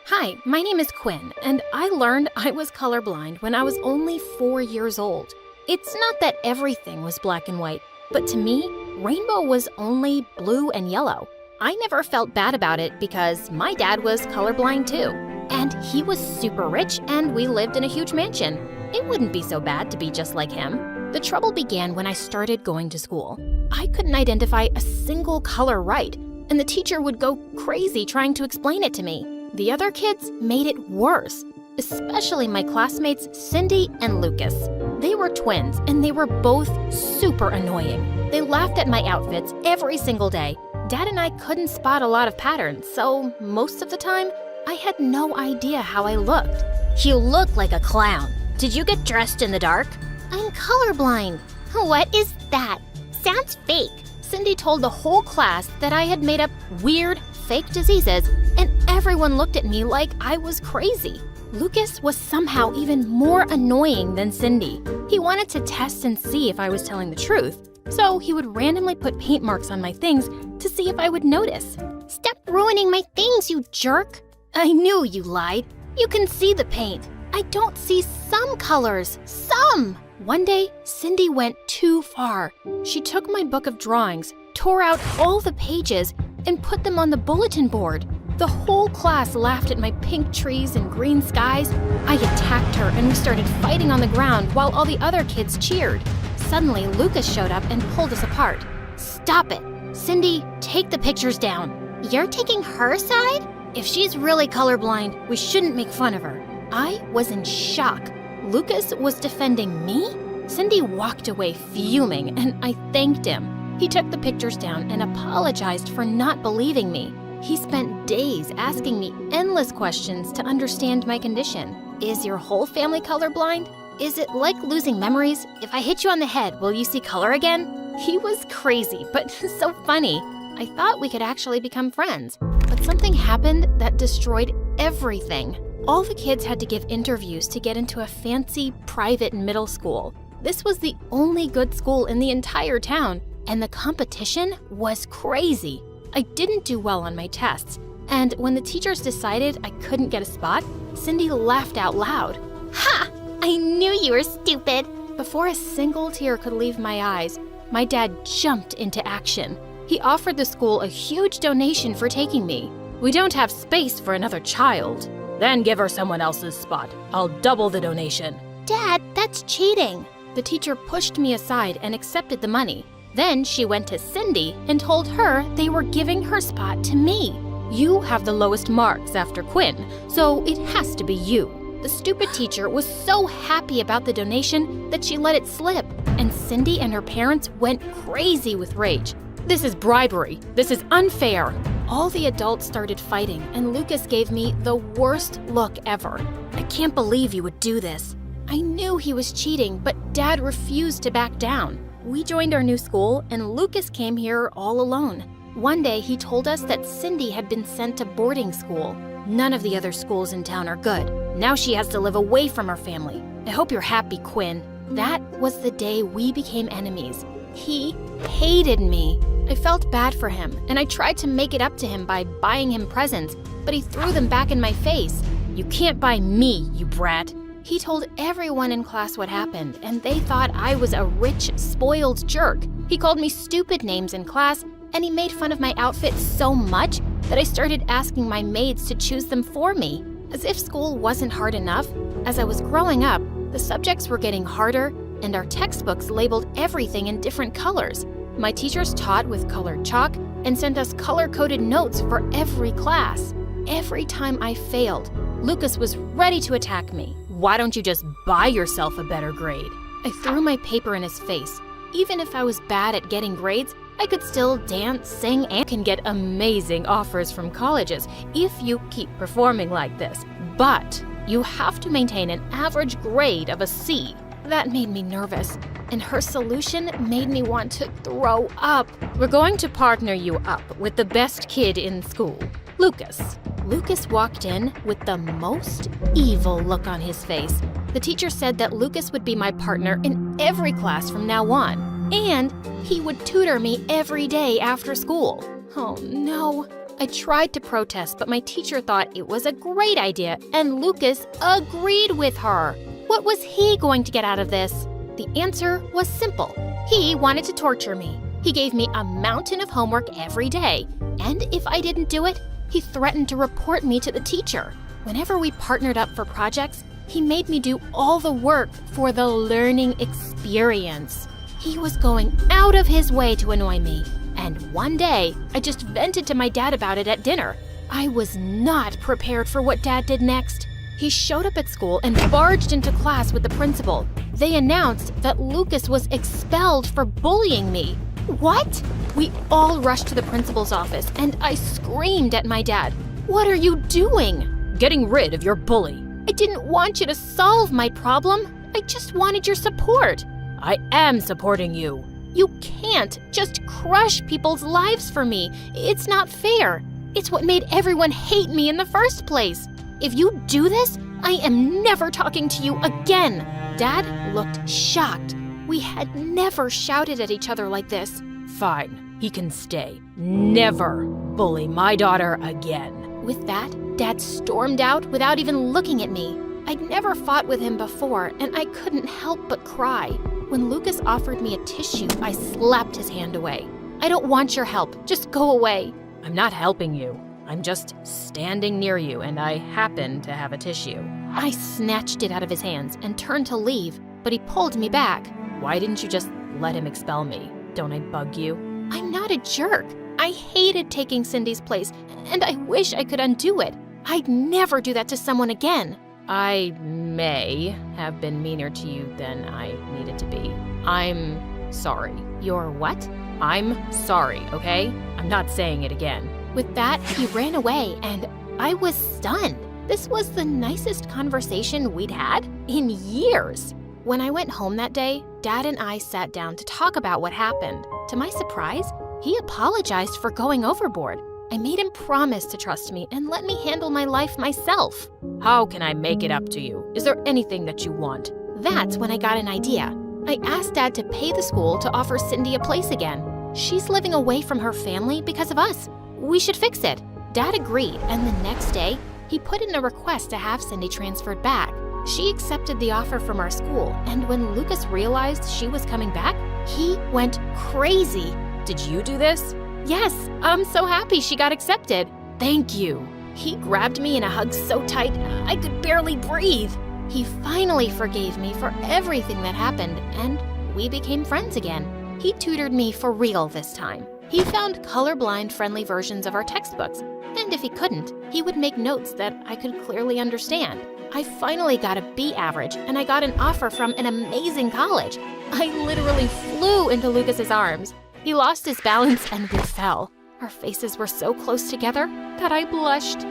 Speaker 2: Hi, my name is Quinn, and I learned I was colorblind when I was only 4 years old. It's not that everything was black and white, but to me, rainbow was only blue and yellow. I never felt bad about it because my dad was colorblind too. And he was super rich and we lived in a huge mansion. It wouldn't be so bad to be just like him. The trouble began when I started going to school. I couldn't identify a single color right, and the teacher would go crazy trying to explain it to me. The other kids made it worse, especially my classmates Cindy and Lucas. They were twins and they were both super annoying. They laughed at my outfits every single day. Dad and I couldn't spot a lot of patterns, so most of the time, I had no idea how I looked.
Speaker 1: You look like a clown. Did you get dressed in the dark?
Speaker 2: I'm colorblind.
Speaker 1: What is that? Sounds fake.
Speaker 2: Cindy told the whole class that I had made up weird, fake diseases, and everyone looked at me like I was crazy. Lucas was somehow even more annoying than Cindy. He wanted to test and see if I was telling the truth, so he would randomly put paint marks on my things to see if I would notice.
Speaker 1: Stop ruining my things, you jerk!
Speaker 2: I knew you lied. You can see the paint. I don't see some colors. Some! One day, Cindy went too far. She took my book of drawings, tore out all the pages, and put them on the bulletin board. The whole class laughed at my pink trees and green skies. I attacked her and we started fighting on the ground while all the other kids cheered. Suddenly, Lucas showed up and pulled us apart. Stop it! Cindy, take the pictures down.
Speaker 1: You're taking her side?
Speaker 2: If she's really colorblind, we shouldn't make fun of her. I was in shock. Lucas was defending me? Cindy walked away fuming, and I thanked him. He took the pictures down and apologized for not believing me. He spent days asking me endless questions to understand my condition. Is your whole family colorblind? Is it like losing memories? If I hit you on the head, will you see color again? He was crazy, but so funny. I thought we could actually become friends, but something happened that destroyed everything. All the kids had to give interviews to get into a fancy private middle school. This was the only good school in the entire town, and the competition was crazy. I didn't do well on my tests, and when the teachers decided I couldn't get a spot, Cindy laughed out loud.
Speaker 1: Ha! I knew you were stupid.
Speaker 2: Before a single tear could leave my eyes, my dad jumped into action. He offered the school a huge donation for taking me. We don't have space for another child. Then give her someone else's spot. I'll double the donation.
Speaker 1: Dad, that's cheating.
Speaker 2: The teacher pushed me aside and accepted the money. Then she went to Cindy and told her they were giving her spot to me. You have the lowest marks after Quinn, so it has to be you. The stupid teacher was so happy about the donation that she let it slip, and Cindy and her parents went crazy with rage. This is bribery. This is unfair. All the adults started fighting, and Lucas gave me the worst look ever. I can't believe you would do this. I knew he was cheating, but Dad refused to back down. We joined our new school, and Lucas came here all alone. One day, he told us that Cindy had been sent to boarding school. None of the other schools in town are good. Now she has to live away from her family. I hope you're happy, Quinn. That was the day we became enemies. He hated me. I felt bad for him, and I tried to make it up to him by buying him presents, but he threw them back in my face. You can't buy me, you brat. He told everyone in class what happened, and they thought I was a rich, spoiled jerk. He called me stupid names in class, and he made fun of my outfit so much that I started asking my maids to choose them for me. As if school wasn't hard enough, as I was growing up, the subjects were getting harder, and our textbooks labeled everything in different colors. My teachers taught with colored chalk and sent us color-coded notes for every class. Every time I failed, Lucas was ready to attack me. Why don't you just buy yourself a better grade? I threw my paper in his face. Even if I was bad at getting grades, I could still dance, sing, and can get amazing offers from colleges if you keep performing like this. But you have to maintain an average grade of a C. That made me nervous, and her solution made me want to throw up. We're going to partner you up with the best kid in school. Lucas. Lucas walked in with the most evil look on his face. The teacher said that Lucas would be my partner in every class from now on, and he would tutor me every day after school. Oh no. I tried to protest, but my teacher thought it was a great idea, and Lucas agreed with her. What was he going to get out of this? The answer was simple. He wanted to torture me. He gave me a mountain of homework every day, and if I didn't do it, he threatened to report me to the teacher. Whenever we partnered up for projects, he made me do all the work for the learning experience. He was going out of his way to annoy me. And one day, I just vented to my dad about it at dinner. I was not prepared for what Dad did next. He showed up at school and barged into class with the principal. They announced that Lucas was expelled for bullying me. What? We all rushed to the principal's office, and I screamed at my dad. What are you doing? Getting rid of your bully.
Speaker 1: I didn't want you to solve my problem. I just wanted your support.
Speaker 2: I am supporting you.
Speaker 1: You can't just crush people's lives for me. It's not fair. It's what made everyone hate me in the first place. If you do this, I am never talking to you again. Dad looked shocked. We had never shouted at each other like this.
Speaker 2: Fine, he can stay. Never bully my daughter again.
Speaker 1: With that, Dad stormed out without even looking at me. I'd never fought with him before, and I couldn't help but cry. When Lucas offered me a tissue, I slapped his hand away. I don't want your help. Just go away.
Speaker 2: I'm not helping you. I'm just standing near you, and I happen to have a tissue.
Speaker 1: I snatched it out of his hands and turned to leave, but he pulled me back.
Speaker 2: Why didn't you just let him expel me? Don't I bug you?
Speaker 1: I'm not a jerk. I hated taking Cindy's place, and I wish I could undo it. I'd never do that to someone again.
Speaker 2: I may have been meaner to you than I needed to be. I'm sorry.
Speaker 1: You're what?
Speaker 2: I'm sorry, okay? I'm not saying it again.
Speaker 1: With that, he ran away, and I was stunned. This was the nicest conversation we'd had in years. When I went home that day, Dad and I sat down to talk about what happened. To my surprise, he apologized for going overboard. I made him promise to trust me and let me handle my life myself.
Speaker 2: How can I make it up to you? Is there anything that you want?
Speaker 1: That's when I got an idea. I asked Dad to pay the school to offer Cindy a place again. She's living away from her family because of us. We should fix it. Dad agreed, and the next day, he put in a request to have Cindy transferred back. She accepted the offer from our school, and when Lucas realized she was coming back, he went crazy.
Speaker 2: Did you do this?
Speaker 1: Yes, I'm so happy she got accepted.
Speaker 2: Thank you.
Speaker 1: He grabbed me in a hug so tight, I could barely breathe. He finally forgave me for everything that happened, and we became friends again. He tutored me for real this time. He found colorblind-friendly versions of our textbooks, and if he couldn't, he would make notes that I could clearly understand. I finally got a B average, and I got an offer from an amazing college. I literally flew into Lucas's arms. He lost his balance and we fell. Our faces were so close together that I blushed.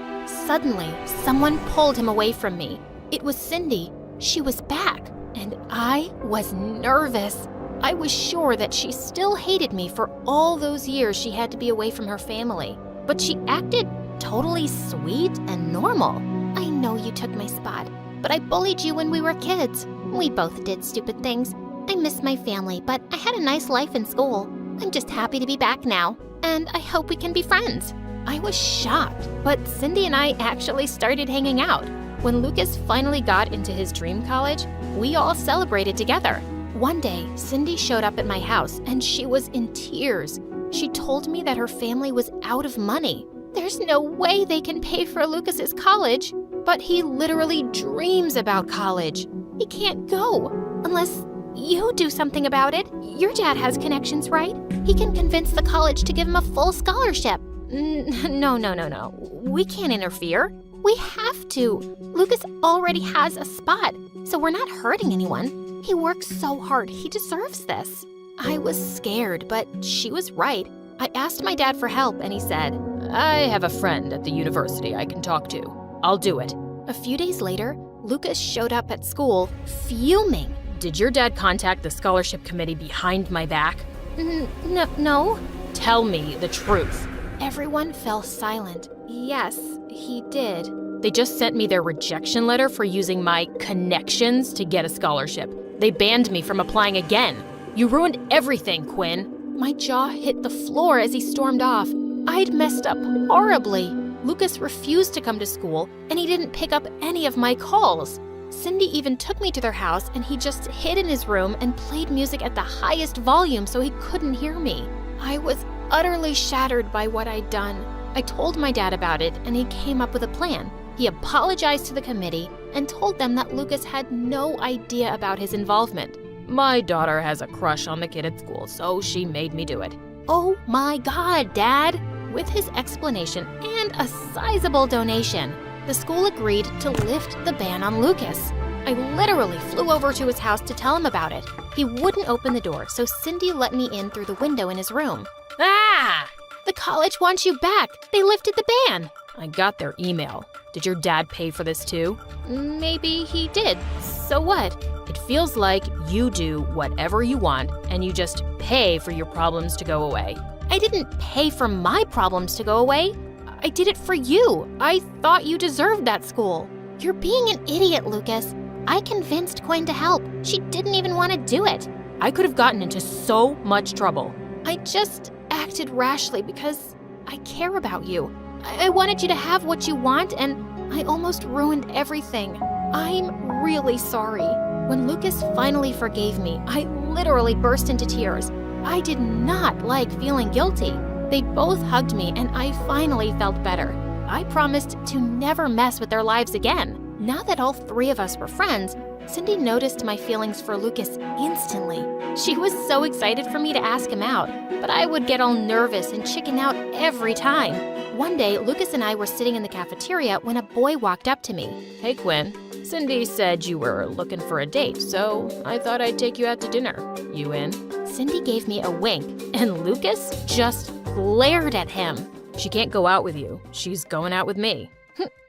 Speaker 1: Suddenly, someone pulled him away from me. It was Cindy. She was back, and I was nervous. I was sure that she still hated me for all those years she had to be away from her family. But she acted totally sweet and normal. I know you took my spot, but I bullied you when we were kids. We both did stupid things. I miss my family, but I had a nice life in school. I'm just happy to be back now, and I hope we can be friends. I was shocked, but Cindy and I actually started hanging out. When Lucas finally got into his dream college, we all celebrated together. One day, Cindy showed up at my house, and she was in tears. She told me that her family was out of money. There's no way they can pay for Lucas's college, but he literally dreams about college. He can't go unless you do something about it. Your dad has connections, right? He can convince the college to give him a full scholarship. No. We can't interfere. We have to. Lucas already has a spot, so we're not hurting anyone. He works so hard. He deserves this. I was scared, but she was right. I asked my dad for help, and he said,
Speaker 2: I have a friend at the university I can talk to. I'll do it.
Speaker 1: A few days later, Lucas showed up at school, fuming.
Speaker 2: Did your dad contact the scholarship committee behind my back?
Speaker 1: No.
Speaker 2: Tell me the truth.
Speaker 1: Everyone fell silent. Yes, he did.
Speaker 2: They just sent me their rejection letter for using my connections to get a scholarship. They banned me from applying again. You ruined everything, Quinn.
Speaker 1: My jaw hit the floor as he stormed off. I'd messed up horribly. Lucas refused to come to school, and he didn't pick up any of my calls. Cindy even took me to their house, and he just hid in his room and played music at the highest volume so he couldn't hear me. I was utterly shattered by what I'd done. I told my dad about it, and he came up with a plan. He apologized to the committee and told them that Lucas had no idea about his involvement.
Speaker 2: My daughter has a crush on the kid at school, so she made me do it.
Speaker 1: Oh my God, Dad! With his explanation and a sizable donation, the school agreed to lift the ban on Lucas. I literally flew over to his house to tell him about it. He wouldn't open the door, so Cindy let me in through the window in his room.
Speaker 2: Ah!
Speaker 1: The college wants you back. They lifted the ban.
Speaker 2: I got their email. Did your dad pay for this too?
Speaker 1: Maybe he did. So what?
Speaker 2: It feels like you do whatever you want and you just pay for your problems to go away.
Speaker 1: I didn't pay for my problems to go away. I did it for you. I thought you deserved that school. You're being an idiot, Lucas. I convinced Quinn to help. She didn't even want to do it.
Speaker 2: I could have gotten into so much trouble.
Speaker 1: I just acted rashly because I care about you. I wanted you to have what you want, and I almost ruined everything. I'm really sorry. When Lucas finally forgave me, I literally burst into tears. I did not like feeling guilty. They both hugged me, and I finally felt better. I promised to never mess with their lives again. Now that all three of us were friends, Cindy noticed my feelings for Lucas instantly. She was so excited for me to ask him out, but I would get all nervous and chicken out every time. One day, Lucas and I were sitting in the cafeteria when a boy walked up to me.
Speaker 2: Hey, Quinn. Cindy said you were looking for a date, so I thought I'd take you out to dinner. You in?
Speaker 1: Cindy gave me a wink, and Lucas just glared at him.
Speaker 2: She can't go out with you. She's going out with me.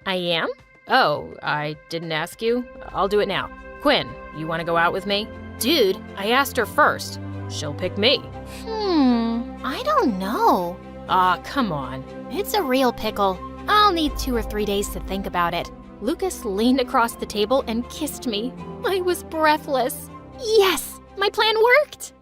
Speaker 1: I am?
Speaker 2: Oh, I didn't ask you? I'll do it now. Quinn, you want to go out with me?
Speaker 1: Dude, I asked her first.
Speaker 2: She'll pick me.
Speaker 1: I don't know.
Speaker 2: Ah, come on.
Speaker 1: It's a real pickle. I'll need 2 or 3 days to think about it. Lucas leaned across the table and kissed me. I was breathless. Yes, my plan worked!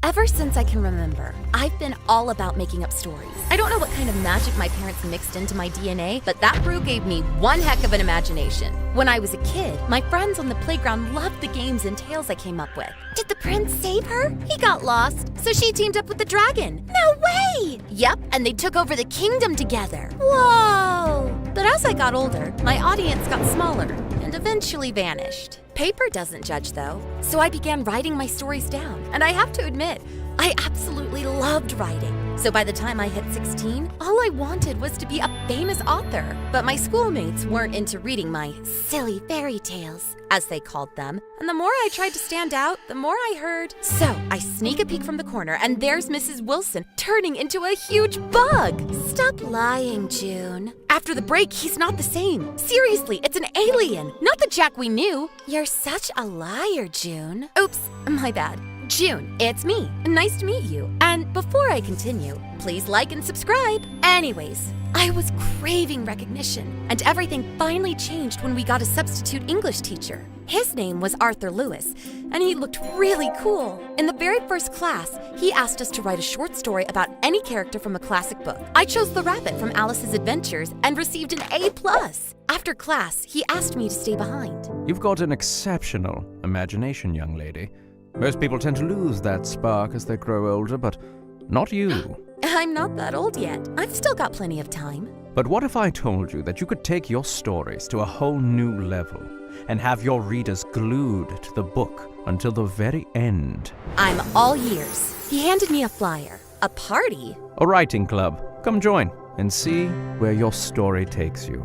Speaker 15: Ever since I can remember, I've been all about making up stories. I don't know what kind of magic my parents mixed into my DNA, but that brew gave me one heck of an imagination. When I was a kid, my friends on the playground loved the games and tales I came up with. Did the prince save her? He got lost, so she teamed up with the dragon. No way! Yep, and they took over the kingdom together. Whoa! But as I got older, my audience got smaller and eventually vanished. Paper doesn't judge, though, so I began writing my stories down, and I have to admit, I absolutely loved writing. So by the time I hit 16, all I wanted was to be a famous author. But my schoolmates weren't into reading my silly fairy tales, as they called them, and the more I tried to stand out, the more I heard. So I sneak a peek from the corner, and there's Mrs. Wilson turning into a huge bug. Stop lying, June. After the break, he's not the same. Seriously, it's an alien, not the Jack we knew. You're such a liar, June. Oops, my bad. June, it's me. Nice to meet you. And before I continue, please like and subscribe. Anyways, I was craving recognition, and everything finally changed when we got a substitute English teacher. His name was Arthur Lewis, and he looked really cool. In the very first class, he asked us to write a short story about any character from a classic book. I chose the rabbit from Alice's Adventures and received an A+. After class, he asked me to stay behind.
Speaker 16: You've got an exceptional imagination, young lady. Most people tend to lose that spark as they grow older, but not you.
Speaker 15: I'm not that old yet. I've still got plenty of time.
Speaker 16: But what if I told you that you could take your stories to a whole new level and have your readers glued to the book until the very end?
Speaker 15: I'm all ears. He handed me a flyer. A party?
Speaker 16: A writing club. Come join and see where your story takes you.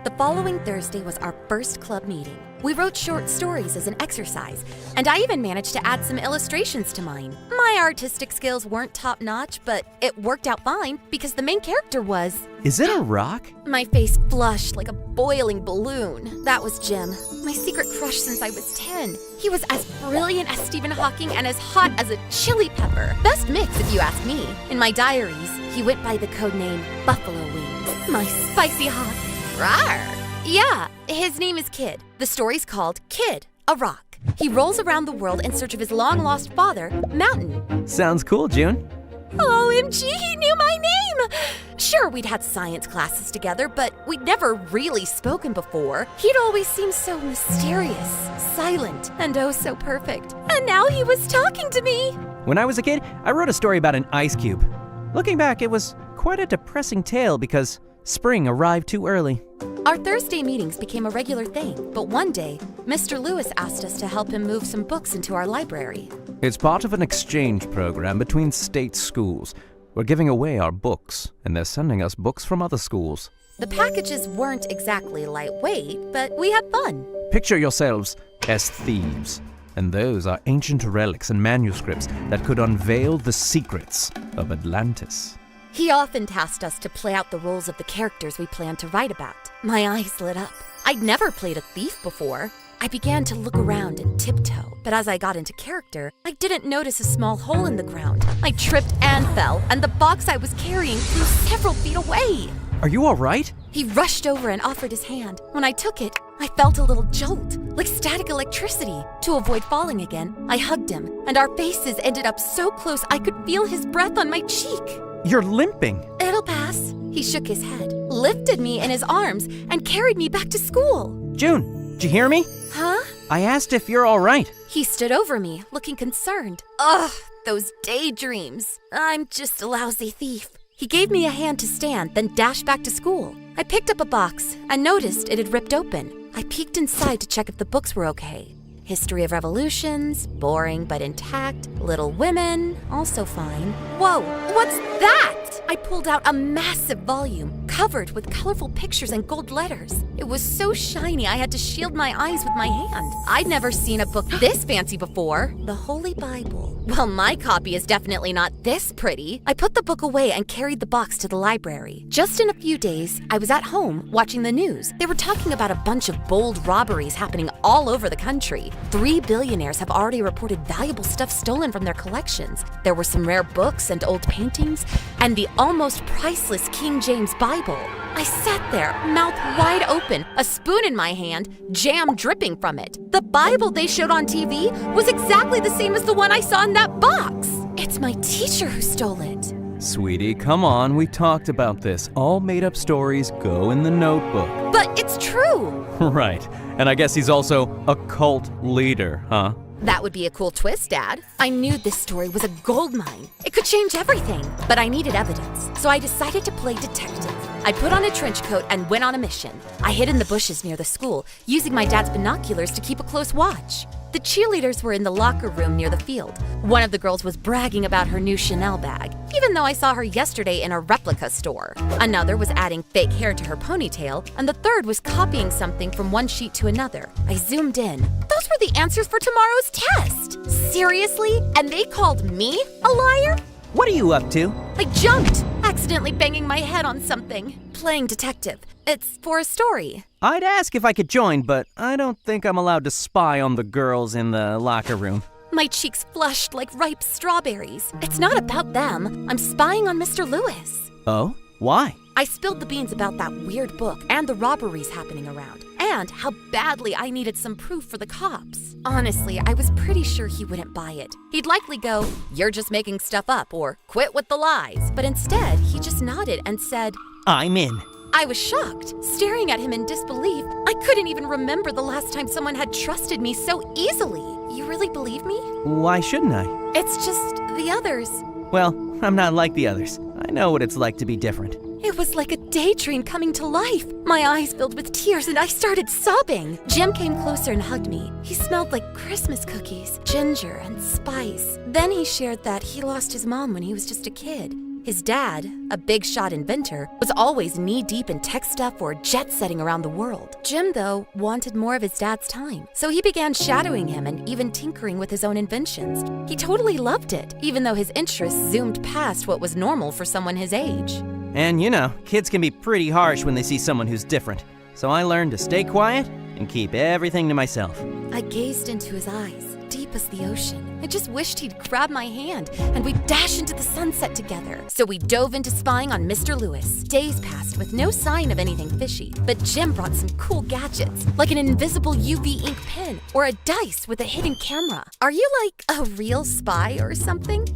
Speaker 15: The following Thursday was our first club meeting. We wrote short stories as an exercise, and I even managed to add some illustrations to mine. My artistic skills weren't top-notch, but it worked out fine because the main character was...
Speaker 16: Is it a rock?
Speaker 15: My face flushed like a boiling balloon. That was Jim, my secret crush since I was 10. He was as brilliant as Stephen Hawking and as hot as a chili pepper. Best mix, if you ask me. In my diaries, he went by the codename Buffalo Wings. My spicy hot. Rawr! Yeah, his name is Kid. The story's called Kid, a Rock. He rolls around the world in search of his long-lost father, Mountain.
Speaker 16: Sounds cool, June.
Speaker 15: OMG, he knew my name! Sure, we'd had science classes together, but we'd never really spoken before. He'd always seemed so mysterious, silent, and oh so perfect. And now he was talking to me!
Speaker 16: When I was a kid, I wrote a story about an ice cube. Looking back, it was quite a depressing tale because spring arrived too early.
Speaker 15: Our Thursday meetings became a regular thing, but one day, Mr. Lewis asked us to help him move some books into our library.
Speaker 16: It's part of an exchange program between state schools. We're giving away our books, and they're sending us books from other schools.
Speaker 15: The packages weren't exactly lightweight, but we had fun.
Speaker 16: Picture yourselves as thieves, and those are ancient relics and manuscripts that could unveil the secrets of Atlantis.
Speaker 15: He often tasked us to play out the roles of the characters we planned to write about. My eyes lit up. I'd never played a thief before. I began to look around and tiptoe, but as I got into character, I didn't notice a small hole in the ground. I tripped and fell, and the box I was carrying flew several feet away.
Speaker 16: Are you all right?
Speaker 15: He rushed over and offered his hand. When I took it, I felt a little jolt, like static electricity. To avoid falling again, I hugged him, and our faces ended up so close I could feel his breath on my cheek.
Speaker 16: You're limping.
Speaker 15: It'll pass. He shook his head, lifted me in his arms, and carried me back to school.
Speaker 16: June, did you hear me?
Speaker 15: Huh?
Speaker 16: I asked if you're all right.
Speaker 15: He stood over me, looking concerned. Ugh, those daydreams. I'm just a lousy thief. He gave me a hand to stand, then dashed back to school. I picked up a box and noticed it had ripped open. I peeked inside to check if the books were okay. History of Revolutions, boring but intact. Little Women, also fine. Whoa, what's that? I pulled out a massive volume, covered with colorful pictures and gold letters. It was so shiny I had to shield my eyes with my hand. I'd never seen a book this fancy before. The Holy Bible. Well, my copy is definitely not this pretty. I put the book away and carried the box to the library. Just in a few days, I was at home watching the news. They were talking about a bunch of bold robberies happening all over the country. 3 billionaires have already reported valuable stuff stolen from their collections. There were some rare books and old paintings, and the almost priceless King James Bible. I sat there, mouth wide open, a spoon in my hand, jam dripping from it. The Bible they showed on TV was exactly the same as the one I saw in that box. It's my teacher who stole it.
Speaker 16: Sweetie, come on, we talked about this. All made-up stories go in the notebook.
Speaker 15: But it's true!
Speaker 16: Right, and I guess he's also a cult leader, huh?
Speaker 15: That would be a cool twist, Dad. I knew this story was a goldmine. It could change everything, but I needed evidence, so I decided to play detective. I put on a trench coat and went on a mission. I hid in the bushes near the school, using my dad's binoculars to keep a close watch. The cheerleaders were in the locker room near the field. One of the girls was bragging about her new Chanel bag, even though I saw her yesterday in a replica store. Another was adding fake hair to her ponytail, and the third was copying something from one sheet to another. I zoomed in. Those were the answers for tomorrow's test! Seriously? And they called me a liar?
Speaker 16: What are you up to?
Speaker 15: I jumped, accidentally banging my head on something. Playing detective. It's for a story.
Speaker 16: I'd ask if I could join, but I don't think I'm allowed to spy on the girls in the locker room.
Speaker 15: My cheeks flushed like ripe strawberries. It's not about them. I'm spying on Mr. Lewis.
Speaker 16: Oh? Why?
Speaker 15: I spilled the beans about that weird book and the robberies happening around, and how badly I needed some proof for the cops. Honestly, I was pretty sure he wouldn't buy it. He'd likely go, "You're just making stuff up," or "Quit with the lies." But instead, he just nodded and said,
Speaker 16: "I'm in."
Speaker 15: I was shocked, staring at him in disbelief. I couldn't even remember the last time someone had trusted me so easily. You really believe me?
Speaker 16: Why shouldn't I?
Speaker 15: It's just the others.
Speaker 16: Well, I'm not like the others. I know what it's like to be different.
Speaker 15: It was like a daydream coming to life. My eyes filled with tears and I started sobbing. Jim came closer and hugged me. He smelled like Christmas cookies, ginger and spice. Then he shared that he lost his mom when he was just a kid. His dad, a big shot inventor, was always knee-deep in tech stuff or jet-setting around the world. Jim, though, wanted more of his dad's time, so he began shadowing him and even tinkering with his own inventions. He totally loved it, even though his interests zoomed past what was normal for someone his age.
Speaker 17: And you know, kids can be pretty harsh when they see someone who's different. So I learned to stay quiet and keep everything to myself.
Speaker 15: I gazed into his eyes, deep as the ocean. I just wished he'd grab my hand and we'd dash into the sunset together. So we dove into spying on Mr. Lewis. Days passed with no sign of anything fishy, but Jim brought some cool gadgets, like an invisible UV ink pen or a dice with a hidden camera. Are you like a real spy or something?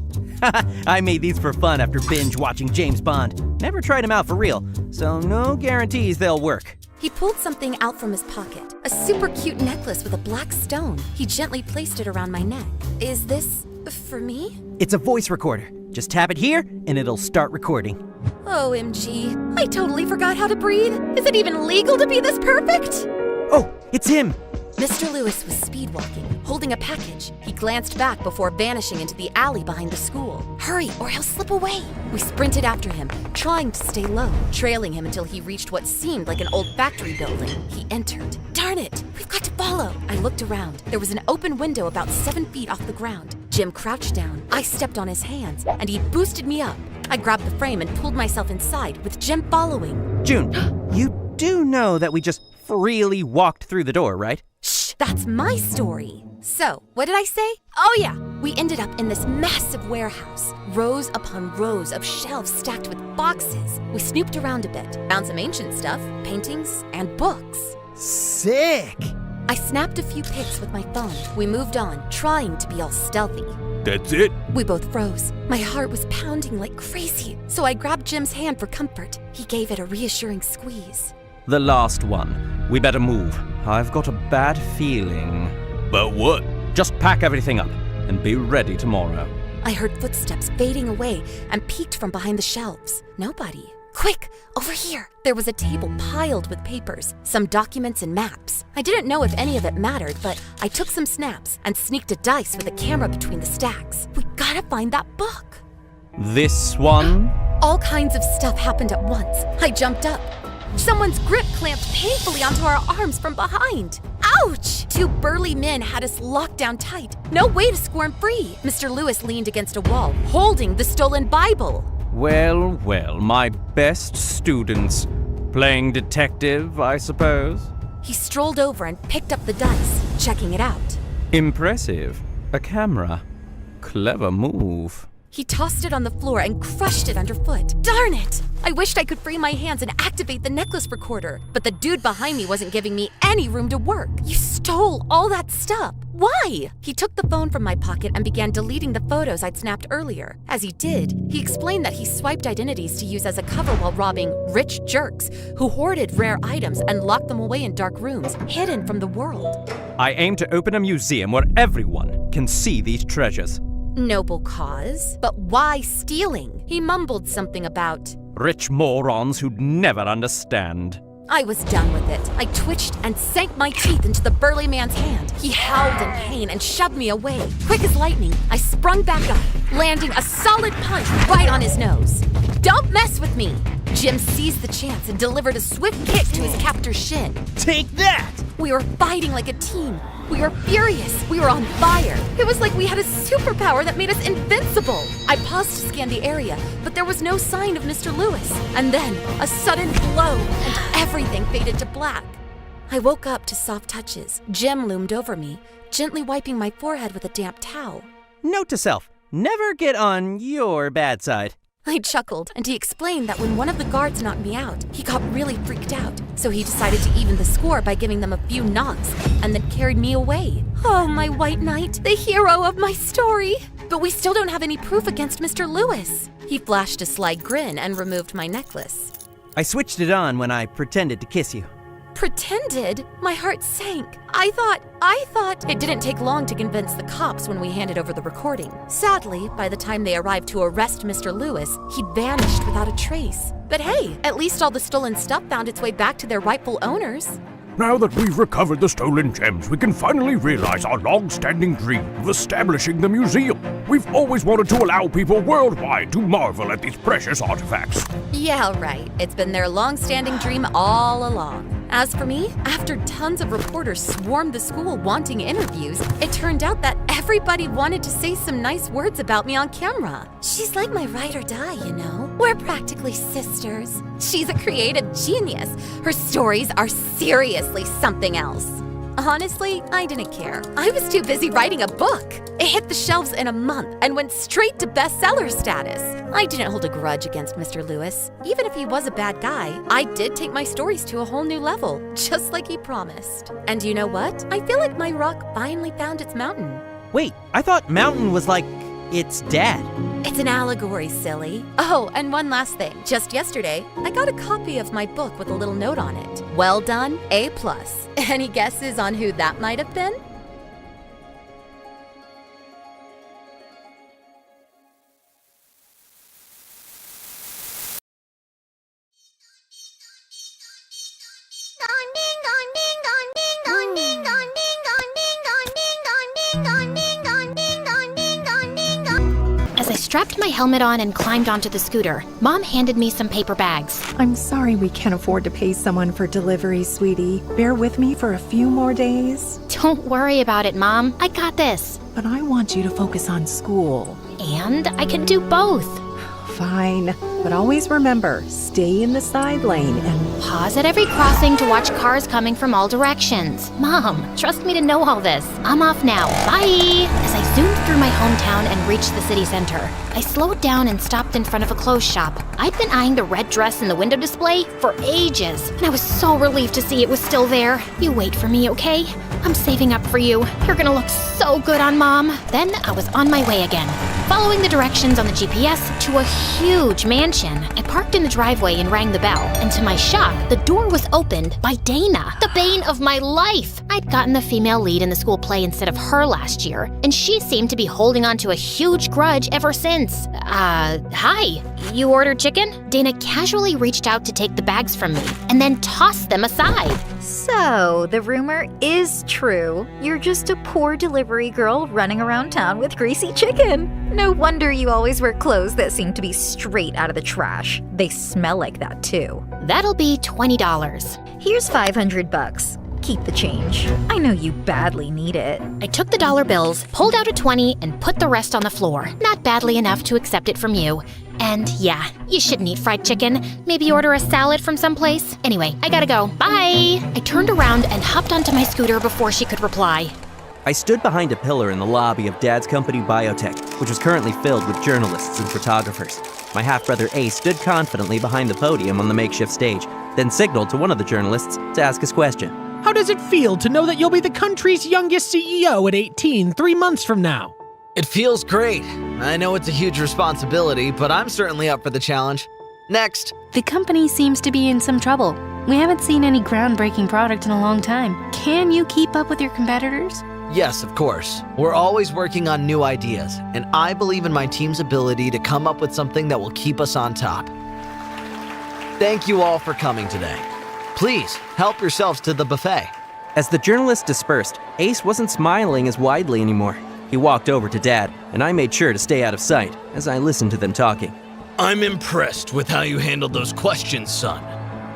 Speaker 17: I made these for fun after binge watching James Bond. Never tried them out for real, so no guarantees they'll work.
Speaker 15: He pulled something out from his pocket, a super cute necklace with a black stone. He gently placed it around my neck. Is this for me?
Speaker 17: It's a voice recorder. Just tap it here and it'll start recording.
Speaker 15: OMG, I totally forgot how to breathe. Is it even legal to be this perfect?
Speaker 17: Oh, it's him!
Speaker 15: Mr. Lewis was speedwalking, holding a package. He glanced back before vanishing into the alley behind the school. Hurry, or he'll slip away. We sprinted after him, trying to stay low, trailing him until he reached what seemed like an old factory building. He entered. Darn it, we've got to follow. I looked around. There was an open window about 7 feet off the ground. Jim crouched down. I stepped on his hands, and he boosted me up. I grabbed the frame and pulled myself inside, with Jim following.
Speaker 17: June, you do know that we just freely walked through the door, right?
Speaker 15: Shh, that's my story. So, what did I say? Oh yeah, we ended up in this massive warehouse. Rows upon rows of shelves stacked with boxes. We snooped around a bit, found some ancient stuff, paintings, and books.
Speaker 17: Sick!
Speaker 15: I snapped a few pics with my phone. We moved on, trying to be all stealthy.
Speaker 11: That's it?
Speaker 15: We both froze. My heart was pounding like crazy, so I grabbed Jim's hand for comfort. He gave it a reassuring squeeze.
Speaker 16: The last one. We better move. I've got a bad feeling.
Speaker 11: About what?
Speaker 16: Just pack everything up and be ready tomorrow.
Speaker 15: I heard footsteps fading away and peeked from behind the shelves. Nobody. Quick, over here. There was a table piled with papers, some documents and maps. I didn't know if any of it mattered, but I took some snaps and sneaked a dice with a camera between the stacks. We gotta find that book.
Speaker 16: This one?
Speaker 15: All kinds of stuff happened at once. I jumped up. Someone's grip clamped painfully onto our arms from behind. Ouch! 2 burly men had us locked down tight. No way to squirm free. Mr. Lewis leaned against a wall, holding the stolen Bible.
Speaker 16: Well, well, my best students. Playing detective, I suppose?
Speaker 15: He strolled over and picked up the dice, checking it out.
Speaker 16: Impressive. A camera. Clever move.
Speaker 15: He tossed it on the floor and crushed it underfoot. Darn it! I wished I could free my hands and activate the necklace recorder, but the dude behind me wasn't giving me any room to work. You stole all that stuff. Why? He took the phone from my pocket and began deleting the photos I'd snapped earlier. As he did, he explained that he swiped identities to use as a cover while robbing rich jerks who hoarded rare items and locked them away in dark rooms, hidden from the world.
Speaker 16: I aim to open a museum where everyone can see these treasures.
Speaker 15: Noble cause, but why stealing? He mumbled something about
Speaker 16: rich morons who'd never understand.
Speaker 15: I was done with it. I twitched and sank my teeth into the burly man's hand. He howled in pain and shoved me away. Quick as lightning, I sprung back up, landing a solid punch right on his nose. Don't mess with me! Jim seized the chance and delivered a swift kick to his captor's shin.
Speaker 17: Take that!
Speaker 15: We were fighting like a team. We were furious. We were on fire. It was like we had a superpower that made us invincible. I paused to scan the area, but there was no sign of Mr. Lewis. And then, a sudden blow, and everything faded to black. I woke up to soft touches. Jim loomed over me, gently wiping my forehead with a damp towel.
Speaker 17: Note to self, never get on your bad side.
Speaker 15: I chuckled, and he explained that when one of the guards knocked me out, he got really freaked out. So he decided to even the score by giving them a few knocks, and then carried me away. Oh, my white knight, the hero of my story! But we still don't have any proof against Mr. Lewis. He flashed a sly grin and removed my necklace.
Speaker 17: I switched it on when I pretended to kiss you.
Speaker 15: Pretended? My heart sank. I thought it didn't take long to convince the cops when we handed over the recording. Sadly, by the time they arrived to arrest Mr. Lewis, he'd vanished without a trace. But hey, at least all the stolen stuff found its way back to their rightful owners.
Speaker 18: Now that we've recovered the stolen gems, we can finally realize our long-standing dream of establishing the museum. We've always wanted to allow people worldwide to marvel at these precious artifacts.
Speaker 15: Yeah, right. It's been their long-standing dream all along. As for me, after tons of reporters swarmed the school wanting interviews, it turned out that everybody wanted to say some nice words about me on camera. She's like my ride or die, you know? We're practically sisters. She's a creative genius. Her stories are seriously something else. Honestly, I didn't care. I was too busy writing a book. It hit the shelves in a month and went straight to bestseller status. I didn't hold a grudge against Mr. Lewis. Even if he was a bad guy, I did take my stories to a whole new level, just like he promised. And you know what? I feel like my rock finally found its mountain.
Speaker 17: Wait, I thought mountain was like its dad.
Speaker 15: It's an allegory, silly. Oh, and one last thing. Just yesterday, I got a copy of my book with a little note on it. Well done, A+. Any guesses on who that might have been?
Speaker 1: As I strapped my helmet on and climbed onto the scooter, Mom handed me some paper bags.
Speaker 19: I'm sorry we can't afford to pay someone for delivery, sweetie. Bear with me for a few more days.
Speaker 1: Don't worry about it, Mom. I got this.
Speaker 19: But I want you to focus on school.
Speaker 1: And I can do both.
Speaker 19: Fine. But always remember, stay in the side lane and
Speaker 1: pause at every crossing to watch cars coming from all directions. Mom, trust me to know all this. I'm off now. Bye! As I zoomed through my hometown and reached the city center, I slowed down and stopped in front of a clothes shop. I'd been eyeing the red dress in the window display for ages, and I was so relieved to see it was still there. You wait for me, okay? I'm saving up for you. You're gonna look so good on Mom. Then I was on my way again, following the directions on the GPS to a huge mansion. I parked in the driveway and rang the bell, and to my shock, the door was opened by Dana, the bane of my life. I'd gotten the female lead in the school play instead of her last year, and she seemed to be holding on to a huge grudge ever since. Hi, you ordered chicken? Dana casually reached out to take the bags from me, and then tossed them aside.
Speaker 20: So, the rumor is true. You're just a poor delivery girl running around town with greasy chicken. No wonder you always wear clothes that seem to be straight out of the trash. They smell like that too.
Speaker 1: That'll be $20.
Speaker 20: Here's $500. Keep the change. I know you badly need it.
Speaker 1: I took the dollar bills, pulled out a 20, and put the rest on the floor. Not badly enough to accept it from you. And yeah, you shouldn't eat fried chicken. Maybe order a salad from someplace. Anyway, I gotta go. Bye! I turned around and hopped onto my scooter before she could reply.
Speaker 17: I stood behind a pillar in the lobby of Dad's company Biotech, which was currently filled with journalists and photographers. My half-brother Ace stood confidently behind the podium on the makeshift stage, then signaled to one of the journalists to ask his question.
Speaker 21: How does it feel to know that you'll be the country's youngest CEO at 18, 3 months from now?
Speaker 22: It feels great. I know it's a huge responsibility, but I'm certainly up for the challenge. Next.
Speaker 23: The company seems to be in some trouble. We haven't seen any groundbreaking product in a long time. Can you keep up with your competitors?
Speaker 22: Yes, of course. We're always working on new ideas, and I believe in my team's ability to come up with something that will keep us on top. Thank you all for coming today. Please, help yourselves to the buffet.
Speaker 17: As the journalists dispersed, Ace wasn't smiling as widely anymore. He walked over to Dad, and I made sure to stay out of sight as I listened to them talking.
Speaker 22: I'm impressed with how you handled those questions, son.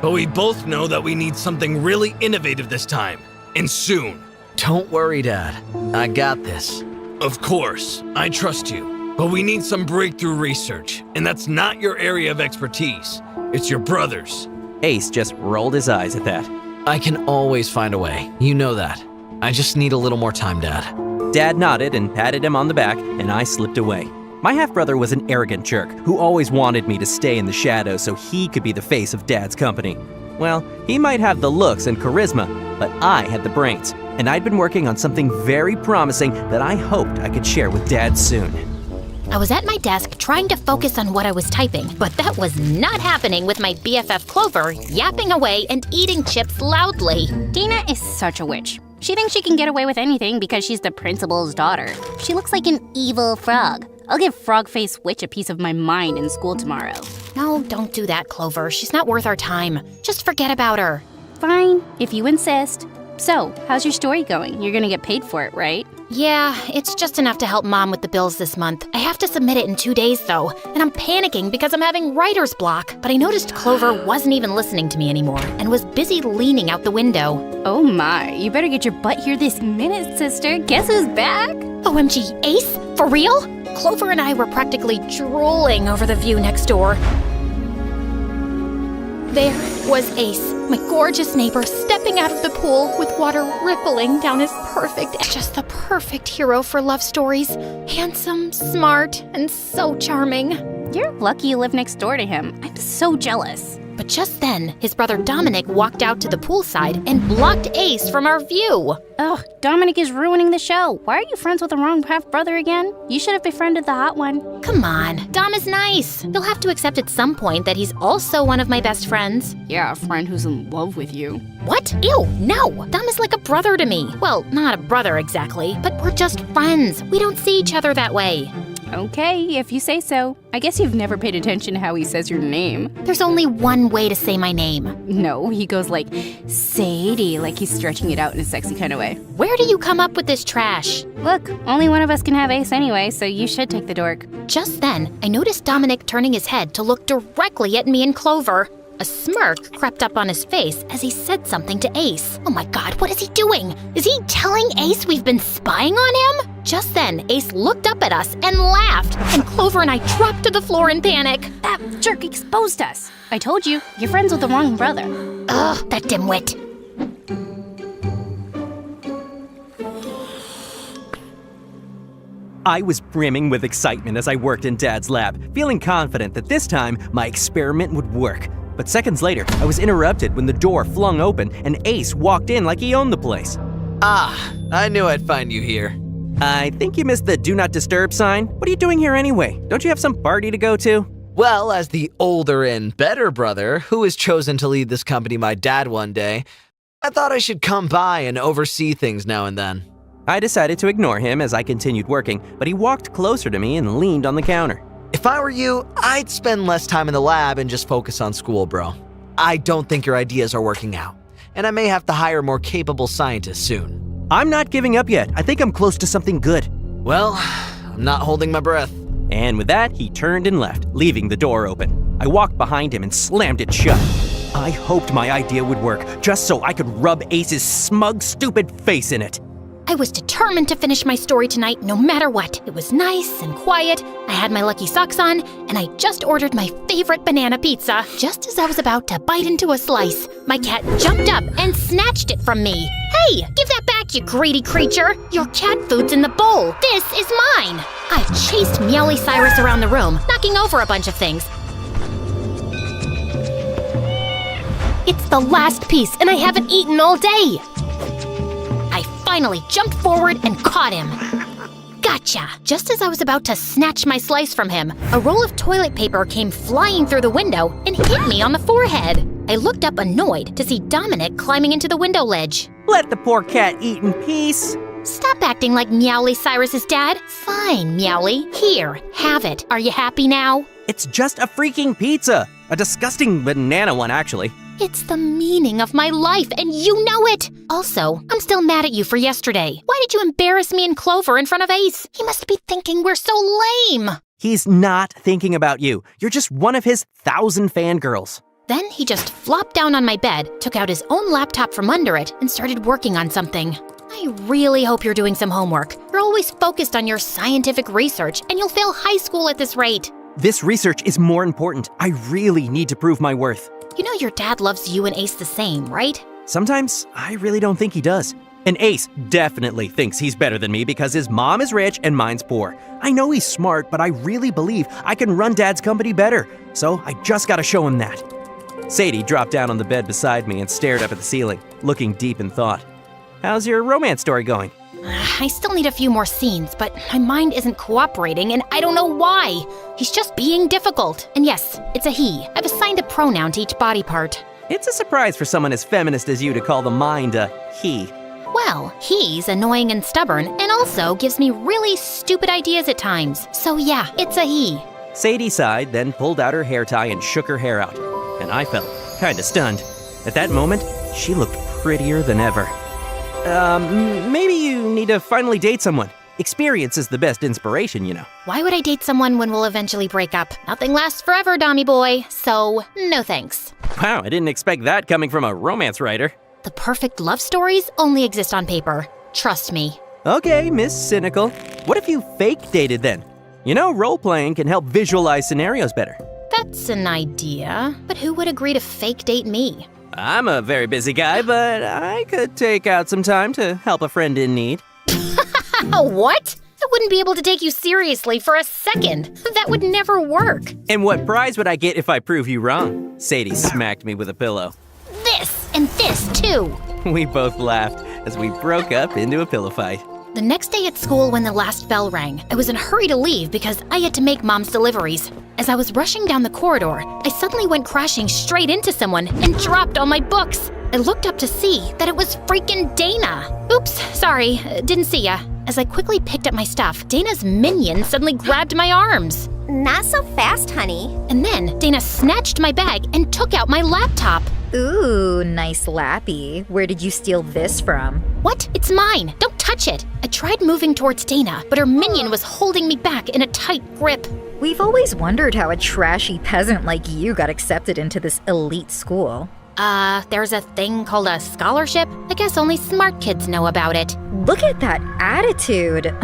Speaker 22: But we both know that we need something really innovative this time, and soon. Don't worry, Dad. I got this. Of course, I trust you. But we need some breakthrough research, and that's not your area of expertise. It's your brother's.
Speaker 17: Ace just rolled his eyes at that.
Speaker 22: I can always find a way. You know that. I just need a little more time, Dad.
Speaker 17: Dad nodded and patted him on the back, and I slipped away. My half-brother was an arrogant jerk who always wanted me to stay in the shadows so he could be the face of Dad's company. Well, he might have the looks and charisma, but I had the brains, and I'd been working on something very promising that I hoped I could share with Dad soon.
Speaker 1: I was at my desk trying to focus on what I was typing, but that was not happening with my BFF Clover yapping away and eating chips loudly.
Speaker 24: Dina is such a witch. She thinks she can get away with anything because she's the principal's daughter. She looks like an evil frog. I'll give Frog-Face Witch a piece of my mind in school tomorrow.
Speaker 1: No, don't do that, Clover. She's not worth our time. Just forget about her.
Speaker 24: Fine, if you insist. So, how's your story going? You're gonna get paid for it, right?
Speaker 1: Yeah, it's just enough to help Mom with the bills this month. I have to submit it in 2 days, though, and I'm panicking because I'm having writer's block. But I noticed Clover wasn't even listening to me anymore and was busy leaning out the window.
Speaker 24: Oh my, you better get your butt here this minute, sister. Guess who's back?
Speaker 1: OMG, Ace? For real? Clover and I were practically drooling over the view next door. There was Ace, my gorgeous neighbor, stepping out of the pool with water rippling down his just the perfect hero for love stories. Handsome, smart, and so charming.
Speaker 24: You're lucky you live next door to him. I'm so jealous.
Speaker 1: But just then, his brother Dominic walked out to the poolside and blocked Ace from our view.
Speaker 24: Ugh, Dominic is ruining the show. Why are you friends with the wrong half-brother again? You should have befriended the hot one.
Speaker 1: Come on, Dom is nice. You'll have to accept at some point that he's also one of my best friends.
Speaker 24: Yeah, a friend who's in love with you.
Speaker 1: What? Ew, no. Dom is like a brother to me. Well, not a brother exactly, but we're just friends. We don't see each other that way.
Speaker 24: Okay, if you say so. I guess you've never paid attention to how he says your name.
Speaker 1: There's only one way to say my name.
Speaker 24: No, he goes like, Sadie, like he's stretching it out in a sexy kind of way.
Speaker 1: Where do you come up with this trash?
Speaker 24: Look, only one of us can have Ace anyway, so you should take the dork.
Speaker 1: Just then, I noticed Dominic turning his head to look directly at me and Clover. A smirk crept up on his face as he said something to Ace. Oh my god, what is he doing? Is he telling Ace we've been spying on him? Just then, Ace looked up at us and laughed, and Clover and I dropped to the floor in panic.
Speaker 24: That jerk exposed us. I told you, you're friends with the wrong brother.
Speaker 1: Ugh, that dimwit.
Speaker 17: I was brimming with excitement as I worked in Dad's lab, feeling confident that this time my experiment would work. But seconds later, I was interrupted when the door flung open and Ace walked in like he owned the place.
Speaker 22: Ah, I knew I'd find you here.
Speaker 17: I think you missed the do not disturb sign. What are you doing here anyway? Don't you have some party to go to?
Speaker 22: Well, as the older and better brother who has chosen to lead this company by Dad one day, I thought I should come by and oversee things now and then.
Speaker 17: I decided to ignore him as I continued working, but he walked closer to me and leaned on the counter.
Speaker 22: If I were you, I'd spend less time in the lab and just focus on school, bro. I don't think your ideas are working out, and I may have to hire more capable scientists soon.
Speaker 17: I'm not giving up yet. I think I'm close to something good.
Speaker 22: Well, I'm not holding my breath.
Speaker 17: And with that, he turned and left, leaving the door open. I walked behind him and slammed it shut. I hoped my idea would work, just so I could rub Ace's smug, stupid face in it.
Speaker 1: I was determined to finish my story tonight no matter what. It was nice and quiet, I had my lucky socks on, and I just ordered my favorite banana pizza. Just as I was about to bite into a slice, my cat jumped up and snatched it from me. Hey, give that back, you greedy creature! Your cat food's in the bowl. This is mine! I chased Meowly Cyrus around the room, knocking over a bunch of things. It's the last piece, and I haven't eaten all day! I finally jumped forward and caught him. Gotcha! Just as I was about to snatch my slice from him, a roll of toilet paper came flying through the window and hit me on the forehead. I looked up annoyed to see Dominic climbing into the window ledge.
Speaker 17: Let the poor cat eat in peace.
Speaker 1: Stop acting like Meowly Cyrus's dad. Fine, Meowly. Here, have it. Are you happy now?
Speaker 17: It's just a freaking pizza. A disgusting banana one, actually.
Speaker 1: It's the meaning of my life, and you know it! Also, I'm still mad at you for yesterday. Why did you embarrass me and Clover in front of Ace? He must be thinking we're so lame!
Speaker 17: He's not thinking about you. You're just one of his 1,000 fangirls.
Speaker 1: Then he just flopped down on my bed, took out his own laptop from under it, and started working on something. I really hope you're doing some homework. You're always focused on your scientific research, and you'll fail high school at this rate.
Speaker 17: This research is more important. I really need to prove my worth.
Speaker 1: You know your dad loves you and Ace the same, right?
Speaker 17: Sometimes I really don't think he does. And Ace definitely thinks he's better than me because his mom is rich and mine's poor. I know he's smart, but I really believe I can run Dad's company better. So I just gotta show him that. Sadie dropped down on the bed beside me and stared up at the ceiling, looking deep in thought. How's your romance story going?
Speaker 1: I still need a few more scenes, but my mind isn't cooperating and I don't know why. He's just being difficult. And yes, it's a he. I've assigned a pronoun to each body part.
Speaker 17: It's a surprise for someone as feminist as you to call the mind a he.
Speaker 1: Well, he's annoying and stubborn and also gives me really stupid ideas at times. So yeah, it's a he.
Speaker 17: Sadie sighed, then pulled out her hair tie and shook her hair out. And I felt kinda stunned. At that moment,
Speaker 9: She looked prettier than ever. Maybe you need to finally date someone. Experience is the best inspiration, you know.
Speaker 1: Why would I date someone when we'll eventually break up? Nothing lasts forever, Dommy boy, so no thanks.
Speaker 9: Wow, I didn't expect that coming from a romance writer.
Speaker 1: The perfect love stories only exist on paper. Trust me.
Speaker 9: Okay, Miss Cynical. What if you fake dated then? You know, role-playing can help visualize scenarios better.
Speaker 1: That's an idea. But who would agree to fake date me?
Speaker 9: I'm a very busy guy, but I could take out some time to help a friend in need.
Speaker 1: What? I wouldn't be able to take you seriously for a second. That would never work.
Speaker 9: And what prize would I get if I prove you wrong? Sadie smacked me with a pillow.
Speaker 1: This and this too.
Speaker 9: We both laughed as we broke up into a pillow fight.
Speaker 1: The next day at school when the last bell rang, I was in a hurry to leave because I had to make Mom's deliveries. As I was rushing down the corridor, I suddenly went crashing straight into someone and dropped all my books. I looked up to see that it was freaking Dana. Oops, sorry, didn't see ya. As I quickly picked up my stuff, Dana's minion suddenly grabbed my arms.
Speaker 8: Not so fast, honey.
Speaker 1: And then Dana snatched my bag and took out my laptop.
Speaker 20: Ooh, nice lappy. Where did you steal this from?
Speaker 1: What? It's mine. Don't touch it. I tried moving towards Dana, but her minion was holding me back in a tight grip.
Speaker 20: We've always wondered how a trashy peasant like you got accepted into this elite school.
Speaker 1: There's a thing called a scholarship. I guess only smart kids know about it.
Speaker 20: Look at that attitude.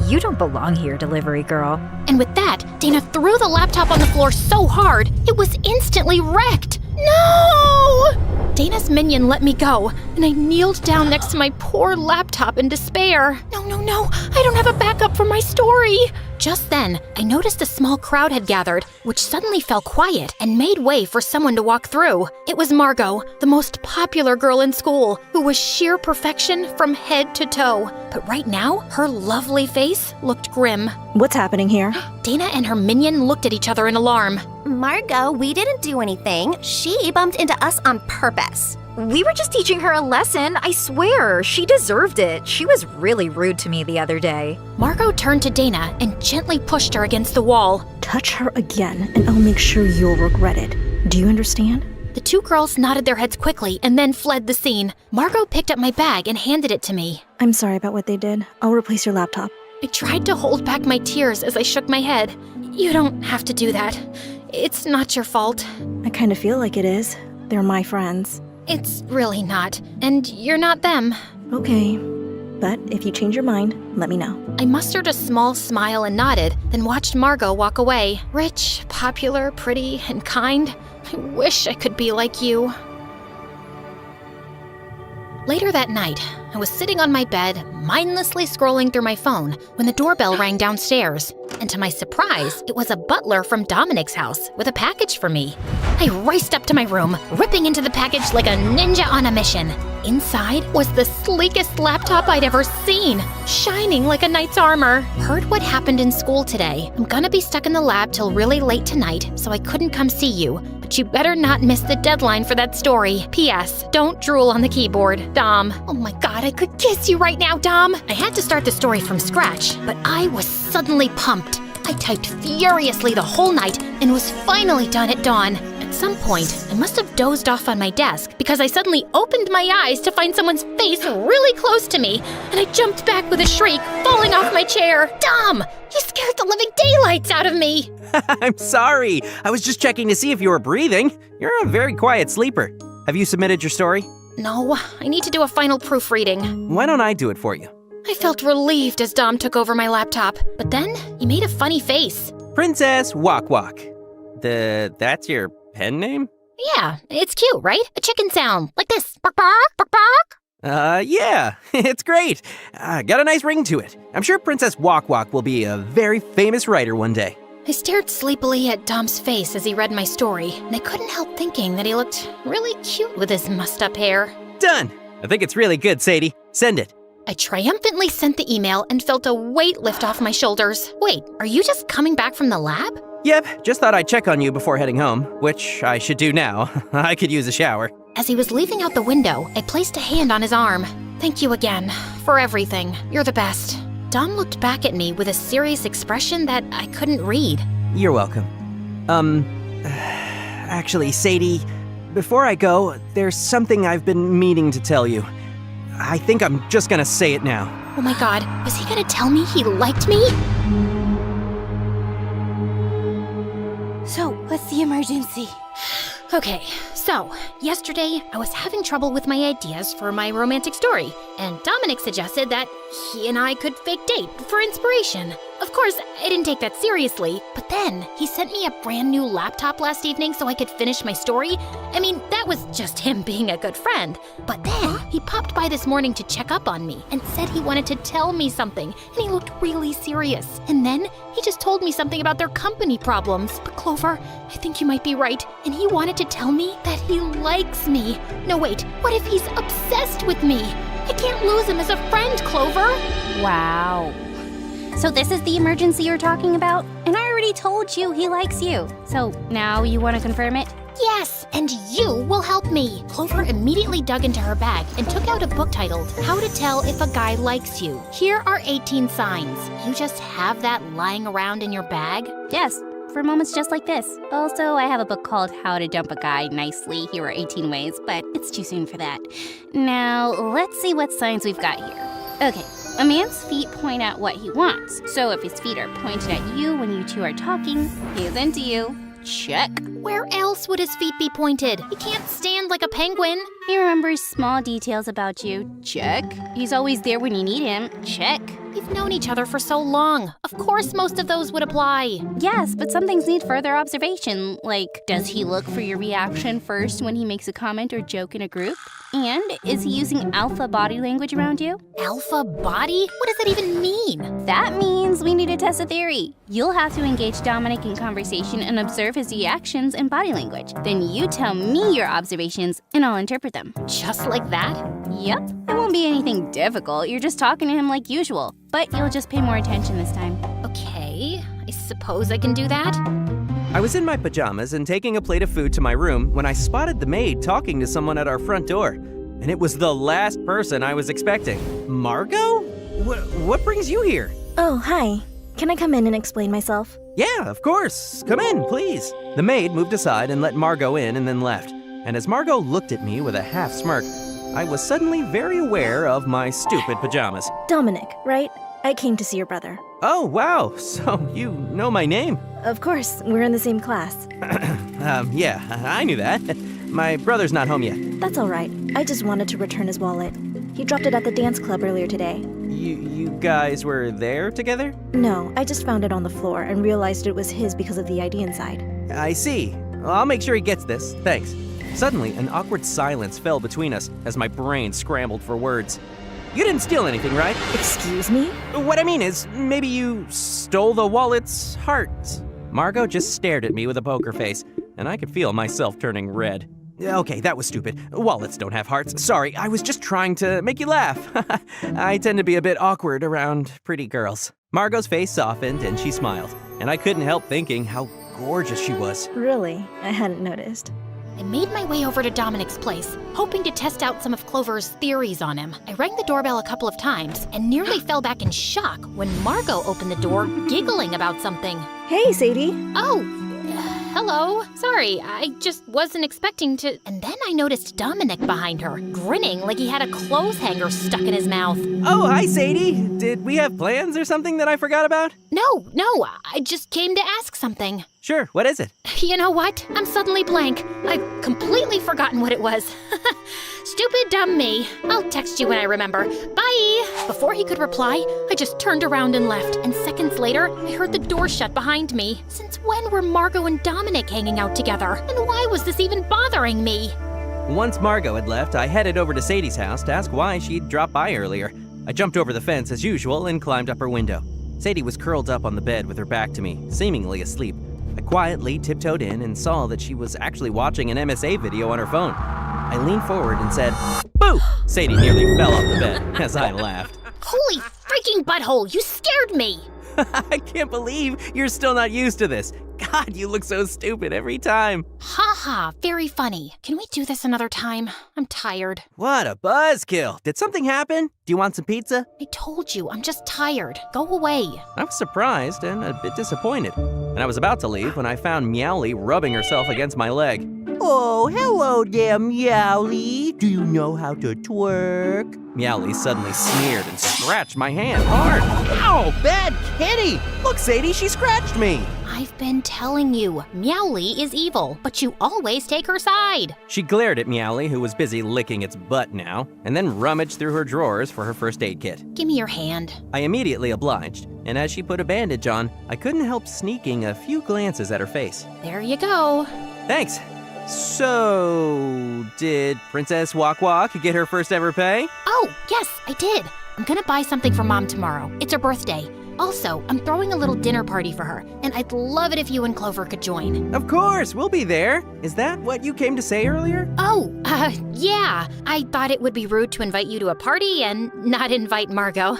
Speaker 20: You don't belong here, delivery girl.
Speaker 1: And with that, Dana threw the laptop on the floor so hard, it was instantly wrecked. No! Dana's minion let me go, and I kneeled down next to my poor laptop in despair. No, I don't have a backup for my story. Just then, I noticed a small crowd had gathered, which suddenly fell quiet and made way for someone to walk through. It was Margot, the most popular girl in school, who was sheer perfection from head to toe. But right now, her lovely face looked grim.
Speaker 13: What's happening here?
Speaker 1: Dana and her minion looked at each other in alarm.
Speaker 8: Margot, we didn't do anything. She bumped into us on purpose.
Speaker 20: We were just teaching her a lesson, I swear. She deserved it. She was really rude to me the other day.
Speaker 1: Margot turned to Dana and gently pushed her against the wall.
Speaker 13: Touch her again, and I'll make sure you'll regret it. Do you understand?
Speaker 1: The two girls nodded their heads quickly and then fled the scene. Margot picked up my bag and handed it to me.
Speaker 13: I'm sorry about what they did. I'll replace your laptop.
Speaker 1: I tried to hold back my tears as I shook my head. You don't have to do that. It's not your fault.
Speaker 13: I kind of feel like it is. They're my friends.
Speaker 1: It's really not, and you're not them.
Speaker 13: Okay, but if you change your mind, let me know.
Speaker 1: I mustered a small smile and nodded, then watched Margot walk away. Rich, popular, pretty, and kind. I wish I could be like you. Later that night, I was sitting on my bed, mindlessly scrolling through my phone, when the doorbell rang downstairs. And to my surprise, it was a butler from Dominic's house with a package for me. I raced up to my room, ripping into the package like a ninja on a mission. Inside was the sleekest laptop I'd ever seen, shining like a knight's armor. Heard what happened in school today. I'm gonna be stuck in the lab till really late tonight, so I couldn't come see you. But you better not miss the deadline for that story. P.S. Don't drool on the keyboard, Dom. Oh my god, I could kiss you right now, Dom. I had to start the story from scratch, but I was suddenly pumped. I typed furiously the whole night and was finally done at dawn. At some point, I must have dozed off on my desk because I suddenly opened my eyes to find someone's face really close to me, and I jumped back with a shriek, falling off my chair. Dom! You scared the living daylights out of me!
Speaker 9: I'm sorry. I was just checking to see if you were breathing. You're a very quiet sleeper. Have you submitted your story?
Speaker 1: No, I need to do a final proofreading.
Speaker 9: Why don't I do it for you?
Speaker 1: I felt relieved as Dom took over my laptop, but then he made a funny face.
Speaker 9: Princess Walk Walk. That's your pen name?
Speaker 1: Yeah, it's cute, right? A chicken sound, like this. Bark, bark, bark, bark.
Speaker 9: Yeah, it's great. Got a nice ring to it. I'm sure Princess Walk Walk will be a very famous writer one day.
Speaker 1: I stared sleepily at Dom's face as he read my story, and I couldn't help thinking that he looked really cute with his mussed-up hair.
Speaker 9: Done! I think it's really good, Sadie. Send it.
Speaker 1: I triumphantly sent the email and felt a weight lift off my shoulders. Wait, are you just coming back from the lab?
Speaker 9: Yep, just thought I'd check on you before heading home, which I should do now. I could use a shower.
Speaker 1: As he was leaving out the window, I placed a hand on his arm. Thank you again, for everything. You're the best. Dom looked back at me with a serious expression that I couldn't read.
Speaker 9: You're welcome. Actually, Sadie, before I go, there's something I've been meaning to tell you. I think I'm just gonna say it now.
Speaker 2: Oh my god, was he gonna tell me he liked me?
Speaker 24: So, what's the emergency?
Speaker 2: Okay, so yesterday I was having trouble with my ideas for my romantic story, and Dominic suggested that he and I could fake date for inspiration. Of course, I didn't take that seriously, but then he sent me a brand new laptop last evening so I could finish my story. I mean, that was just him being a good friend. But then he popped by this morning to check up on me and said he wanted to tell me something, and he looked really serious. And then he just told me something about their company problems. But Clover, I think you might be right, and he wanted to tell me that he likes me. No, wait, what if he's obsessed with me? I can't lose him as a friend, Clover.
Speaker 24: Wow. So this is the emergency you're talking about? And I already told you he likes you. So now you want to confirm it?
Speaker 2: Yes, and you will help me. Clover immediately dug into her bag and took out a book titled How to Tell If a Guy Likes You. Here are 18 signs. You just have that lying around in your bag?
Speaker 24: Yes, for moments just like this. Also, I have a book called How to Dump a Guy Nicely. Here are 18 ways, but it's too soon for that. Now, let's see what signs we've got here. Okay. A man's feet point out what he wants. So if his feet are pointed at you when you two are talking, he's into you. Check.
Speaker 2: Where else would his feet be pointed? He can't stand like a penguin.
Speaker 24: He remembers small details about you. Check. He's always there when you need him. Check.
Speaker 2: We've known each other for so long. Of course most of those would apply.
Speaker 24: Yes, but some things need further observation. Like, does he look for your reaction first when he makes a comment or joke in a group? And is he using alpha body language around you?
Speaker 2: Alpha body? What does that even mean?
Speaker 24: That means we need to test a theory. You'll have to engage Dominic in conversation and observe his reactions and body language. Then you tell me your observations and I'll interpret them.
Speaker 2: Just like that?
Speaker 24: Yep. It won't be anything difficult. You're just talking to him like usual. But you'll just pay more attention this time.
Speaker 2: Okay, I suppose I can do that.
Speaker 9: I was in my pajamas and taking a plate of food to my room when I spotted the maid talking to someone at our front door. And it was the last person I was expecting. Margot? What brings you here?
Speaker 13: Oh, hi. Can I come in and explain myself?
Speaker 9: Yeah, of course. Come in, please. The maid moved aside and let Margot in and then left. And as Margot looked at me with a half smirk, I was suddenly very aware of my stupid pajamas.
Speaker 13: Dominic, right? I came to see your brother.
Speaker 9: Oh, wow. So you know my name?
Speaker 13: Of course, we're in the same class.
Speaker 9: Yeah, I knew that. My brother's not home yet.
Speaker 13: That's all right. I just wanted to return his wallet. He dropped it at the dance club earlier today.
Speaker 9: You guys were there together?
Speaker 13: No, I just found it on the floor and realized it was his because of the ID inside.
Speaker 9: I see. Well, I'll make sure he gets this. Thanks. Suddenly, an awkward silence fell between us as my brain scrambled for words. You didn't steal anything, right?
Speaker 13: Excuse me?
Speaker 9: What I mean is, maybe you stole the wallet's heart. Margot just stared at me with a poker face, and I could feel myself turning red. Okay, that was stupid. Wallets don't have hearts. Sorry, I was just trying to make you laugh. I tend to be a bit awkward around pretty girls. Margot's face softened and she smiled, and I couldn't help thinking how gorgeous she was.
Speaker 13: Really? I hadn't noticed.
Speaker 2: I made my way over to Dominic's place, hoping to test out some of Clover's theories on him. I rang the doorbell a couple of times and nearly fell back in shock when Margot opened the door, giggling about something.
Speaker 13: Hey, Sadie.
Speaker 2: Oh, hello. Sorry, I just wasn't expecting to... And then I noticed Dominic behind her, grinning like he had a clothes hanger stuck in his mouth.
Speaker 9: Oh, hi, Sadie. Did we have plans or something that I forgot about?
Speaker 2: No, I just came to ask something.
Speaker 9: Sure, what is it?
Speaker 2: You know what? I'm suddenly blank. I've completely forgotten what it was. Stupid dumb me. I'll text you when I remember. Bye! Before he could reply, I just turned around and left, and seconds later, I heard the door shut behind me. Since when were Margot and Dominic hanging out together? And why was this even bothering me?
Speaker 9: Once Margot had left, I headed over to Sadie's house to ask why she'd dropped by earlier. I jumped over the fence as usual and climbed up her window. Sadie was curled up on the bed with her back to me, seemingly asleep. I quietly tiptoed in and saw that she was actually watching an MSA video on her phone. I leaned forward and said, "Boo!" Sadie nearly fell off the bed as I laughed.
Speaker 2: Holy freaking butthole, you scared me!
Speaker 9: I can't believe you're still not used to this. God, you look so stupid every time.
Speaker 2: Ha ha, very funny. Can we do this another time? I'm tired.
Speaker 9: What a buzzkill. Did something happen? Do you want some pizza?
Speaker 2: I told you, I'm just tired. Go away.
Speaker 9: I was surprised and a bit disappointed. And I was about to leave when I found Meowly rubbing herself against my leg.
Speaker 17: Oh, hello there, Meowly. Do you know how to twerk? Meowly suddenly sneered and scratched my hand hard. Ow, bad kitty! Look, Sadie, she scratched me.
Speaker 1: I've been telling you, Meowly is evil, but you always take her side.
Speaker 17: She glared at Meowly, who was busy licking its butt now, and then rummaged through her drawers for her first aid kit.
Speaker 1: Give me your hand.
Speaker 17: I immediately obliged, and as she put a bandage on, I couldn't help sneaking a few glances at her face.
Speaker 1: There you go.
Speaker 17: Thanks. So, did Princess Walk Walk get her first ever pay?
Speaker 1: Oh, yes, I did. I'm gonna buy something for Mom tomorrow. It's her birthday. Also, I'm throwing a little dinner party for her, and I'd love it if you and Clover could join.
Speaker 17: Of course, we'll be there. Is that what you came to say earlier?
Speaker 1: Oh, yeah. I thought it would be rude to invite you to a party and not invite Margot.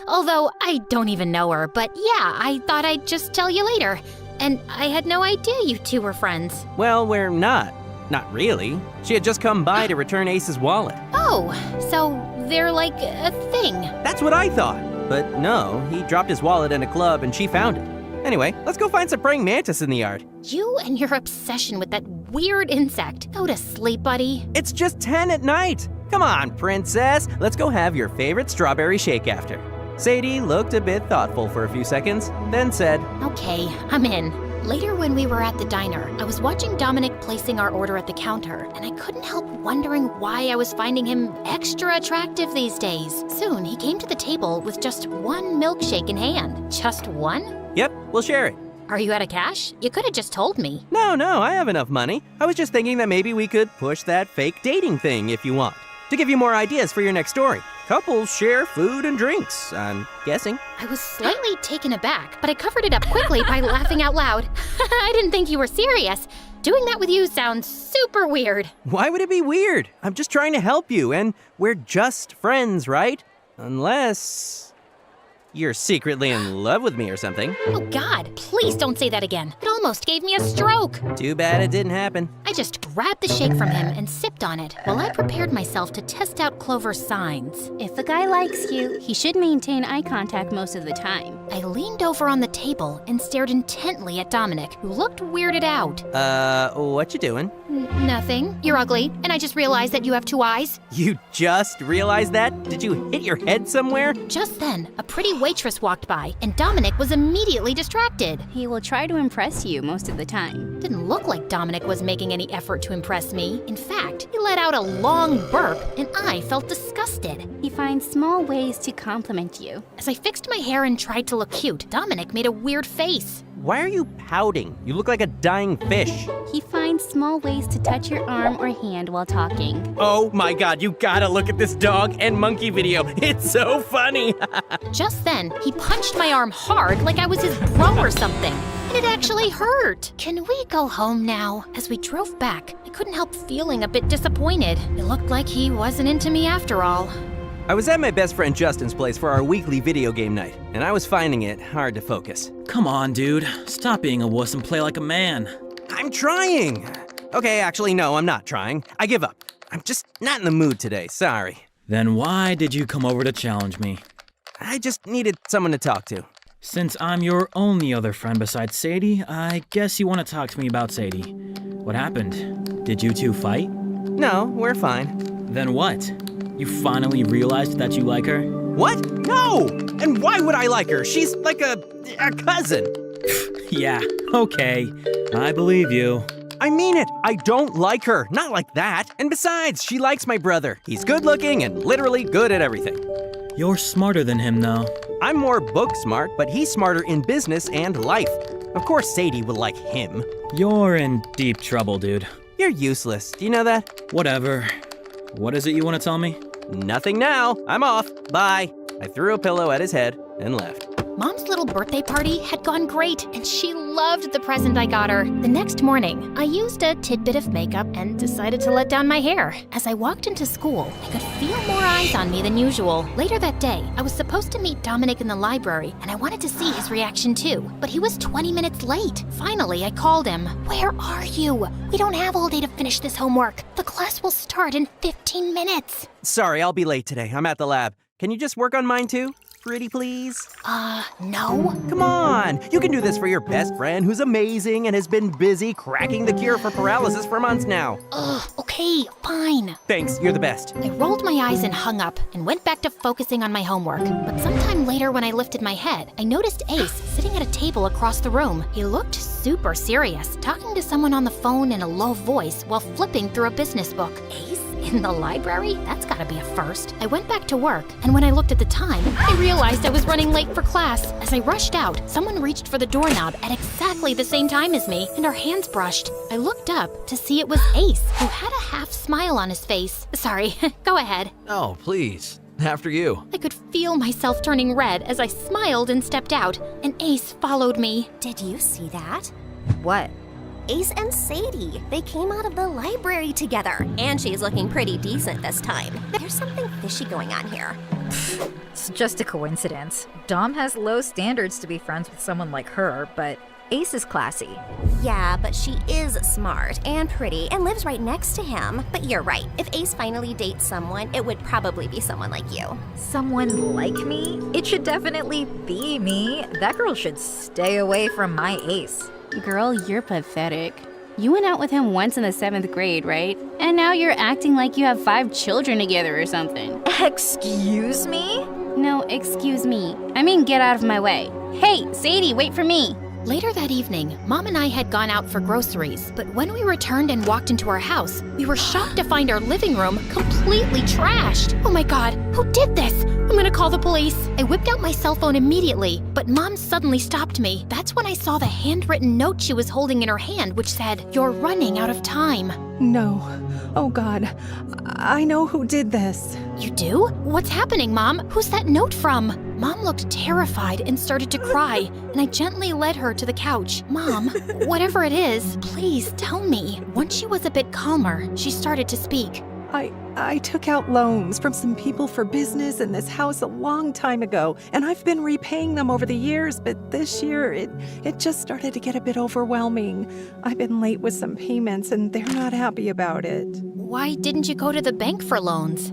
Speaker 1: Although I don't even know her, but yeah, I thought I'd just tell you later. And I had no idea you two were friends.
Speaker 17: Well, we're not. Not really. She had just come by to return Ace's wallet.
Speaker 1: Oh, so they're like a thing.
Speaker 17: That's what I thought. But no, he dropped his wallet in a club and she found it. Anyway, let's go find some praying mantis in the yard.
Speaker 1: You and your obsession with that weird insect. Go to sleep, buddy.
Speaker 17: It's just 10 at night. Come on, princess. Let's go have your favorite strawberry shake after. Sadie looked a bit thoughtful for a few seconds, then said,
Speaker 1: Okay, I'm in. Later when we were at the diner, I was watching Dominic placing our order at the counter, and I couldn't help wondering why I was finding him extra attractive these days. Soon, he came to the table with just one milkshake in hand. Just one?
Speaker 17: Yep, we'll share it.
Speaker 1: Are you out of cash? You could have just told me.
Speaker 17: No, I have enough money. I was just thinking that maybe we could push that fake dating thing if you want. To give you more ideas for your next story. Couples share food and drinks, I'm guessing.
Speaker 1: I was slightly taken aback, but I covered it up quickly by laughing out loud. I didn't think you were serious. Doing that with you sounds super weird.
Speaker 17: Why would it be weird? I'm just trying to help you, and we're just friends, right? Unless you're secretly in love with me or something.
Speaker 1: Oh God, please don't say that again. It almost gave me a stroke.
Speaker 17: Too bad it didn't happen.
Speaker 1: I just grabbed the shake from him and sipped on it while I prepared myself to test out Clover's signs.
Speaker 24: If a guy likes you, he should maintain eye contact most of the time.
Speaker 1: I leaned over on the table and stared intently at Dominic, who looked weirded out.
Speaker 17: What you doing?
Speaker 1: Nothing. You're ugly, and I just realized that you have two eyes.
Speaker 17: You just realized that? Did you hit your head somewhere?
Speaker 1: Just then, a pretty waitress walked by, and Dominic was immediately distracted.
Speaker 24: He will try to impress you most of the time.
Speaker 1: Didn't look like Dominic was making any effort to impress me. In fact, he let out a long burp, and I felt disgusted.
Speaker 24: He finds small ways to compliment you.
Speaker 1: As I fixed my hair and tried to look cute, Dominic made a weird face.
Speaker 17: Why are you pouting? You look like a dying fish.
Speaker 24: He finds small ways to touch your arm or hand while talking.
Speaker 17: Oh my God, you gotta look at this dog and monkey video. It's so funny.
Speaker 1: Just then, he punched my arm hard like I was his bro or something. And it actually hurt. Can we go home now? As we drove back, I couldn't help feeling a bit disappointed. It looked like he wasn't into me after all.
Speaker 17: I was at my best friend Justin's place for our weekly video game night, and I was finding it hard to focus.
Speaker 4: Come on, dude. Stop being a wuss and play like a man.
Speaker 17: I'm trying. Okay, actually, no, I'm not trying. I give up. I'm just not in the mood today, sorry.
Speaker 4: Then why did you come over to challenge me?
Speaker 17: I just needed someone to talk to.
Speaker 4: Since I'm your only other friend besides Sadie, I guess you want to talk to me about Sadie. What happened? Did you two fight?
Speaker 17: No, we're fine.
Speaker 4: Then what? You finally realized that you like her?
Speaker 17: What? No! And why would I like her? She's like a cousin.
Speaker 4: Yeah, okay. I believe you.
Speaker 17: I mean it. I don't like her. Not like that. And besides, she likes my brother. He's good looking and literally good at everything.
Speaker 4: You're smarter than him, though.
Speaker 17: I'm more book smart, but he's smarter in business and life. Of course Sadie will like him.
Speaker 4: You're in deep trouble, dude.
Speaker 17: You're useless. Do you know that?
Speaker 4: Whatever. What is it you want to tell me?
Speaker 17: Nothing now. I'm off. Bye. I threw a pillow at his head and left.
Speaker 1: Mom's little birthday party had gone great, and she loved the present I got her. The next morning, I used a tidbit of makeup and decided to let down my hair. As I walked into school, I could feel more eyes on me than usual. Later that day, I was supposed to meet Dominic in the library, and I wanted to see his reaction too. But he was 20 minutes late. Finally, I called him. Where are you? We don't have all day to finish this homework. The class will start in 15 minutes.
Speaker 17: Sorry, I'll be late today. I'm at the lab. Can you just work on mine too? pretty please?
Speaker 1: No.
Speaker 17: Come on, you can do this for your best friend who's amazing and has been busy cracking the cure for paralysis for months now.
Speaker 1: Okay, fine.
Speaker 17: Thanks, you're the best.
Speaker 1: I rolled my eyes and hung up and went back to focusing on my homework. But sometime later when I lifted my head, I noticed Ace sitting at a table across the room. He looked super serious, talking to someone on the phone in a low voice while flipping through a business book. Ace? In the library? That's gotta be a first. I went back to work, and when I looked at the time, I realized I was running late for class. As I rushed out, someone reached for the doorknob at exactly the same time as me, and our hands brushed. I looked up to see it was Ace, who had a half smile on his face. Sorry, go ahead.
Speaker 22: Oh, please. After you.
Speaker 1: I could feel myself turning red as I smiled and stepped out, and Ace followed me.
Speaker 8: Did you see that?
Speaker 20: What?
Speaker 8: Ace and Sadie. They came out of the library together. And she's looking pretty decent this time. There's something fishy going on here.
Speaker 20: It's just a coincidence. Dom has low standards to be friends with someone like her, but Ace is classy.
Speaker 8: Yeah, but she is smart and pretty and lives right next to him. But you're right. If Ace finally dates someone, it would probably be someone like you.
Speaker 20: Someone like me? It should definitely be me. That girl should stay away from my Ace.
Speaker 24: Girl, you're pathetic. You went out with him once in the 7th grade, right? And now you're acting like you have 5 children together or something.
Speaker 20: Excuse me?
Speaker 24: No, excuse me. I mean, get out of my way. Hey, Sadie, wait for me.
Speaker 1: Later that evening, Mom and I had gone out for groceries, but when we returned and walked into our house, we were shocked to find our living room completely trashed. Oh my God, who did this? I'm gonna call the police. I whipped out my cell phone immediately, but Mom suddenly stopped me. That's when I saw the handwritten note she was holding in her hand, which said, "You're running out of time."
Speaker 19: No. Oh God. I know who did this.
Speaker 1: You do? What's happening, Mom? Who's that note from? Mom looked terrified and started to cry, and I gently led her to the couch. Mom, whatever it is, please tell me. Once she was a bit calmer, she started to speak.
Speaker 19: I took out loans from some people for business in this house a long time ago, and I've been repaying them over the years, but this year it just started to get a bit overwhelming. I've been late with some payments, and they're not happy about it.
Speaker 1: Why didn't you go to the bank for loans?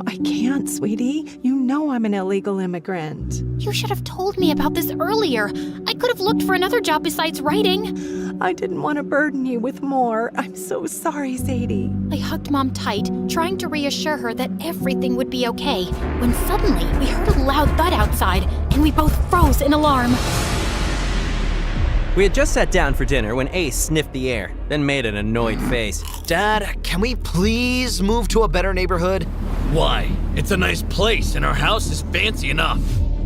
Speaker 19: I can't, sweetie. You know I'm an illegal immigrant.
Speaker 1: You should have told me about this earlier. I could have looked for another job besides writing.
Speaker 19: I didn't want to burden you with more. I'm so sorry, Sadie.
Speaker 1: I hugged Mom tight, trying to reassure her that everything would be okay, when suddenly we heard a loud thud outside, and we both froze in alarm.
Speaker 17: We had just sat down for dinner when Ace sniffed the air, then made an annoyed face.
Speaker 22: Dad, can we please move to a better neighborhood? Why? It's a nice place and our house is fancy enough.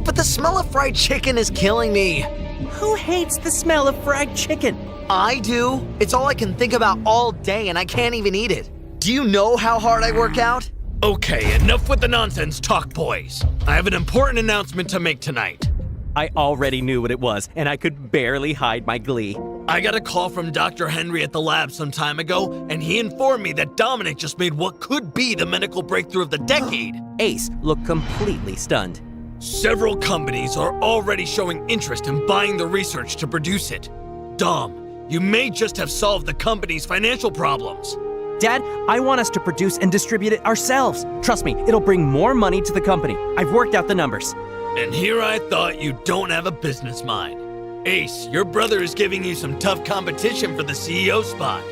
Speaker 22: But the smell of fried chicken is killing me.
Speaker 17: Who hates the smell of fried chicken?
Speaker 22: I do. It's all I can think about all day and I can't even eat it. Do you know how hard I work out? Okay, enough with the nonsense talk, boys. I have an important announcement to make tonight.
Speaker 17: I already knew what it was, and I could barely hide my glee.
Speaker 22: I got a call from Dr. Henry at the lab some time ago, and he informed me that Dominic just made what could be the medical breakthrough of the decade.
Speaker 17: Ace looked completely stunned.
Speaker 22: Several companies are already showing interest in buying the research to produce it. Dom, you may just have solved the company's financial problems.
Speaker 17: Dad, I want us to produce and distribute it ourselves. Trust me, it'll bring more money to the company. I've worked out the numbers.
Speaker 22: And here I thought you don't have a business mind. Ace, your brother is giving you some tough competition for the CEO spot.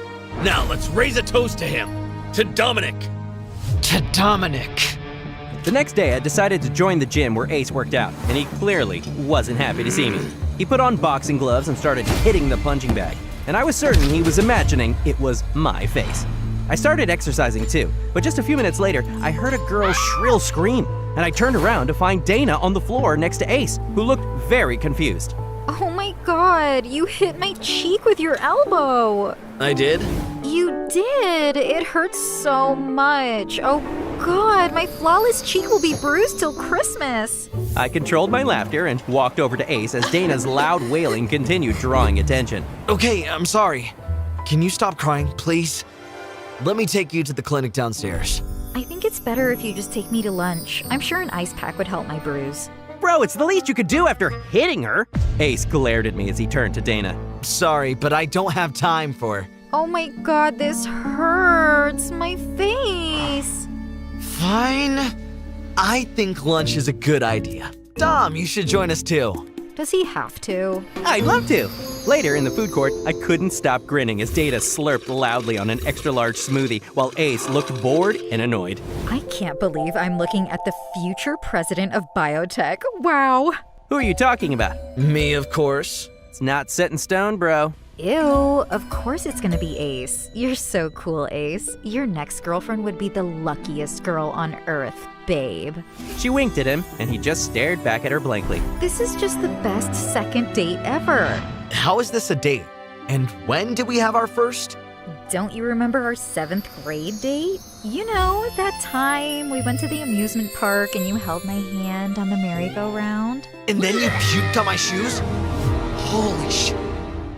Speaker 22: Now let's raise a toast to him. To Dominic. To Dominic.
Speaker 17: The next day, I decided to join the gym where Ace worked out, and he clearly wasn't happy to see me. He put on boxing gloves and started hitting the punching bag, and I was certain he was imagining it was my face. I started exercising too, but just a few minutes later, I heard a girl's shrill scream, and I turned around to find Dana on the floor next to Ace, who looked very confused.
Speaker 20: Oh my God, you hit my cheek with your elbow.
Speaker 22: I did?
Speaker 20: You did. It hurts so much. Oh God, my flawless cheek will be bruised till Christmas.
Speaker 17: I controlled my laughter and walked over to Ace as Dana's loud wailing continued drawing attention.
Speaker 22: Okay, I'm sorry. Can you stop crying, please? Let me take you to the clinic downstairs.
Speaker 20: I think it's better if you just take me to lunch. I'm sure an ice pack would help my bruise.
Speaker 17: Bro, it's the least you could do after hitting her. Ace glared at me as he turned to Dana.
Speaker 22: Sorry, but I don't have time for...
Speaker 20: Oh my God, this hurts. My face.
Speaker 22: Fine. I think lunch is a good idea. Dom, you should join us too.
Speaker 20: Does he have to?
Speaker 17: I'd love to. Later in the food court, I couldn't stop grinning as Data slurped loudly on an extra-large smoothie while Ace looked bored and annoyed.
Speaker 20: I can't believe I'm looking at the future president of biotech. Wow.
Speaker 17: Who are you talking about?
Speaker 22: Me, of course.
Speaker 17: It's not set in stone, bro.
Speaker 20: Ew, of course it's gonna be Ace. You're so cool, Ace. Your next girlfriend would be the luckiest girl on Earth, babe.
Speaker 17: She winked at him, and he just stared back at her blankly.
Speaker 20: This is just the best second date ever.
Speaker 22: How is this a date? And when did we have our first?
Speaker 20: Don't you remember our 7th grade date? You know, that time we went to the amusement park and you held my hand on the merry-go-round?
Speaker 22: And then you puked on my shoes? Holy shit.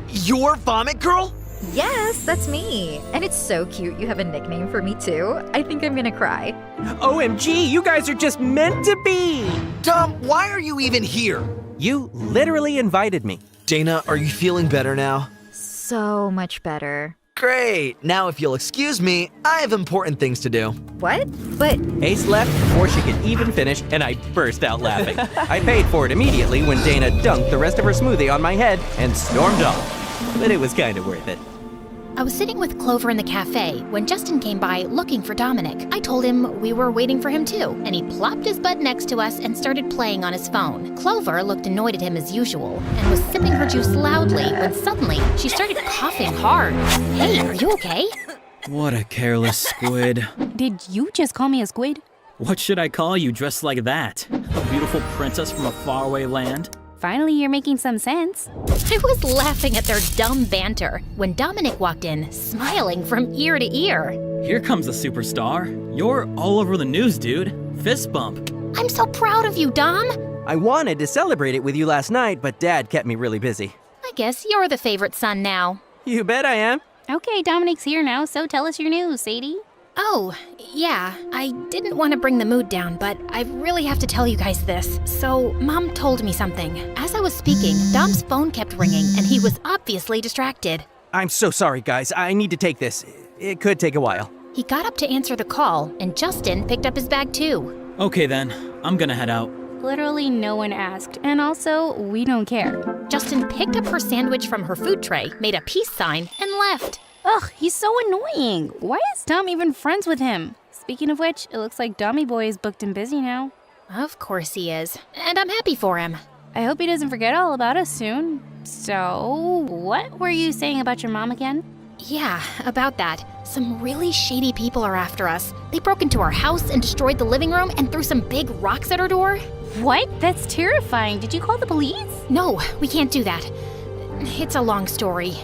Speaker 22: Your vomit girl?
Speaker 20: Yes, that's me. And it's so cute you have a nickname for me too. I think I'm gonna cry.
Speaker 17: OMG, you guys are just meant to be!
Speaker 22: Tom, why are you even here?
Speaker 17: You literally invited me.
Speaker 22: Dana, are you feeling better now?
Speaker 20: So much better.
Speaker 22: Great. Now if you'll excuse me, I have important things to do.
Speaker 20: What? But
Speaker 17: Ace left before she could even finish, and I burst out laughing. I paid for it immediately when Dana dunked the rest of her smoothie on my head and stormed off. But it was kind of worth it.
Speaker 1: I was sitting with Clover in the cafe when Justin came by looking for Dominic. I told him we were waiting for him too, and he plopped his butt next to us and started playing on his phone. Clover looked annoyed at him as usual and was sipping her juice loudly when suddenly she started coughing hard. Hey, are you okay?
Speaker 4: What a careless squid.
Speaker 23: Did you just call me a squid?
Speaker 4: What should I call you dressed like that? A beautiful princess from a faraway land?
Speaker 23: Finally, you're making some sense.
Speaker 1: I was laughing at their dumb banter when Dominic walked in, smiling from ear to ear.
Speaker 4: Here comes the superstar. You're all over the news, dude. Fist bump.
Speaker 1: I'm so proud of you, Dom.
Speaker 17: I wanted to celebrate it with you last night, but Dad kept me really busy.
Speaker 1: I guess you're the favorite son now.
Speaker 17: You bet I am.
Speaker 23: Okay, Dominic's here now, so tell us your news, Sadie.
Speaker 1: Oh, yeah, I didn't want to bring the mood down, but I really have to tell you guys this. So, Mom told me something. As I was speaking, Dom's phone kept ringing, and he was obviously distracted.
Speaker 17: I'm so sorry, guys. I need to take this. It could take a while.
Speaker 1: He got up to answer the call, and Justin picked up his bag too.
Speaker 4: Okay then, I'm gonna head out.
Speaker 23: Literally no one asked, and also, we don't care.
Speaker 1: Justin picked up her sandwich from her food tray, made a peace sign, and left.
Speaker 23: Ugh, he's so annoying. Why is Dom even friends with him? Speaking of which, it looks like Dommy Boy is booked and busy now.
Speaker 1: Of course he is, and I'm happy for him.
Speaker 23: I hope he doesn't forget all about us soon. So, what were you saying about your mom again?
Speaker 1: Yeah, about that. Some really shady people are after us. They broke into our house and destroyed the living room and threw some big rocks at our door.
Speaker 23: What? That's terrifying. Did you call the police?
Speaker 1: No, we can't do that. It's a long story.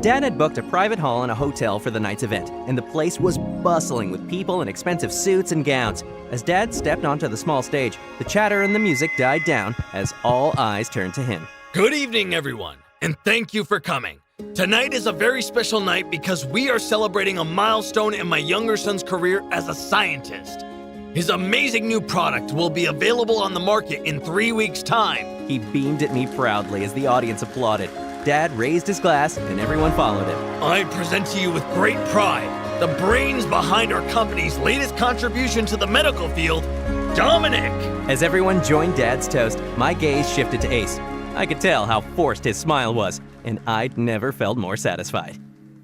Speaker 17: Dad had booked a private hall in a hotel for the night's event, and the place was bustling with people in expensive suits and gowns. As Dad stepped onto the small stage, the chatter and the music died down as all eyes turned to him.
Speaker 22: Good evening, everyone, and thank you for coming. Tonight is a very special night because we are celebrating a milestone in my younger son's career as a scientist. His amazing new product will be available on the market in 3 weeks' time.
Speaker 17: He beamed at me proudly as the audience applauded. Dad raised his glass, and everyone followed him.
Speaker 22: I present to you with great pride the brains behind our company's latest contribution to the medical field, Dominic!
Speaker 17: As everyone joined Dad's toast, my gaze shifted to Ace. I could tell how forced his smile was, and I'd never felt more satisfied.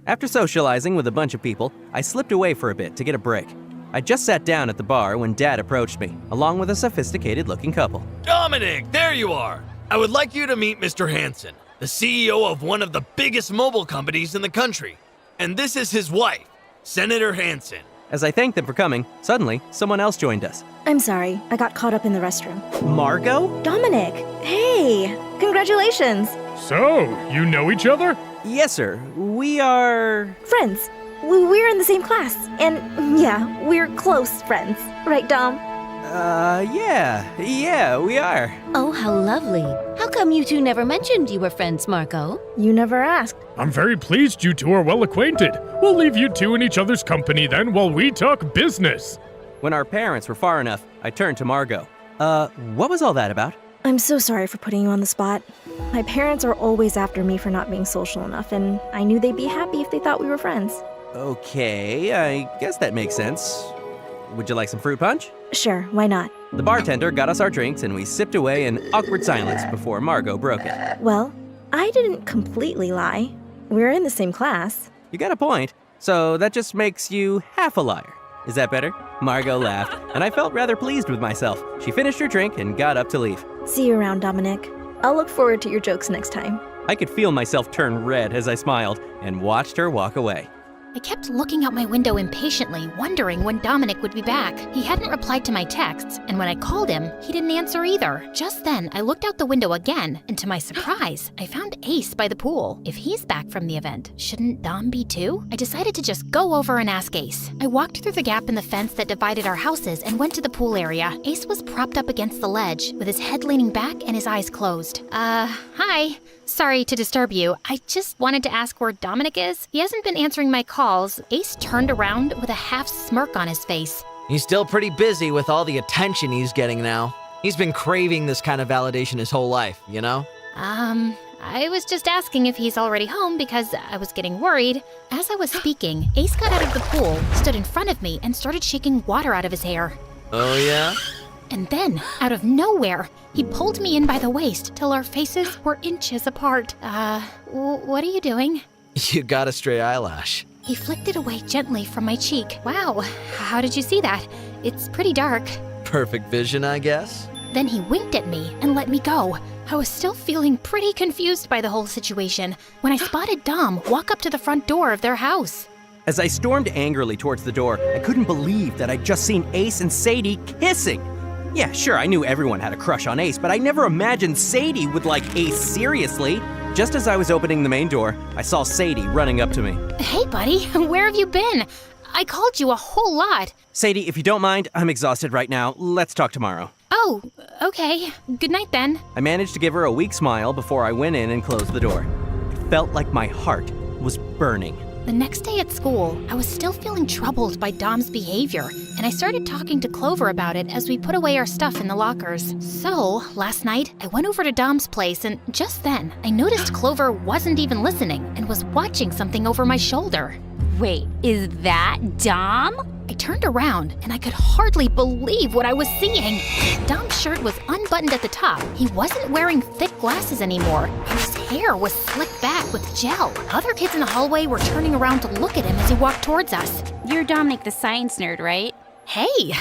Speaker 17: After socializing with a bunch of people, I slipped away for a bit to get a break. I just sat down at the bar when Dad approached me, along with a sophisticated-looking couple.
Speaker 22: Dominic, there you are! I would like you to meet Mr. Hansen, the CEO of one of the biggest mobile companies in the country. And this is his wife, Senator Hansen.
Speaker 17: As I thanked them for coming, suddenly, someone else joined us.
Speaker 13: I'm sorry, I got caught up in the restroom.
Speaker 17: Margot?
Speaker 13: Dominic! Hey! Congratulations!
Speaker 18: So, you know each other?
Speaker 17: Yes, sir. We are...
Speaker 13: Friends. We're in the same class. And yeah, we're close friends. Right, Dom?
Speaker 17: Yeah, we are.
Speaker 6: Oh, how lovely. How come you two never mentioned you were friends, Margot?
Speaker 13: You never asked.
Speaker 18: I'm very pleased you two are well acquainted. We'll leave you two in each other's company then while we talk business.
Speaker 17: When our parents were far enough, I turned to Margot. What was all that about?
Speaker 13: I'm so sorry for putting you on the spot. My parents are always after me for not being social enough, and I knew they'd be happy if they thought we were friends.
Speaker 17: Okay, I guess that makes sense.
Speaker 9: Would you like some fruit punch?
Speaker 13: Sure, why not?
Speaker 9: The bartender got us our drinks and we sipped away in awkward silence before Margot broke it.
Speaker 13: Well, I didn't completely lie. We're in the same class.
Speaker 9: You got a point. So that just makes you half a liar. Is that better? Margot laughed, and I felt rather pleased with myself. She finished her drink and got up to leave.
Speaker 13: See you around, Dominic. I'll look forward to your jokes next time.
Speaker 9: I could feel myself turn red as I smiled and watched her walk away.
Speaker 1: I kept looking out my window impatiently, wondering when Dominic would be back. He hadn't replied to my texts, and when I called him, he didn't answer either. Just then, I looked out the window again, and to my surprise, I found Ace by the pool. If he's back from the event, shouldn't Dom be too? I decided to just go over and ask Ace. I walked through the gap in the fence that divided our houses and went to the pool area. Ace was propped up against the ledge, with his head leaning back and his eyes closed. Hi. Sorry to disturb you. I just wanted to ask where Dominic is. He hasn't been answering my calls. Ace turned around with a half smirk on his face.
Speaker 7: He's still pretty busy with all the attention he's getting now. He's been craving this kind of validation his whole life, you know?
Speaker 1: I was just asking if he's already home because I was getting worried. As I was speaking, Ace got out of the pool, stood in front of me, and started shaking water out of his hair.
Speaker 7: Oh, yeah?
Speaker 1: And then, out of nowhere, he pulled me in by the waist till our faces were inches apart. What are you doing?
Speaker 7: You got a stray eyelash.
Speaker 1: He flicked it away gently from my cheek. Wow, how did you see that? It's pretty dark.
Speaker 7: Perfect vision, I guess?
Speaker 1: Then he winked at me and let me go. I was still feeling pretty confused by the whole situation when I spotted Dom walk up to the front door of their house.
Speaker 9: As I stormed angrily towards the door, I couldn't believe that I'd just seen Ace and Sadie kissing. Yeah, sure, I knew everyone had a crush on Ace, but I never imagined Sadie would like Ace seriously. Just as I was opening the main door, I saw Sadie running up to me.
Speaker 1: Hey, buddy, where have you been? I called you a whole lot.
Speaker 9: Sadie, if you don't mind, I'm exhausted right now. Let's talk tomorrow.
Speaker 1: Oh, okay. Good night then.
Speaker 9: I managed to give her a weak smile before I went in and closed the door. It felt like my heart was burning.
Speaker 1: The next day at school, I was still feeling troubled by Dom's behavior, and I started talking to Clover about it as we put away our stuff in the lockers. So, last night, I went over to Dom's place, and just then, I noticed Clover wasn't even listening and was watching something over my shoulder.
Speaker 24: Wait, is that Dom?
Speaker 1: I turned around, and I could hardly believe what I was seeing. Dom's shirt was unbuttoned at the top. He wasn't wearing thick glasses anymore, and his hair was slicked back with gel. Other kids in the hallway were turning around to look at him as he walked towards us.
Speaker 24: You're Dominic the science nerd, right?
Speaker 1: Hey,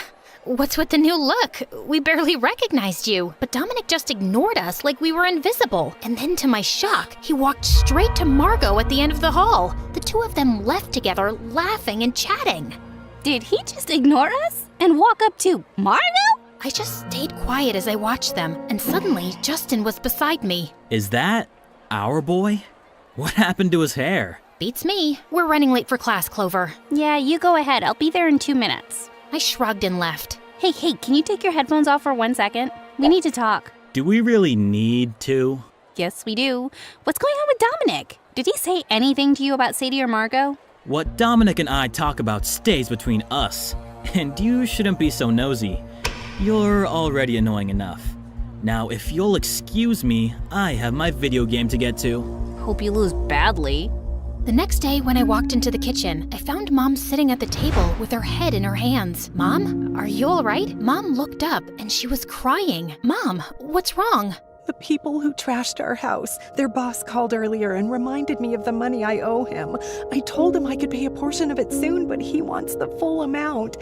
Speaker 1: what's with the new look? We barely recognized you. But Dominic just ignored us like we were invisible. And then to my shock, he walked straight to Margot at the end of the hall. The two of them left together, laughing and chatting.
Speaker 24: Did he just ignore us and walk up to Margot?
Speaker 1: I just stayed quiet as I watched them, and suddenly Justin was beside me.
Speaker 4: Is that our boy? What happened to his hair?
Speaker 1: Beats me. We're running late for class, Clover.
Speaker 24: Yeah, you go ahead. I'll be there in 2 minutes.
Speaker 1: I shrugged and left.
Speaker 24: Hey, can you take your headphones off for 1 second? We need to talk.
Speaker 4: Do we really need to?
Speaker 24: Yes, we do. What's going on with Dominic? Did he say anything to you about Sadie or Margot?
Speaker 4: What Dominic and I talk about stays between us. And you shouldn't be so nosy. You're already annoying enough. Now, if you'll excuse me, I have my video game to get to.
Speaker 24: Hope you lose badly.
Speaker 1: The next day, when I walked into the kitchen, I found Mom sitting at the table with her head in her hands. Mom, are you all right? Mom looked up and she was crying. Mom, what's wrong?
Speaker 19: The people who trashed our house. Their boss called earlier and reminded me of the money I owe him. I told him I could pay a portion of it soon, but he wants the full amount.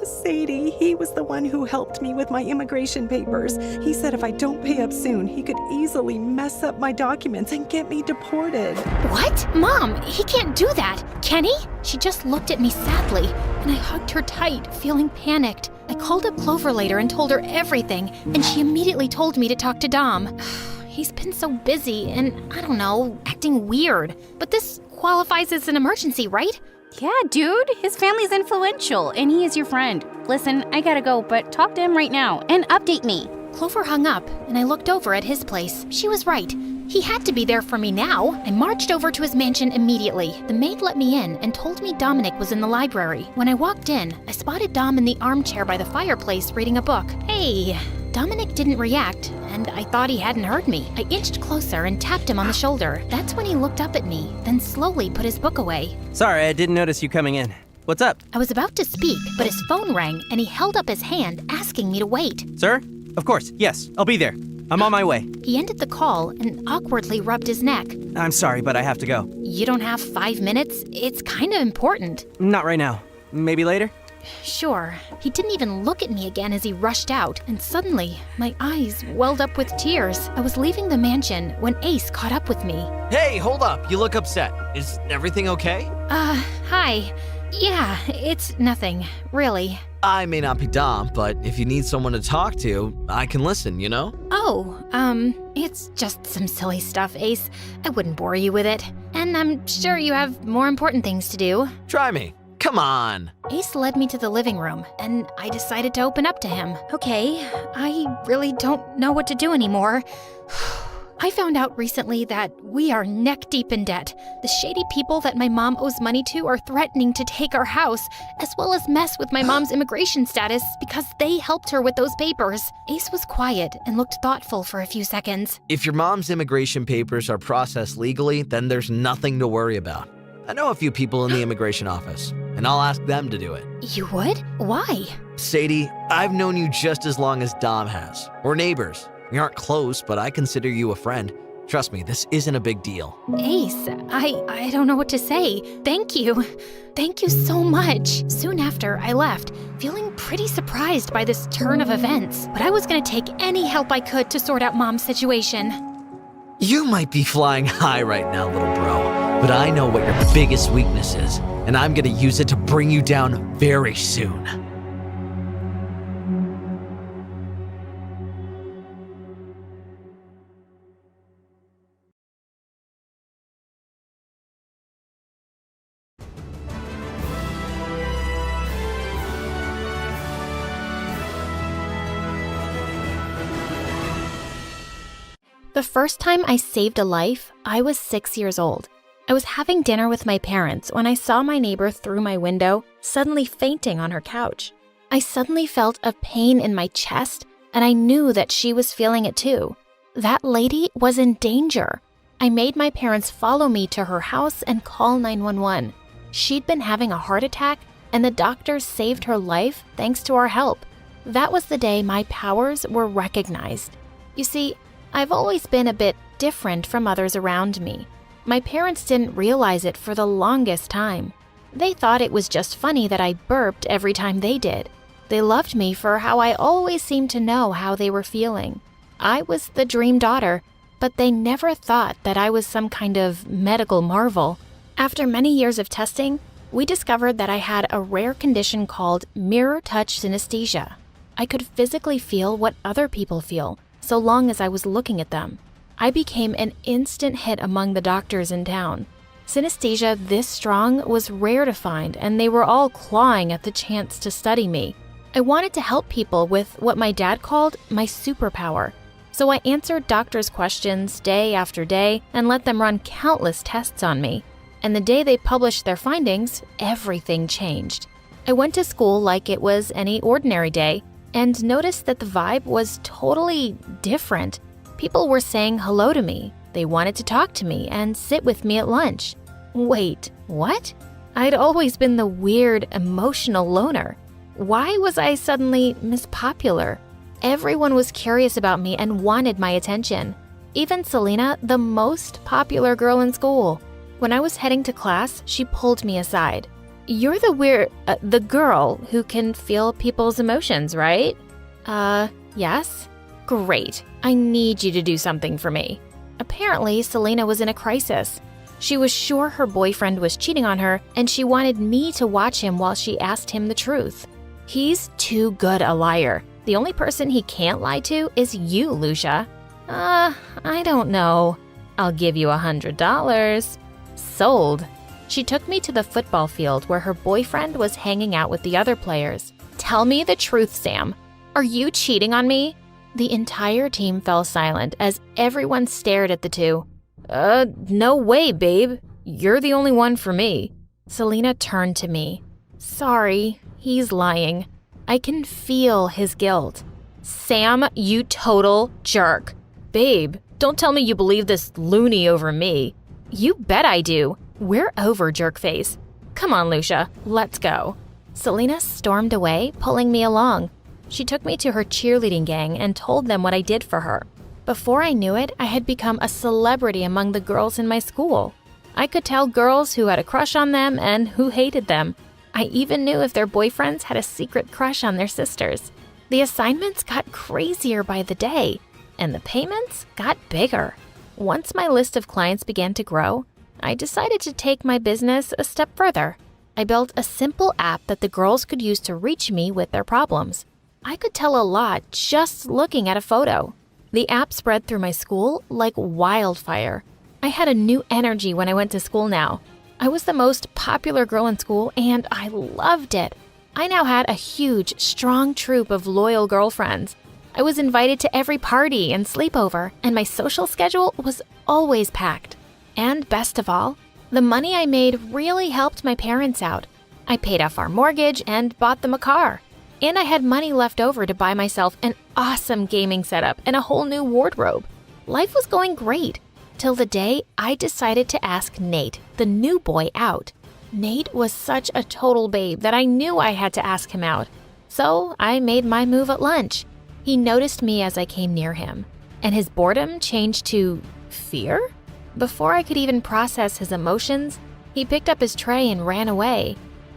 Speaker 19: Sadie, he was the one who helped me with my immigration papers. He said if I don't pay up soon, he could easily mess up my documents and get me deported.
Speaker 1: What? Mom, he can't do that. Can he? She just looked at me sadly, and I hugged her tight, feeling panicked. I called up Clover later and told her everything, and she immediately told me to talk to Dom. He's been so busy and, I don't know, acting weird. But this qualifies as an emergency, right?
Speaker 24: Yeah, dude. His family's influential, and he is your friend. Listen, I gotta go, but talk to him right now and update me.
Speaker 1: Clover hung up, and I looked over at his place. She was right. He had to be there for me now. I marched over to his mansion immediately. The maid let me in and told me Dominic was in the library. When I walked in, I spotted Dom in the armchair by the fireplace reading a book. Hey, Dominic didn't react, and I thought he hadn't heard me. I inched closer and tapped him on the shoulder. That's when he looked up at me, then slowly put his book away.
Speaker 9: Sorry, I didn't notice you coming in.
Speaker 17: what's up?
Speaker 1: I was about to speak, but his phone rang and he held up his hand, asking me to wait.
Speaker 17: Sir? Of course, yes, I'll be there. I'm on my way.
Speaker 1: He ended the call and awkwardly rubbed his neck.
Speaker 17: I'm sorry, but I have to go.
Speaker 1: You don't have 5 minutes? It's kind of important.
Speaker 17: Not right now. Maybe later?
Speaker 1: Sure. He didn't even look at me again as he rushed out, and suddenly, my eyes welled up with tears. I was leaving the mansion when Ace caught up with me.
Speaker 7: Hey, hold up. You look upset. Is everything okay?
Speaker 1: Hi. Yeah, it's nothing, really.
Speaker 7: I may not be Dom, but if you need someone to talk to, I can listen, you know?
Speaker 1: It's just some silly stuff, Ace. I wouldn't bore you with it. And I'm sure you have more important things to do.
Speaker 7: Try me. Come on.
Speaker 1: Ace led me to the living room, and I decided to open up to him. Okay, I really don't know what to do anymore. I found out recently that we are neck deep in debt. The shady people that my mom owes money to are threatening to take our house, as well as mess with my mom's immigration status because they helped her with those papers. Ace was quiet and looked thoughtful for a few seconds.
Speaker 7: If your mom's immigration papers are processed legally, then there's nothing to worry about. I know a few people in the immigration office, and I'll ask them to do it.
Speaker 1: You would? Why?
Speaker 7: Sadie, I've known you just as long as Dom has. We're neighbors. We aren't close, but I consider you a friend. Trust me, this isn't a big deal.
Speaker 1: Ace, I don't know what to say. Thank you. Thank you so much. Soon after, I left, feeling pretty surprised by this turn of events. But I was gonna take any help I could to sort out Mom's situation.
Speaker 7: You might be flying high right now, little bro, but I know what your biggest weakness is, and I'm gonna use it to bring you down very soon.
Speaker 1: The first time I saved a life, I was 6 years old. I was having dinner with my parents when I saw my neighbor through my window, suddenly fainting on her couch. I suddenly felt a pain in my chest, and I knew that she was feeling it too. That lady was in danger. I made my parents follow me to her house and call 911. She'd been having a heart attack, and the doctors saved her life thanks to our help. That was the day my powers were recognized. You see, I've always been a bit different from others around me. My parents didn't realize it for the longest time. They thought it was just funny that I burped every time they did. They loved me for how I always seemed to know how they were feeling. I was the dream daughter, but they never thought that I was some kind of medical marvel. After many years of testing, we discovered that I had a rare condition called mirror touch synesthesia. I could physically feel what other people feel, so long as I was looking at them. I became an instant hit among the doctors in town. Synesthesia this strong was rare to find, and they were all clawing at the chance to study me. I wanted to help people with what my dad called my superpower. So I answered doctors' questions day after day and let them run countless tests on me. And the day they published their findings, everything changed. I went to school like it was any ordinary day, and noticed that the vibe was totally different. People were saying hello to me. They wanted to talk to me and sit with me at lunch. Wait, what? I'd always been the weird, emotional loner. Why was I suddenly Miss Popular? Everyone was curious about me and wanted my attention. Even Selena, the most popular girl in school. When I was heading to class, she pulled me aside. You're the girl who can feel people's emotions, right? Yes? Great. I need you to do something for me. Apparently, Selena was in a crisis. She was sure her boyfriend was cheating on her, and she wanted me to watch him while she asked him the truth. He's too good a liar. The only person he can't lie to is you, Lucia. I don't know. I'll give you $100. Sold. She took me to the football field where her boyfriend was hanging out with the other players. Tell me the truth, Sam. Are you cheating on me? The entire team fell silent as everyone stared at the two. No way, babe. You're the only one for me. Selena turned to me. Sorry, he's lying. I can feel his guilt. Sam, you total jerk. Babe, don't tell me you believe this loony over me. You bet I do. We're over, jerkface.
Speaker 2: Come on, Lucia, let's go.
Speaker 1: Selena stormed away, pulling me along. She took me to her cheerleading gang and told them what I did for her. Before I knew it, I had become a celebrity among the girls in my school. I could tell girls who had a crush on them and who hated them. I even knew if their boyfriends had a secret crush on their sisters. The assignments got crazier by the day, and the payments got bigger. Once my list of clients began to grow, I decided to take my business a step further. I built a simple app that the girls could use to reach me with their problems. I could tell a lot just looking at a photo. The app spread through my school like wildfire. I had a new energy when I went to school now. I was the most popular girl in school, and I loved it. I now had a huge, strong troop of loyal girlfriends. I was invited to every party and sleepover, and my social schedule was always packed. And best of all, the money I made really helped my parents out. I paid off our mortgage and bought them a car. And I had money left over to buy myself an awesome gaming setup and a whole new wardrobe. Life was going great, till the day I decided to ask Nate, the new boy, out. Nate was such a total babe that I knew I had to ask him out. So I made my move at lunch. He noticed me as I came near him, and his boredom changed to fear? Before I could even process his emotions, he picked up his tray and ran away.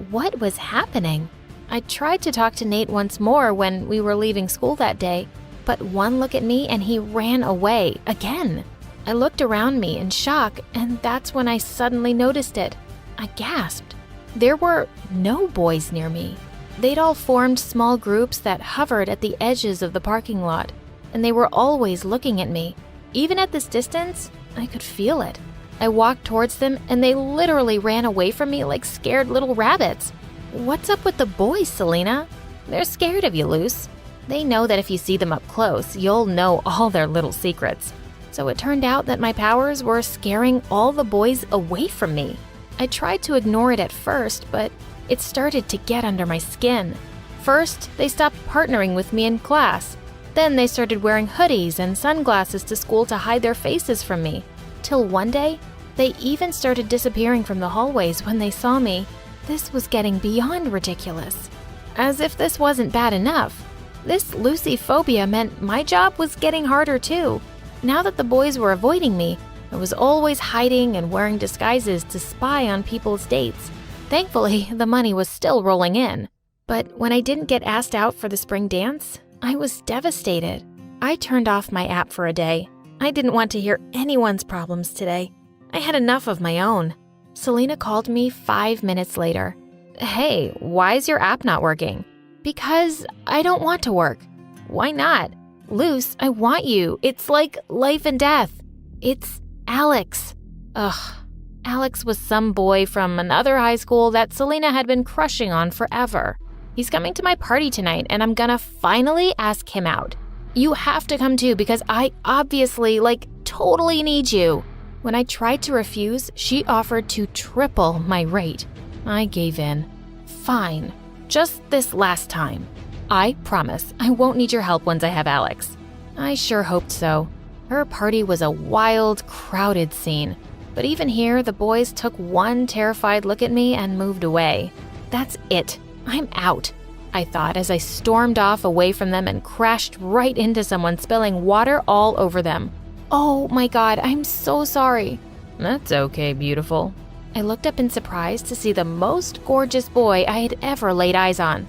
Speaker 1: What was happening? I tried to talk to Nate once more when we were leaving school that day, but one look at me and he ran away again. I looked around me in shock, and that's when I suddenly noticed it. I gasped. There were no boys near me. They'd all formed small groups that hovered at the edges of the parking lot, and they were always looking at me. Even at this distance, I could feel it. I walked towards them, and they literally ran away from me like scared little rabbits. What's up with the boys, Selena? They're scared of you, Luce. They know that if you see them up close, you'll know all their little secrets. So it turned out that my powers were scaring all the boys away from me. I tried to ignore it at first, but it started to get under my skin. First, they stopped partnering with me in class. Then they started wearing hoodies and sunglasses to school to hide their faces from me. Till one day, they even started disappearing from the hallways when they saw me. This was getting beyond ridiculous. As if this wasn't bad enough, this Lucy phobia meant my job was getting harder too. Now that the boys were avoiding me, I was always hiding and wearing disguises to spy on people's dates. Thankfully, the money was still rolling in. But when I didn't get asked out for the spring dance, I was devastated. I turned off my app for a day. I didn't want to hear anyone's problems today. I had enough of my own. Selena called me 5 minutes later. Hey, why is your app not working? Because I don't want to work. Why not? Luce, I want you. It's like life and death. It's Alex. Ugh. Alex was some boy from another high school that Selena had been crushing on forever. He's coming to my party tonight, and I'm gonna finally ask him out. You have to come too, because I obviously, totally need you. When I tried to refuse, she offered to triple my rate. I gave in. Fine. Just this last time. I promise I won't need your help once I have Alex. I sure hoped so. Her party was a wild, crowded scene. But even here, the boys took one terrified look at me and moved away. That's it. I'm out, I thought as I stormed off away from them and crashed right into someone, spilling water all over them. Oh my God, I'm so sorry. That's okay, beautiful. I looked up in surprise to see the most gorgeous boy I had ever laid eyes on.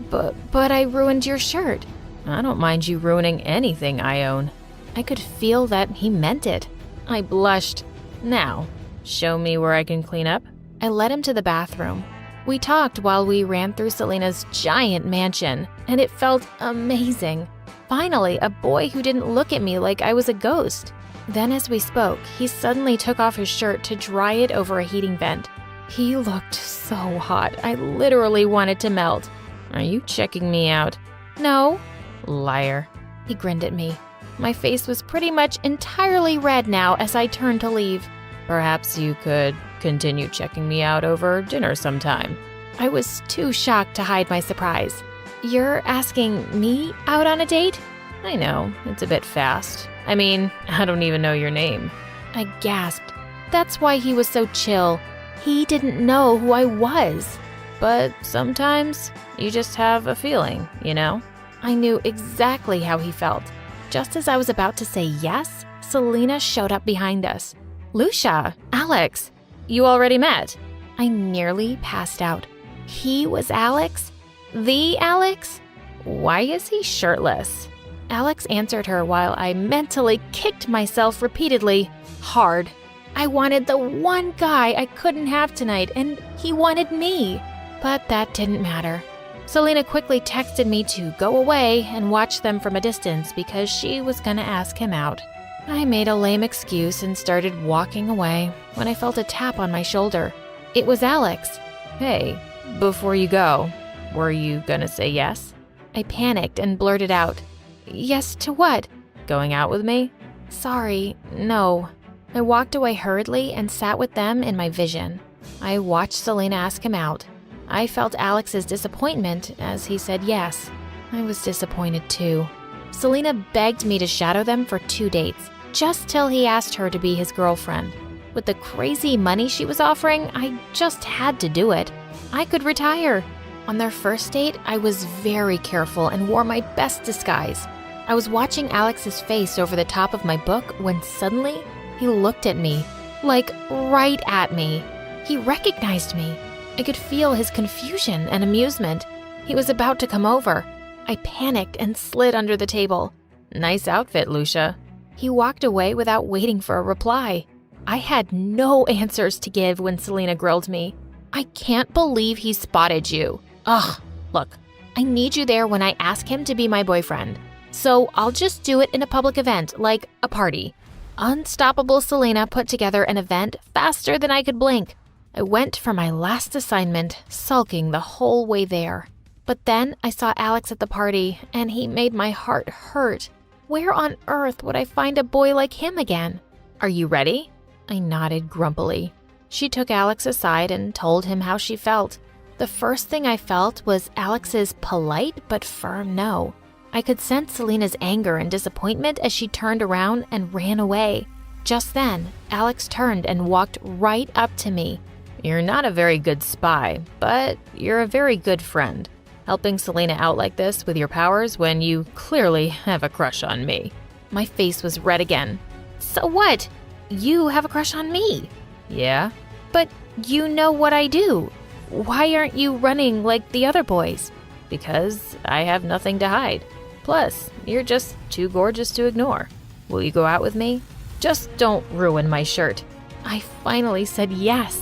Speaker 1: But I ruined your shirt. I don't mind you ruining anything I own. I could feel that he meant it. I blushed. Now, show me where I can clean up. I led him to the bathroom. We talked while we ran through Selena's giant mansion, and it felt amazing. Finally, a boy who didn't look at me like I was a ghost. Then as we spoke, he suddenly took off his shirt to dry it over a heating vent. He looked so hot, I literally wanted to melt. Are you checking me out? No. Liar. He grinned at me. My face was pretty much entirely red now as I turned to leave. Perhaps you could continue checking me out over dinner sometime. I was too shocked to hide my surprise. You're asking me out on a date? I know, it's a bit fast. I mean, I don't even know your name. I gasped. That's why he was so chill. He didn't know who I was. But sometimes you just have a feeling, you know? I knew exactly how he felt. Just as I was about to say yes, Selena showed up behind us. Lucia, Alex, you already met. I nearly passed out. He was Alex? The Alex? Why is he shirtless? Alex answered her while I mentally kicked myself repeatedly, hard. I wanted the one guy I couldn't have tonight, and he wanted me. But that didn't matter. Selena quickly texted me to go away and watch them from a distance because she was gonna ask him out. I made a lame excuse and started walking away when I felt a tap on my shoulder. It was Alex. Hey, before you go, were you gonna say yes? I panicked and blurted out, yes to what? Going out with me? Sorry, no. I walked away hurriedly and sat with them in my vision. I watched Selena ask him out. I felt Alex's disappointment as he said yes. I was disappointed too. Selena begged me to shadow them for 2 dates, just till he asked her to be his girlfriend. With the crazy money she was offering, I just had to do it. I could retire. On their first date, I was very careful and wore my best disguise. I was watching Alex's face over the top of my book when suddenly he looked at me, like right at me. He recognized me. I could feel his confusion and amusement. He was about to come over. I panicked and slid under the table. Nice outfit, Lucia. He walked away without waiting for a reply. I had no answers to give when Selena grilled me. I can't believe he spotted you. Ugh, look, I need you there when I ask him to be my boyfriend. So I'll just do it in a public event, like a party. Unstoppable Selena put together an event faster than I could blink. I went for my last assignment, sulking the whole way there. But then I saw Alex at the party, and he made my heart hurt. Where on earth would I find a boy like him again? Are you ready? I nodded grumpily. She took Alex aside and told him how she felt. The first thing I felt was Alex's polite but firm no. I could sense Selena's anger and disappointment as she turned around and ran away. Just then, Alex turned and walked right up to me. You're not a very good spy, but you're a very good friend. Helping Selena out like this with your powers when you clearly have a crush on me. My face was red again. So what? You have a crush on me. Yeah? But you know what I do. Why aren't you running like the other boys? Because I have nothing to hide. Plus, you're just too gorgeous to ignore. Will you go out with me? Just don't ruin my shirt. I finally said yes.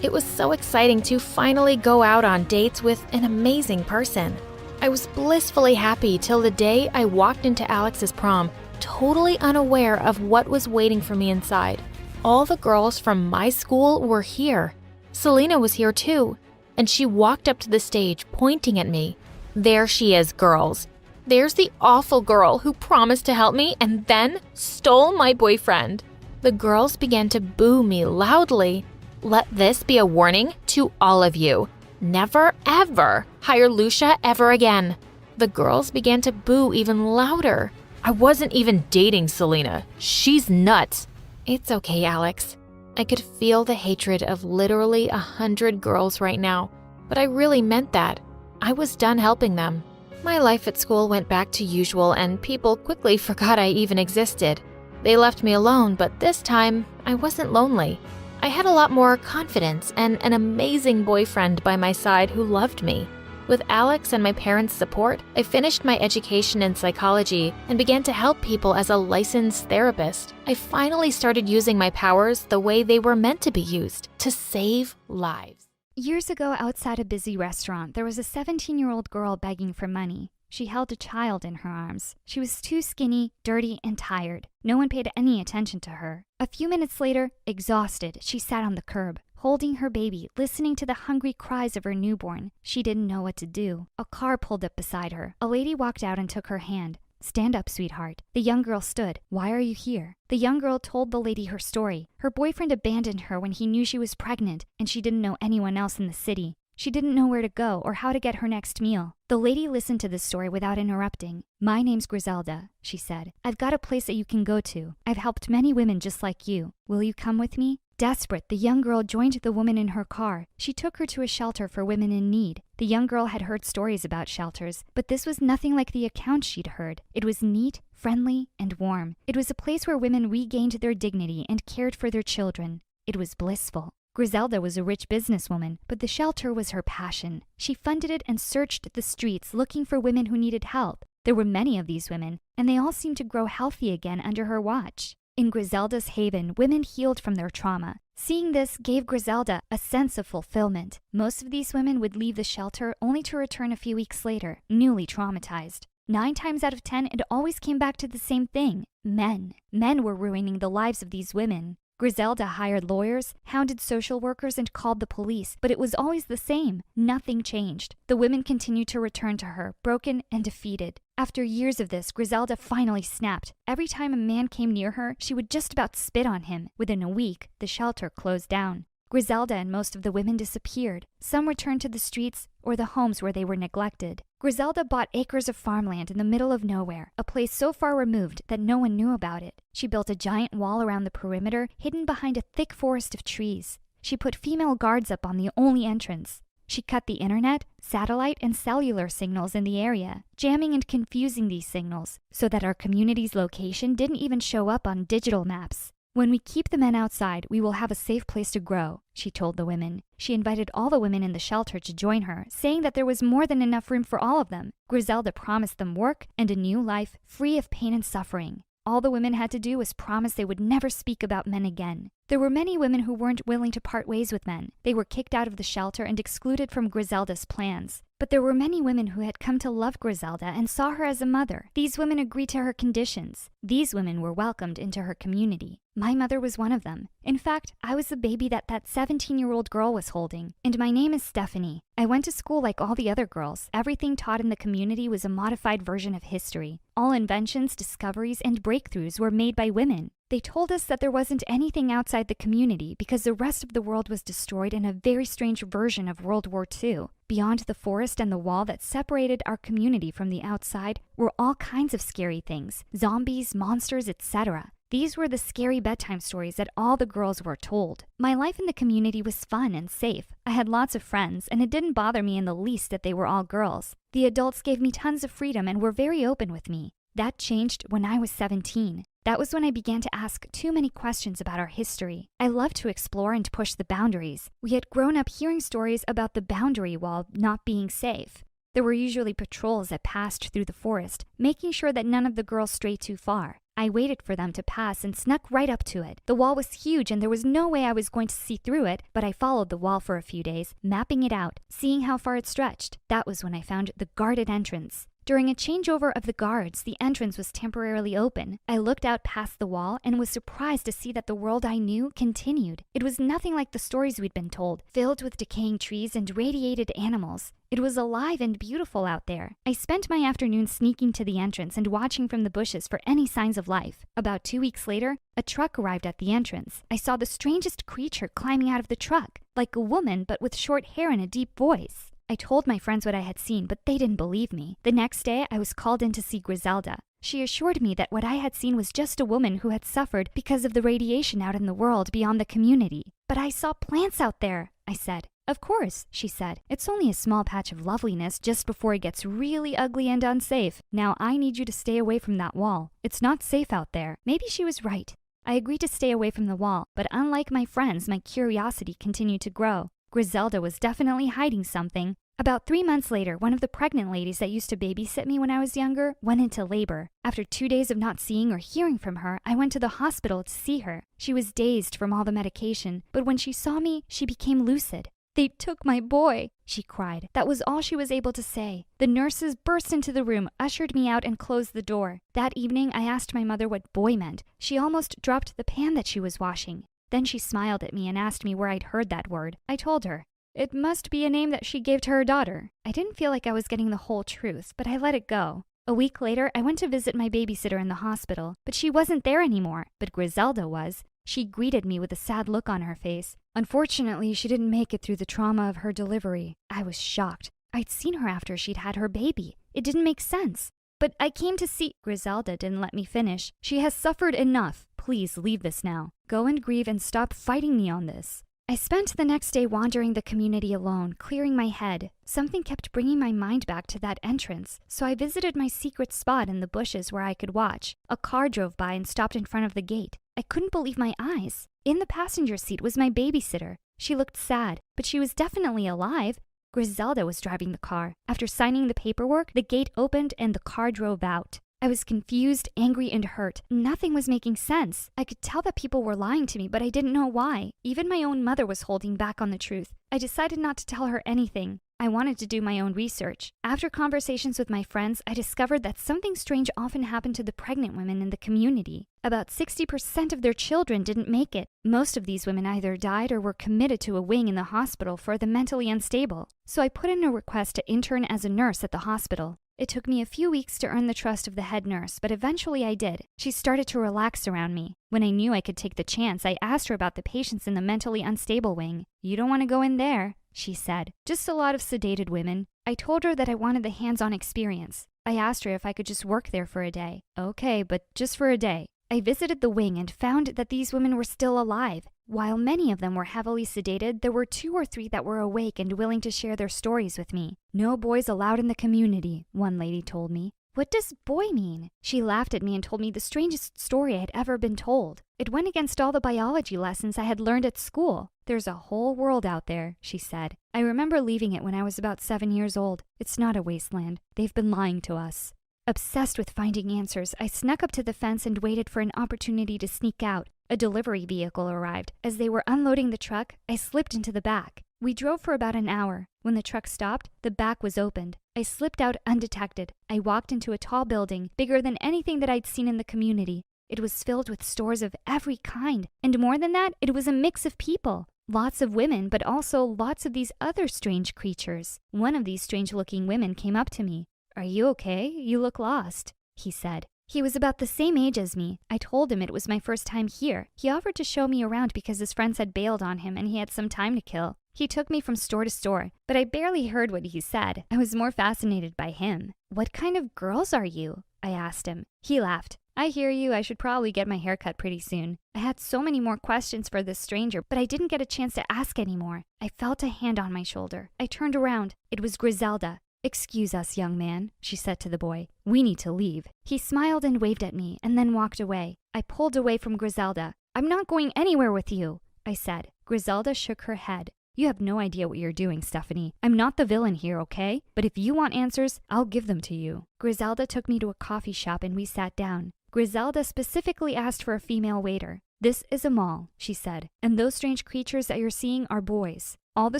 Speaker 1: It was so exciting to finally go out on dates with an amazing person. I was blissfully happy till the day I walked into Alex's prom, totally unaware of what was waiting for me inside. All the girls from my school were here. Selena was here too, and she walked up to the stage, pointing at me. There she is, girls. There's the awful girl who promised to help me and then stole my boyfriend. The girls began to boo me loudly. Let this be a warning to all of you. Never, ever hire Lucia ever again. The girls began to boo even louder. I wasn't even dating Selena. She's nuts. It's okay, Alex. I could feel the hatred of literally 100 girls right now, but I really meant that. I was done helping them. My life at school went back to usual and people quickly forgot I even existed. They left me alone, but this time I wasn't lonely. I had a lot more confidence and an amazing boyfriend by my side who loved me. With Alex and my parents' support, I finished my education in psychology and began to help people as a licensed therapist. I finally started using my powers the way they were meant to be used, to save lives.
Speaker 3: Years ago, outside a busy restaurant, there was a 17-year-old girl begging for money. She held a child in her arms. She was too skinny, dirty, and tired. No one paid any attention to her. A few minutes later, exhausted, she sat on the curb, holding her baby, listening to the hungry cries of her newborn. She didn't know what to do. A car pulled up beside her. A lady walked out and took her hand. "Stand up, sweetheart." The young girl stood. "Why are you here?" The young girl told the lady her story. Her boyfriend abandoned her when he knew she was pregnant, and she didn't know anyone else in the city. She didn't know where to go or how to get her next meal. The lady listened to the story without interrupting. "My name's Griselda," she said. "I've got a place that you can go to. I've helped many women just like you. Will you come with me?" Desperate, the young girl joined the woman in her car. She took her to a shelter for women in need. The young girl had heard stories about shelters, but this was nothing like the accounts she'd heard. It was neat, friendly, and warm. It was a place where women regained their dignity and cared for their children. It was blissful. Griselda was a rich businesswoman, but the shelter was her passion. She funded it and searched the streets looking for women who needed help. There were many of these women, and they all seemed to grow healthy again under her watch. In Griselda's haven, women healed from their trauma. Seeing this gave Griselda a sense of fulfillment. Most of these women would leave the shelter only to return a few weeks later, newly traumatized. 9 times out of 10, it always came back to the same thing: men. Men were ruining the lives of these women. Griselda hired lawyers, hounded social workers, and called the police, but it was always the same. Nothing changed. The women continued to return to her, broken and defeated. After years of this, Griselda finally snapped. Every time a man came near her, she would just about spit on him. Within a week, the shelter closed down. Griselda and most of the women disappeared. Some returned to the streets or the homes where they were neglected. Griselda bought acres of farmland in the middle of nowhere, a place so far removed that no one knew about it. She built a giant wall around the perimeter, hidden behind a thick forest of trees. She put female guards up on the only entrance. She cut the internet, satellite, and cellular signals in the area, jamming and confusing these signals so that our community's location didn't even show up on digital maps. When we keep the men outside, we will have a safe place to grow, she told the women. She invited all the women in the shelter to join her, saying that there was more than enough room for all of them. Griselda promised them work and a new life free of pain and suffering. All the women had to do was promise they would never speak about men again. There were many women who weren't willing to part ways with men. They were kicked out of the shelter and excluded from Griselda's plans. But there were many women who had come to love Griselda and saw her as a mother. These women agreed to her conditions. These women were welcomed into her community. My mother was one of them. In fact, I was the baby that 17-year-old girl was holding. And my name is Stephanie. I went to school like all the other girls. Everything taught in the community was a modified version of history. All inventions, discoveries, and breakthroughs were made by women. They told us that there wasn't anything outside the community because the rest of the world was destroyed in a very strange version of World War II. Beyond the forest and the wall that separated our community from the outside were all kinds of scary things: zombies, monsters, etc. These were the scary bedtime stories that all the girls were told. My life in the community was fun and safe. I had lots of friends, and it didn't bother me in the least that they were all girls. The adults gave me tons of freedom and were very open with me. That changed when I was 17. That was when I began to ask too many questions about our history. I loved to explore and push the boundaries. We had grown up hearing stories about the boundary wall not being safe. There were usually patrols that passed through the forest, making sure that none of the girls strayed too far. I waited for them to pass and snuck right up to it. The wall was huge and there was no way I was going to see through it, but I followed the wall for a few days, mapping it out, seeing how far it stretched. That was when I found the guarded entrance. During a changeover of the guards, the entrance was temporarily open. I looked out past the wall and was surprised to see that the world I knew continued. It was nothing like the stories we'd been told, filled with decaying trees and radiated animals. It was alive and beautiful out there. I spent my afternoon sneaking to the entrance and watching from the bushes for any signs of life. About 2 weeks later, a truck arrived at the entrance. I saw the strangest creature climbing out of the truck, like a woman but with short hair and a deep voice. I told my friends what I had seen, but they didn't believe me. The next day, I was called in to see Griselda. She assured me that what I had seen was just a woman who had suffered because of the radiation out in the world beyond the community. But I saw plants out there, I said. Of course, she said. It's only a small patch of loveliness just before it gets really ugly and unsafe. Now I need you to stay away from that wall. It's not safe out there. Maybe she was right. I agreed to stay away from the wall, but unlike my friends, my curiosity continued to grow. Griselda was definitely hiding something. About 3 months later, one of the pregnant ladies that used to babysit me when I was younger went into labor. After 2 days of not seeing or hearing from her, I went to the hospital to see her. She was dazed from all the medication, but when she saw me, she became lucid. "They took my boy," she cried. That was all she was able to say. The nurses burst into the room, ushered me out, and closed the door. That evening, I asked my mother what boy meant. She almost dropped the pan that she was washing. Then she smiled at me and asked me where I'd heard that word. I told her. It must be a name that she gave to her daughter. I didn't feel like I was getting the whole truth, but I let it go. A week later, I went to visit my babysitter in the hospital, but she wasn't there anymore. But Griselda was. She greeted me with a sad look on her face. Unfortunately, she didn't make it through the trauma of her delivery. I was shocked. I'd seen her after she'd had her baby. It didn't make sense. But I came to see... Griselda didn't let me finish. She has suffered enough. Please leave this now. Go and grieve and stop fighting me on this. I spent the next day wandering the community alone, clearing my head. Something kept bringing my mind back to that entrance, so I visited my secret spot in the bushes where I could watch. A car drove by and stopped in front of the gate. I couldn't believe my eyes. In the passenger seat was my babysitter. She looked sad, but she was definitely alive. Griselda was driving the car. After signing the paperwork, the gate opened and the car drove out. I was confused, angry, and hurt. Nothing was making sense. I could tell that people were lying to me, but I didn't know why. Even my own mother was holding back on the truth. I decided not to tell her anything. I wanted to do my own research. After conversations with my friends, I discovered that something strange often happened to the pregnant women in the community. About 60% of their children didn't make it. Most of these women either died or were committed to a wing in the hospital for the mentally unstable. So I put in a request to intern as a nurse at the hospital. It took me a few weeks to earn the trust of the head nurse, but eventually I did. She started to relax around me. When I knew I could take the chance, I asked her about the patients in the mentally unstable wing. "You don't want to go in there," she said. "Just a lot of sedated women." I told her that I wanted the hands-on experience. I asked her if I could just work there for a day. "Okay, but just for a day." I visited the wing and found that these women were still alive. While many of them were heavily sedated, there were 2 or 3 that were awake and willing to share their stories with me. "No boys allowed in the community," one lady told me. "What does boy mean?" She laughed at me and told me the strangest story I had ever been told. It went against all the biology lessons I had learned at school. "There's a whole world out there," she said. "I remember leaving it when I was about 7 years old. It's not a wasteland. They've been lying to us." Obsessed with finding answers, I snuck up to the fence and waited for an opportunity to sneak out. A delivery vehicle arrived. As they were unloading the truck, I slipped into the back. We drove for about an hour. When the truck stopped, the back was opened. I slipped out undetected. I walked into a tall building, bigger than anything that I'd seen in the community. It was filled with stores of every kind. And more than that, it was a mix of people. Lots of women, but also lots of these other strange creatures. One of these strange-looking women came up to me. "Are you okay? You look lost," he said. He was about the same age as me. I told him it was my first time here. He offered to show me around because his friends had bailed on him and he had some time to kill. He took me from store to store, but I barely heard what he said. I was more fascinated by him. "What kind of girls are you?" I asked him. He laughed. "I hear you. I should probably get my hair cut pretty soon." I had so many more questions for this stranger, but I didn't get a chance to ask any more. I felt a hand on my shoulder. I turned around. It was Griselda. "Excuse us, young man," she said to the boy. "We need to leave." He smiled and waved at me, and then walked away. I pulled away from Griselda. "I'm not going anywhere with you," I said. Griselda shook her head. "You have no idea what you're doing, Stephanie. I'm not the villain here, okay? But if you want answers, I'll give them to you." Griselda took me to a coffee shop and we sat down. Griselda specifically asked for a female waiter. "This is a mall," she said, "and those strange creatures that you're seeing are boys. All the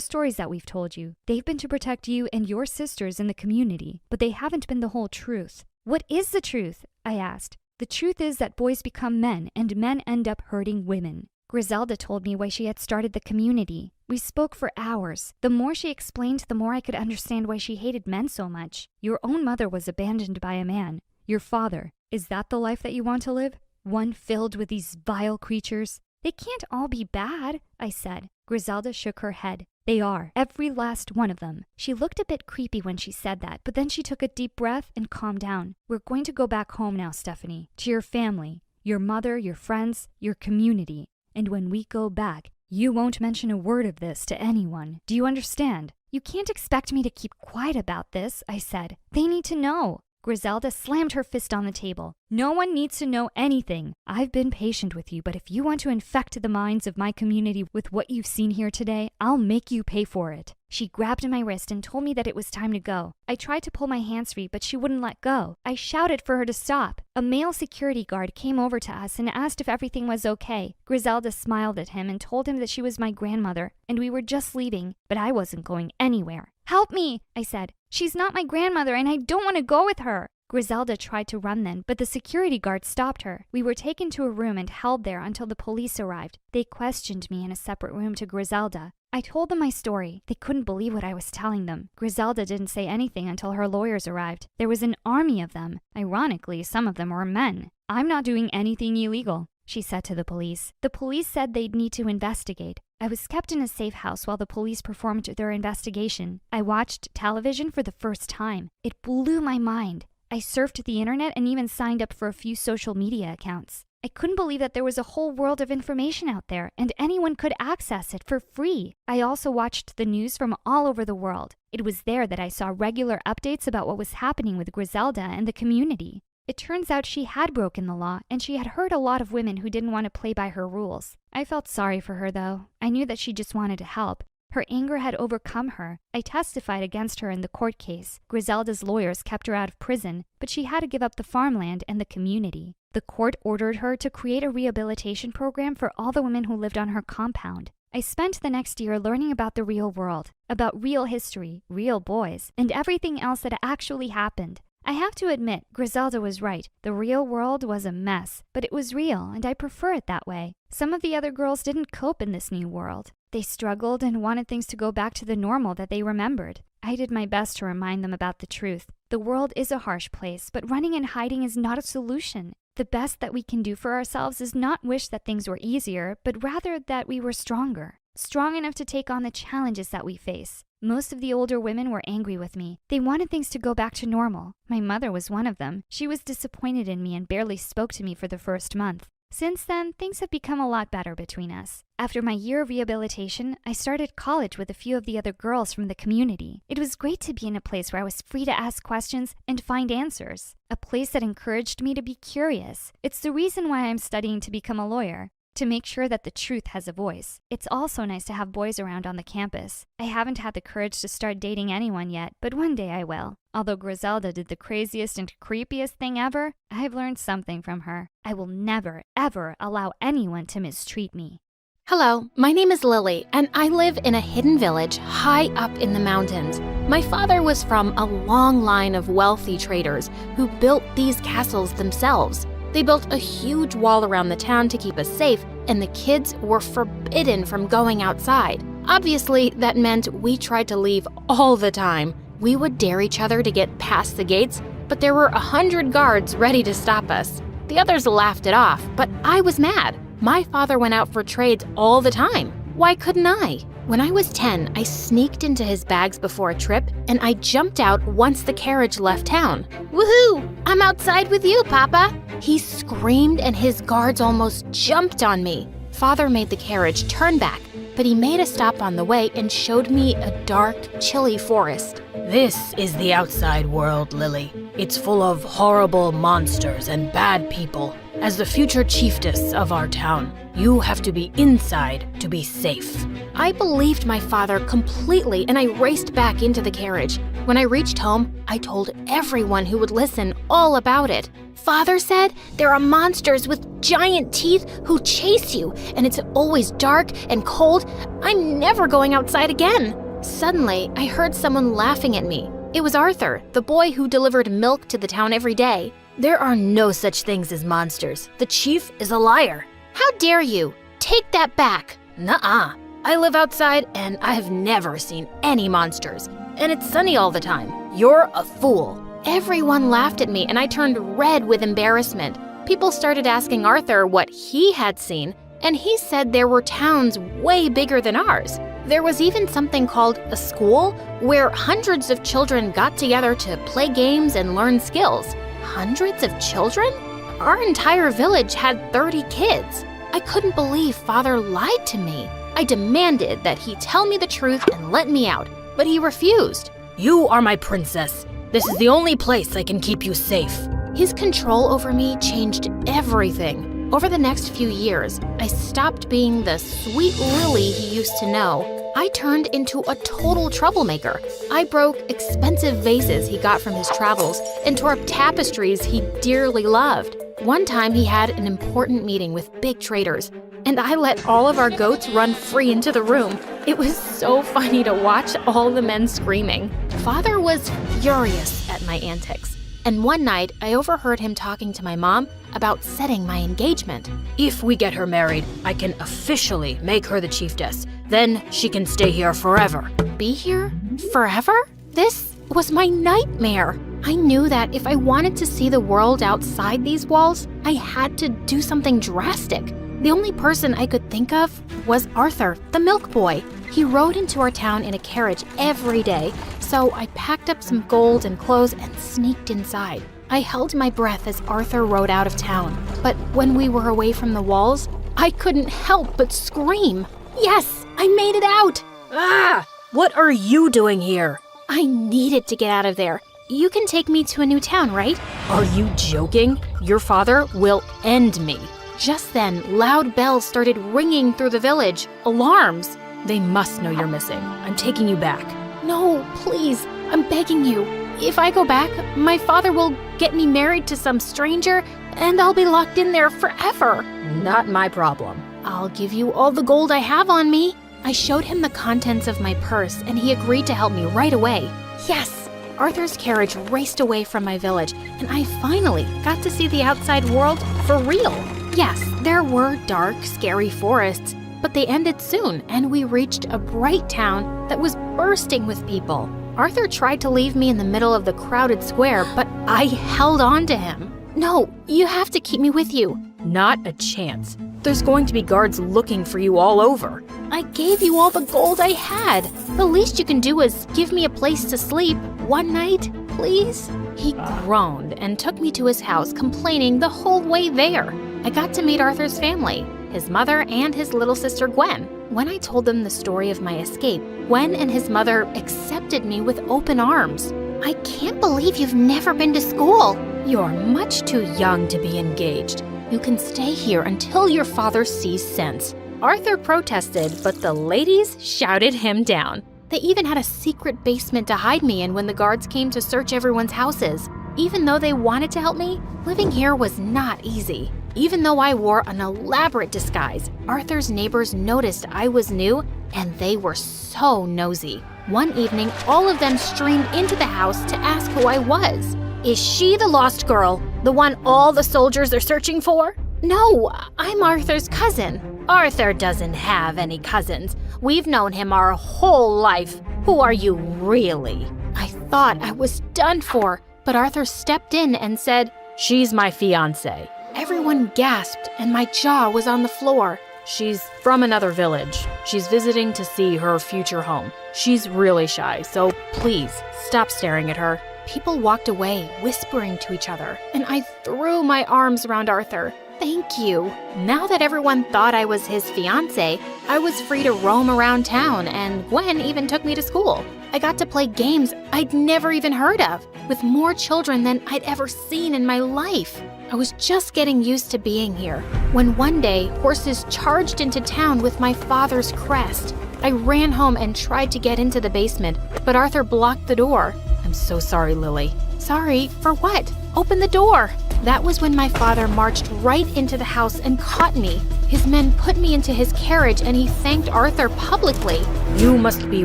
Speaker 3: stories that we've told you, they've been to protect you and your sisters in the community, but they haven't been the whole truth." "What is the truth?" I asked. "The truth is that boys become men and men end up hurting women." Griselda told me why she had started the community. We spoke for hours. The more she explained, the more I could understand why she hated men so much. "Your own mother was abandoned by a man. Your father. Is that the life that you want to live? One filled with these vile creatures?" "They can't all be bad," I said. Griselda shook her head. "They are, every last one of them." She looked a bit creepy when she said that, but then she took a deep breath and calmed down. "We're going to go back home now, Stephanie, to your family, your mother, your friends, your community. And when we go back, you won't mention a word of this to anyone. Do you understand?" "You can't expect me to keep quiet about this," I said. "They need to know." Griselda slammed her fist on the table. "No one needs to know anything. I've been patient with you, but if you want to infect the minds of my community with what you've seen here today, I'll make you pay for it." She grabbed my wrist and told me that it was time to go. I tried to pull my hands free, but she wouldn't let go. I shouted for her to stop. A male security guard came over to us and asked if everything was okay. Griselda smiled at him and told him that she was my grandmother, and we were just leaving, but I wasn't going anywhere. "Help me," I said. "She's not my grandmother, and I don't want to go with her." Griselda tried to run then, but the security guard stopped her. We were taken to a room and held there until the police arrived. They questioned me in a separate room to Griselda. I told them my story. They couldn't believe what I was telling them. Griselda didn't say anything until her lawyers arrived. There was an army of them. Ironically, some of them were men. "I'm not doing anything illegal," she said to the police. The police said they'd need to investigate. I was kept in a safe house while the police performed their investigation. I watched television for the first time. It blew my mind. I surfed the internet and even signed up for a few social media accounts. I couldn't believe that there was a whole world of information out there and anyone could access it for free. I also watched the news from all over the world. It was there that I saw regular updates about what was happening with Griselda and the community. It turns out she had broken the law, and she had hurt a lot of women who didn't want to play by her rules. I felt sorry for her, though. I knew that she just wanted to help. Her anger had overcome her. I testified against her in the court case. Griselda's lawyers kept her out of prison, but she had to give up the farmland and the community. The court ordered her to create a rehabilitation program for all the women who lived on her compound. I spent the next year learning about the real world, about real history, real boys, and everything else that actually happened. I have to admit, Griselda was right. The real world was a mess, but it was real, and I prefer it that way. Some of the other girls didn't cope in this new world. They struggled and wanted things to go back to the normal that they remembered. I did my best to remind them about the truth. The world is a harsh place, but running and hiding is not a solution. The best that we can do for ourselves is not wish that things were easier, but rather that we were stronger. Strong enough to take on the challenges that we face. Most of the older women were angry with me. They wanted things to go back to normal. My mother was one of them. She was disappointed in me and barely spoke to me for the first month. Since then, things have become a lot better between us. After my year of rehabilitation, I started college with a few of the other girls from the community. It was great to be in a place where I was free to ask questions and find answers. A place that encouraged me to be curious. It's the reason why I'm studying to become a lawyer. To make sure that the truth has a voice. It's also nice to have boys around on the campus. I haven't had the courage to start dating anyone yet, but one day I will. Although Griselda did the craziest and creepiest thing ever, I've learned something from her. I will never, ever allow anyone to mistreat me.
Speaker 2: Hello, my name is Lily, and I live in a hidden village high up in the mountains. My father was from a long line of wealthy traders who built these castles themselves. They built a huge wall around the town to keep us safe, and the kids were forbidden from going outside. Obviously, that meant we tried to leave all the time. We would dare each other to get past the gates, but there were 100 guards ready to stop us. The others laughed it off, but I was mad. My father went out for trades all the time. Why couldn't I? When I was 10, I sneaked into his bags before a trip, and I jumped out once the carriage left town. Woohoo! I'm outside with you, Papa! He screamed, and his guards almost jumped on me. Father made the carriage turn back, but he made a stop on the way and showed me a dark, chilly forest.
Speaker 5: This is the outside world, Lily. It's full of horrible monsters and bad people. As the future chiefess of our town, you have to be inside to be safe.
Speaker 2: I believed my father completely, and I raced back into the carriage. When I reached home, I told everyone who would listen all about it. Father said there are monsters with giant teeth who chase you, and it's always dark and cold. I'm never going outside again. Suddenly, I heard someone laughing at me. It was Arthur, the boy who delivered milk to the town every day.
Speaker 5: There are no such things as monsters. The chief is a liar.
Speaker 2: How dare you? Take that back.
Speaker 5: Nuh-uh. I live outside and I have never seen any monsters. And it's sunny all the time. You're a fool.
Speaker 2: Everyone laughed at me and I turned red with embarrassment. People started asking Arthur what he had seen, and he said there were towns way bigger than ours. There was even something called a school where hundreds of children got together to play games and learn skills. Hundreds of children? Our entire village had 30 kids. I couldn't believe Father lied to me. I demanded that he tell me the truth and let me out, but he refused.
Speaker 5: You are my princess. This is the only place I can keep you safe.
Speaker 2: His control over me changed everything. Over the next few years, I stopped being the sweet Lily he used to know. I turned into a total troublemaker. I broke expensive vases he got from his travels and tore up tapestries he dearly loved. One time he had an important meeting with big traders, and I let all of our goats run free into the room. It was so funny to watch all the men screaming. Father was furious at my antics, and one night I overheard him talking to my mom about setting my engagement.
Speaker 5: If we get her married, I can officially make her the chiefess. Then she can stay here forever.
Speaker 2: Be here? Forever? This was my nightmare. I knew that if I wanted to see the world outside these walls, I had to do something drastic. The only person I could think of was Arthur, the milk boy. He rode into our town in a carriage every day, so I packed up some gold and clothes and sneaked inside. I held my breath as Arthur rode out of town, but when we were away from the walls, I couldn't help but scream. Yes, I made it out!
Speaker 5: Ah! What are you doing here?
Speaker 2: I needed to get out of there. You can take me to a new town, right?
Speaker 5: Are you joking? Your father will end me.
Speaker 2: Just then, loud bells started ringing through the village. Alarms!
Speaker 5: They must know you're missing. I'm taking you back.
Speaker 2: No, please, I'm begging you. If I go back, my father will get me married to some stranger, and I'll be locked in there forever.
Speaker 5: Not my problem.
Speaker 2: I'll give you all the gold I have on me. I showed him the contents of my purse, and he agreed to help me right away. Yes! Arthur's carriage raced away from my village, and I finally got to see the outside world for real. Yes, there were dark, scary forests, but they ended soon, and we reached a bright town that was bursting with people. Arthur tried to leave me in the middle of the crowded square, but I held on to him. No, you have to keep me with you.
Speaker 5: Not a chance. There's going to be guards looking for you all over.
Speaker 2: I gave you all the gold I had. The least you can do is give me a place to sleep one night, please? He groaned and took me to his house, complaining the whole way there. I got to meet Arthur's family, his mother and his little sister Gwen. When I told them the story of my escape, Gwen and his mother accepted me with open arms. I can't believe you've never been to school.
Speaker 5: You're much too young to be engaged.
Speaker 2: You can stay here until your father sees sense. Arthur protested, but the ladies shouted him down. They even had a secret basement to hide me in when the guards came to search everyone's houses. Even though they wanted to help me, living here was not easy. Even though I wore an elaborate disguise, Arthur's neighbors noticed I was new, and they were so nosy. One evening, all of them streamed into the house to ask who I was. Is she the lost girl? The one all the soldiers are searching for? No, I'm Arthur's cousin. Arthur doesn't have any cousins. We've known him our whole life. Who are you really? I thought I was done for, but Arthur stepped in and said,
Speaker 5: She's my fiancée.
Speaker 2: Everyone gasped, and my jaw was on the floor.
Speaker 5: She's from another village. She's visiting to see her future home. She's really shy, so please stop staring at her.
Speaker 2: People walked away, whispering to each other, and I threw my arms around Arthur. Thank you. Now that everyone thought I was his fiancé, I was free to roam around town, and Gwen even took me to school. I got to play games I'd never even heard of, with more children than I'd ever seen in my life. I was just getting used to being here, when one day horses charged into town with my father's crest. I ran home and tried to get into the basement, but Arthur blocked the door.
Speaker 5: I'm so sorry, Lily.
Speaker 2: Sorry for what? Open the door. That was when my father marched right into the house and caught me. His men put me into his carriage and he thanked Arthur publicly.
Speaker 5: You must be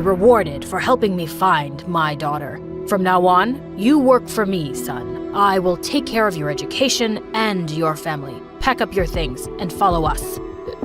Speaker 5: rewarded for helping me find my daughter. From now on, you work for me, son. I will take care of your education and your family. Pack up your things and follow us.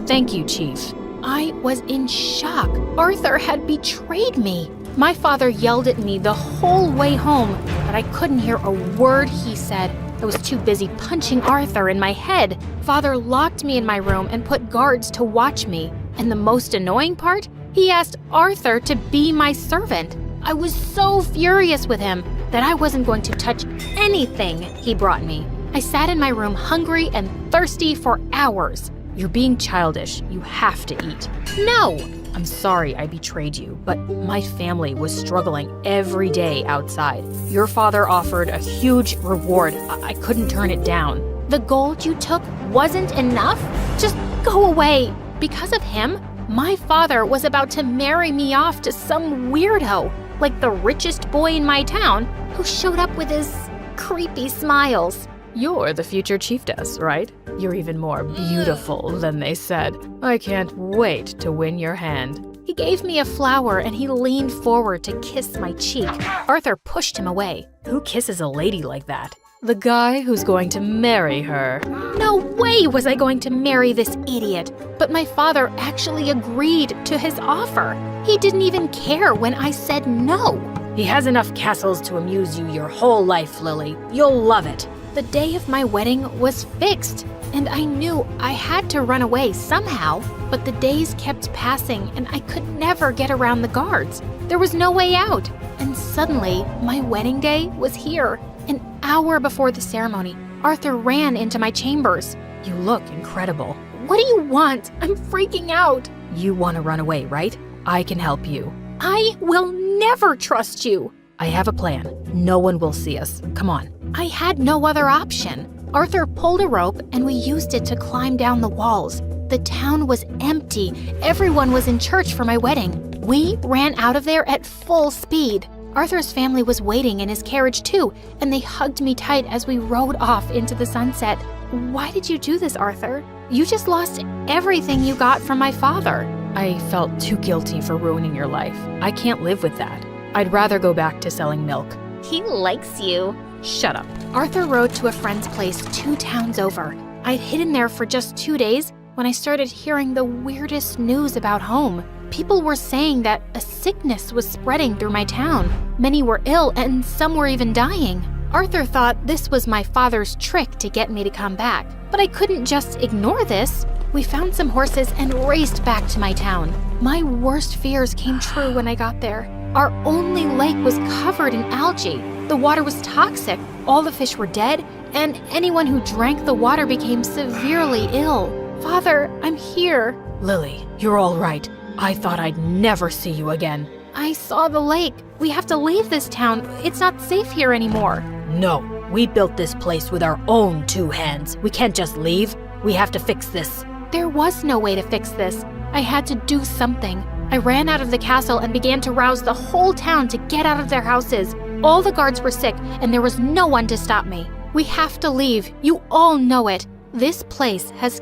Speaker 5: Thank you, Chief.
Speaker 2: I was in shock. Arthur had betrayed me. My father yelled at me the whole way home, but I couldn't hear a word he said. I was too busy punching Arthur in my head. Father locked me in my room and put guards to watch me. And the most annoying part? He asked Arthur to be my servant. I was so furious with him that I wasn't going to touch anything he brought me. I sat in my room hungry and thirsty for hours.
Speaker 5: You're being childish. You have to eat.
Speaker 2: No!
Speaker 5: I'm sorry I betrayed you, but my family was struggling every day outside. Your father offered a huge reward. I couldn't turn it down.
Speaker 2: The gold you took wasn't enough? Just go away. Because of him, my father was about to marry me off to some weirdo, like the richest boy in my town, who showed up with his creepy smiles.
Speaker 5: You're the future chiefess, right? You're even more beautiful than they said. I can't wait to win your hand.
Speaker 2: He gave me a flower and he leaned forward to kiss my cheek. Arthur pushed him away.
Speaker 5: Who kisses a lady like that? The guy who's going to marry her.
Speaker 2: No way was I going to marry this idiot. But my father actually agreed to his offer. He didn't even care when I said no.
Speaker 5: He has enough castles to amuse you your whole life, Lily. You'll love it.
Speaker 2: The day of my wedding was fixed, and I knew I had to run away somehow, but the days kept passing and I could never get around the guards. There was no way out, and suddenly my wedding day was here, and hour before the ceremony, Arthur ran into my chambers.
Speaker 5: You look incredible.
Speaker 2: What do you want? I'm freaking out.
Speaker 5: You want to run away, right? I can help you.
Speaker 2: I will never trust you.
Speaker 5: I have a plan. No one will see us. Come on.
Speaker 2: I had no other option. Arthur pulled a rope and we used it to climb down the walls. The town was empty. Everyone was in church for my wedding. We ran out of there at full speed. Arthur's family was waiting in his carriage too, and they hugged me tight as we rode off into the sunset. Why did you do this, Arthur? You just lost everything you got from my father.
Speaker 5: I felt too guilty for ruining your life. I can't live with that. I'd rather go back to selling milk.
Speaker 1: He likes you.
Speaker 5: Shut up.
Speaker 2: Arthur rode to a friend's place 2 towns over. I'd hidden there for just 2 days when I started hearing the weirdest news about home. People were saying that a sickness was spreading through my town. Many were ill and some were even dying. Arthur thought this was my father's trick to get me to come back, but I couldn't just ignore this. We found some horses and raced back to my town. My worst fears came true when I got there. Our only lake was covered in algae. The water was toxic, all the fish were dead, and anyone who drank the water became severely ill. Father, I'm here.
Speaker 5: Lily, you're all right. I thought I'd never see you again.
Speaker 2: I saw the lake. We have to leave this town. It's not safe here anymore.
Speaker 5: No, we built this place with our own 2 hands. We can't just leave. We have to fix this.
Speaker 2: There was no way to fix this. I had to do something. I ran out of the castle and began to rouse the whole town to get out of their houses. All the guards were sick, and there was no one to stop me. We have to leave. You all know it. This place has